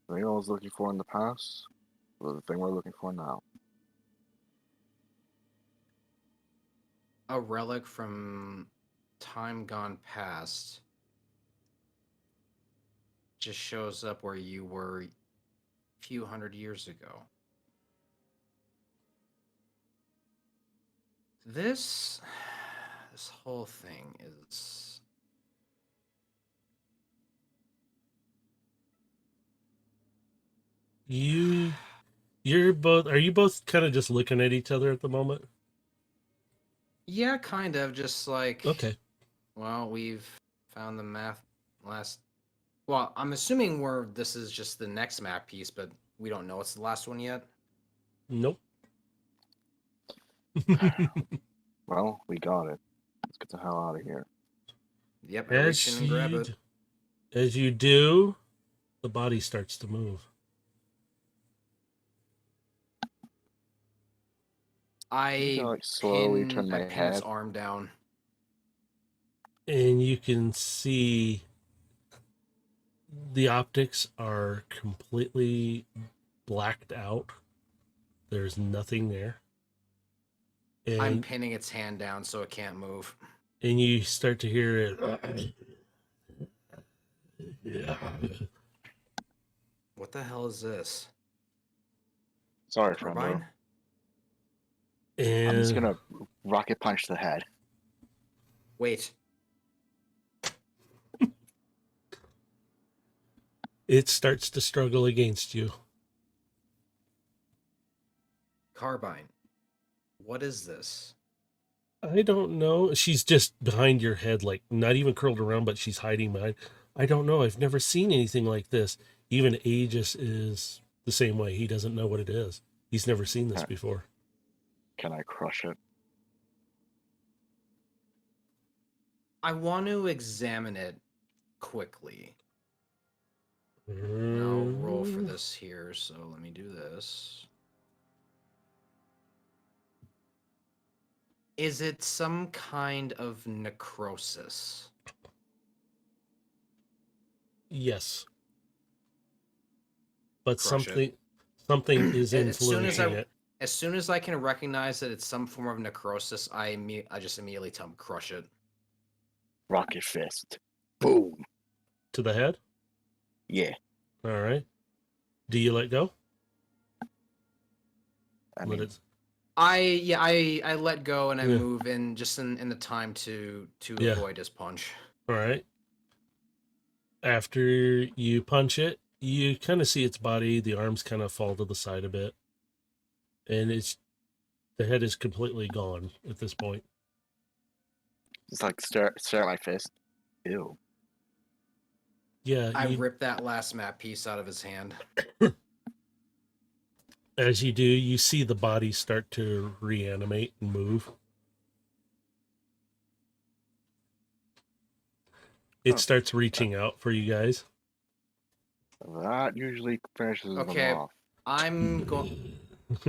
The thing I was looking for in the past, or the thing we're looking for now. A relic from time gone past. Just shows up where you were a few hundred years ago. This whole thing is... Are you both kind of just looking at each other at the moment? Yeah, kind of. Just like... Okay. Well, we've found the map last... Well, I'm assuming this is just the next map piece, but we don't know it's the last one yet. Nope. Well, we got it. Let's get the hell out of here. Yep, I reach in and grab it. As you do, the body starts to move. I I like slowly pin, turn I my pin its head. arm down. And you can see the optics are completely blacked out. There's nothing there. I'm And pinning its hand down so it can't move. you start to hear it. What the hell is this? Sorry, Carbine? friendo. I'm just And gonna rocket punch the head. Wait. it starts to struggle against you. Carbine. What is this? I don't know. She's just behind your head, like not even curled around, but she's hiding behind. I don't know. I've never seen anything like this. Even Aegis is the same way. He doesn't know what it is. He's never seen this before. Can I crush it? I want to examine it quickly. And I'll roll for this here, so let me do this. Is it some kind of necrosis? Yes. But Crush it. something is As soon as influencing it. As soon as I can recognize that it's some form of necrosis, I just immediately tell him, crush it. Rocket fist. Boom. To the head? Yeah. All right. Do you let go? I mean, I let go and I Yeah. move in just in the time to Yeah. avoid his punch. All right. After you punch it, you kind of see its body. The arms kind of fall to the side a bit. And the head is completely gone at this point. just like stare at my fist. Ew. Yeah, I rip that last map piece out of his hand. as you do, you see the body start to reanimate and move. It Oh. starts reaching out for you guys. That usually finishes them Okay, off. I'm going.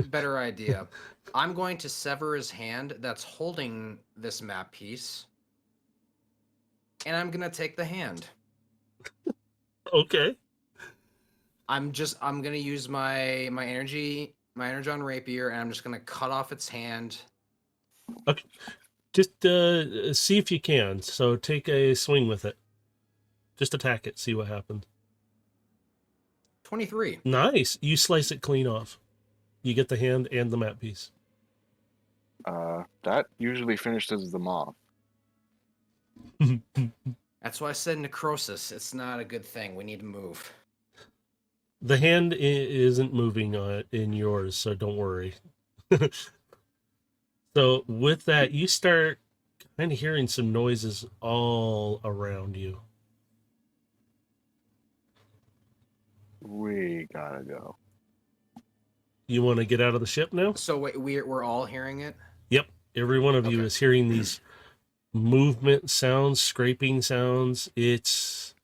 Better idea. I'm going to sever his hand that's holding this map piece, and I'm gonna take the hand. Okay. I'm gonna use my energy on rapier, and I'm just gonna cut off its hand. Okay. Just see if you can. So take a swing with it. Just attack it. See what happens. 23. Nice. You slice it clean off. You get the hand and the map piece. That usually finishes them off. That's why I said necrosis. It's not a good thing. We need to move. The hand isn't moving in yours, so don't worry. So with that, you start kind of hearing some noises all around you. We gotta go. You want to get out of the ship now? So wait, we're all hearing it? Yep. Every one of you Okay. is hearing these movement sounds, scraping sounds. It's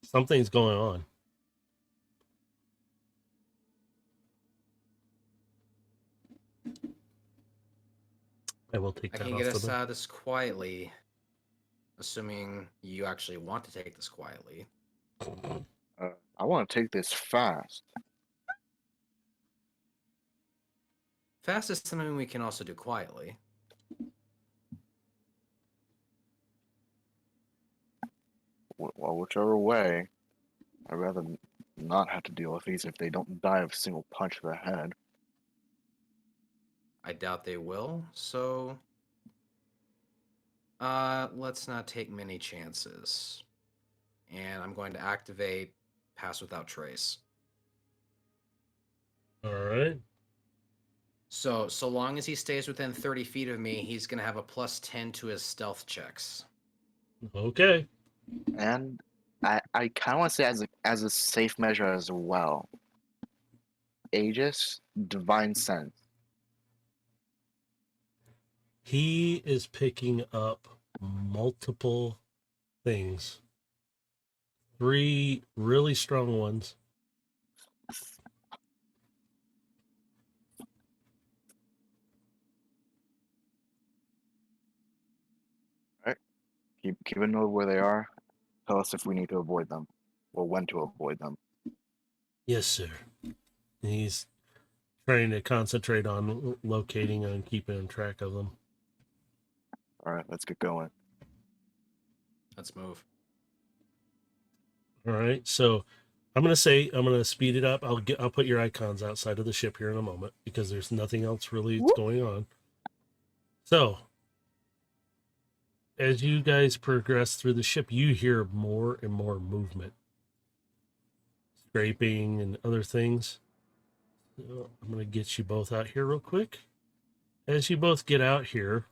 something's going on. I will take I that can off get the us map. out of this quietly, assuming you actually want to take this quietly. I want to take this fast. Fast is something we can also do quietly. Well, whichever way. I'd rather not have to deal with these if they don't die of a single punch to the head. I doubt they will, so let's not take many chances. And I'm going to activate Pass Without Trace. All right. So long as he stays within 30 feet of me, he's going to have a +10 to his stealth checks. Okay. And I kind of want to say as a safe measure as well. Aegis, Divine Sense. He is picking up multiple things. 3 really strong ones. Keep a note where they are. Tell us if we need to avoid them or when to avoid them. Yes, sir. He's trying to concentrate on locating and keeping track of them. All right, let's get going. Let's move. All right. So I'm going to speed it up. I'll put your icons outside of the ship here in a moment because there's nothing else really that's going on. So as you guys progress through the ship, you hear more and more movement, scraping and other things. So I'm going to get you both out here real quick. As you both get out here,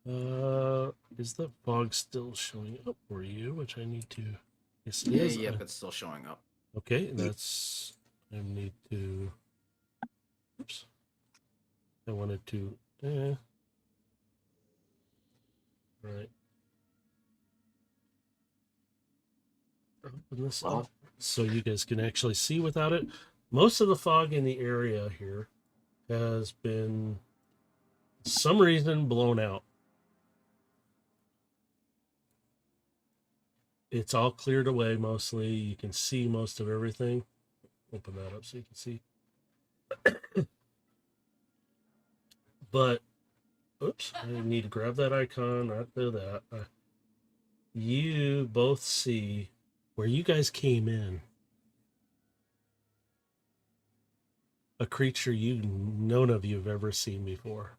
is the fog still showing up for you? Which I need to. Yes, it is. Yep, it's still showing up. Okay, that's. I need to. Oops. I wanted to. Right. Open this up so you guys can actually see without it. Most of the fog in the area here has been, for some reason, blown out. It's all cleared away mostly. You can see most of everything. Open that up so you can see. But, oops, I need to grab that icon, not do that. You both see where you guys came in. A creature none of you have ever seen before.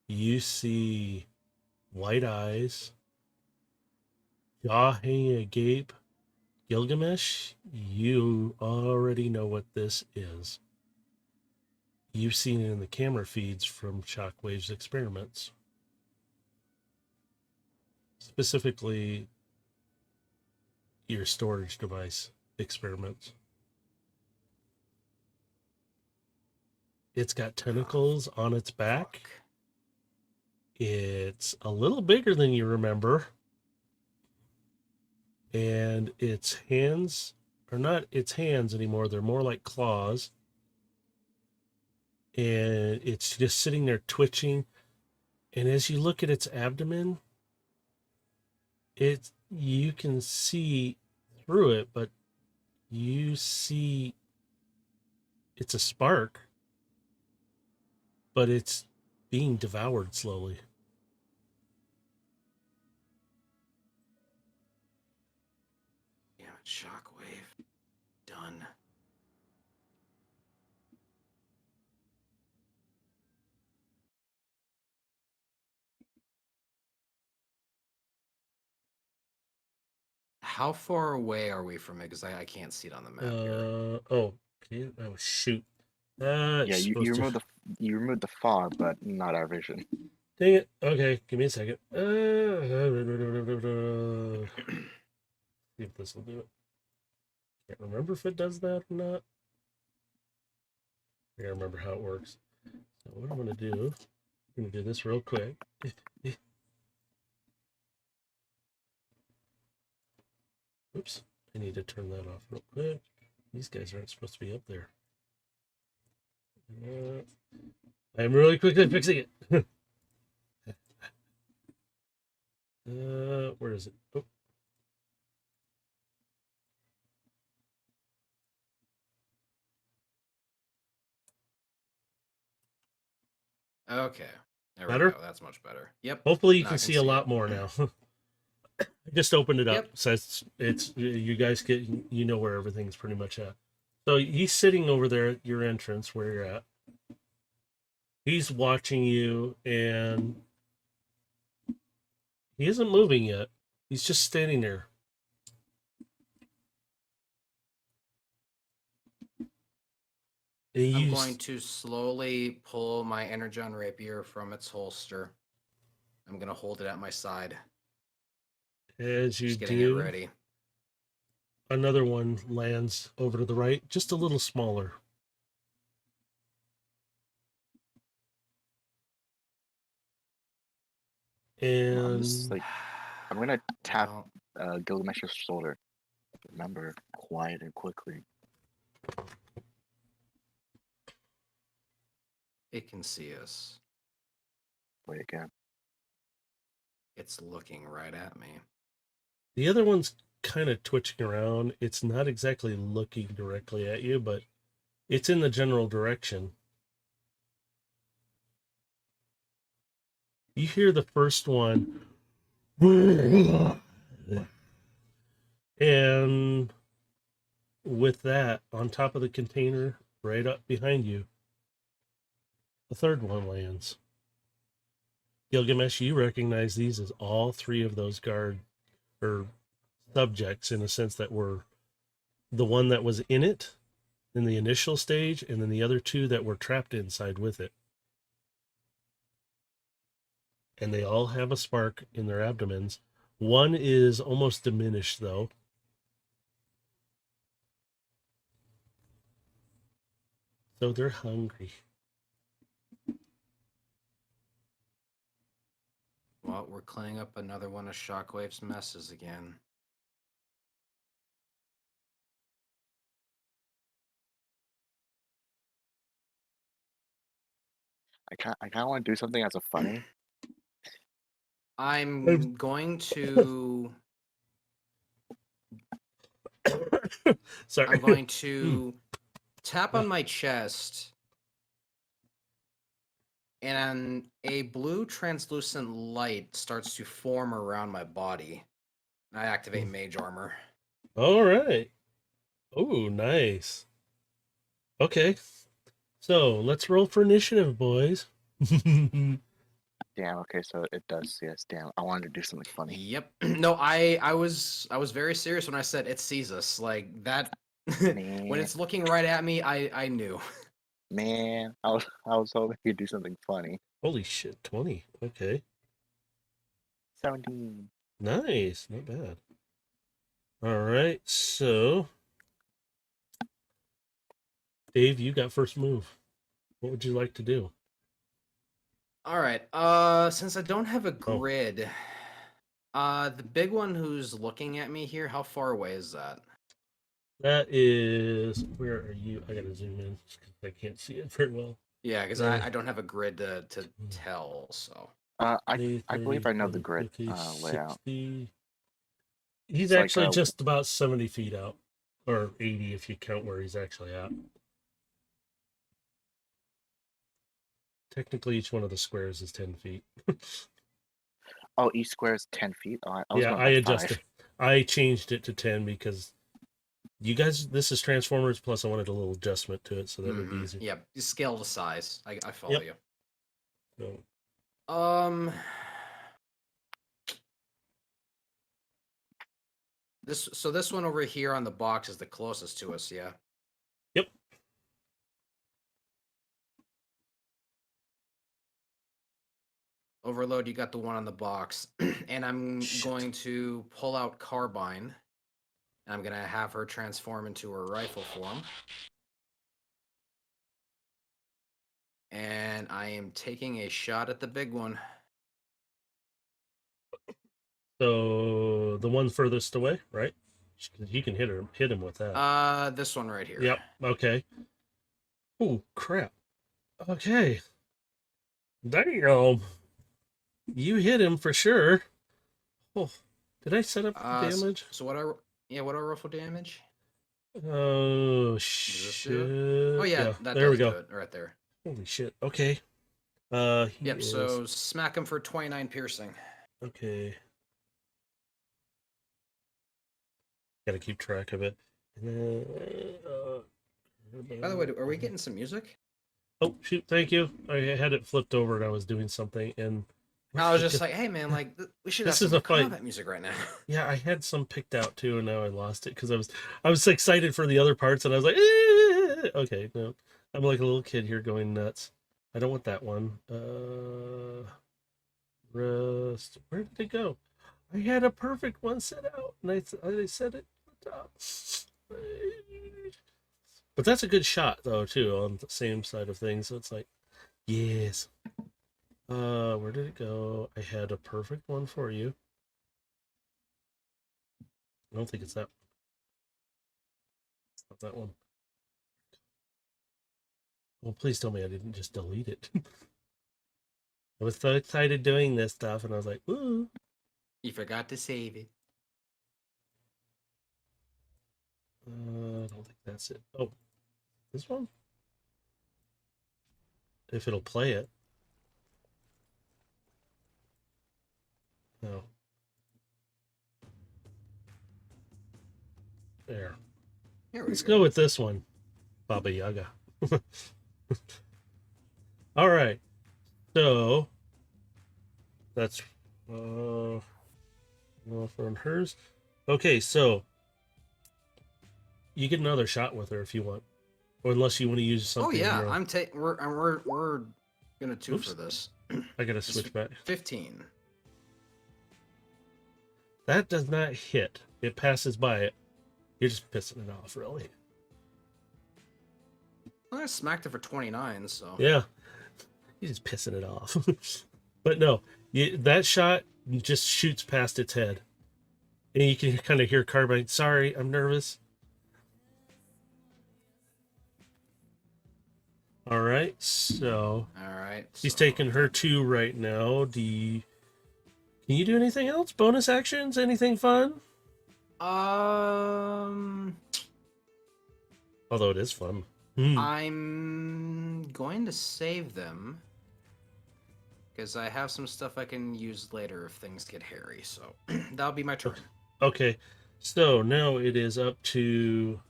You see white eyes, jaw hanging agape. Gilgamesh, you already know what this is. You've seen it in the camera feeds from Shockwave's experiments. Specifically, your storage device experiments. It's got tentacles on its back. Fuck. It's a little bigger than you remember. And its hands are not its hands anymore. They're more like claws. And it's just sitting there twitching. And as you look at its abdomen, you can see through it, but you see it's a spark, but it's being devoured slowly. Yeah, shockwave. Done. How far away are we from it? Because I can't see it on the map here. Oh, okay. Oh, shoot. Yeah, It's you supposed to... removed the fog, but not our vision. Dang it. Okay, give me a second. See if this will do it. Can't remember if it does that or not. I gotta remember how it works. So what I'm gonna do, I'm gonna do this real quick. Oops, I need to turn that off real quick. These guys aren't supposed to be up there. I'm really quickly fixing it. Where is it? Oh. Okay. There Better? we go. That's much better. Yep. Hopefully you Now can I see a lot it. more now. I just opened it up. Yep. So it's you guys know where everything's pretty much at. So he's sitting over there at your entrance where you're at. He's watching you and he isn't moving yet. He's just standing there. I'm going to slowly pull my Energon rapier from its holster. I'm going to hold it at my side. As you Just getting do, it ready. Another one lands over to the right, just a little smaller. I'm just And like, I'm gonna tap Well, Gilgamesh's shoulder. Remember, quiet and quickly. it can see us. Wait again. It's looking right at me. the other one's kind of twitching around. It's not exactly looking directly at you, but it's in the general direction. You hear the first one, and with that, on top of the container, right up behind you, the third one lands. Gilgamesh, you recognize these as all three of those guard or subjects, in a sense, that were the one that was in it in the initial stage, and then the other two that were trapped inside with it. And they all have a spark in their abdomens. One is almost diminished, though. So they're hungry. Well, we're cleaning up another one of Shockwave's messes again. I kind of want to do something as a funny. I'm going to. Sorry. I'm going to tap on my chest, and a blue translucent light starts to form around my body. I activate Mage Armor. All right. Oh, nice. Okay. So let's roll for initiative, boys. Damn. Okay, so it does. Yes. Damn. I wanted to do something funny. Yep. No, I was very serious when I said it sees us. Like that when Man. it's looking right at me, I knew. Man, I was hoping you'd do something funny. Holy shit, 20. Okay. 17. Nice. Not bad. All right. So, Dave, you got first move. What would you like to do? All right. Since I don't have a grid, the big one who's looking at me here, how far away is that? That is, where are you? I gotta zoom in because I can't see it very well. Yeah, because I don't have a grid to tell. So I believe I know the grid 50, layout. 60. He's It's like, actually just about 70 feet out, or 80 if you count where he's actually at. Technically, each one of the squares is 10 feet. Oh, each square is 10 feet. Oh, I was Yeah, going I by adjusted. 5. I changed it to 10 because you guys, this is Transformers, plus I wanted a little adjustment to it so that would be easy. yeah, scale to size. I follow you. So, this one over here on the box is the closest to us, yeah. Yep. Overload, you got the one on the box. And I'm going to pull out Carbine. And I'm going to have her transform into her rifle form. And I am taking a shot at the big one. So the one furthest away, right? You can hit him with that. This one right here. Yep. Okay. Oh crap. Okay. Damn. You hit him for sure. Oh, did I set up the damage? So what I roll for damage? Oh Does this do it? shit. Oh yeah, that there we does go. do it right there. Holy shit. Okay. Yep. So smack him for 29 piercing. Okay. Gotta keep track of it. By the way, are we getting some music? Oh shoot! Thank you. I had it flipped over and I was doing something, and I was just like, "Hey man, like we should have This is some a fight. combat music right now." yeah, I had some picked out too, and now I lost it because I was excited for the other parts, and I was like, eh! Okay, no, I'm like a little kid here going nuts. I don't want that one. Rest. Where did it go? I had a perfect one set out, and I set it at the top. But that's a good shot though too, on the same side of things. So it's like, yes. Where did it go? I had a perfect one for you. I don't think it's that. It's not that one. Well, please tell me I didn't just delete it. I was so excited doing this stuff, and I was like, ooh. You forgot to save it. I don't think that's it. Oh, this one? If it'll play it. No. There. Here we Let's go. go with this one. Baba Yaga. All right. So that's from hers. Okay, so you get another shot with her if you want, or unless you want to use Oh something. yeah, Your own. we're gonna two Oops. for this. I gotta switch back. 15. That does not hit. It passes by it. You're just pissing it off, really. Well, I smacked it for 29, so Yeah, you're just pissing it off. But no, that shot just shoots past its head, and you can kind of hear Carbine. Sorry, I'm nervous. All right, so all right. she's so- taking her 2 right now. Can you do anything else? Bonus actions? Anything fun? Although it is fun. I'm going to save them because I have some stuff I can use later if things get hairy. So that'll be my turn. Okay, so now it is up to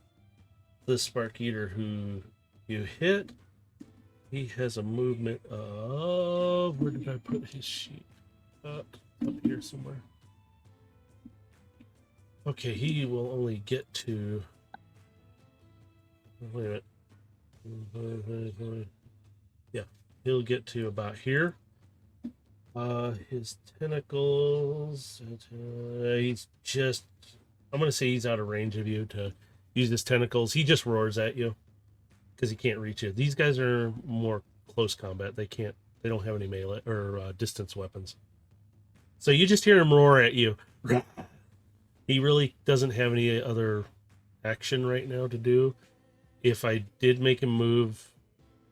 the Spark Eater who you hit. He has a movement of... Where did I put his sheet? Up here somewhere. Okay, he will only get to... Wait a minute. Yeah, he'll get to about here. His tentacles... he's just... I'm going to say he's out of range of you to use his tentacles. He just roars at you because he can't reach you. These guys are more close combat. They don't have any melee or distance weapons. So you just hear him roar at you. He really doesn't have any other action right now to do. If I did make him move,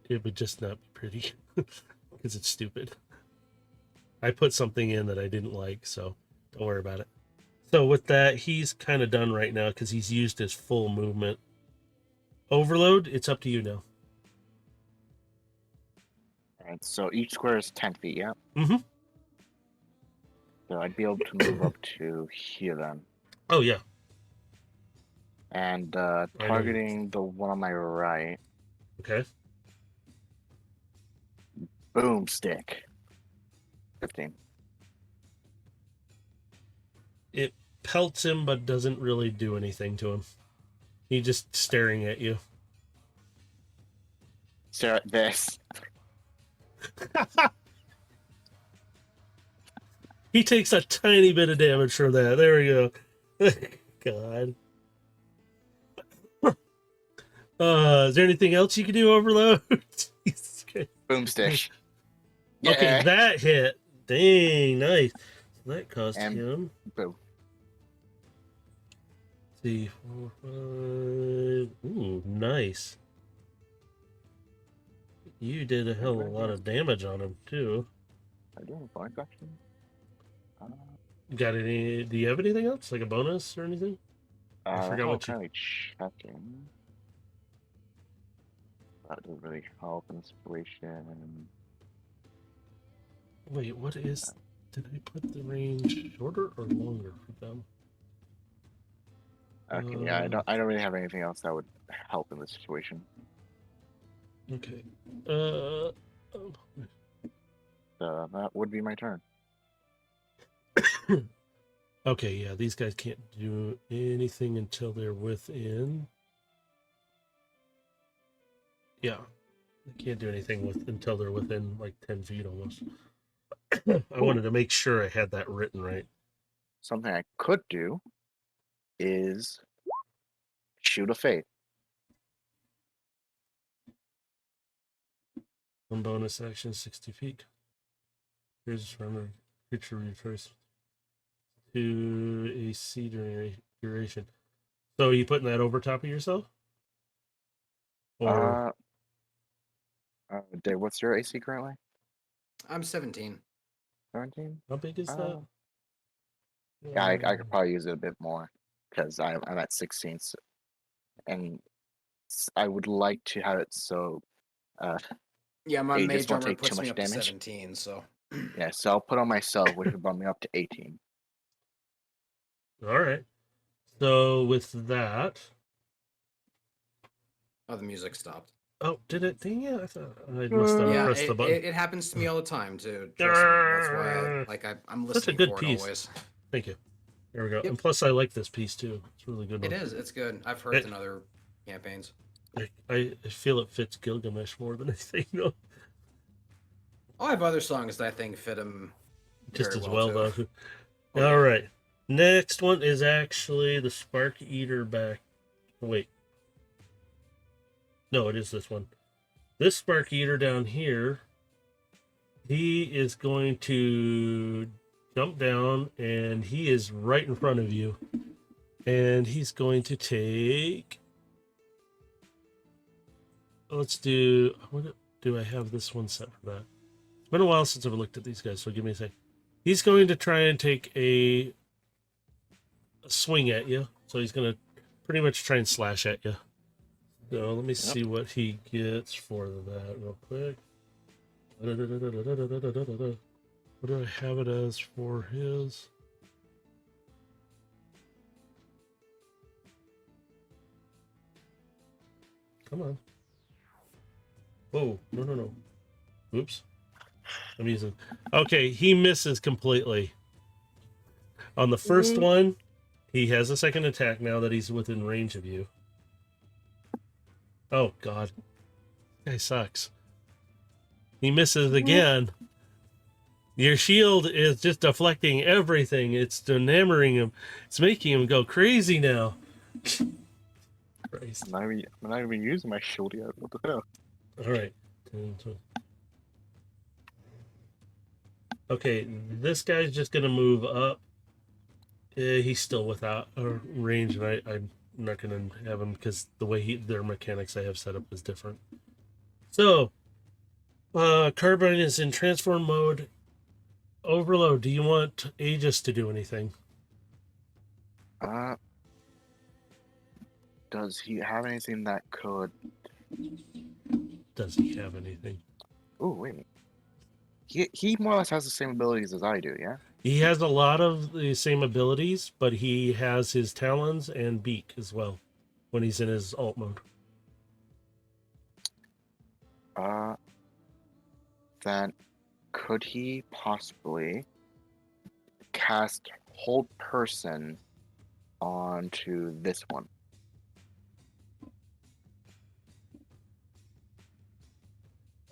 it would just not be pretty because it's stupid. I put something in that I didn't like, so don't worry about it. So with that, he's kind of done right now because he's used his full movement. Overload, it's up to you now. Alright, so each square is 10 feet, yeah? Mm-hmm. So I'd be able to move up to here then. Oh, yeah. And know. targeting the one on my right, Okay. boomstick. 15. It pelts him, but doesn't really do anything to him. He's just staring at you. Stare at this. He takes a tiny bit of damage from that. There we go. God. Is there anything else you can do, Overload? Jesus Christ. Boomstick. Okay, Yeah. that hit. Dang, nice. So that cost And him. boom. Let's see, 4, 5. Ooh, nice. You did a hell of a lot of damage on him too. I do have a bonus action. Got any? Do you have anything else, like a bonus or anything? I forgot what you. Currently checking. That doesn't really help in the situation. Wait, what is? Did I put the range shorter or longer for them? Okay, yeah, I don't really have anything else that would help in this situation. Okay. So that would be my turn. Okay, yeah, these guys can't do anything until they're within. Yeah, they can't do anything until they're within like 10 feet almost. I wanted to make sure I had that written right. Something I could do is shoot a fate. One bonus action, 60 feet. Here's remember creature refers to a C duration. So are you putting that over top of yourself? Or Dave, what's your AC currently? I'm 17. 17? how big is that? Yeah, I could probably use it a bit more because I'm at 16, and I would like to have it so Yeah, my Aegis mage won't armor take too puts me much up to damage. 17, so. Yeah, so I'll put on myself, which would bump me up to 18. All right. So with that, Oh, the music stopped. oh, did it? Dang it! I thought I must have Yeah, pressed the button. it happens to me all the time too. Trust me. That's why I'm Such a listening good for it piece. always. Thank you. There we go. Yep. And plus, I like this piece too. It's a really good. It One. is. It's good. I've heard it in other campaigns. I feel it fits Gilgamesh more than anything. No, I have other songs that I think fit him just very as well too. though. Oh, All yeah. right. Next one is actually the Spark Eater back. Wait. No, it is this one. This Spark Eater down here, he is going to jump down and he is right in front of you. And he's going to take. Let's do. What do I have this one set for that? It's been a while since I've looked at these guys, so give me a sec. He's going to try and take a swing at you. So he's going to pretty much try and slash at you. So let me see what he gets for that real quick. What do I have it as for his? Come on. Whoa, no. Oops. I'm using. Okay, he misses completely. On the first one, he has a second attack now that he's within range of you. Oh, God. This guy sucks. He misses again. Your shield is just deflecting everything. It's enamoring him. It's making him go crazy now. Christ. I'm not even using my shield yet. What the hell? All right. Okay, this guy's just going to move up. He's still without range, and I'm not going to have him because the way their mechanics I have set up is different. So, Carbine is in transform mode. Overload, do you want Aegis to do anything? Does he have anything that could? Does he have anything? Oh wait, he more or less has the same abilities as I do. Yeah. He has a lot of the same abilities, but he has his talons and beak as well when he's in his alt mode. Then could he possibly cast hold person onto this one?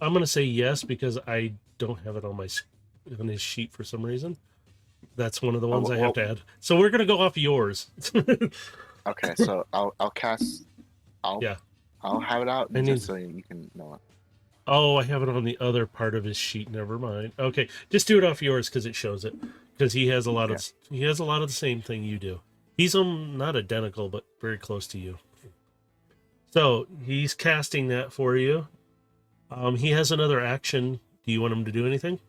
I'm going to say yes because I don't have it on his sheet for some reason. That's one of the ones I have to add. So we're going to go off yours. Okay, so I'll cast. I'll have it out just so you can know it. Oh, I have it on the other part of his sheet. Never mind. Okay, just do it off yours because it shows it. Because he has a lot of the same thing you do. He's not identical, but very close to you. So he's casting that for you. He has another action. Do you want him to do anything?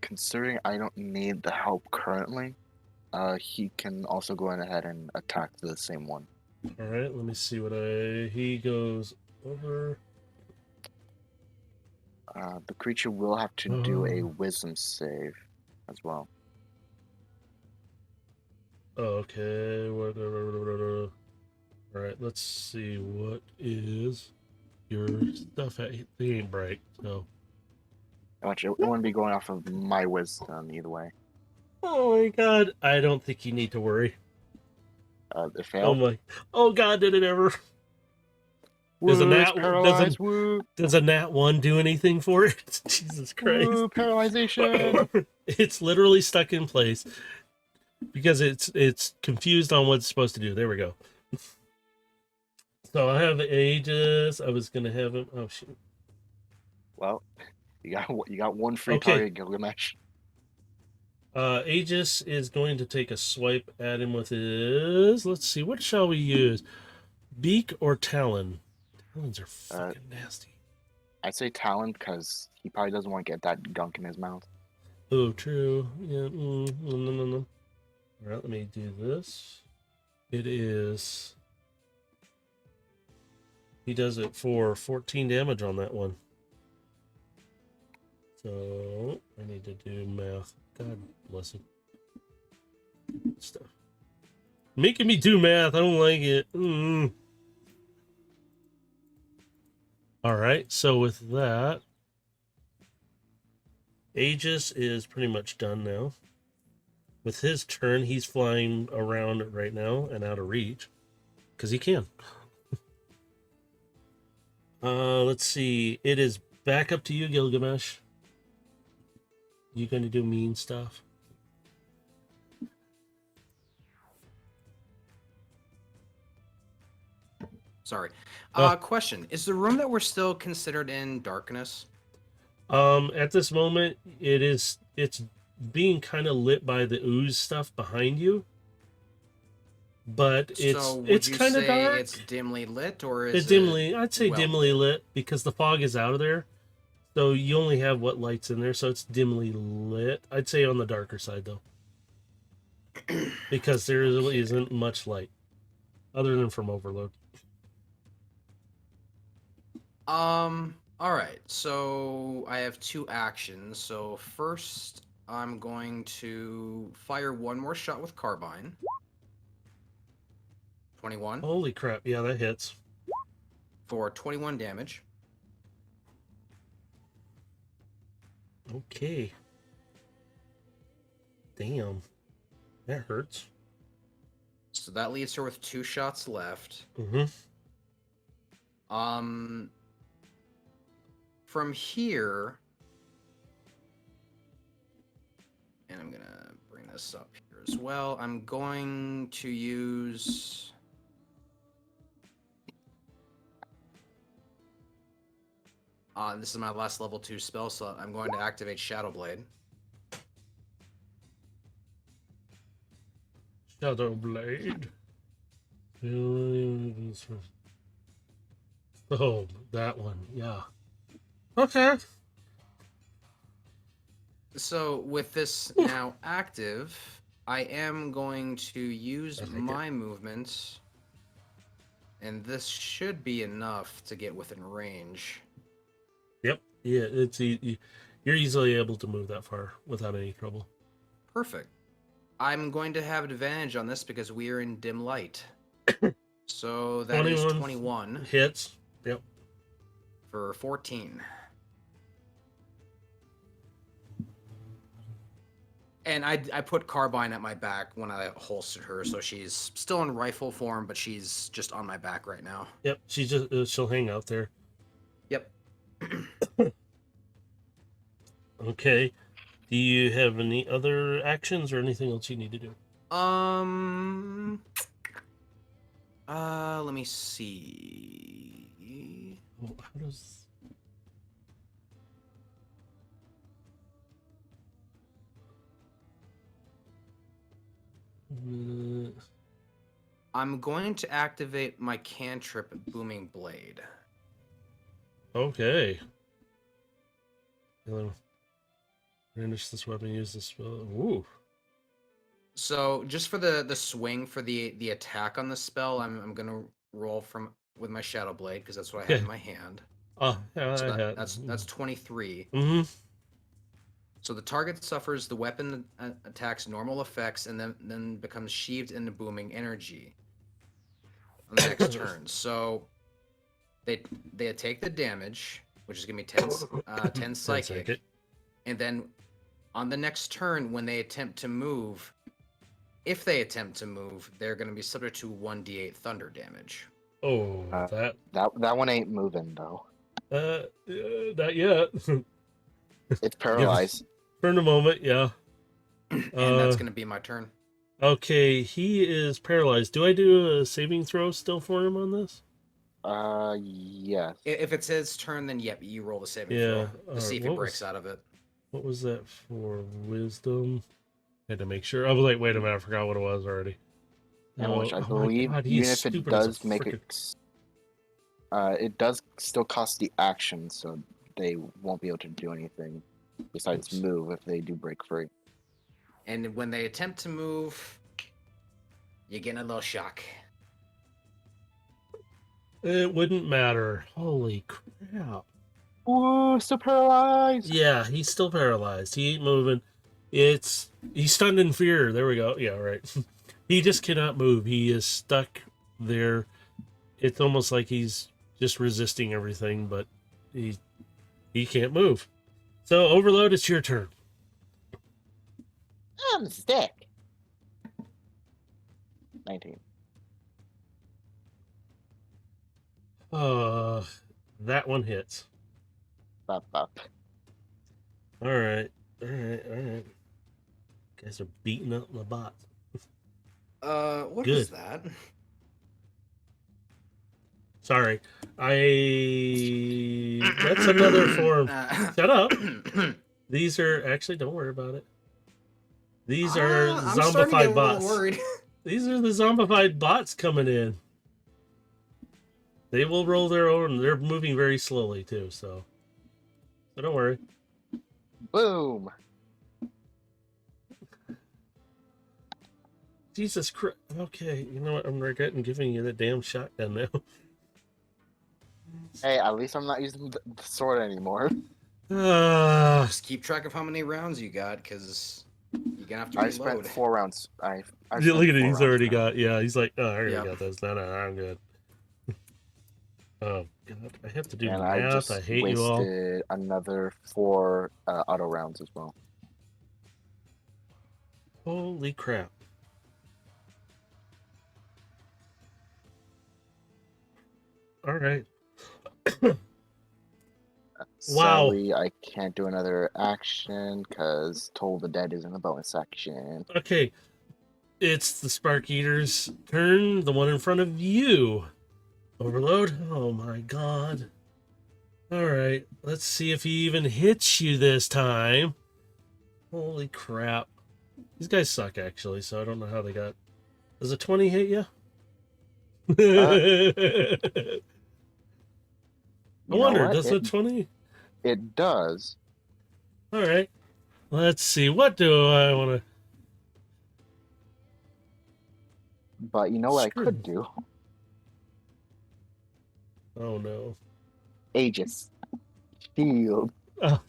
Considering I don't need the help currently, he can also go ahead and attack the same one. All right, let me see what he goes over. The creature will have to do a wisdom save as well. Okay, whatever. All right, let's see what is your stuff. They ain't bright, so. It wouldn't be going off of my wisdom either way. Oh my God! I don't think you need to worry. It failed. Oh God! Did it ever? Does a nat 1 do anything for it? Jesus Christ! Woo, paralyzation. It's literally stuck in place because it's confused on what it's supposed to do. There we go. So I have Aegis. I was gonna have him. Oh shoot! Well, you got one free Okay. target, Gilgamesh. Aegis is going to take a swipe at him with his. Let's see, what shall we use? Beak or Talon? Talons are fucking nasty. I'd say Talon because he probably doesn't want to get that gunk in his mouth. Oh, true. Yeah. No. All right, let me do this. It is. He does it for 14 damage on that one. So I need to do math. God bless him. Stuff. Making me do math. I don't like it. All right. So with that, Aegis is pretty much done now. With his turn, he's flying around right now and out of reach because he can. Let's see. It is back up to you, Gilgamesh. You going to do mean stuff? Sorry. Question: is the room that we're still considered in darkness? At this moment, it's being kind of lit by the ooze stuff behind you, but it's kind of dark. It's dimly lit, or is It's dimly. I'd say dimly lit because the fog is out of there, so you only have what lights in there, so it's dimly lit. I'd say on the darker side though, because there really isn't much light, other than from overload. All right. So I have two actions. So first, I'm going to fire one more shot with carbine. 21 Holy crap! Yeah, that hits. for 21 damage. Okay. Damn, that hurts. So that leaves her with 2 shots left. Mm-hmm. From here, and I'm gonna bring this up here as well. I'm going to use this is my last level 2 spell, so I'm going to activate Shadow Blade. Shadow Blade. Oh, that one. Yeah. Okay. So with this now active, I am going to use my movement, and this should be enough to get within range. Yep. Yeah, you're easily able to move that far without any trouble. Perfect. I'm going to have advantage on this because we are in dim light. So that is 21 hits. Yep. for 14. And I put carbine at my back when I holstered her, so she's still in rifle form, but she's just on my back right now. Yep. She'll hang out there. Yep. Okay. Do you have any other actions or anything else you need to do? Let me see. Oh, how does... I'm going to activate my cantrip Booming Blade. Okay. Hello. Brandish this weapon, use this spell. Ooh. So just for the swing for the attack on the spell, I'm gonna roll with my Shadow Blade because that's what I have in my hand. Oh, yeah, so that's 23. Mm-hmm. So the target suffers the weapon attack's normal effects and then becomes sheathed into booming energy on the next turn. So they take the damage, which is gonna be 10 psychic, and then on the next turn when they attempt to move, if they attempt to move, they're gonna be subject to 1d8 thunder damage. Oh, that one ain't moving though. Not yet. It's paralyzed. For a moment, yeah. And that's gonna be my turn. Okay, he is paralyzed. Do I do a saving throw still for him on this? Yes. If it's his turn, then yep, you roll the saving Yeah, throw to see if he what breaks was- out of it. What was that for? Wisdom. Had to make sure. I was like, wait a minute, I forgot what it was already. And which I my believe, God, he's even if it stupid as a does make frickin'- it does still cost the action, so they won't be able to do anything besides Oops. move if they do break free. And when they attempt to move, you get a little shock. It wouldn't matter. Holy crap. Whoa, still paralyzed! Yeah, he's still paralyzed. He ain't moving. He's stunned in fear. There we go. Yeah, right. He just cannot move. He is stuck there. It's almost like he's just resisting everything, but he can't move. So Overload, it's your turn. I'm stuck. 19. That one hits. Bop, bop. All right. Guys are beating up my bots. What Good. was that? Sorry. That's another form. Shut up. These are actually, don't worry about it. These are I'm starting to get a zombified little bots. worried. These are the zombified bots coming in. They will roll their own. They're moving very slowly too, so don't worry. Boom! Jesus Christ. Okay, you know what? I'm regretting giving you the damn shotgun now. Hey, at least I'm not using the sword anymore. Just keep track of how many rounds you got, because you're gonna have to I reload. spent 4 rounds. I Yeah, look at it. spent 4 He's rounds already now. got. Yeah, he's like, oh, I already Yep. got this. No, I'm good. Oh God, I have to do And math. I just I hate you all. wasted another 4 auto rounds as well. Holy crap! All right. Wow. Sadly, I can't do another action because Toll the Dead is in the bonus action. Okay, it's the Spark Eater's turn. The one in front of you. Overload. Oh my God. All right, let's see if he even hits you this time. Holy crap! These guys suck actually, so I don't know how they got. Does a 20 hit you? I You know wonder, what? does a 20? It does. All right. Let's see. What do I want to... But you know what I Screw could this. do? Oh, no. Aegis. Shield. Oh,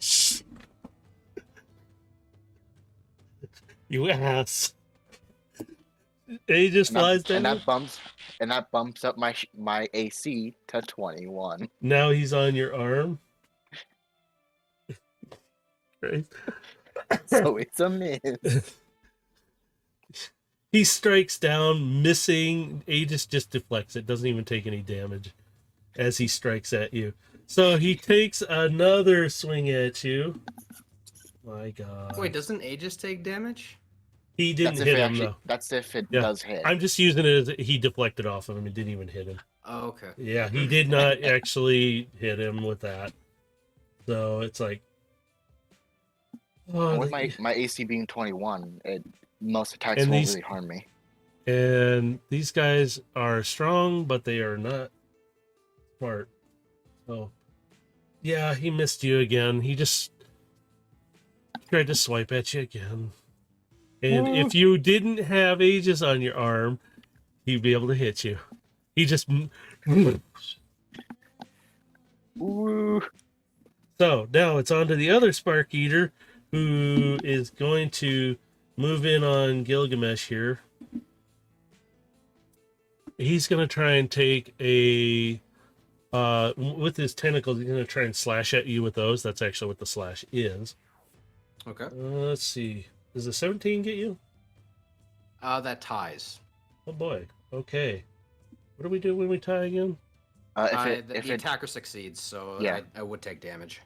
you ass. Aegis flies down. And that bumps up my AC to 21. Now he's on your arm. Right. So it's a miss. He strikes down, missing. Aegis just deflects it. Doesn't even take any damage as he strikes at you. So he takes another swing at you. My God. Wait, doesn't Aegis take damage? He didn't hit him, though. That's if it Yeah. does hit. I'm just using it as he deflected off of him and didn't even hit him. Oh, okay. Yeah, he did not actually hit him with that. So it's like... Oh, With my AC being 21, most attacks And won't these- really harm me. And these guys are strong, but they are not smart. So, yeah, he missed you again. He just tried to swipe at you again. And if you didn't have Aegis on your arm, he'd be able to hit you. He just... Ooh. So, now it's on to the other Spark Eater, who is going to move in on Gilgamesh here. He's going to try and take a... with his tentacles, he's going to try and slash at you with those. That's actually what the slash is. Okay. Let's see. Does a 17 get you? That ties. Oh boy. Okay. What do we do when we tie again? The attacker succeeds, so Yeah. I would take damage.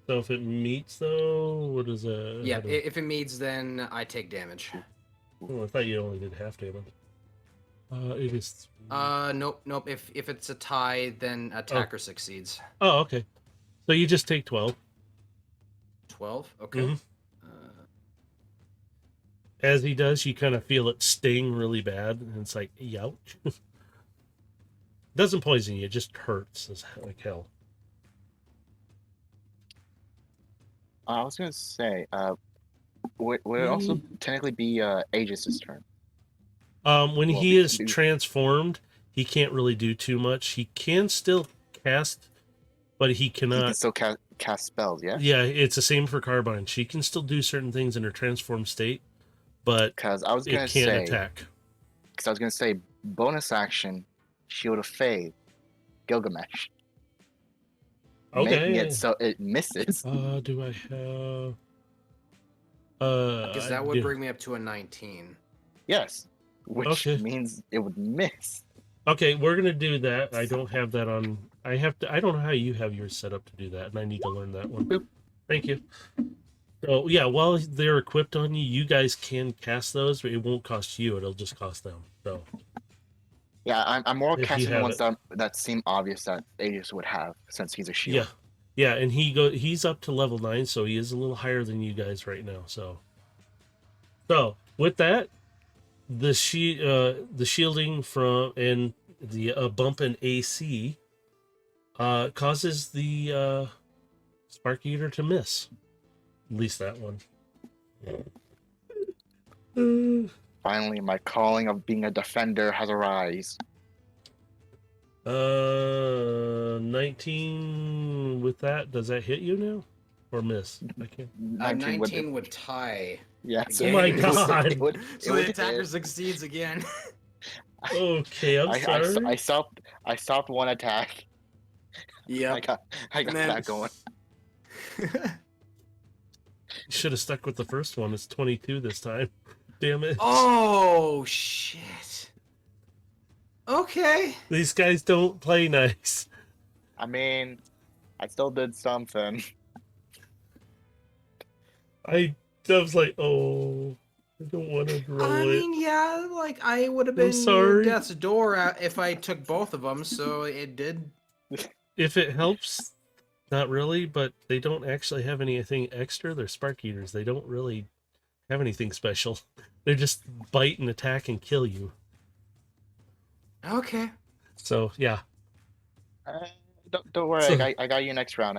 So if it meets, though, what is a... Yeah, if it meets, then I take damage. Oh, I thought you only did half damage. It is. Nope. If it's a tie, then attacker succeeds. Oh, okay. So you just take 12. 12. Okay. Mhm. As he does, you kind of feel it sting really bad, and it's like, youch. Doesn't poison you, it just hurts as like hell. I was gonna say, would it also technically be Aegis's turn? When Well, he is transformed, he can't really do too much. He can still cast, but he he cannot. can still cast spells, yes? Yeah, it's the same for Carbine. She can still do certain things in her transformed state, but Because I was gonna it can't say, attack. bonus action, Shield of Faith, Gilgamesh, making Okay. it so it misses. Do I have? Because that would bring me up to a 19. Yes, which Okay. means it would miss. Okay, we're gonna do that. I don't have that on. I have to. I don't know how you have yours set up to do that, and I need to learn that one. Boop. Thank you. So yeah, while they're equipped on you, you guys can cast those, but it won't cost you. It'll just cost them. So Yeah, I'm more If you casting the have ones that seem obvious that Aegis would have, since he's a shield. yeah, and he's up to level 9, so he is a little higher than you guys right now. So with that, the shielding from and the bump in AC causes the Spark Eater to miss. At least that one. Finally, my calling of being a defender has arise. 19 with that. Does that hit you now? Or miss? I can't. 19 would tie. Yeah. Oh my God. It would, So the attacker succeeds again. Okay, I'm sorry. I stopped one attack. Yep. I got then- that going. You should have stuck with the first one. It's 22 this time. Damn it. Oh shit. Okay. These guys don't play nice. I mean, I still did something. I was like, oh, I don't want to roll I it. mean, yeah, like I would have I'm been sorry. near death's door if I took both of them. So it did. If it helps, not really, but they don't actually have anything extra. They're Spark Eaters. They don't really have anything special. They just bite and attack and kill you. Okay. So, yeah. Don't worry, So- I got you next round.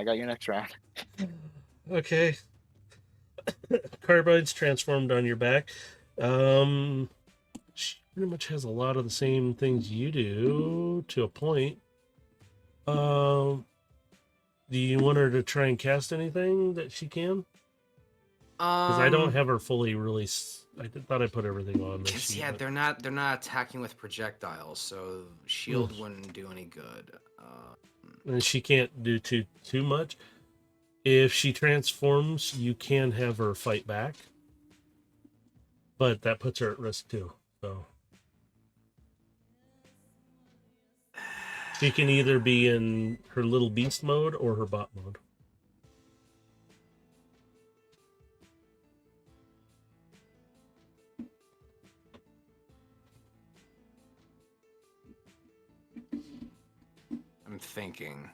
Okay. Carbide's transformed on your back. She pretty much has a lot of the same things you do to a point. Do you want her to try and cast anything that she can? Because I don't have her fully released. I thought I put everything on this. Cause, yeah, they're not attacking with projectiles, so shield wouldn't do any good. And she can't do too much. If she transforms, you can have her fight back, but that puts her at risk too. So she can either be in her little beast mode or her bot mode. I'm thinking.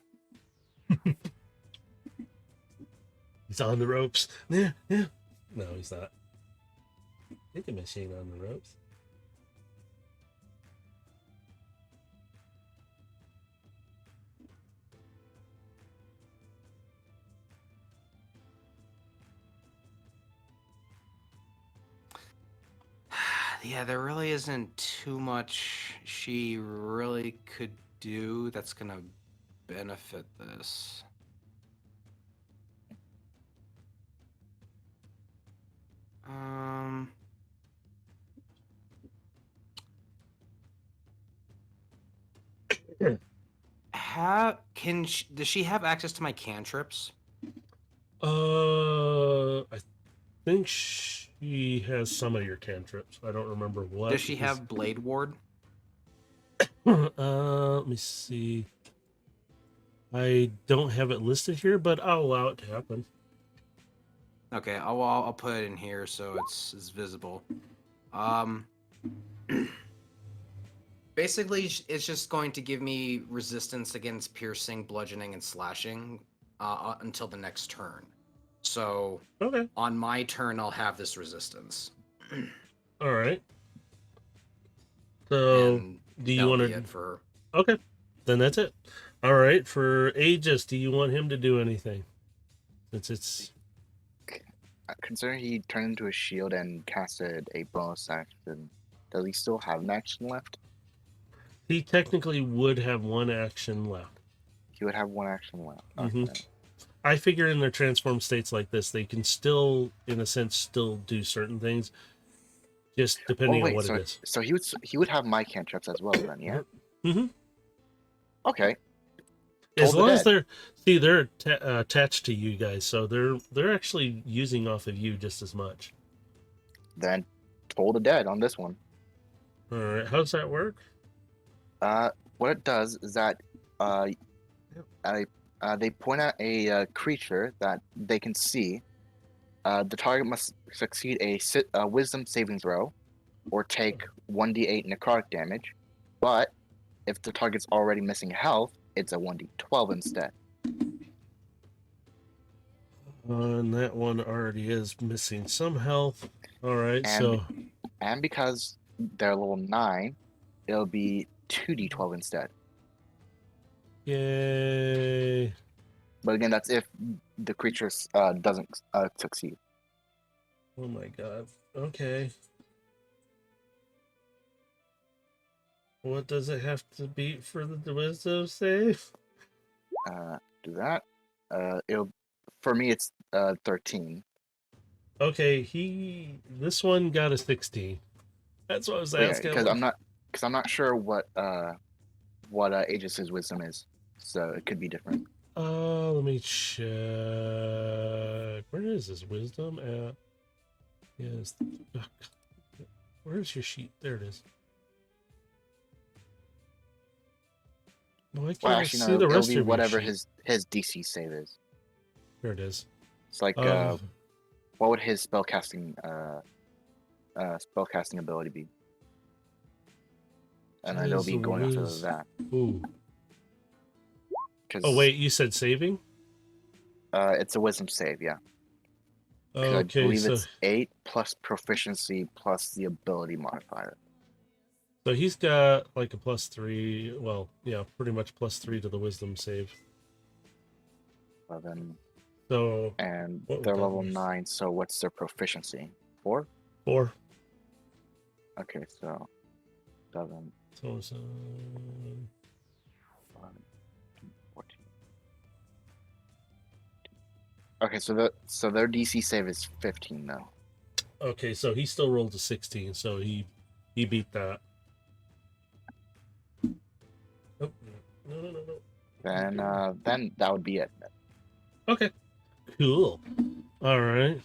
He's on the ropes. Yeah. No, he's not. Think a machine on the ropes. Yeah, there really isn't too much she really could do that's gonna benefit this. Does she have access to my cantrips? I think she has some of your cantrips. I don't remember what. Does she have Blade Ward? Let me see. I don't have it listed here, but I'll allow it to happen. Okay, I'll put it in here so it's visible. Basically, it's just going to give me resistance against piercing, bludgeoning, and slashing until the next turn. So Okay. on my turn, I'll have this resistance. All right. So, And do you that'll want be to? it for her. Okay, then that's it. All right. For Aegis, do you want him to do anything? Since it's Considering he turned into a shield and casted a bonus action, does he still have an action left? he technically would have one action left. He would have one action left. Mhm. Okay. I figure in their transform states like this, they can still, in a sense, still do certain things, just depending on what so it is. so he would have my cantrips as well then, yeah. Mm-hmm. Okay. As Toll the long as Dead. they're attached to you guys, so they're actually using off of you just as much. Then Toll the Dead on this one. All right, how does that work? What it does is that they point at a creature that they can see. The target must succeed a Wisdom saving throw, or take 1d8 necrotic damage. But if the target's already missing health, it's a 1d12 instead. And that one already is missing some health. All right, so And because they're level 9, it'll be 2d12 instead. yay! But again, that's if the creature doesn't succeed. Oh my god. Okay. What does it have to beat for the wisdom save? Do that. For me, it's 13. Okay, this one got a 16. That's what I was asking. Because I'm not sure what Aegis's wisdom is, so it could be different. Let me check. Where is his wisdom at? Yes. Ugh. Where's your sheet? There it is. Why can't I see the it'll rest be of your whatever sheet? his DC save is. There it is. It's like what would his spellcasting ability be? And then it'll be going after that. Ooh. Oh wait, you said saving? It's a wisdom save, yeah. Okay, I believe so it's 8 plus proficiency plus the ability modifier. so he's got like a +3. Well, yeah, pretty much +3 to the wisdom save. 11. So And what would they're that level be? 9, so what's their proficiency? 4? 4. Okay, so 7, So it's 5, 14. Okay, so their DC save is 15 though. okay, so he still rolled a 16, so he beat that. Oh, no. Then that would be it. Okay. Cool. All right.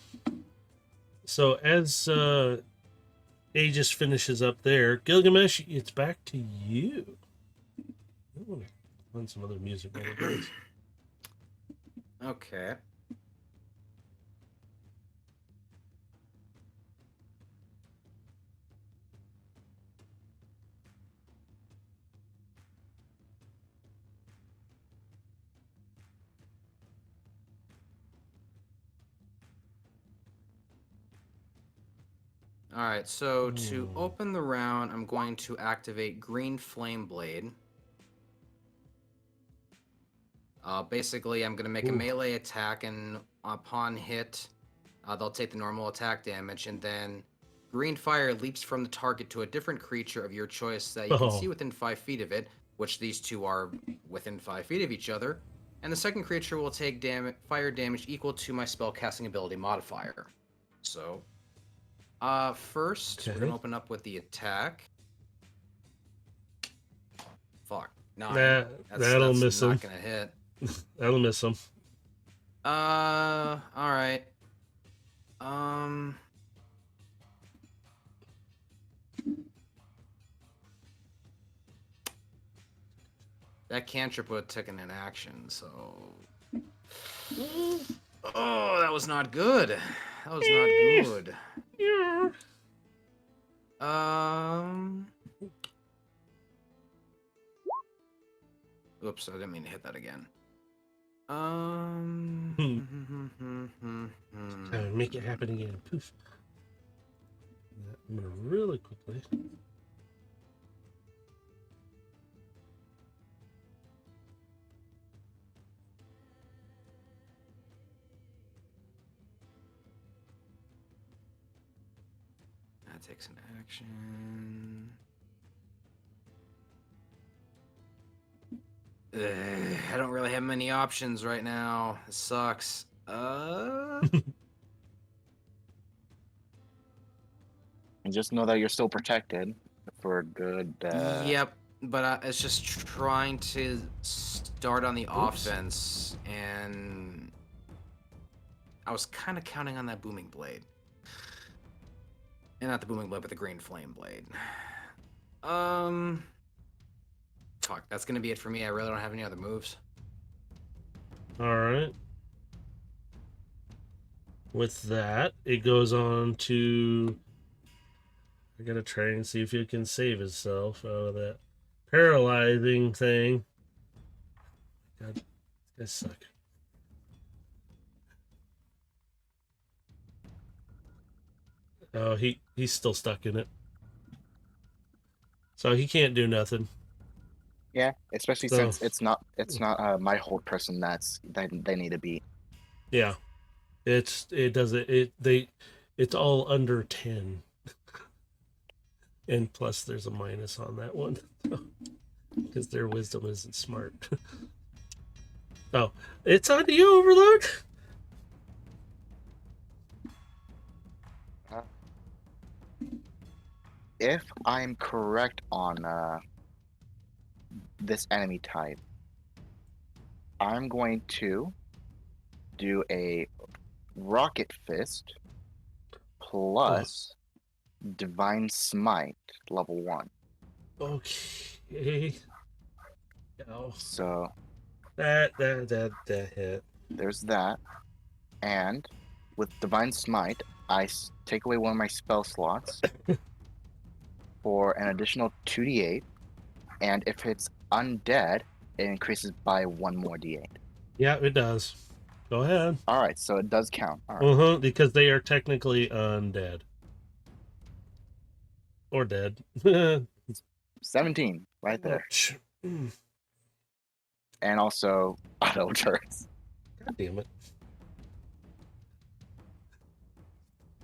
So as Aegis finishes up there, Gilgamesh, it's back to you. I want to find some other music while it goes. Okay. All right, so to open the round, I'm going to activate Green Flame Blade. Basically, I'm going to make a melee attack, and upon hit, they'll take the normal attack damage, and then green fire leaps from the target to a different creature of your choice that you can see within 5 feet of it, which these two are within 5 feet of each other, and the second creature will take fire damage equal to my spellcasting ability modifier. So, first, we're going to open up with the attack. Fuck. 9. That'll miss him. Not going to hit. That'll miss him. All right. That cantrip would have taken an action, so. Oh, that was not good. That was not good. Yeah. Oops, I didn't mean to hit that again. Make it happen again. Poof. I'm gonna really quickly. That takes an action. I don't really have many options right now. It sucks. And just know that you're still protected for a good. Yep, but it's just trying to start on the Oops. offense, and I was kind of counting on that booming blade. And not the booming blade, but the green flame blade. Fuck, that's gonna be it for me. I really don't have any other moves. All right. With that, it goes on to. I gotta try and see if he can save himself out of that paralyzing thing. God, these guys suck. Oh, he's still stuck in it, so he can't do nothing. Yeah, especially So- since it's not my hold person that they need to beat. Yeah, it's all under 10, and plus there's a minus on that one because their wisdom isn't smart. Oh, it's on you, Overlord. If I'm correct on this enemy type, I'm going to do a Rocket Fist plus Divine Smite level 1. Okay. Oh, So that hit. there's that. And with Divine Smite, I take away one of my spell slots for an additional 2d8. And if it's undead, it increases by 1 more d8. Yeah, it does. Go ahead. Alright, so it does count. Alright. Because they are technically undead. Or dead. 17, right there. Mm. And also auto turns. God damn it.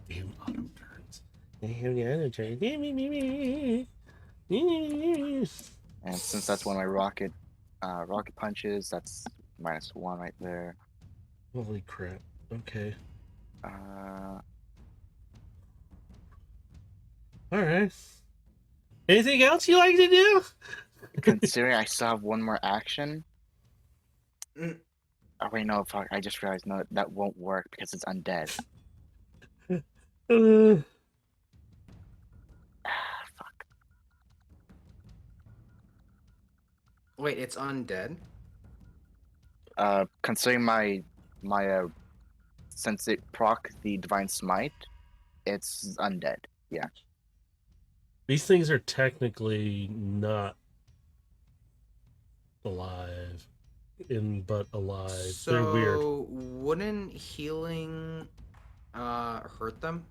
Damn auto turns. Damn the auto turns. And since that's one of my rocket punches, that's -1 right there. Holy crap. Okay. Alright. Anything else you like to do? Considering I still have one more action. Oh wait, no, fuck! I just realized no, that won't work because it's undead. Fuck. Wait, it's undead? Considering my since it proc the Divine Smite, it's undead. Yeah. These things are technically not alive, but alive. So They're weird. wouldn't healing hurt them?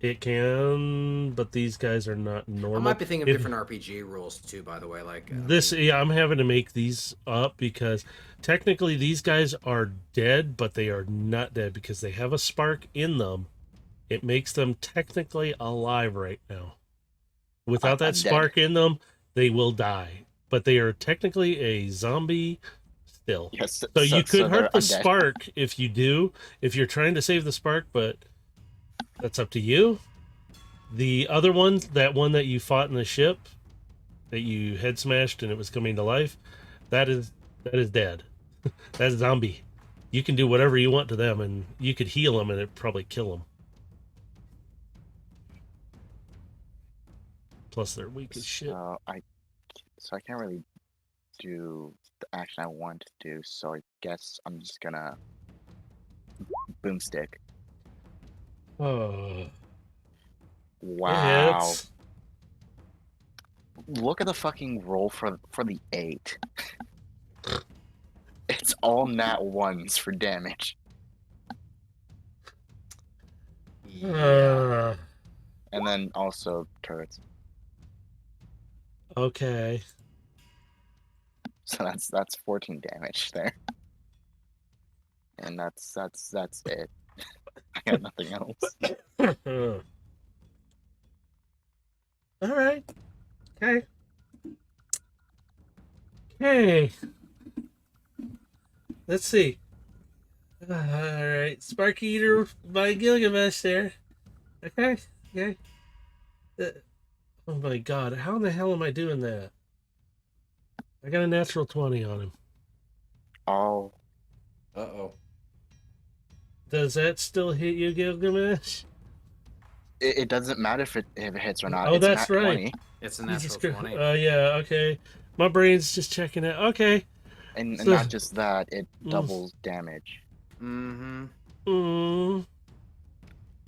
It can, but these guys are not normal. I might be thinking of If- different RPG rules too, by the way. Like This, yeah, I'm having to make these up because technically these guys are dead, but they are not dead because they have a spark in them. It makes them technically alive right now. Without that Undead. spark in them, they will die. But they are technically a zombie still. Yes. So you could they're hurt the undead. spark if you're trying to save the spark, but that's up to you. The other one, that one that you fought in the ship, that you head smashed and it was coming to life, that is dead. That's zombie. You can do whatever you want to them, and you could heal them, and it'd probably kill them. Plus, they're weak as shit. So I can't really do the action I want to do. So I guess I'm just gonna boomstick. Oh, Wow. hits. Look at the fucking roll for the 8. It's all nat ones for damage. Yeah. And then also turrets. Okay. So that's 14 damage there. And that's it. I got nothing else. All right. Okay. Okay. Let's see. All right. Spark Eater by Gilgamesh there. Okay. Okay. Oh my god. How in the hell am I doing that? I got a natural 20 on him. Oh, Uh-oh. Does that still hit you, Gilgamesh? it doesn't matter if it hits or not. Oh, It's a that's nat right. 20. It's a Jesus natural Christ. 20. Yeah, okay. My brain's just checking it. Okay. And So- not just that, it Mm. doubles damage. Mm-hmm. Mm,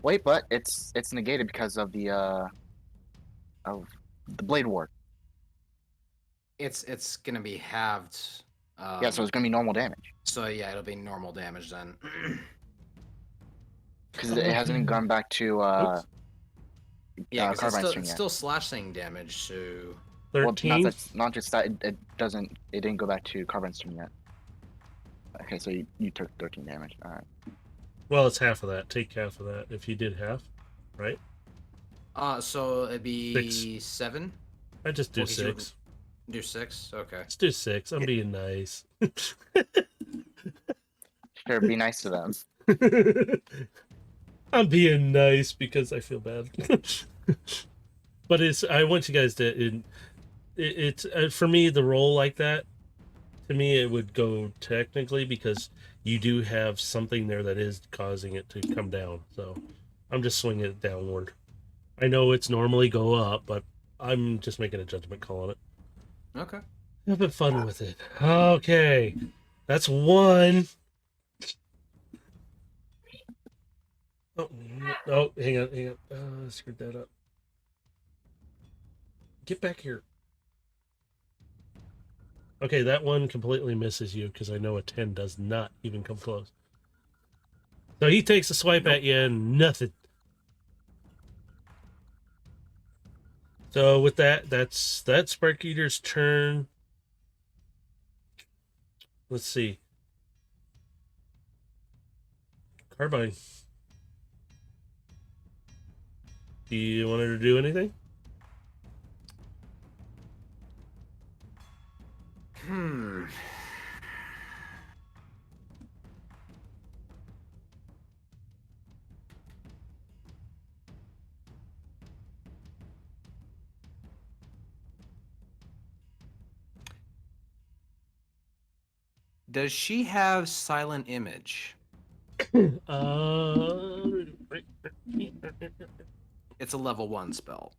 Wait, but it's negated because of the blade ward. It's gonna be halved. Yeah, so it's gonna be normal damage. So yeah, it'll be normal damage then. Because it hasn't gone back to Oops. Yeah, because carbine it's string yet. still slashing damage, so 13. Well, not just that. It didn't go back to carbine string yet. Okay, so you took 13 damage. All right. Well, it's half of that. Take half of that if you did half, right? so it'd be 7. I just do Well, 'cause you would- 6. Do 6? Okay. Let's do 6. I'm being nice. Sure, be nice to them. I'm being nice because I feel bad. But I want you guys to. It's for me, the roll like that. To me, it would go technically because you do have something there that is causing it to come down. So I'm just swinging it downward. I know it's normally go up, but I'm just making a judgment call on it. Okay. Having fun with it. Okay. That's 1. Oh, hang on. I screwed that up. Get back here. Okay, that one completely misses you because I know a 10 does not even come close. So he takes a swipe at you and nothing. So with that's Spark Eater's turn. Let's see. Carbine. Do you want her to do anything? Does she have silent image? It's a level 1 spell.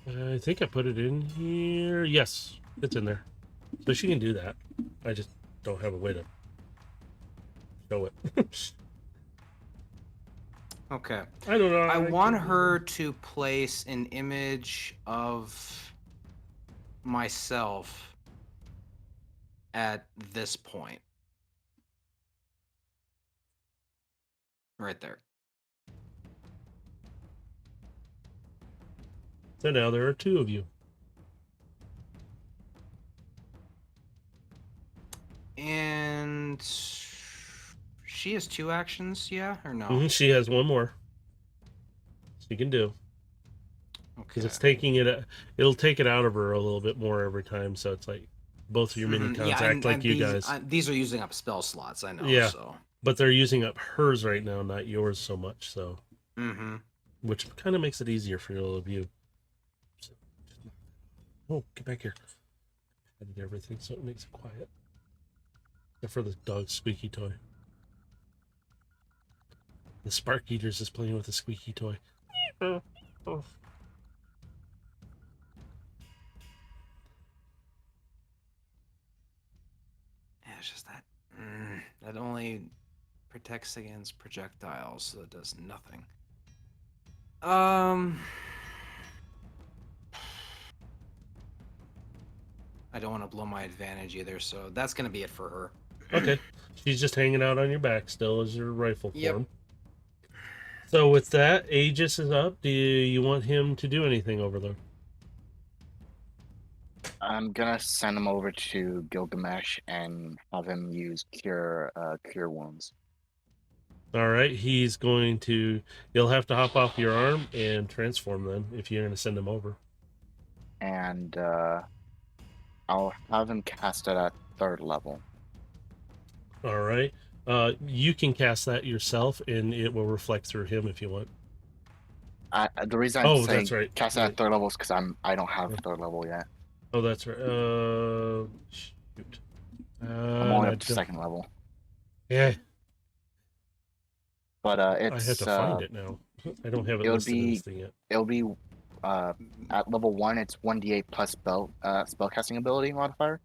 I think I put it in here. Yes, it's in there. So she can do that. I just don't have a way to show it. Okay. I don't know. I want her to place an image of myself at this point. Right there. So now there are 2 of you. And she has 2 actions, yeah, or no? Mhm, she has 1 more. She can do. Because Okay. it's taking it. It'll take it out of her a little bit more every time. So it's like both of your mini cons act like you these, guys. these are using up spell slots, I know. Yeah. So. But they're using up hers right now, not yours so much. So, Mm-hmm. which kind of makes it easier for all of you. So, oh, get back here! I did everything so it makes it quiet. Except for the dog's squeaky toy. The Spark Eaters is playing with a squeaky toy. Oh. Yeah, it's just that. That only protects against projectiles, so it does nothing. I don't want to blow my advantage either, so that's gonna be it for her. Okay. She's just hanging out on your back still as your rifle Yep. form. So with that, Aegis is up. Do you want him to do anything over there? I'm gonna send him over to Gilgamesh and have him use cure wounds. All right. He's going to. You'll have to hop off your arm and transform then if you're going to send him over. And I'll have him cast it at 3rd level. All right. You can cast that yourself, and it will reflect through him if you want. The reason I'm Oh, saying that's right. cast it at 3rd level is because I don't have Yeah. 3rd level yet. Oh, that's right. Shoot. I'm only I up to don't- 2nd level. Yeah, But I it's have to find it now. I don't have it it would listed in be- this thing yet. it'll be at level 1 it's 1d8 plus spellcasting ability modifier.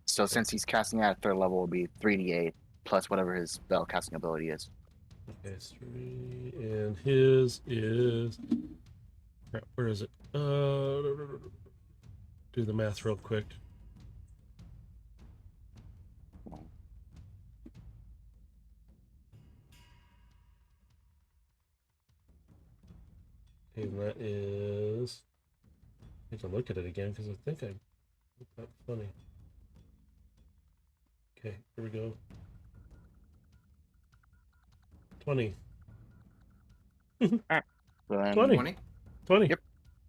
So since he's casting it at 3rd level, it'll be 3d8 plus whatever his spellcasting ability is. Okay, it's 3, and his is. Crap, where is it? Do the math real quick. And that is. I have to look at it again because I think I looked that funny. Okay, here we go. 20. So then 20. 20. 20. Yep.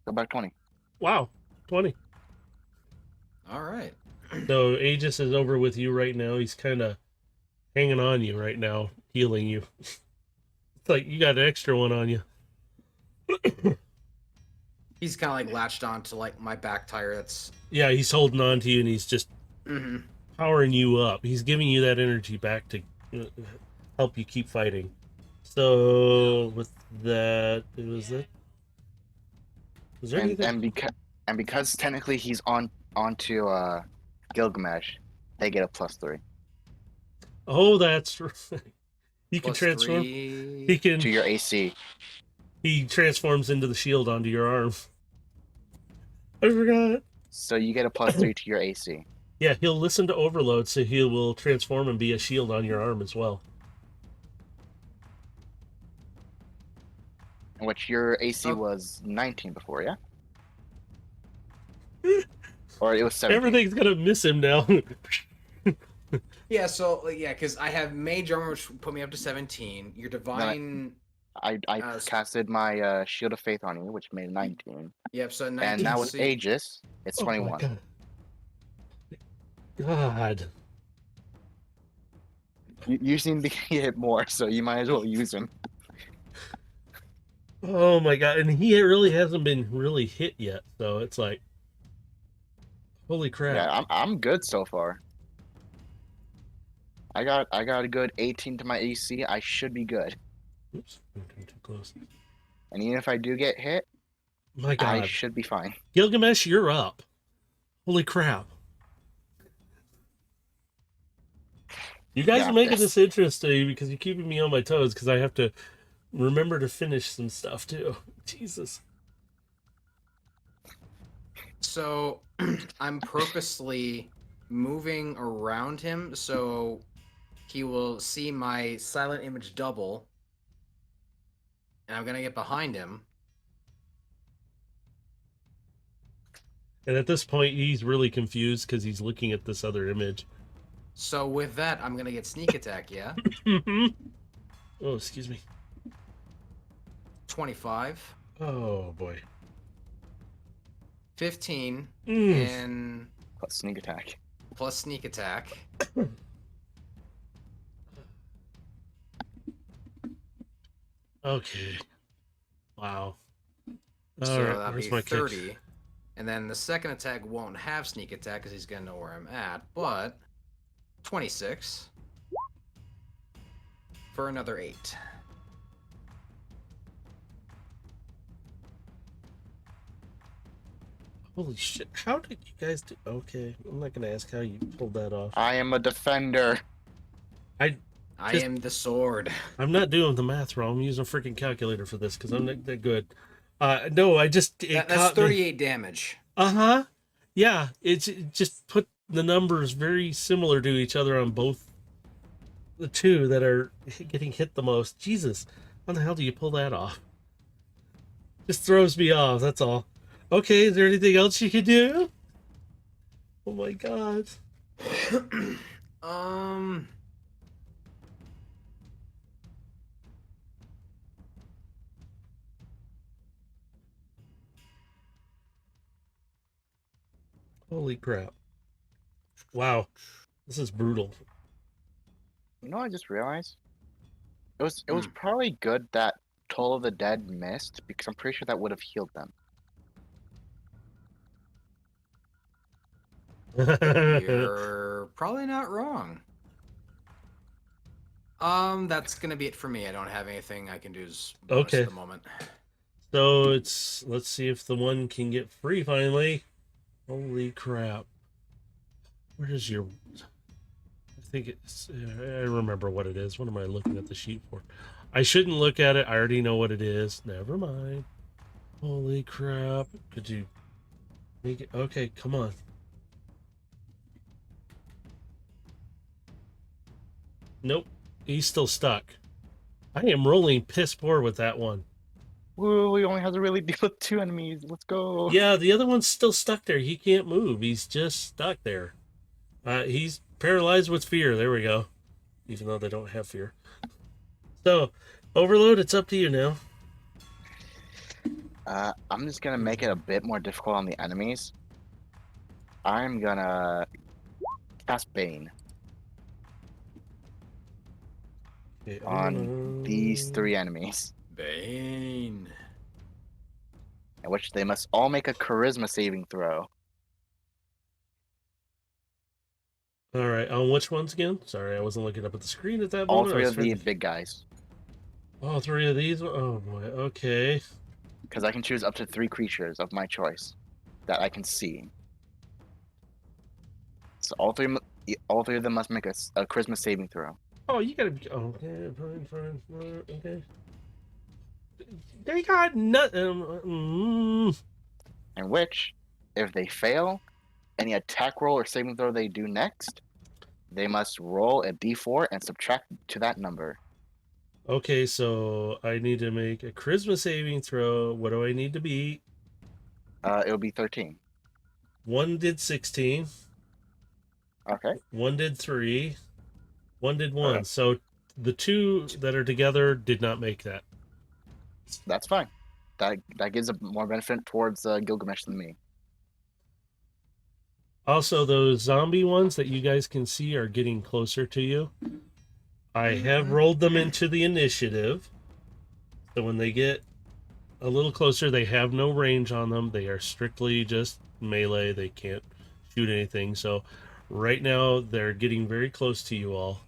Go back 20. Wow, 20. All right. So Aegis is over with you right now. He's kind of hanging on you right now, healing you. It's like you got an extra one on you. He's kind of like latched on to like my back tire. That's. Yeah, he's holding on to you and he's just Mhm. powering you up. He's giving you that energy back to help you keep fighting. So with that, was there anything? And because technically he's onto Gilgamesh, they get a +3 Oh, that's right. He can Plus transform. 3. He can. to your AC. He transforms into the shield onto your arm. I forgot. So you get a +3 to your AC. Yeah, he'll listen to overload, so he will transform and be a shield on your arm as well. Which your AC Oh. was 19 before, yeah? Or it was 17. Everything's gonna miss him now. Yeah. So yeah, because I have mage armor, which put me up to 17. Your divine. I Uh, casted my Shield of Faith on you, which made 19. Yep. So 19. And now with so- Aegis, it's Oh my 21. God. You seem to get more, so you might as well use him. Oh my God. And he really hasn't been really hit yet, so it's like, holy crap. Yeah, I'm good so far. I got a good 18 to my AC. I should be good. Oops, I'm getting too close. And even if I do get hit, My I God. should be fine. Gilgamesh, you're up. Holy crap. You guys Yeah, are making this- this interesting because you're keeping me on my toes because I have to remember to finish some stuff too. Jesus. So I'm purposely moving around him so he will see my silent image double. And I'm gonna get behind him. And at this point, he's really confused because he's looking at this other image. So with that, I'm gonna get sneak attack, yeah? Oh, excuse me. 25, Oh, boy. 15, Mm. and Plus sneak attack. plus sneak attack. Okay. Wow. So All right, that'd where's be my kick? 30. And then the second attack won't have sneak attack because he's gonna know where I'm at, but 26 for another 8. Holy shit. How did you guys do? Okay, I'm not going to ask how you pulled that off. I am a defender. I Just- am the sword. I'm not doing the math wrong. I'm using a freaking calculator for this because I'm not that good. No, I just. That's 38 damage. Uh-huh. Yeah, it just put the numbers very similar to each other on both the two that are getting hit the most. Jesus, how the hell do you pull that off? Just throws me off, that's all. Okay, is there anything else you can do? Oh my god. um. Holy crap. Wow. This is brutal. You know what I just realized? It was Hmm. probably good that Toll of the Dead missed because I'm pretty sure that would have healed them. You're probably not wrong. That's gonna be it for me. I don't have anything I can do as bonus Okay. at the moment. So let's see if the one can get free finally. Holy crap. Where is your I think it's I remember what it is. What am I looking at the sheet for? I shouldn't look at it. I already know what it is. Never mind. Holy crap. Could you make it okay, come on. Nope. He's still stuck. I am rolling piss poor with that one. Woo, he only has to really deal with 2 enemies. Let's go. Yeah, the other one's still stuck there. He can't move. He's just stuck there. He's paralyzed with fear. There we go. Even though they don't have fear. So, Overload, it's up to you now. I'm just gonna make it a bit more difficult on the enemies. I'm gonna cast Bane Okay, on these 3 enemies, Bane. in which they must all make a charisma saving throw. All right, on which ones again? Sorry, I wasn't looking up at the screen at that All moment. 3 I was of trying the to... big guys. All 3 of these? Oh boy, okay. Because I can choose up to 3 creatures of my choice that I can see. So all three of them must make a charisma saving throw. Oh, you gotta be... Okay, fine, okay. They got nothing. In which, if they fail, any attack roll or saving throw they do next, they must roll a d4 and subtract to that number. Okay, so I need to make a charisma saving throw. What do I need to beat? It'll be 13. One did 16. Okay, One did 3. One did 1. alright, So the 2 that are together did not make that. that's fine. That gives a more benefit towards Gilgamesh than me. Also, those zombie ones that you guys can see are getting closer to you. I have rolled them into the initiative. So when they get a little closer, they have no range on them. They are strictly just melee. They can't shoot anything. So right now, they're getting very close to you all.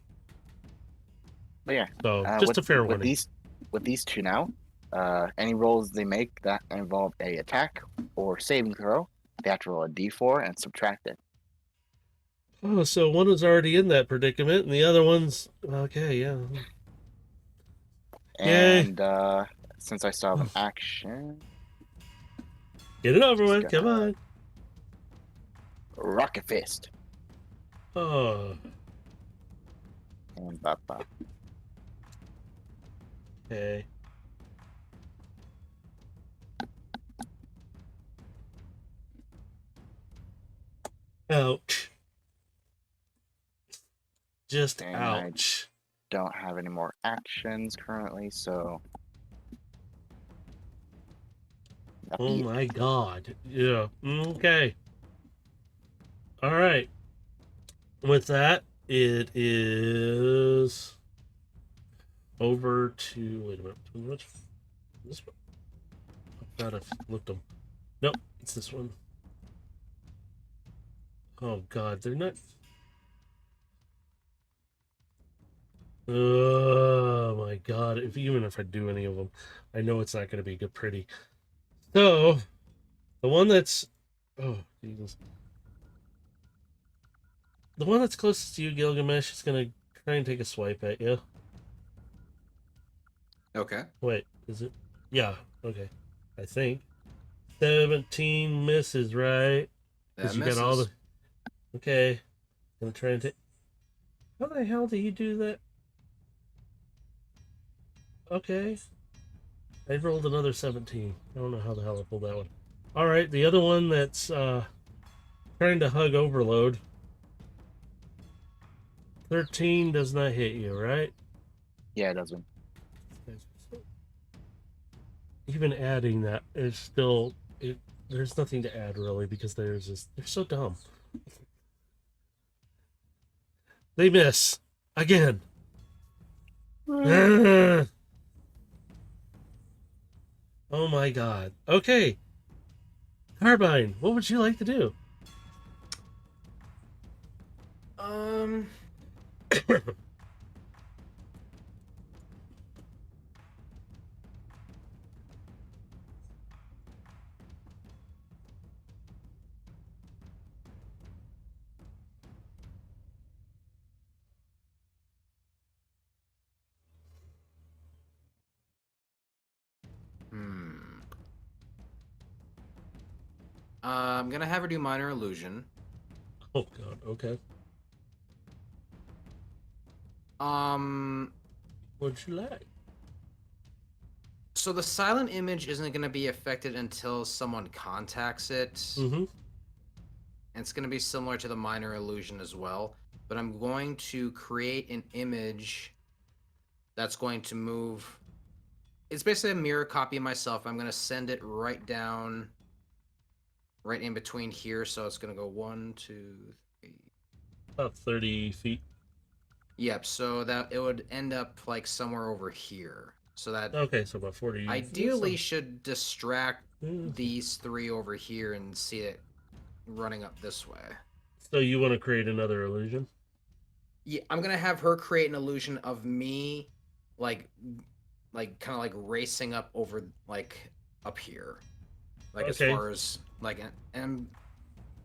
But yeah, So just a fair with warning. these 2 now, any rolls they make that involve a attack or saving throw, they have to roll a d4 and subtract it. Oh, so one was already in that predicament, and the other one's okay. Yeah. Yay! And since I still have an action, Get it over just with. Come gonna on. Rocket Fist Oh, and bop. okay. Ouch. Just And ouch. don't have any more actions currently, so that'll Oh be it. my god. Yeah. Okay. All right. With that, it is over to. Wait a minute. Which? This one? I thought I looked them. Nope. It's this one. Oh god. They're not. Oh my god. Even if I do any of them, I know it's not going to be good pretty. So, the one that's. Oh, Jesus. The one that's closest to you, Gilgamesh, is going to try and take a swipe at you. Okay. Wait, is it? Yeah, okay. I think. 17 misses, right? That you got all misses. the. Okay. Gonna try and take. How the hell do you do that? Okay. I rolled another 17. I don't know how the hell I pulled that one. Alright, the other one that's trying to hug overload. 13 does not hit you, right? Yeah, it doesn't. Even adding that is still there's nothing to add really because they're so dumb. They miss again. Oh my god. Okay. Carbine, what would you like to do? I'm gonna have her do minor illusion. Oh god, okay. What'd you like? So the silent image isn't gonna be affected until someone contacts it. Mm-hmm. And it's gonna be similar to the minor illusion as well. But I'm going to create an image that's going to move. It's basically a mirror copy of myself. I'm gonna send it right down, right in between here. So it's gonna go 1, 2, 3. About 30 feet. Yep. So that it would end up like somewhere over here. So that Okay, so about 40. ideally should distract Mm. these 3 over here and see it running up this way. So you want to create another illusion? Yeah, I'm gonna have her create an illusion of me, like kind of like racing up over like up here, like as Okay. far as like, and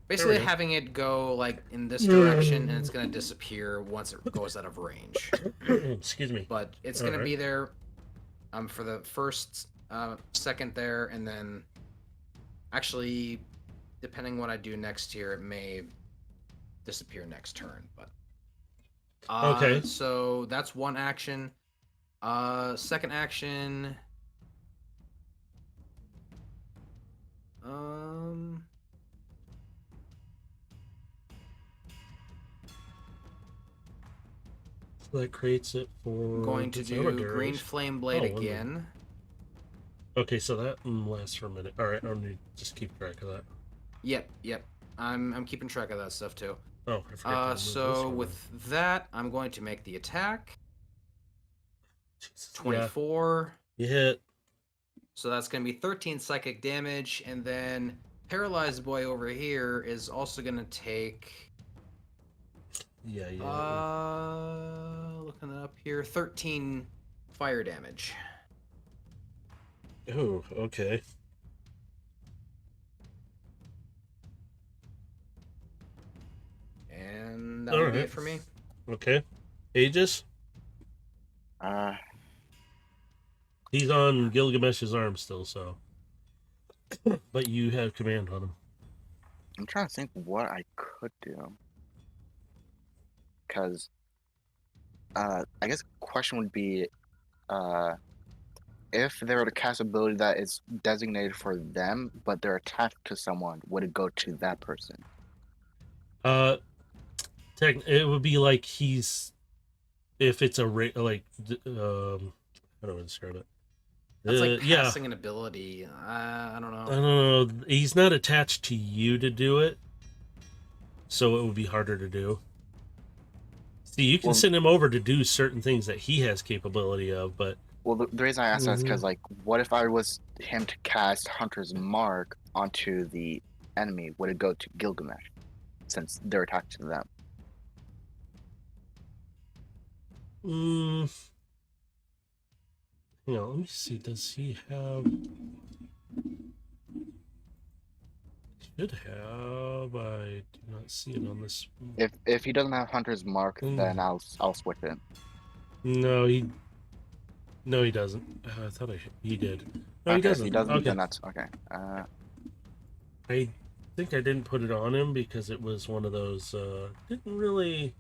basically go. having it go like in this direction, and it's gonna disappear once it goes out of range. Excuse me. But it's All gonna right. be there, for the first second there, and then actually, depending what I do next here, it may disappear next turn, but. Okay. So that's one action. Second action. So that creates it for. I'm going to does that have a do green duration? flame blade Oh, 1 minute. again. Okay, so that lasts for a minute. All right, I'll need to just keep track of that. Yep. I'm keeping track of that stuff too. Oh, I forgot. To remove this So one. with that, I'm going to make the attack. Jesus. 24. Yeah, you hit. So that's going to be 13 psychic damage, and then paralyzed boy over here is also going to take. Yeah. Looking it up here, 13 fire damage. Oh, okay. And that will be Alright. it for me. Okay. Aegis? He's on Gilgamesh's arm still, so. But you have command on him. I'm trying to think what I could do. Because, I guess the question would be, if they were to cast ability that is designated for them, but they're attached to someone, would it go to that person? It would be like he's. If it's a. Like. How do I describe it? That's like casting an ability. I don't know. I don't know. He's not attached to you to do it, so it would be harder to do. See, you can send him over to do certain things that he has capability of, but Well, the reason I asked that is because, like, what if I was him to cast Hunter's Mark onto the enemy? Would it go to Gilgamesh, since they're attached to them? Hang on, let me see. Does he have? Should have. I do not see it on this. If he doesn't have Hunter's Mark, then I'll switch it. No, he doesn't. I thought he did. No, Okay, he doesn't. if he doesn't, Okay. then that's okay. I think I didn't put it on him because it was one of those. Didn't really.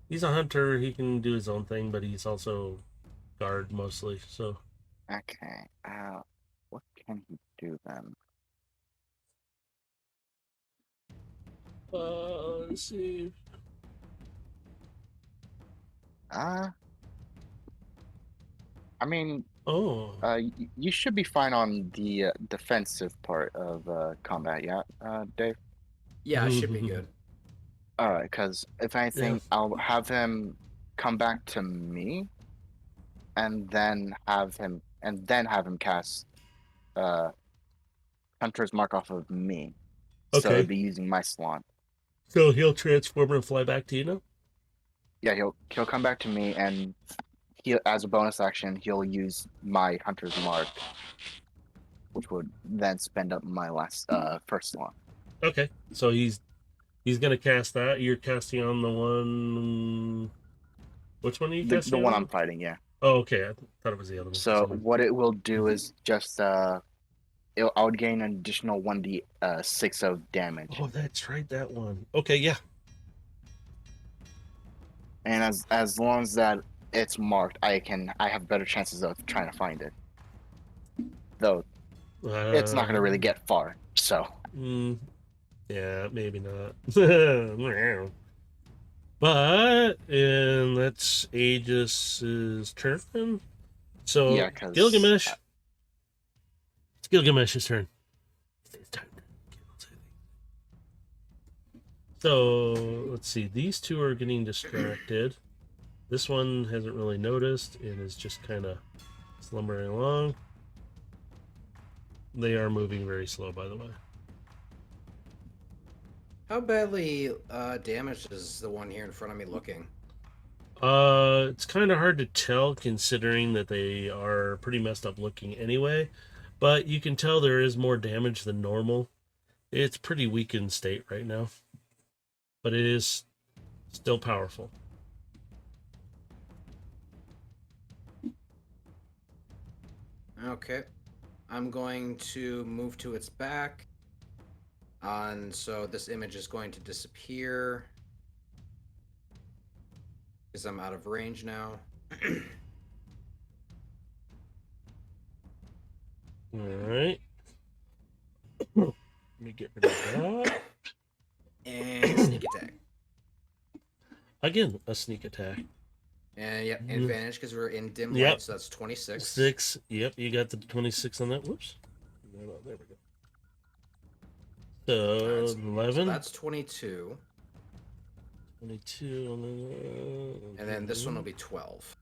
He's a hunter. He can do his own thing, but he's also guard mostly. So Okay. What can he do then? let's see. I mean, Oh, you should be fine on the defensive part of combat, yeah, Dave? Yeah, it should be good. All right, because if anything, I'll have him come back to me, and then have him cast Hunter's Mark off of me. So Okay. it'd be using my slot. So he'll transform and fly back to you now? Yeah, he'll come back to me, and he, as a bonus action, he'll use my Hunter's Mark, which would then spend up my last first slot. Okay. So he's gonna cast that. You're casting on the one. Which one are you The casting one on? I'm fighting, yeah. Oh, okay. I thought it was the other one. for So some reason. what it will do is just I would gain an additional 1d6 of damage, Oh, that's right. That one. Okay. Yeah. and as long as that it's marked, I have better chances of trying to find it. Though it's not gonna really get far. So Yeah, maybe not. But that's Aegis's turn. So yeah, because Gilgamesh. It's Gilgamesh's turn. It's time to kill something. So let's see. These two are getting distracted. This one hasn't really noticed and is just kind of slumbering along. They are moving very slow, by the way. How badly damaged is the one here in front of me looking? It's kind of hard to tell considering that they are pretty messed up looking anyway, but you can tell there is more damage than normal. It's pretty weakened state right now, but it is still powerful. Okay. I'm going to move to its back. And so this image is going to disappear. Because I'm out of range now. Alright. Let me get rid of that. And sneak attack. Again, a sneak attack. And yep, advantage because we're in dim light, Yep. so that's 26. 6. Yep, you got the 26 on that. Whoops. There we go. So, 11. So that's 22. 22. And then this one will be 12.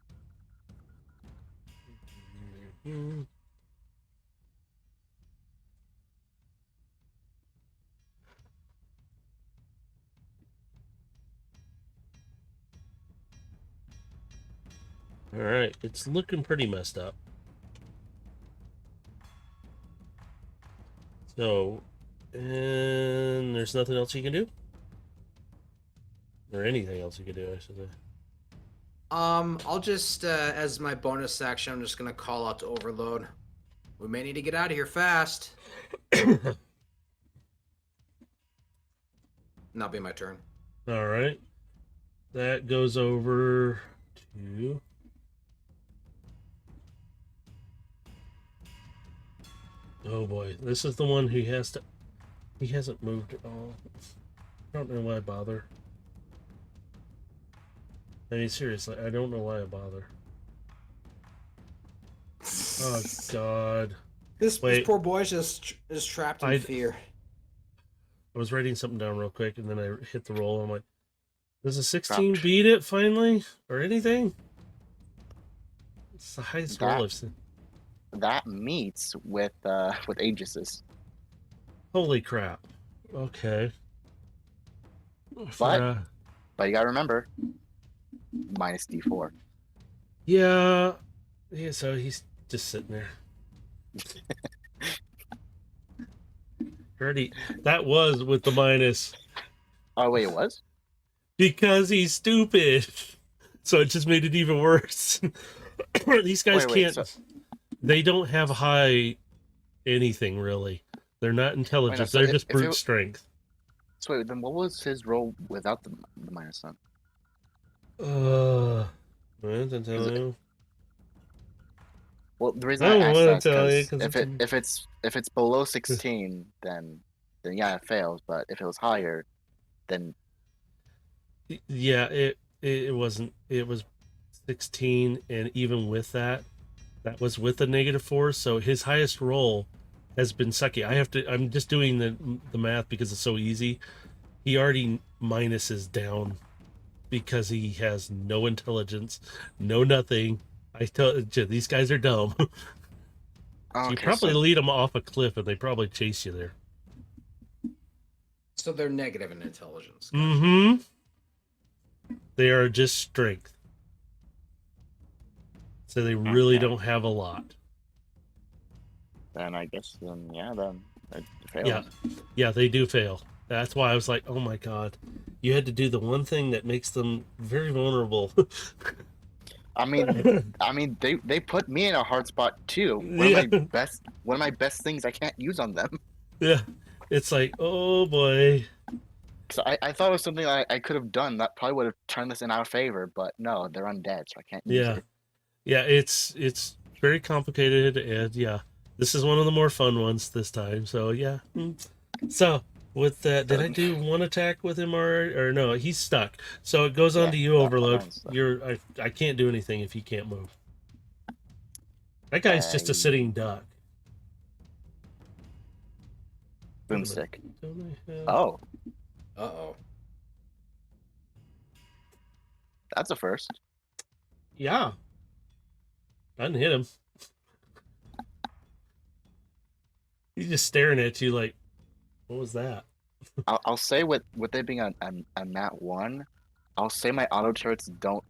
Alright, it's looking pretty messed up. So, and there's nothing else you can do? Or anything else you can do, I should say. I'll just, as my bonus action, I'm just gonna call out to Overload. We may need to get out of here fast. And that'll be my turn. Alright. That goes over to... Oh boy, this is the one who has to... He hasn't moved at all. I don't know why I bother. I mean, seriously, I don't know why I bother. Oh, God. This Wait. poor boy is trapped in fear. I was writing something down real quick, and then I hit the roll. I'm like, does a 16 Dropped. beat it finally? Or anything? It's the highest roll I've seen. That meets with Aegis's. Holy crap. Okay. But you gotta remember, minus D4. Yeah, so he's just sitting there. Already, that was with the minus. Oh wait, it was? Because he's stupid. So it just made it even worse. These guys Wait, can't... so- They don't have high anything, really. They're not intelligence. so They're if- just if brute it- strength. So wait, then what was his role without the minus then? What to tell you? Well, the reason I I don't asked want that to tell you is because if it's below 16, then yeah, it fails. But if it was higher, then yeah, it wasn't. It was 16, and even with that was with a -4. So his highest roll has been sucky. I'm just doing the math because it's so easy. He already minuses down because he has no intelligence, no nothing. I tell you, these guys are dumb. oh, You okay, probably so lead them off a cliff and they probably chase you there. So they're negative in intelligence. Mm-hmm. They are just strength. So they really Okay. don't have a lot. then I guess then it fails. Yeah. Yeah, they do fail. That's why I was like, oh my god. You had to do the one thing that makes them very vulnerable. I mean, they put me in a hard spot too. One of my best things I can't use on them. Yeah. It's like, oh boy. So I thought it was something I could have done that probably would have turned this in our favor, but no, they're undead, so I can't use Yeah. it. Yeah, it's very complicated, and yeah, this is one of the more fun ones this time. So yeah. So with that, did I do one attack with him or no? He's stuck. So it goes on Yeah, to you, that Overload. one's stuck. I can't do anything if you can't move. That guy's just a sitting duck. Boomstick. Don't I have- Oh, Uh-oh. that's a first. Yeah. I didn't hit him. He's just staring at you like, what was that? I'll say with it being a nat 1, I'll say my auto turrets don't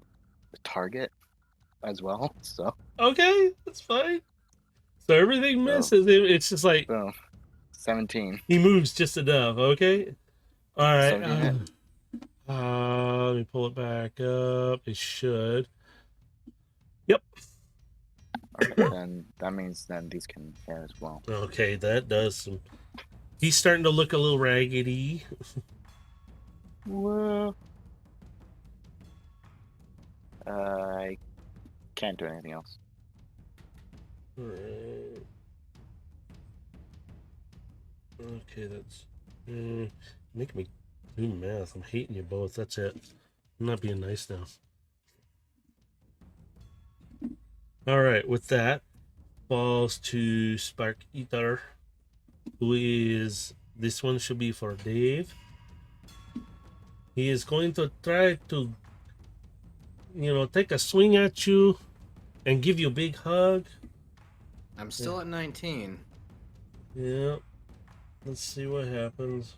target as well. So Okay, that's fine. So everything misses. It's just like boom, 17. he moves just enough. Okay. All right. 17 hit. Let me pull it back up. It should. Yep. Okay, then that means then these can hit as well. Okay, that does some. He's starting to look a little raggedy. Well, I can't do anything else. All right. Okay, that's make me do math. I'm hating you both. That's it. I'm not being nice now. All right, with that, falls to Spark Eater, who is, this one should be for Dave. He is going to try to, take a swing at you and give you a big hug. I'm still at 19. Yeah. Let's see what happens.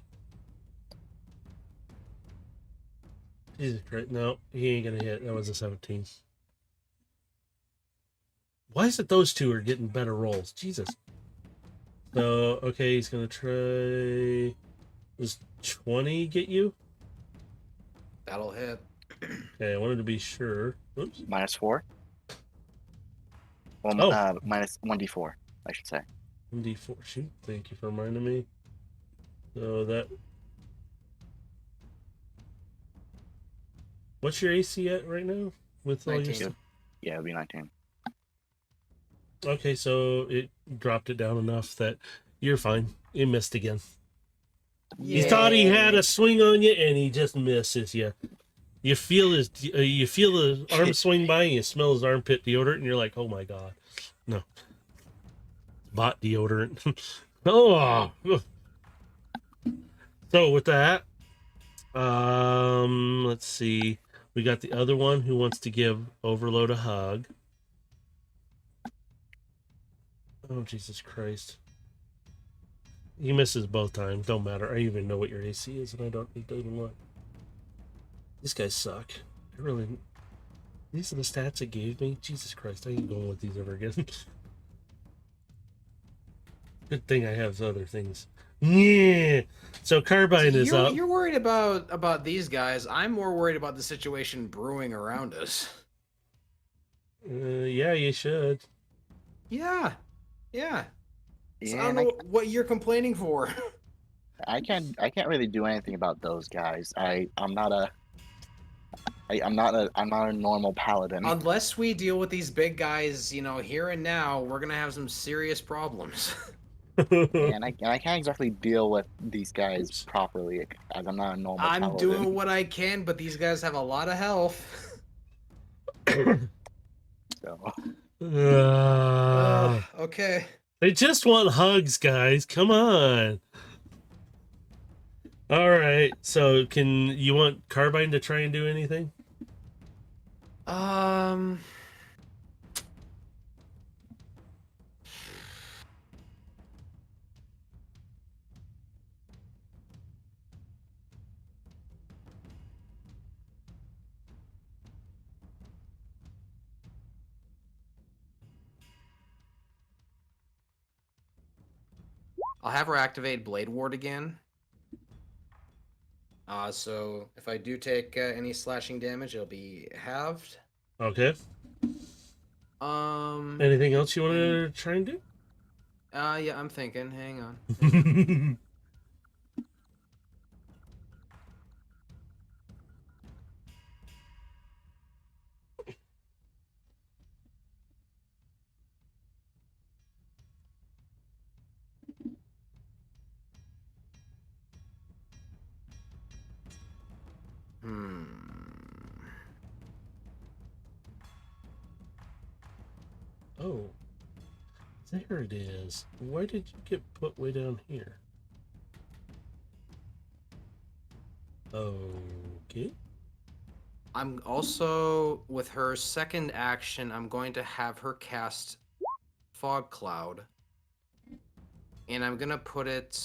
Jesus Christ. No, he ain't gonna hit. That was a 17. Why is it those two are getting better rolls? Jesus. So, okay, he's gonna try. Does 20 get you? That'll hit. Okay, I wanted to be sure. Oops. -4. Well, Oh. minus 1d4, I should say. D4. Shoot, thank you for reminding me. So that. What's your AC at right now? With all your 19. stuff? Yeah, it'll be 19. Okay, so it dropped it down enough that you're fine. You missed again. He thought he had a swing on you, and he just misses you. You feel the arm swing by, and you smell his armpit deodorant, and you're like, "Oh my god, no!" Bot deodorant. Oh. So with that, let's see. We got the other one who wants to give Overload a hug. Oh, Jesus Christ. He misses both times. Don't matter. I even know what your AC is, and I don't need to even look. These guys suck. I really... These are the stats it gave me? Jesus Christ, I ain't going with these ever again. Good thing I have other things. Yeah. So Carbine is up. You're worried about these guys. I'm more worried about the situation brewing around us. Yeah, you should. Yeah. Yeah. So I Yeah, don't know what you're complaining for. I can't really do anything about those guys. I'm not a normal paladin. Unless we deal with these big guys, here and now, we're gonna have some serious problems. And I can't exactly deal with these guys properly as I'm not a normal I'm paladin. doing what I can, but these guys have a lot of health. So Okay. They just want hugs, guys. Come on. All right. So, can you want Carbine to try and do anything? Um. I'll have her activate Blade Ward again. So if I do take any slashing damage, it'll be halved. Okay. Um. Anything else you want to try and do? Yeah, I'm thinking. Hang on. Hmm. Oh, there it is. Why did you get put way down here? Okay. I'm also, with her second action, I'm going to have her cast Fog Cloud. And I'm going to put it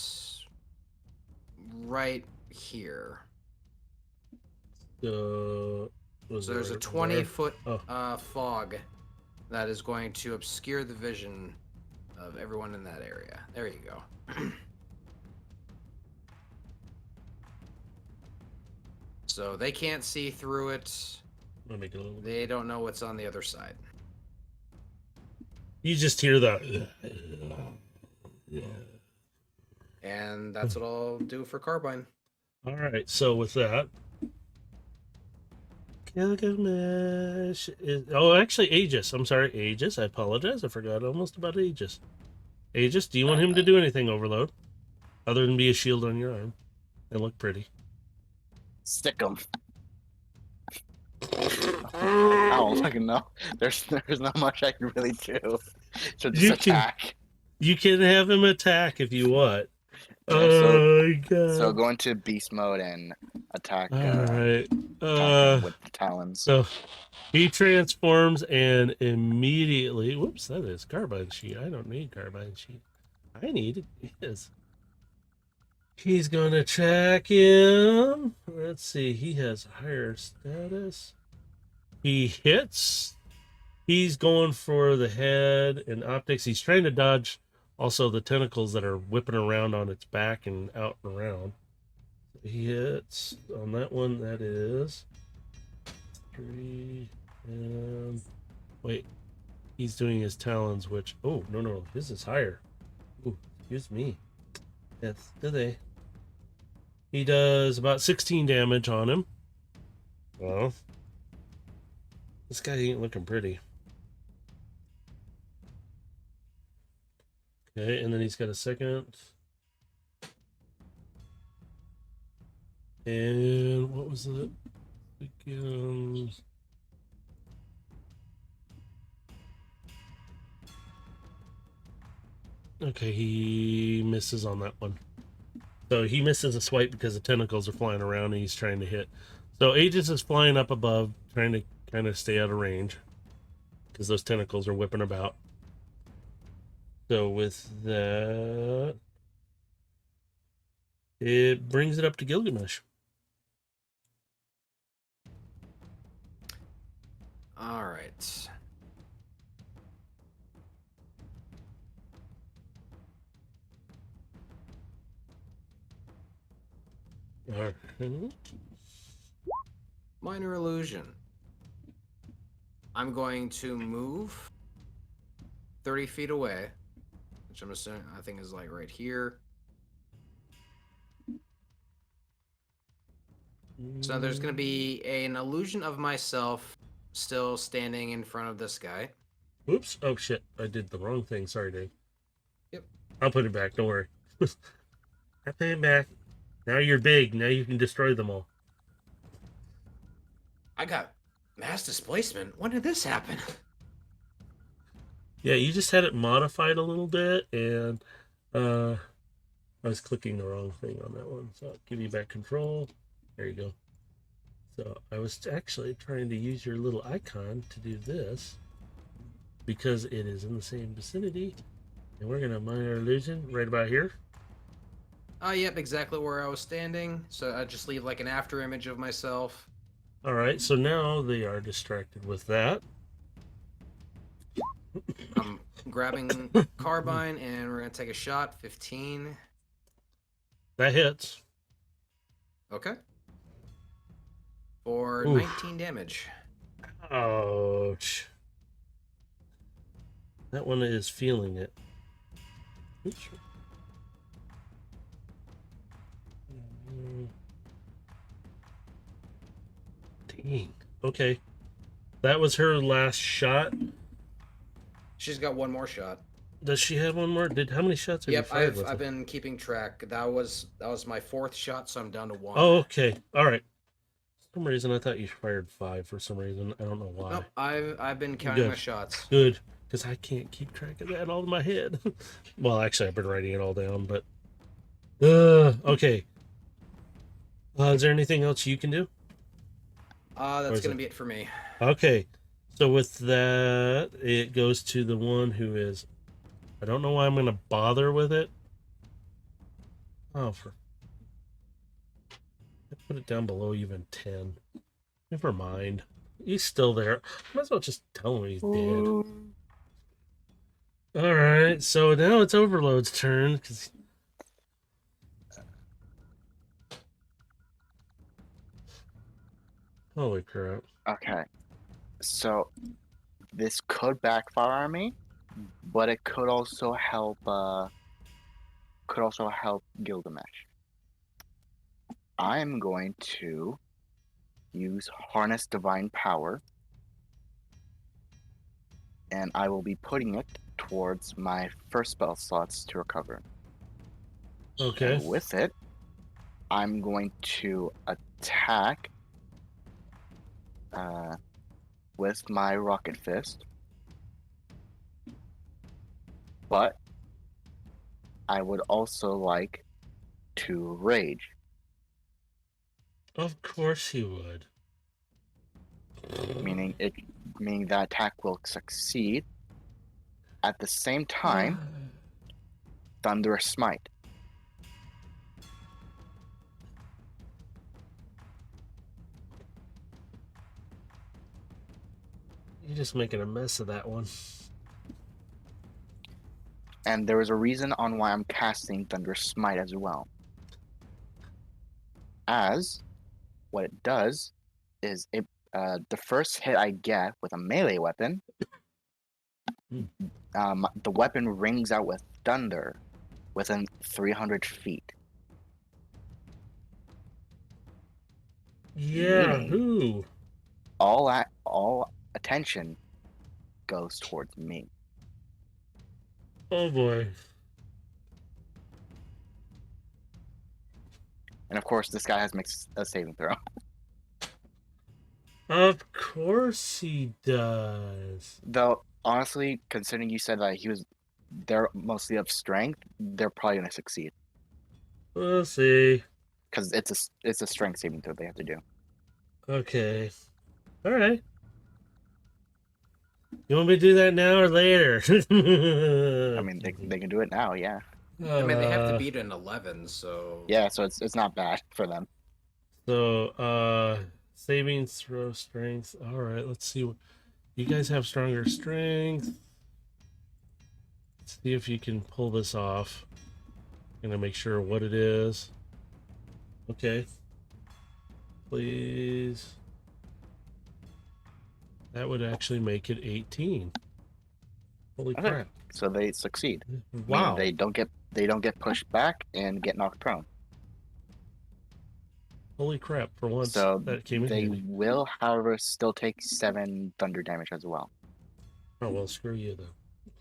right here. So there's a right 20-foot Oh. fog that is going to obscure the vision of everyone in that area. There you go. So they can't see through it. Let me make it a little. They don't know what's on the other side. You just hear the. And that's what I'll do for Carbine. All right. So with that, Gilgamesh is. Oh, actually, Aegis. I'm sorry, Aegis. I apologize. I forgot almost about Aegis. Aegis, do you want him to do anything, Overload, other than be a shield on your arm and look pretty? stick them. I don't fucking know. There's not much I can really do. So just attack. You can have him attack if you want. Yeah, Oh my god. So go into beast mode and attack. All right. Attack him with the talons. So he transforms and immediately. Whoops, that is Carbine Sheet. I don't need Carbine Sheet. I need his. He's gonna track him. Let's see. He has higher status. He hits. He's going for the head and optics. He's trying to dodge also the tentacles that are whipping around on its back and out and around. He hits on that one. That is 3 and wait. He's doing his talons, which no, his is higher. Ooh, excuse me. Yes, do they? He does about 16 damage on him. Well, this guy ain't looking pretty. Okay, and then he's got a second. And what was it? Again. Okay, he misses on that one. So he misses a swipe because the tentacles are flying around and he's trying to hit. So Aegis is flying up above, trying to kind of stay out of range because those tentacles are whipping about. So with that, it brings it up to Gilgamesh. All right. All right. Minor illusion. I'm going to move 30 feet away. which I'm assuming I think is like right here. So there's going to be an illusion of myself still standing in front of this guy. Oops. Oh, shit. I did the wrong thing. Sorry, Dave. Yep. I'll put it back. Don't worry. I put it back. Now you're big. Now you can destroy them all. I got mass displacement. When did this happen? Yeah, you just had it modified a little bit, and I was clicking the wrong thing on that one. So I'll give you back control. There you go. So I was actually trying to use your little icon to do this because it is in the same vicinity. And we're going to mine our illusion right about here. Yep, exactly where I was standing. So I just leave like an after image of myself. All right, so now they are distracted with that. I'm grabbing carbine and we're going to take a shot. 15. That hits. Okay. For Oof. 19 damage. Ouch. That one is feeling it. Oops. Dang. Okay. That was her last shot. She's got one more shot. Does she have one more? How many shots have you Yep, fired with I've it? been keeping track. That was my 4th shot, so I'm down to 1. Oh, okay. All right. For some reason, I thought you fired 5 for some reason. I don't know why. Nope, I've been counting Good. my shots. Good, because I can't keep track of that all in my head. Well, actually, I've been writing it all down, but... okay. Is there anything else you can do? That's going to be it for me. Okay. So with that, it goes to the one who is... I don't know why I'm going to bother with it. Oh, I put it down below even 10. Never mind. He's still there. Might as well just tell him he's dead. Alright, so now it's Overload's turn. Holy crap. Okay. So this could backfire on me, but it could also help Gilgamesh. I'm going to use Harness Divine Power, and I will be putting it towards my first spell slots to recover. Okay. And with it, I'm going to attack with my Rocket Fist, but I would also like to rage. Of course he would. Meaning that attack will succeed. At the same time, Thunderous Smite. You're just making a mess of that one. And there is a reason on why I'm casting Thunderous Smite as well. As what it does is it the first hit I get with a melee weapon, the weapon rings out with thunder within 300 feet. Yeah, Meaning, who? all attention goes towards me. Oh boy. And of course, this guy has to make a saving throw. Of course he does. Though, honestly, considering you said that they're mostly of strength, they're probably gonna succeed We'll see. because it's a strength saving throw they have to do. Okay. All right. You want me to do that now or later? I mean, they can do it now, yeah. I mean, they have to beat an 11, so... Yeah, so it's not bad for them. So, saving throw strength. All right, let's see. You guys have stronger strength. Let's see if you can pull this off. Gonna make sure what it is. Okay. Please. That would actually make it 18. Holy Okay. crap! So they succeed. Wow. Meaning they don't get pushed back and get knocked prone. Holy crap! For once, So that came in they handy. will, however, still take 7 thunder damage as well. Oh well, screw you then.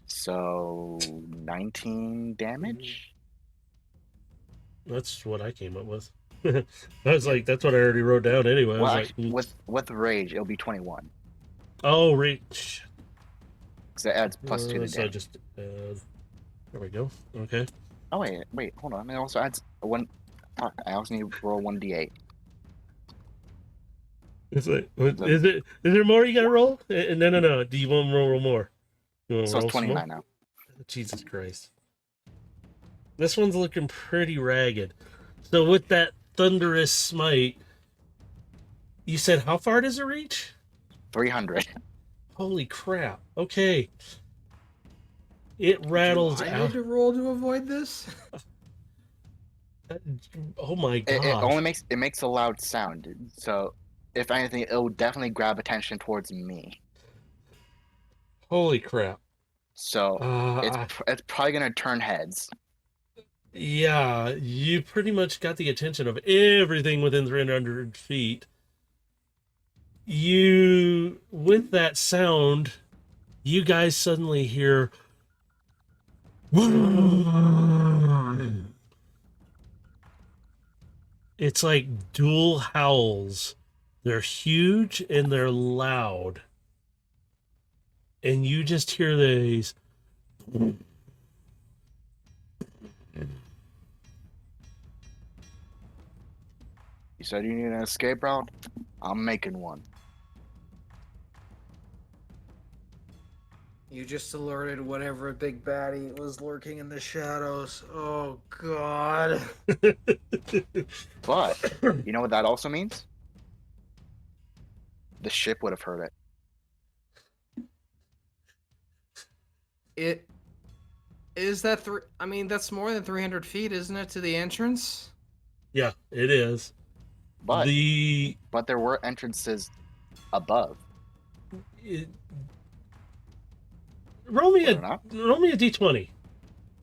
So 19 damage. That's what I came up with. I was like, that's what I already wrote down anyway. I Well, was actually, like, with rage, it'll be 21 oh, reach. because it adds +2 to So I damage. just there we go. Okay. Oh wait, hold on. It also adds one. Fuck, I also need to roll 1d8. It's like, is there more you gotta roll? No. Do you want to roll more? You want to So roll it's some more? 29 now. Jesus Christ. This one's looking pretty ragged. So with that thunderous smite, you said how far does it reach? 300. Holy crap. Okay. It rattles Do I out. need to roll to avoid this? Oh my It gosh. only makes a loud sound. So if anything, it will definitely grab attention towards me. Holy crap. So Uh, it's probably gonna turn heads. yeah, you pretty much got the attention of everything within 300 feet. With that sound, you guys suddenly hear. It's like dual howls. They're huge and they're loud. And you just hear these. You said you need an escape route? I'm making one. You just alerted whatever big baddie was lurking in the shadows. Oh god. But you know what that also means? The ship would have heard it. It is that I mean, that's more than 300 feet, isn't it, to the entrance? Yeah, it is. But there were entrances above. Roll me Whether or not. a d20.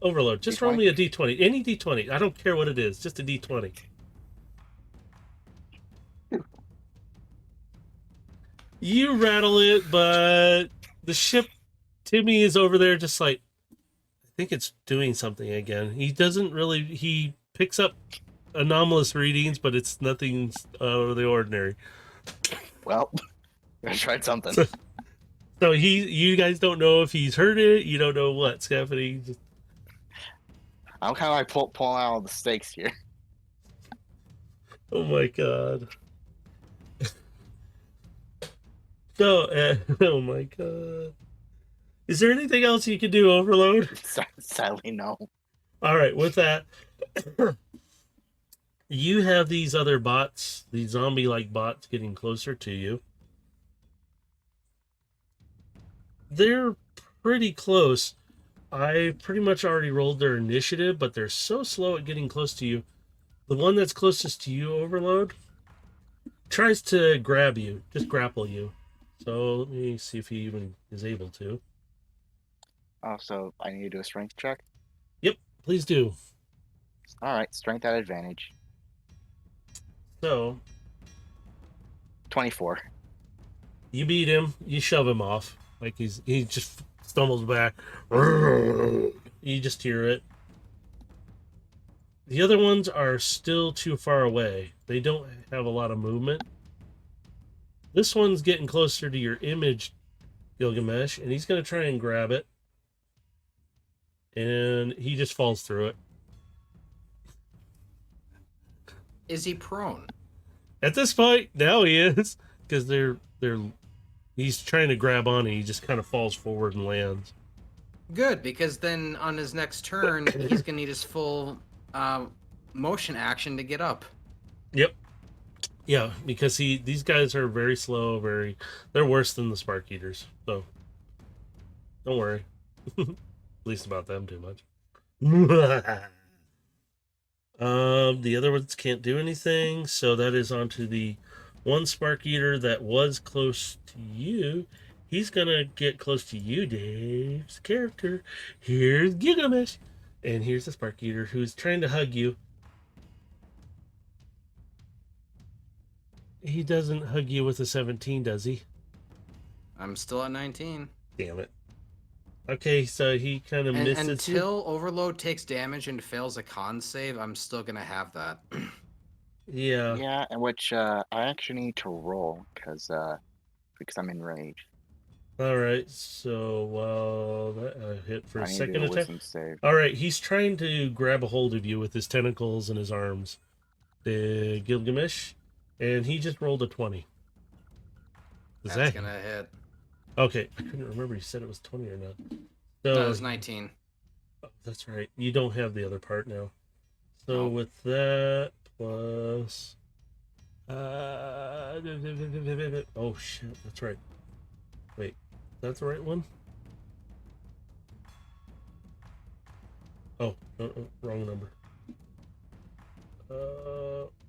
Overload. Just roll D20? me a d20. Any d20. I don't care what it is. Just a d20. You rattle it, but the ship, Timmy is over there just like, I think it's doing something again. He picks up anomalous readings, but it's nothing out of the ordinary. Well, I tried something. So you guys don't know if he's heard it. You don't know what's happening. I'm kind of like pulling out all the stakes here. Oh my god. So, oh my god. Is there anything else you can do, Overload? Sadly, no. All right, with that, you have these other bots, these zombie-like bots getting closer to you. They're pretty close. I pretty much already rolled their initiative, but they're so slow at getting close to you. The one that's closest to you, Overload, tries to grab you, just grapple you. So let me see if he even is able to. Oh, so I need to do a strength check? Yep, please do. Alright, strength at advantage. So 24. you beat him, you shove him off. Like he just stumbles back. You just hear it. The other ones are still too far away. They don't have a lot of movement. This one's getting closer to your image, Gilgamesh, and he's going to try and grab it. And he just falls through it. Is he prone? At this point, now he is, because he's trying to grab on and he just kind of falls forward and lands. Good, because then on his next turn, he's gonna need his full motion action to get up. Yep. Yeah, because these guys are very slow, they're worse than the Spark Eaters. So don't worry. At least about them too much. The other ones can't do anything, so that is onto the one Spark Eater that was close to you, He's gonna get close to you, Dave's character. Here's Gilgamesh. And here's the Spark Eater who's trying to hug you. He doesn't hug you with a 17, does he? I'm still at 19. Damn it. Okay, so he kind of And misses until Overload takes damage and fails a con save, I'm still gonna have that. you. Yeah. Yeah, and which I actually need to roll because I'm enraged. All right. So while that hit for I a need to do second a attack. wisdom save. All right, he's trying to grab a hold of you with his tentacles and his arms. The Gilgamesh, and he just rolled a 20. Is That's that gonna hit. okay? I couldn't remember you said it was 20 or not. So No, it's 19. oh, that's right. You don't have the other part now. So Nope. with that plus oh shit, that's right. Wait, that's the right one? Oh, no, wrong number.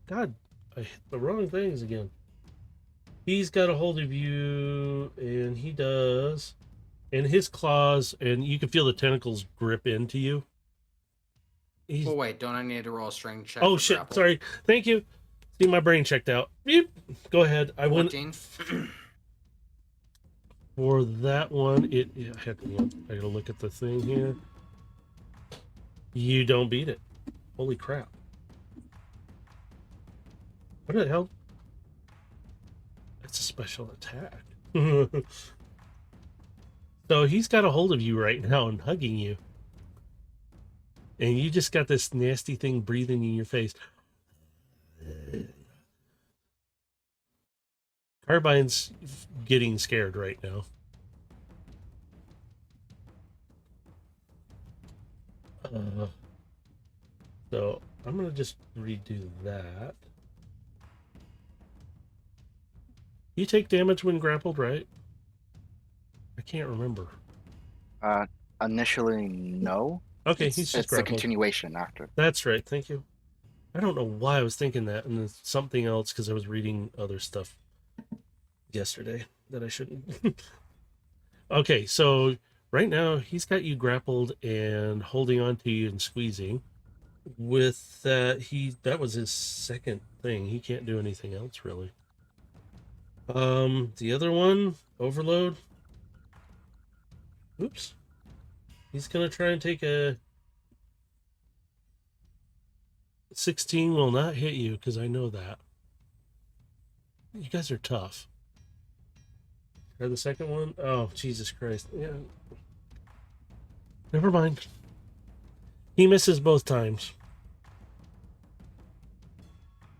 God, I hit the wrong things again. He's got a hold of you, and he does. And his claws, and you can feel the tentacles grip into you. He's, Oh wait, don't I need to roll a strength check? oh for shit! grapple? Sorry. Thank you. See, my brain checked out. Beep. Go ahead. I went 14. for that one. I gotta look at the thing here. You don't beat it. Holy crap! What the hell? It's a special attack. So he's got a hold of you right now and hugging you. And you just got this nasty thing breathing in your face. Carbine's getting scared right now. So I'm going to just redo that. You take damage when grappled, right? I can't remember. Initially, no. Okay, It's he's just a grappled. continuation after. That's right. Thank you. I don't know why I was thinking that, and it's something else because I was reading other stuff yesterday that I shouldn't. Okay, so right now he's got you grappled and holding on to you and squeezing. With that, that was his second thing. He can't do anything else really. The other one, Overload. Oops. He's gonna try and take a 16 will not hit you because I know that. You guys are tough. Try the second one. Oh, Jesus Christ. Yeah. Never mind. He misses both times.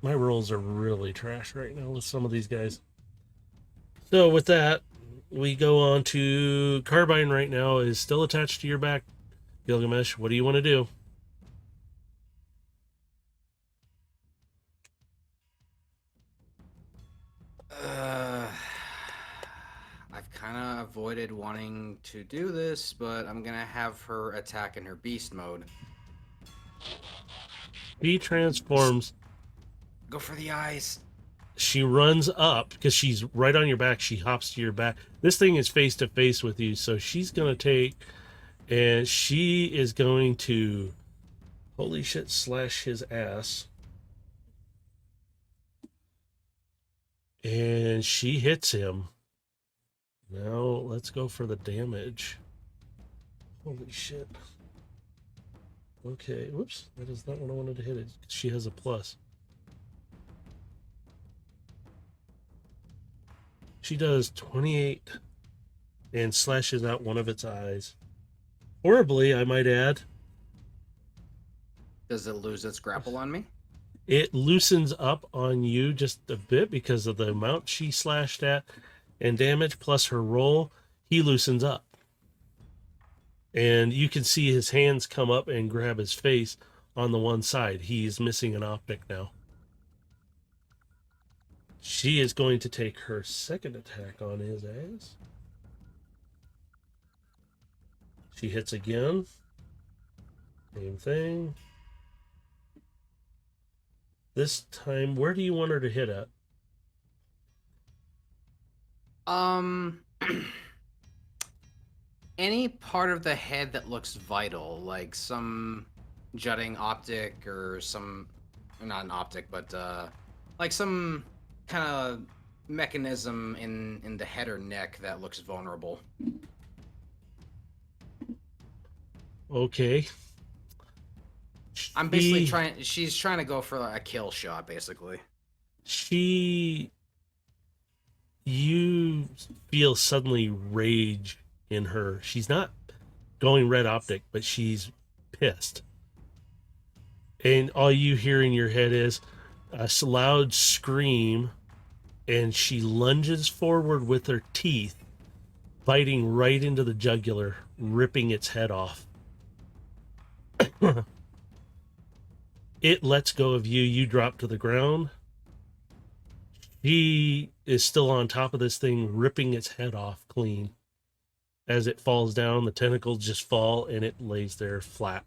My rolls are really trash right now with some of these guys. So with that, we go on to Carbine right now is still attached to your back, Gilgamesh. What do you want to do? I've kind of avoided wanting to do this, but I'm gonna have her attack in her beast mode. He transforms. Go for the eyes. She runs up because she's right on your back. She hops to your back. This thing is face to face with you, so she's gonna take, and she is going to, holy shit, slash his ass. And she hits him. Now let's go for the damage. Holy shit. Okay, whoops. That is not what I wanted to hit it. She has a plus. She does 28 and slashes out one of its eyes. Horribly, I might add. Does it lose its grapple on me? It loosens up on you just a bit because of the amount she slashed at and damage plus her roll. He loosens up. And you can see his hands come up and grab his face on the one side. He's missing an optic now. She is going to take her second attack on his ass. She hits again. Same thing. This time, where do you want her to hit at? any part of the head that looks vital, like some jutting optic or some, not an optic, but like some kind of mechanism in the head or neck that looks vulnerable. Okay. I'm basically trying. She's trying to go for a kill shot, basically. She. You feel suddenly rage in her. She's not going red optic, but she's pissed. And all you hear in your head is a loud scream, and she lunges forward with her teeth, biting right into the jugular, ripping its head off. It lets go of you. You drop to the ground. She is still on top of this thing, ripping its head off clean. As it falls down, the tentacles just fall and it lays there flat.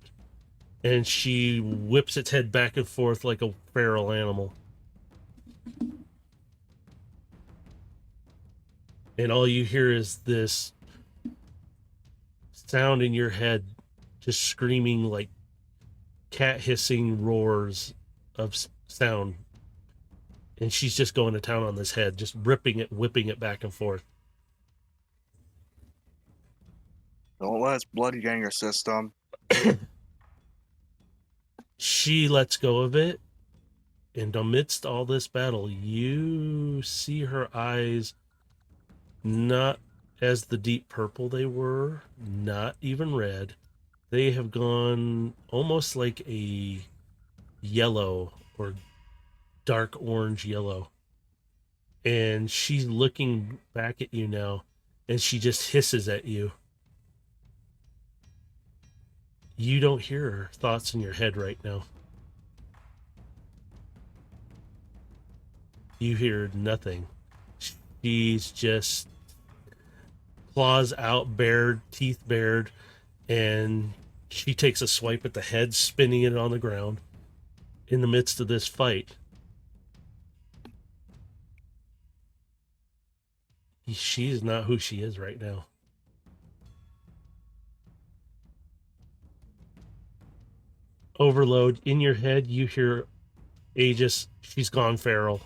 And she whips its head back and forth like a feral animal. And all you hear is this sound in your head, just screaming like cat hissing roars of sound. And she's just going to town on this head, just ripping it, whipping it back and forth. Don't let its blood get in your system. She lets go of it, and amidst all this battle, you see her eyes not as the deep purple they were, not even red. They have gone almost like a yellow or dark orange yellow. And she's looking back at you now, and she just hisses at you. You don't hear her thoughts in your head right now. You hear nothing. She's just claws out, bared, teeth bared, and she takes a swipe at the head, spinning it on the ground in the midst of this fight. She is not who she is right now. Overload, in your head, you hear Aegis, she's gone feral.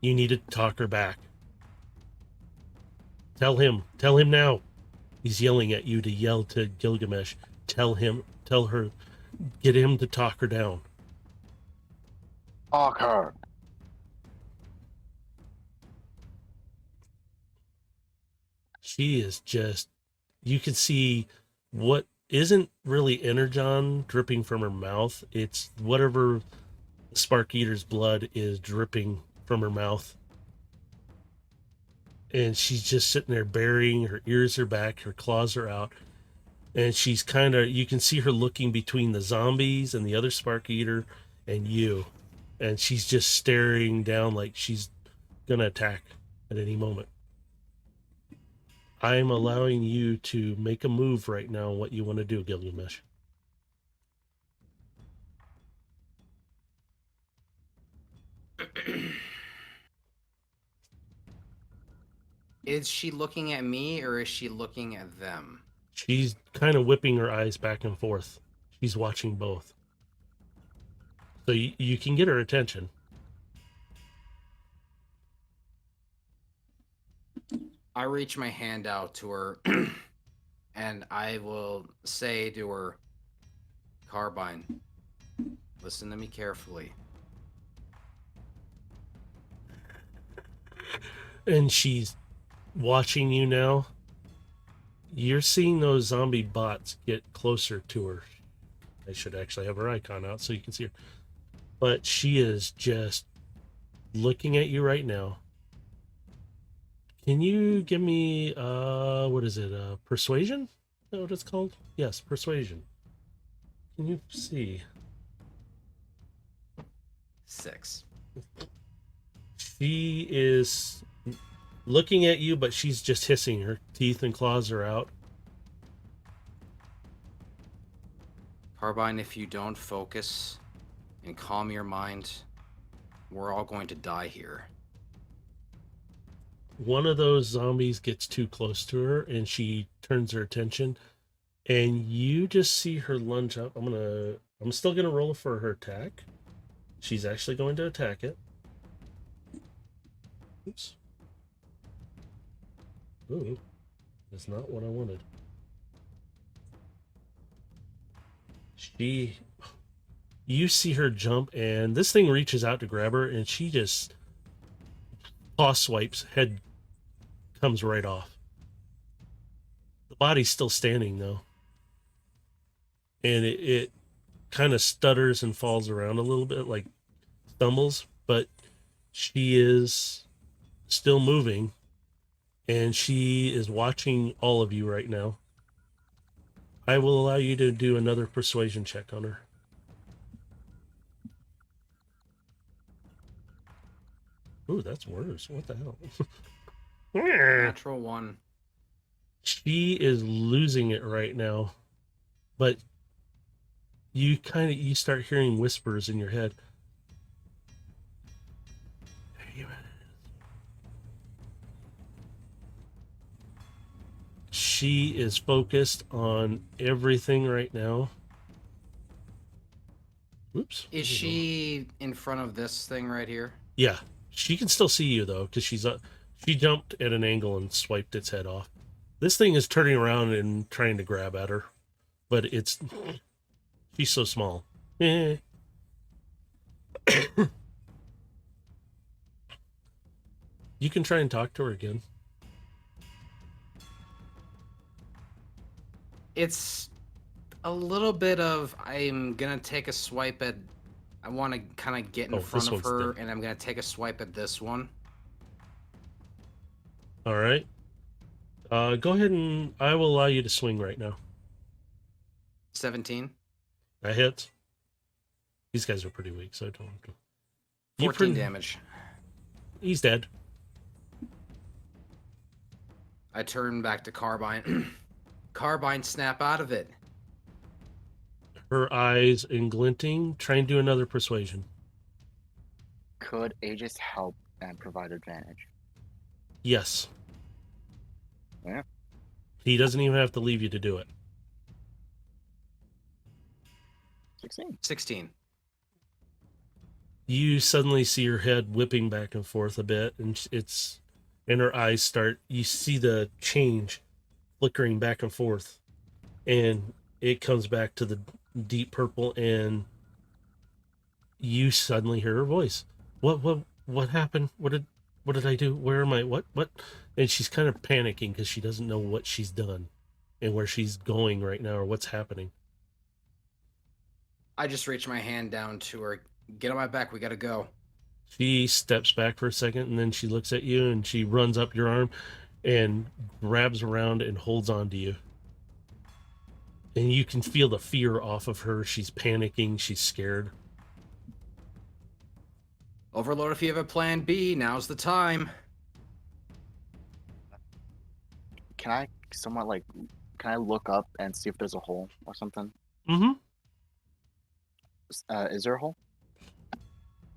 You need to talk her back. Tell him now. He's yelling at you to yell to Gilgamesh. Tell her, get him to talk her down. Talk her. She is just, you can see what isn't really energon dripping from her mouth. It's whatever Spark Eater's blood is dripping from her mouth. And she's just sitting there burying, her ears are back, her claws are out. And she's kind of, you can see her looking between the zombies and the other Spark Eater and you. And she's just staring down like she's going to attack at any moment. I'm allowing you to make a move right now on what you want to do, Gilgamesh. Is she looking at me or is she looking at them? She's kind of whipping her eyes back and forth. She's watching both. So you can get her attention. I reach my hand out to her and I will say to her, Carbine, listen to me carefully. And she's watching you now. You're seeing those zombie bots get closer to her. I should actually have her icon out so you can see her. But she is just looking at you right now. Can you give me, what is it, persuasion? Is that what it's called? Yes, persuasion. Can you see? 6. She is looking at you, but she's just hissing. Her teeth and claws are out. Carbine, if you don't focus and calm your mind, we're all going to die here. one of those zombies gets too close to her and she turns her attention, and you just see her lunge up. I'm still gonna roll for her attack. She's actually going to attack it. Oops. Ooh, that's not what I wanted. You see her jump, and this thing reaches out to grab her, and she just paw swipes. Head comes right off. The body's still standing though, and it kind of stutters and falls around a little bit, like stumbles, but she is still moving, and she is watching all of you right now. I will allow you to do another persuasion check on her. Ooh, that's worse. What the hell? Natural 1. She is losing it right now, but you start hearing whispers in your head. She is focused on everything right now. Oops. Is she in front of this thing right here? Yeah, she can still see you though, because she jumped at an angle and swiped its head off. This thing is turning around and trying to grab at her, but she's so small. You can try and talk to her again. It's a little bit of, I'm gonna take a swipe at, I want to kind of get in front of her, and I'm gonna take a swipe at this one. All right. Go ahead and I will allow you to swing right now. 17. That hits. These guys are pretty weak, so I don't have to. 14 damage. He's dead. I turn back to Carbine. Carbine, snap out of it. Her eyes in glinting. Try and do another persuasion. Could Aegis help and provide advantage? Yes. Yeah. He doesn't even have to leave you to do it. 16. You suddenly see her head whipping back and forth a bit, and her eyes start, you see the change flickering back and forth, and it comes back to the deep purple, and you suddenly hear her voice. What happened? What did I do? Where am I? What? And she's kind of panicking because she doesn't know what she's done and where she's going right now or what's happening. I just reach my hand down to her. Get on my back. We gotta go. She steps back for a second, and then she looks at you, and she runs up your arm and grabs around and holds on to you. And you can feel the fear off of her. She's panicking. She's scared. Overlord, if you have a plan B, now's the time. Can I look up and see if there's a hole or something? Mm-hmm. Is there a hole?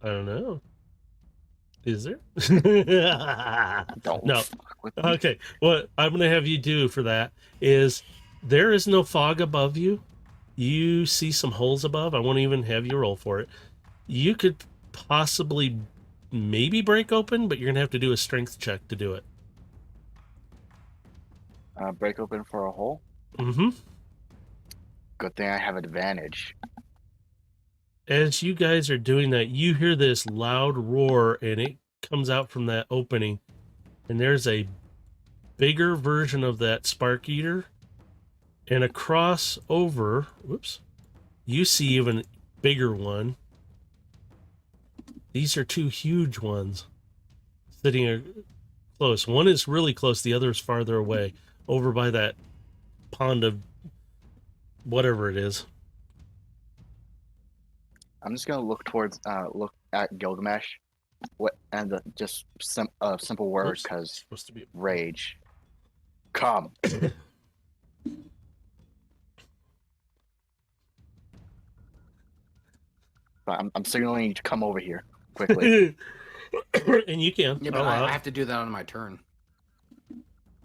I don't know. Is there? Don't No. fuck with me. Okay. What I'm going to have you do for that is there is no fog above you. You see some holes above. I won't even have you roll for it. You could possibly maybe break open, but you're going to have to do a strength check to do it. Break open for a hole? Mm-hmm. Good thing I have advantage. As you guys are doing that, you hear this loud roar, and it comes out from that opening, and there's a bigger version of that spark eater, and across over, whoops, you see even bigger one. These are two huge ones sitting close. One is really close, the other is farther away, over by that pond of whatever it is. I'm just gonna look at Gilgamesh, just simple word Oops, because supposed to be rage. Come. I'm signaling you to come over here quickly. and you can. Yeah, but I have to do that on my turn.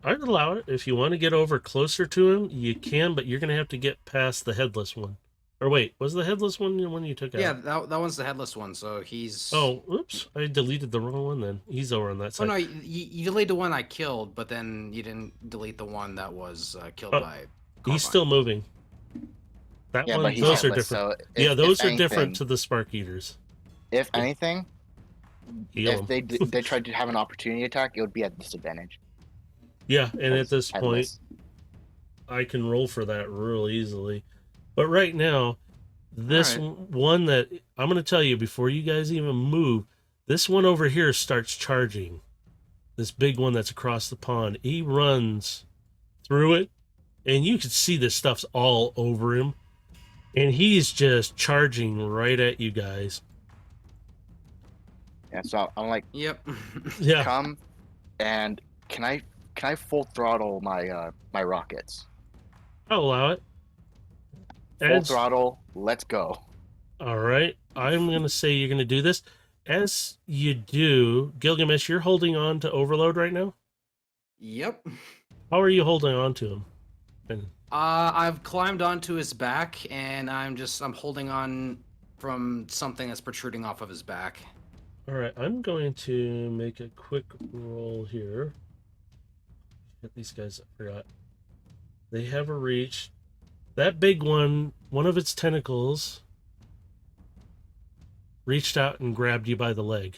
I'd allow it. If you want to get over closer to him, you can, but you're going to have to get past the headless one. Or wait, was the headless one the one you took Yeah, out? that one's the headless one. So he's. Oh, oops. I deleted the wrong one then. He's over on that Oh side. no, you deleted the one I killed, but then you didn't delete the one that was killed Oh, by. He's Carbine. still moving. That Yeah, one, but he's those are headless, different. so Yeah, if those are anything, different to the spark eaters. If Yeah. anything, Heal if 'em. they tried to have an opportunity attack, it would be at disadvantage. Yeah, and at because this point, headless. I can roll for that real easily. But right now, this Alright. one that I'm going to tell you before you guys even move, this one over here starts charging. This big one that's across the pond. He runs through it, and you can see this stuff's all over him. And he's just charging right at you guys. Yeah, so I'm like, Yep. Yeah. come, and can I full throttle my my rockets? I'll allow it. Full As, throttle, let's go. all right. I'm going to say you're going to do this. As you do, Gilgamesh, you're holding on to Overload right now? Yep. How are you holding on to him? And I've climbed onto his back, and I'm holding on from something that's protruding off of his back. all right, I'm going to make a quick roll here. Get these guys, I forgot. They have a reach. That big one of its tentacles reached out and grabbed you by the leg.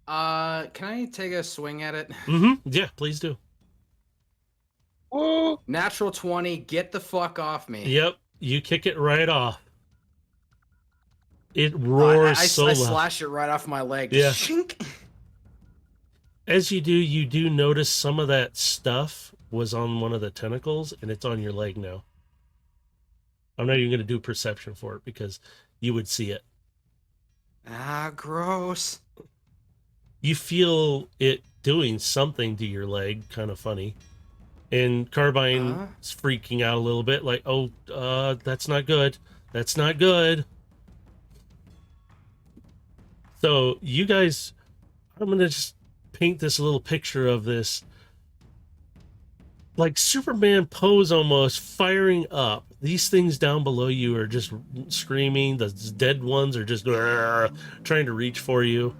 Can I take a swing at it? Mm-hmm. Yeah, please do. Oh, Natural 20, get the fuck off me. Yep, you kick it right off. It I roars so loud. slash it right off my leg. Yeah. Shink. As you do notice some of that stuff was on one of the tentacles, and it's on your leg now. I'm not even going to do perception for it because you would see it. Ah, gross. You feel it doing something to your leg, kind of funny. And Carbine's freaking out a little bit, like, oh, that's not good. That's not good. So you guys, I'm going to just paint this little picture of this. Like Superman pose almost, firing up. These things down below you are just screaming. The dead ones are just trying to reach for you.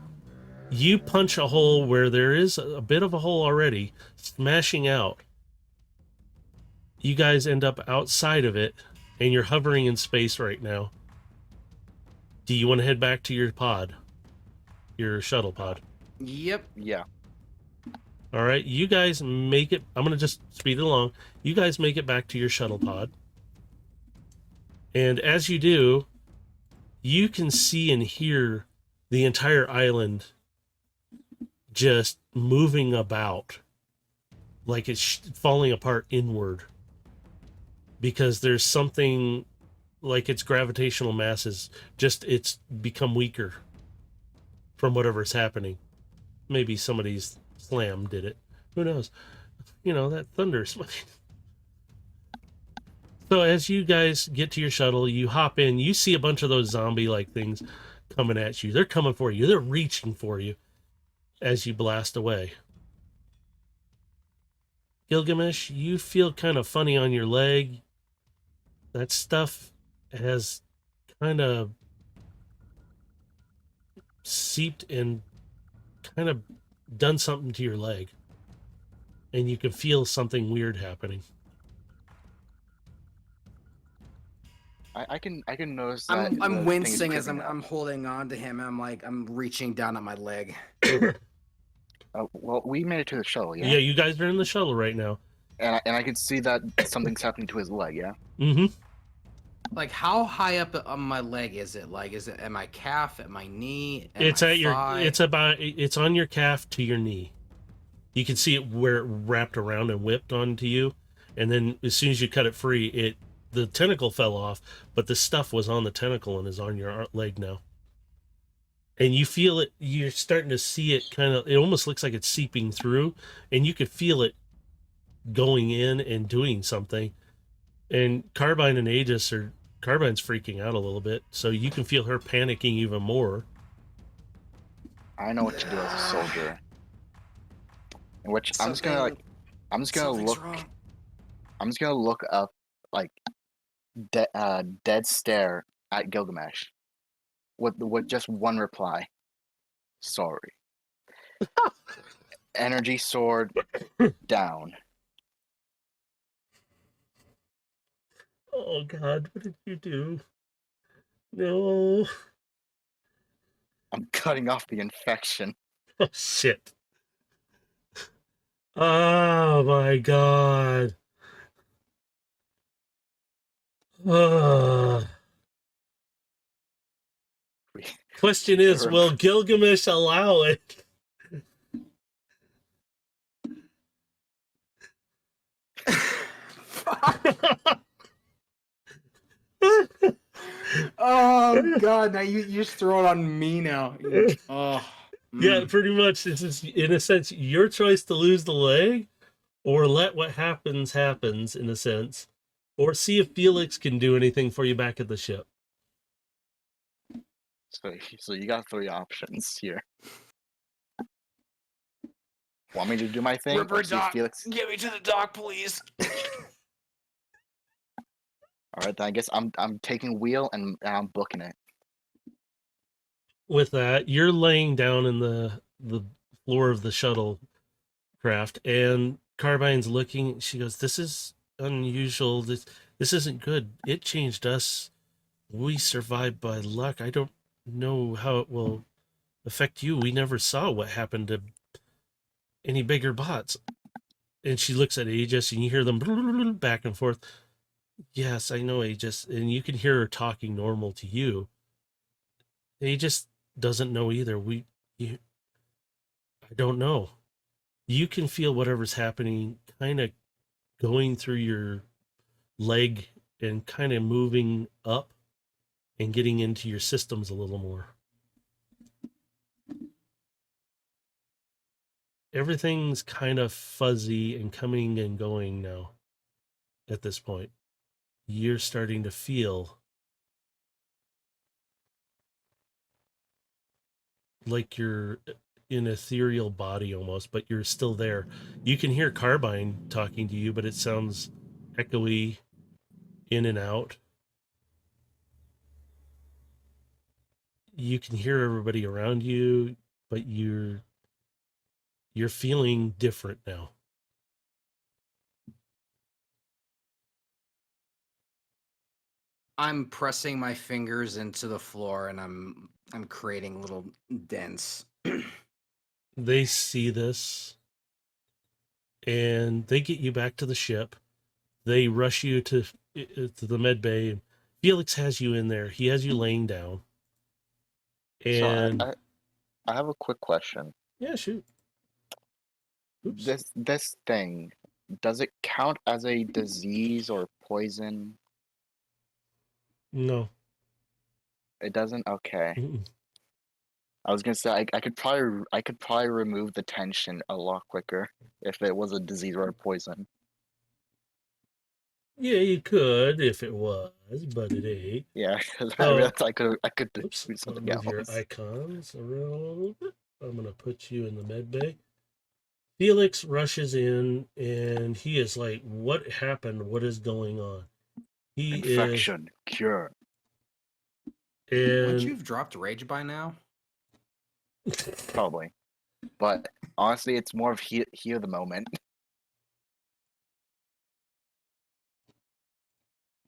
You punch a hole where there is a bit of a hole already, smashing out. You guys end up outside of it, and you're hovering in space right now. Do you want to head back to your pod? Your shuttle pod? Yep. yeah. All right, you guys make it. I'm going to just speed it along. You guys make it back to your shuttle pod. And as you do, you can see and hear the entire island just moving about like it's falling apart inward. Because there's something like its gravitational mass is just, it's become weaker from whatever's happening. Maybe somebody's slam did it. Who knows? You know, that thunder is. So as you guys get to your shuttle, you hop in, you see a bunch of those zombie-like things coming at you. They're coming for you. They're reaching for you as you blast away. Gilgamesh, you feel kind of funny on your leg. That stuff has kind of seeped and kind of done something to your leg. And you can feel something weird happening. I can notice that. I'm the thing is wincing as creeping I'm holding on to him. I'm reaching down at my leg. Well, we made it to the shuttle, yeah. Yeah, you guys are in the shuttle right now. And I can see that something's happening to his leg, yeah. Mm-hmm. Like, how high up on my leg is it? Like, is it at my calf, at my knee? At It's my at your. thigh? It's on your calf to your knee. You can see it where it wrapped around and whipped onto you, and then as soon as you cut it free, the tentacle fell off, but the stuff was on the tentacle and is on your leg now. And you feel it. You're starting to see it kind of. It almost looks like it's seeping through, and you could feel it going in and doing something. And Carbine and Aegis are. Carbine's freaking out a little bit, so you can feel her panicking even more. I know what to do as a soldier. In which I'm just gonna Something's look. wrong. I'm just gonna look up like dead stare at Gilgamesh with just one reply. Sorry. Energy sword down. Oh God, what did you do? No. I'm cutting off the infection. Oh shit. Oh my God. Question is, will Gilgamesh allow it? Oh God! Now you just throw it on me now. Oh. Yeah, pretty much. It's in a sense your choice to lose the leg, or let what happens happens. In a sense, or see if Felix can do anything for you back at the ship. So you got 3 options here. Want me to do my thing? Ripper Or see if dock, Felix. get me to the dock, please. All right, then I guess I'm taking wheel and I'm booking it. With that, you're laying down in the floor of the shuttle craft, and Carbine's looking. She goes, "This is unusual. This isn't good. It changed us. We survived by luck. I don't know how it will affect you. We never saw what happened to any bigger bots." And she looks at Aegis, and you hear them back and forth. Yes, I know Aegis, and you can hear her talking normal to you. Aegis doesn't know either. I don't know. You can feel whatever's happening kind of going through your leg and kind of moving up and getting into your systems a little more. Everything's kind of fuzzy and coming and going now at this point. You're starting to feel like you're in ethereal body almost, but you're still there. You can hear Carbine talking to you, but it sounds echoey in and out. You can hear everybody around you, but you're feeling different now. I'm pressing my fingers into the floor and I'm creating little dents. They see this and they get you back to the ship. They rush you to the med bay. Felix has you in there. He has you laying down. And So I have a quick question. yeah, shoot. Oops. This thing, does it count as a disease or poison? No. It doesn't? Okay. Mm-mm. I was gonna say I could probably remove the tension a lot quicker if it was a disease or a poison. Yeah, you could if it was, but it ain't. Yeah, because I So- realized I could do Oops. I'll something move your else. icons around a little bit. I'm gonna put you in the med bay. Felix rushes in and he is like, "What happened? What is going on?" He Infection cure. is, Wouldn't and you have dropped rage by now? Probably. But honestly, it's more of hear the moment.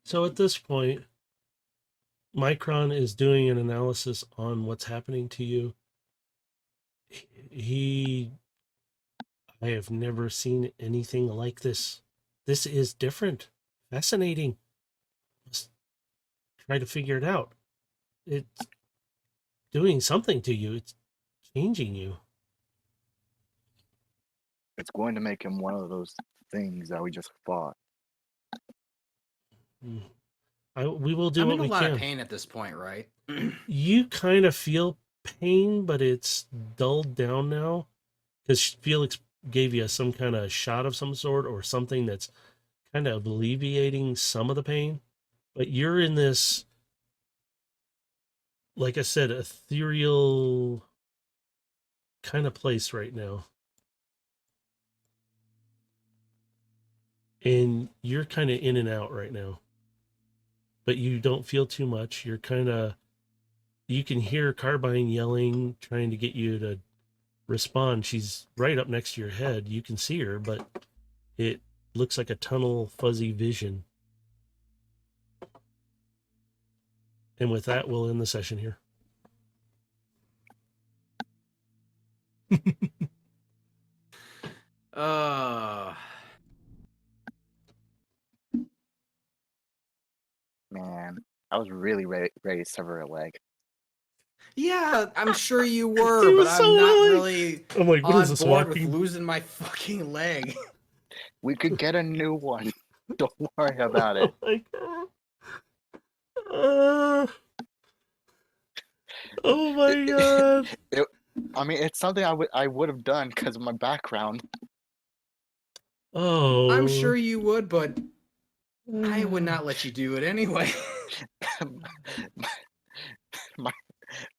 so at this point, Micron is doing an analysis on what's happening to you. I have never seen anything like this. This is different, fascinating. Let's try to figure it out. It's doing something to you. It's changing you. It's going to make him one of those things that we just fought. We will do I'm what in a we lot can. of pain at this point, right? You kind of feel pain, but it's dulled down now because Felix gave you some kind of shot of some sort or something that's kind of alleviating some of the pain. But you're in this, like I said, ethereal kind of place right now. And you're kind of in and out right now. But you don't feel too much. You're kind of, you can hear Carbine yelling, trying to get you to respond. She's right up next to your head. You can see her, but it looks like a tunnel, fuzzy vision. And with that, we'll end the session here. Man, I was really ready to sever a leg. Yeah, I'm sure you He were, but was so I'm not willing. really I'm like, what is on this board with walking? losing my fucking leg. We could get a new one. Don't worry about it. Like, oh my god. I mean, it's something I would have done because of my background. Oh. I'm sure you would, but I would not let you do it anyway.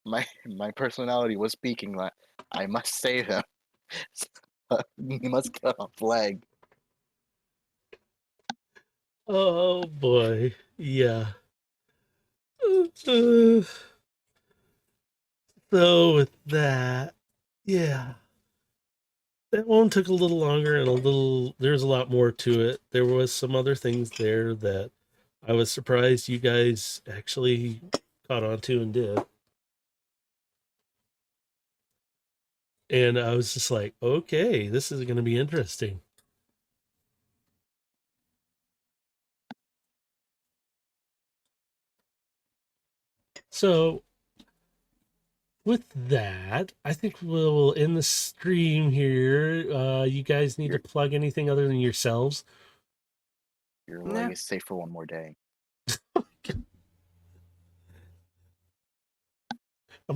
my personality was speaking that I must save him. He must cut off leg. Oh boy. Yeah. So with that, yeah. That one took a little longer and there's a lot more to it. There was some other things there that I was surprised you guys actually caught on to and did. And I was just like, okay, this is going to be interesting. So with that, I think we'll end the stream here. You guys need to plug anything other than yourselves. Your Nah. leg is safe for one more day. I'm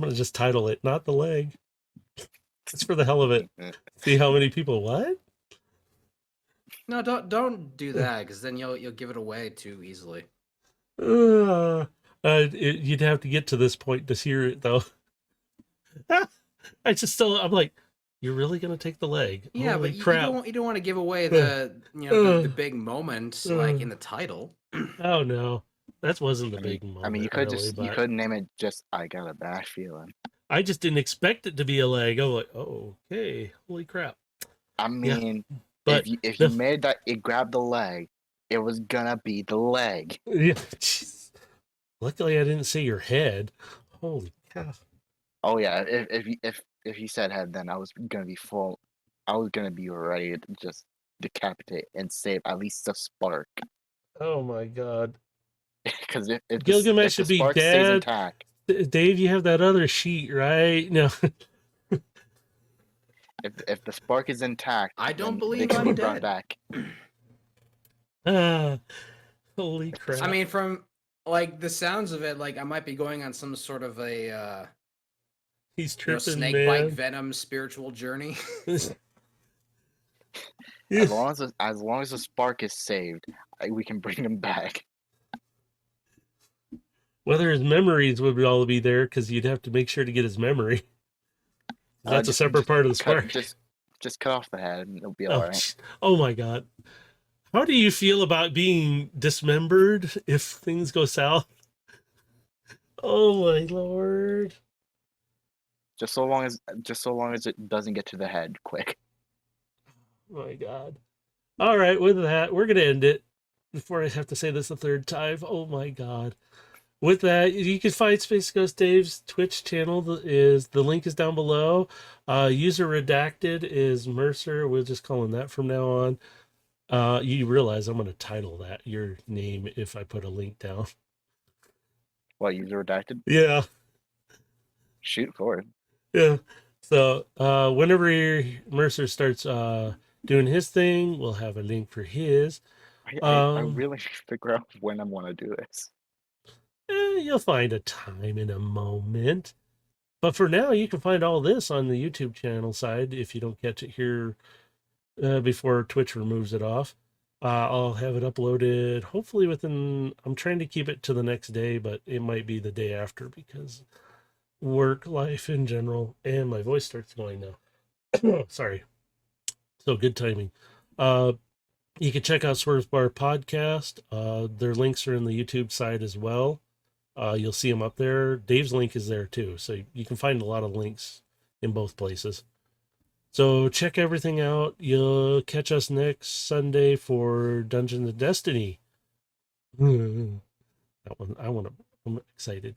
going to just title it, Not the Leg. It's for the hell of it. See how many people, what? No, don't do that, because then you'll give it away too easily. You'd have to get to this point to hear it, though. I'm like, you're really gonna take the leg? Yeah, Holy but crap. you don't want to give away the big moment like in the title. Oh no, that wasn't the I mean, big moment. I mean, you could really, you could name it just "I Got a Bad Feeling." I just didn't expect it to be a leg. I was like, oh, okay, holy crap. I mean, But if you made that it grabbed the leg, it was gonna be the leg. Yeah, jeez. Luckily I didn't see your head. Holy cow. Oh yeah, if you said head, then I was gonna be full. I was gonna be ready to just decapitate and save at least the spark. Oh my god. Because if Gilgamesh the should be spark stays dead. intact, Dave, you have that other sheet, right? No. if the spark is intact, I don't then believe they can I'm be brought dead. back. Holy crap. I mean, from like the sounds of it, like I might be going on some sort of a he's tripping, snake man. bite venom spiritual journey. As long as the spark is saved, we can bring him back. Whether his memories would all be there, because you'd have to make sure to get his memory. That's a separate part of the spark. Just cut off the head and it'll be Oh, alright. oh my god. How do you feel about being dismembered if things go south? Oh my lord. Just so long as it doesn't get to the head quick. Oh my god. All right, with that, we're going to end it before I have to say this a third time. Oh my god. With that, you can find Space Ghost Dave's Twitch channel. The link is down below. User redacted is Mercer. We'll just call him that from now on. You realize I'm going to title that your name if I put a link down. What, user redacted? Yeah. Shoot for it. Yeah. So whenever Mercer starts doing his thing, we'll have a link for his. I really need to figure out when I want to do this. You'll find a time in a moment. But for now, you can find all this on the YouTube channel side if you don't catch it here before Twitch removes it off. I'll have it uploaded hopefully I'm trying to keep it to the next day, but it might be the day after because work life in general, and my voice starts going now. Sorry. So good timing. You can check out Swerve Bar Podcast. Their links are in the YouTube side as well. You'll see them up there. Dave's link is there too. So you can find a lot of links in both places. So check everything out. You'll catch us next Sunday for Dungeons and Destiny. That one, I'm excited.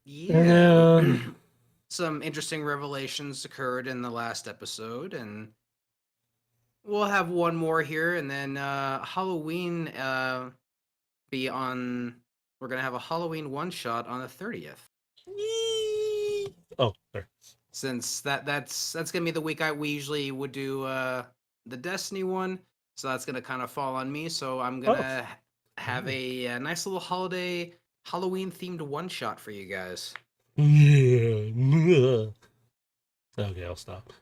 Yeah. Some interesting revelations occurred in the last episode, and we'll have one more here, and then Halloween be on. We're gonna have a Halloween one shot on the 30th. Oh, sorry. Since that's gonna be the week we usually would do the Destiny one, so that's gonna kind of fall on me. So I'm gonna have a nice little holiday Halloween themed one shot for you guys. Yeah. Okay, I'll stop.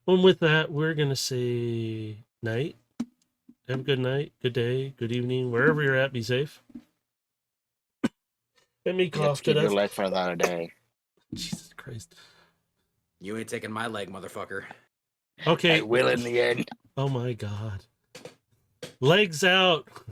Well, with that, we're gonna say night. Have a good night, good day, good evening, wherever you're at. Be safe. Let me cough to Keep your death. leg for another day. Jesus Christ. You ain't taking my leg, motherfucker. Okay. I will in the end. Oh my God. Legs out.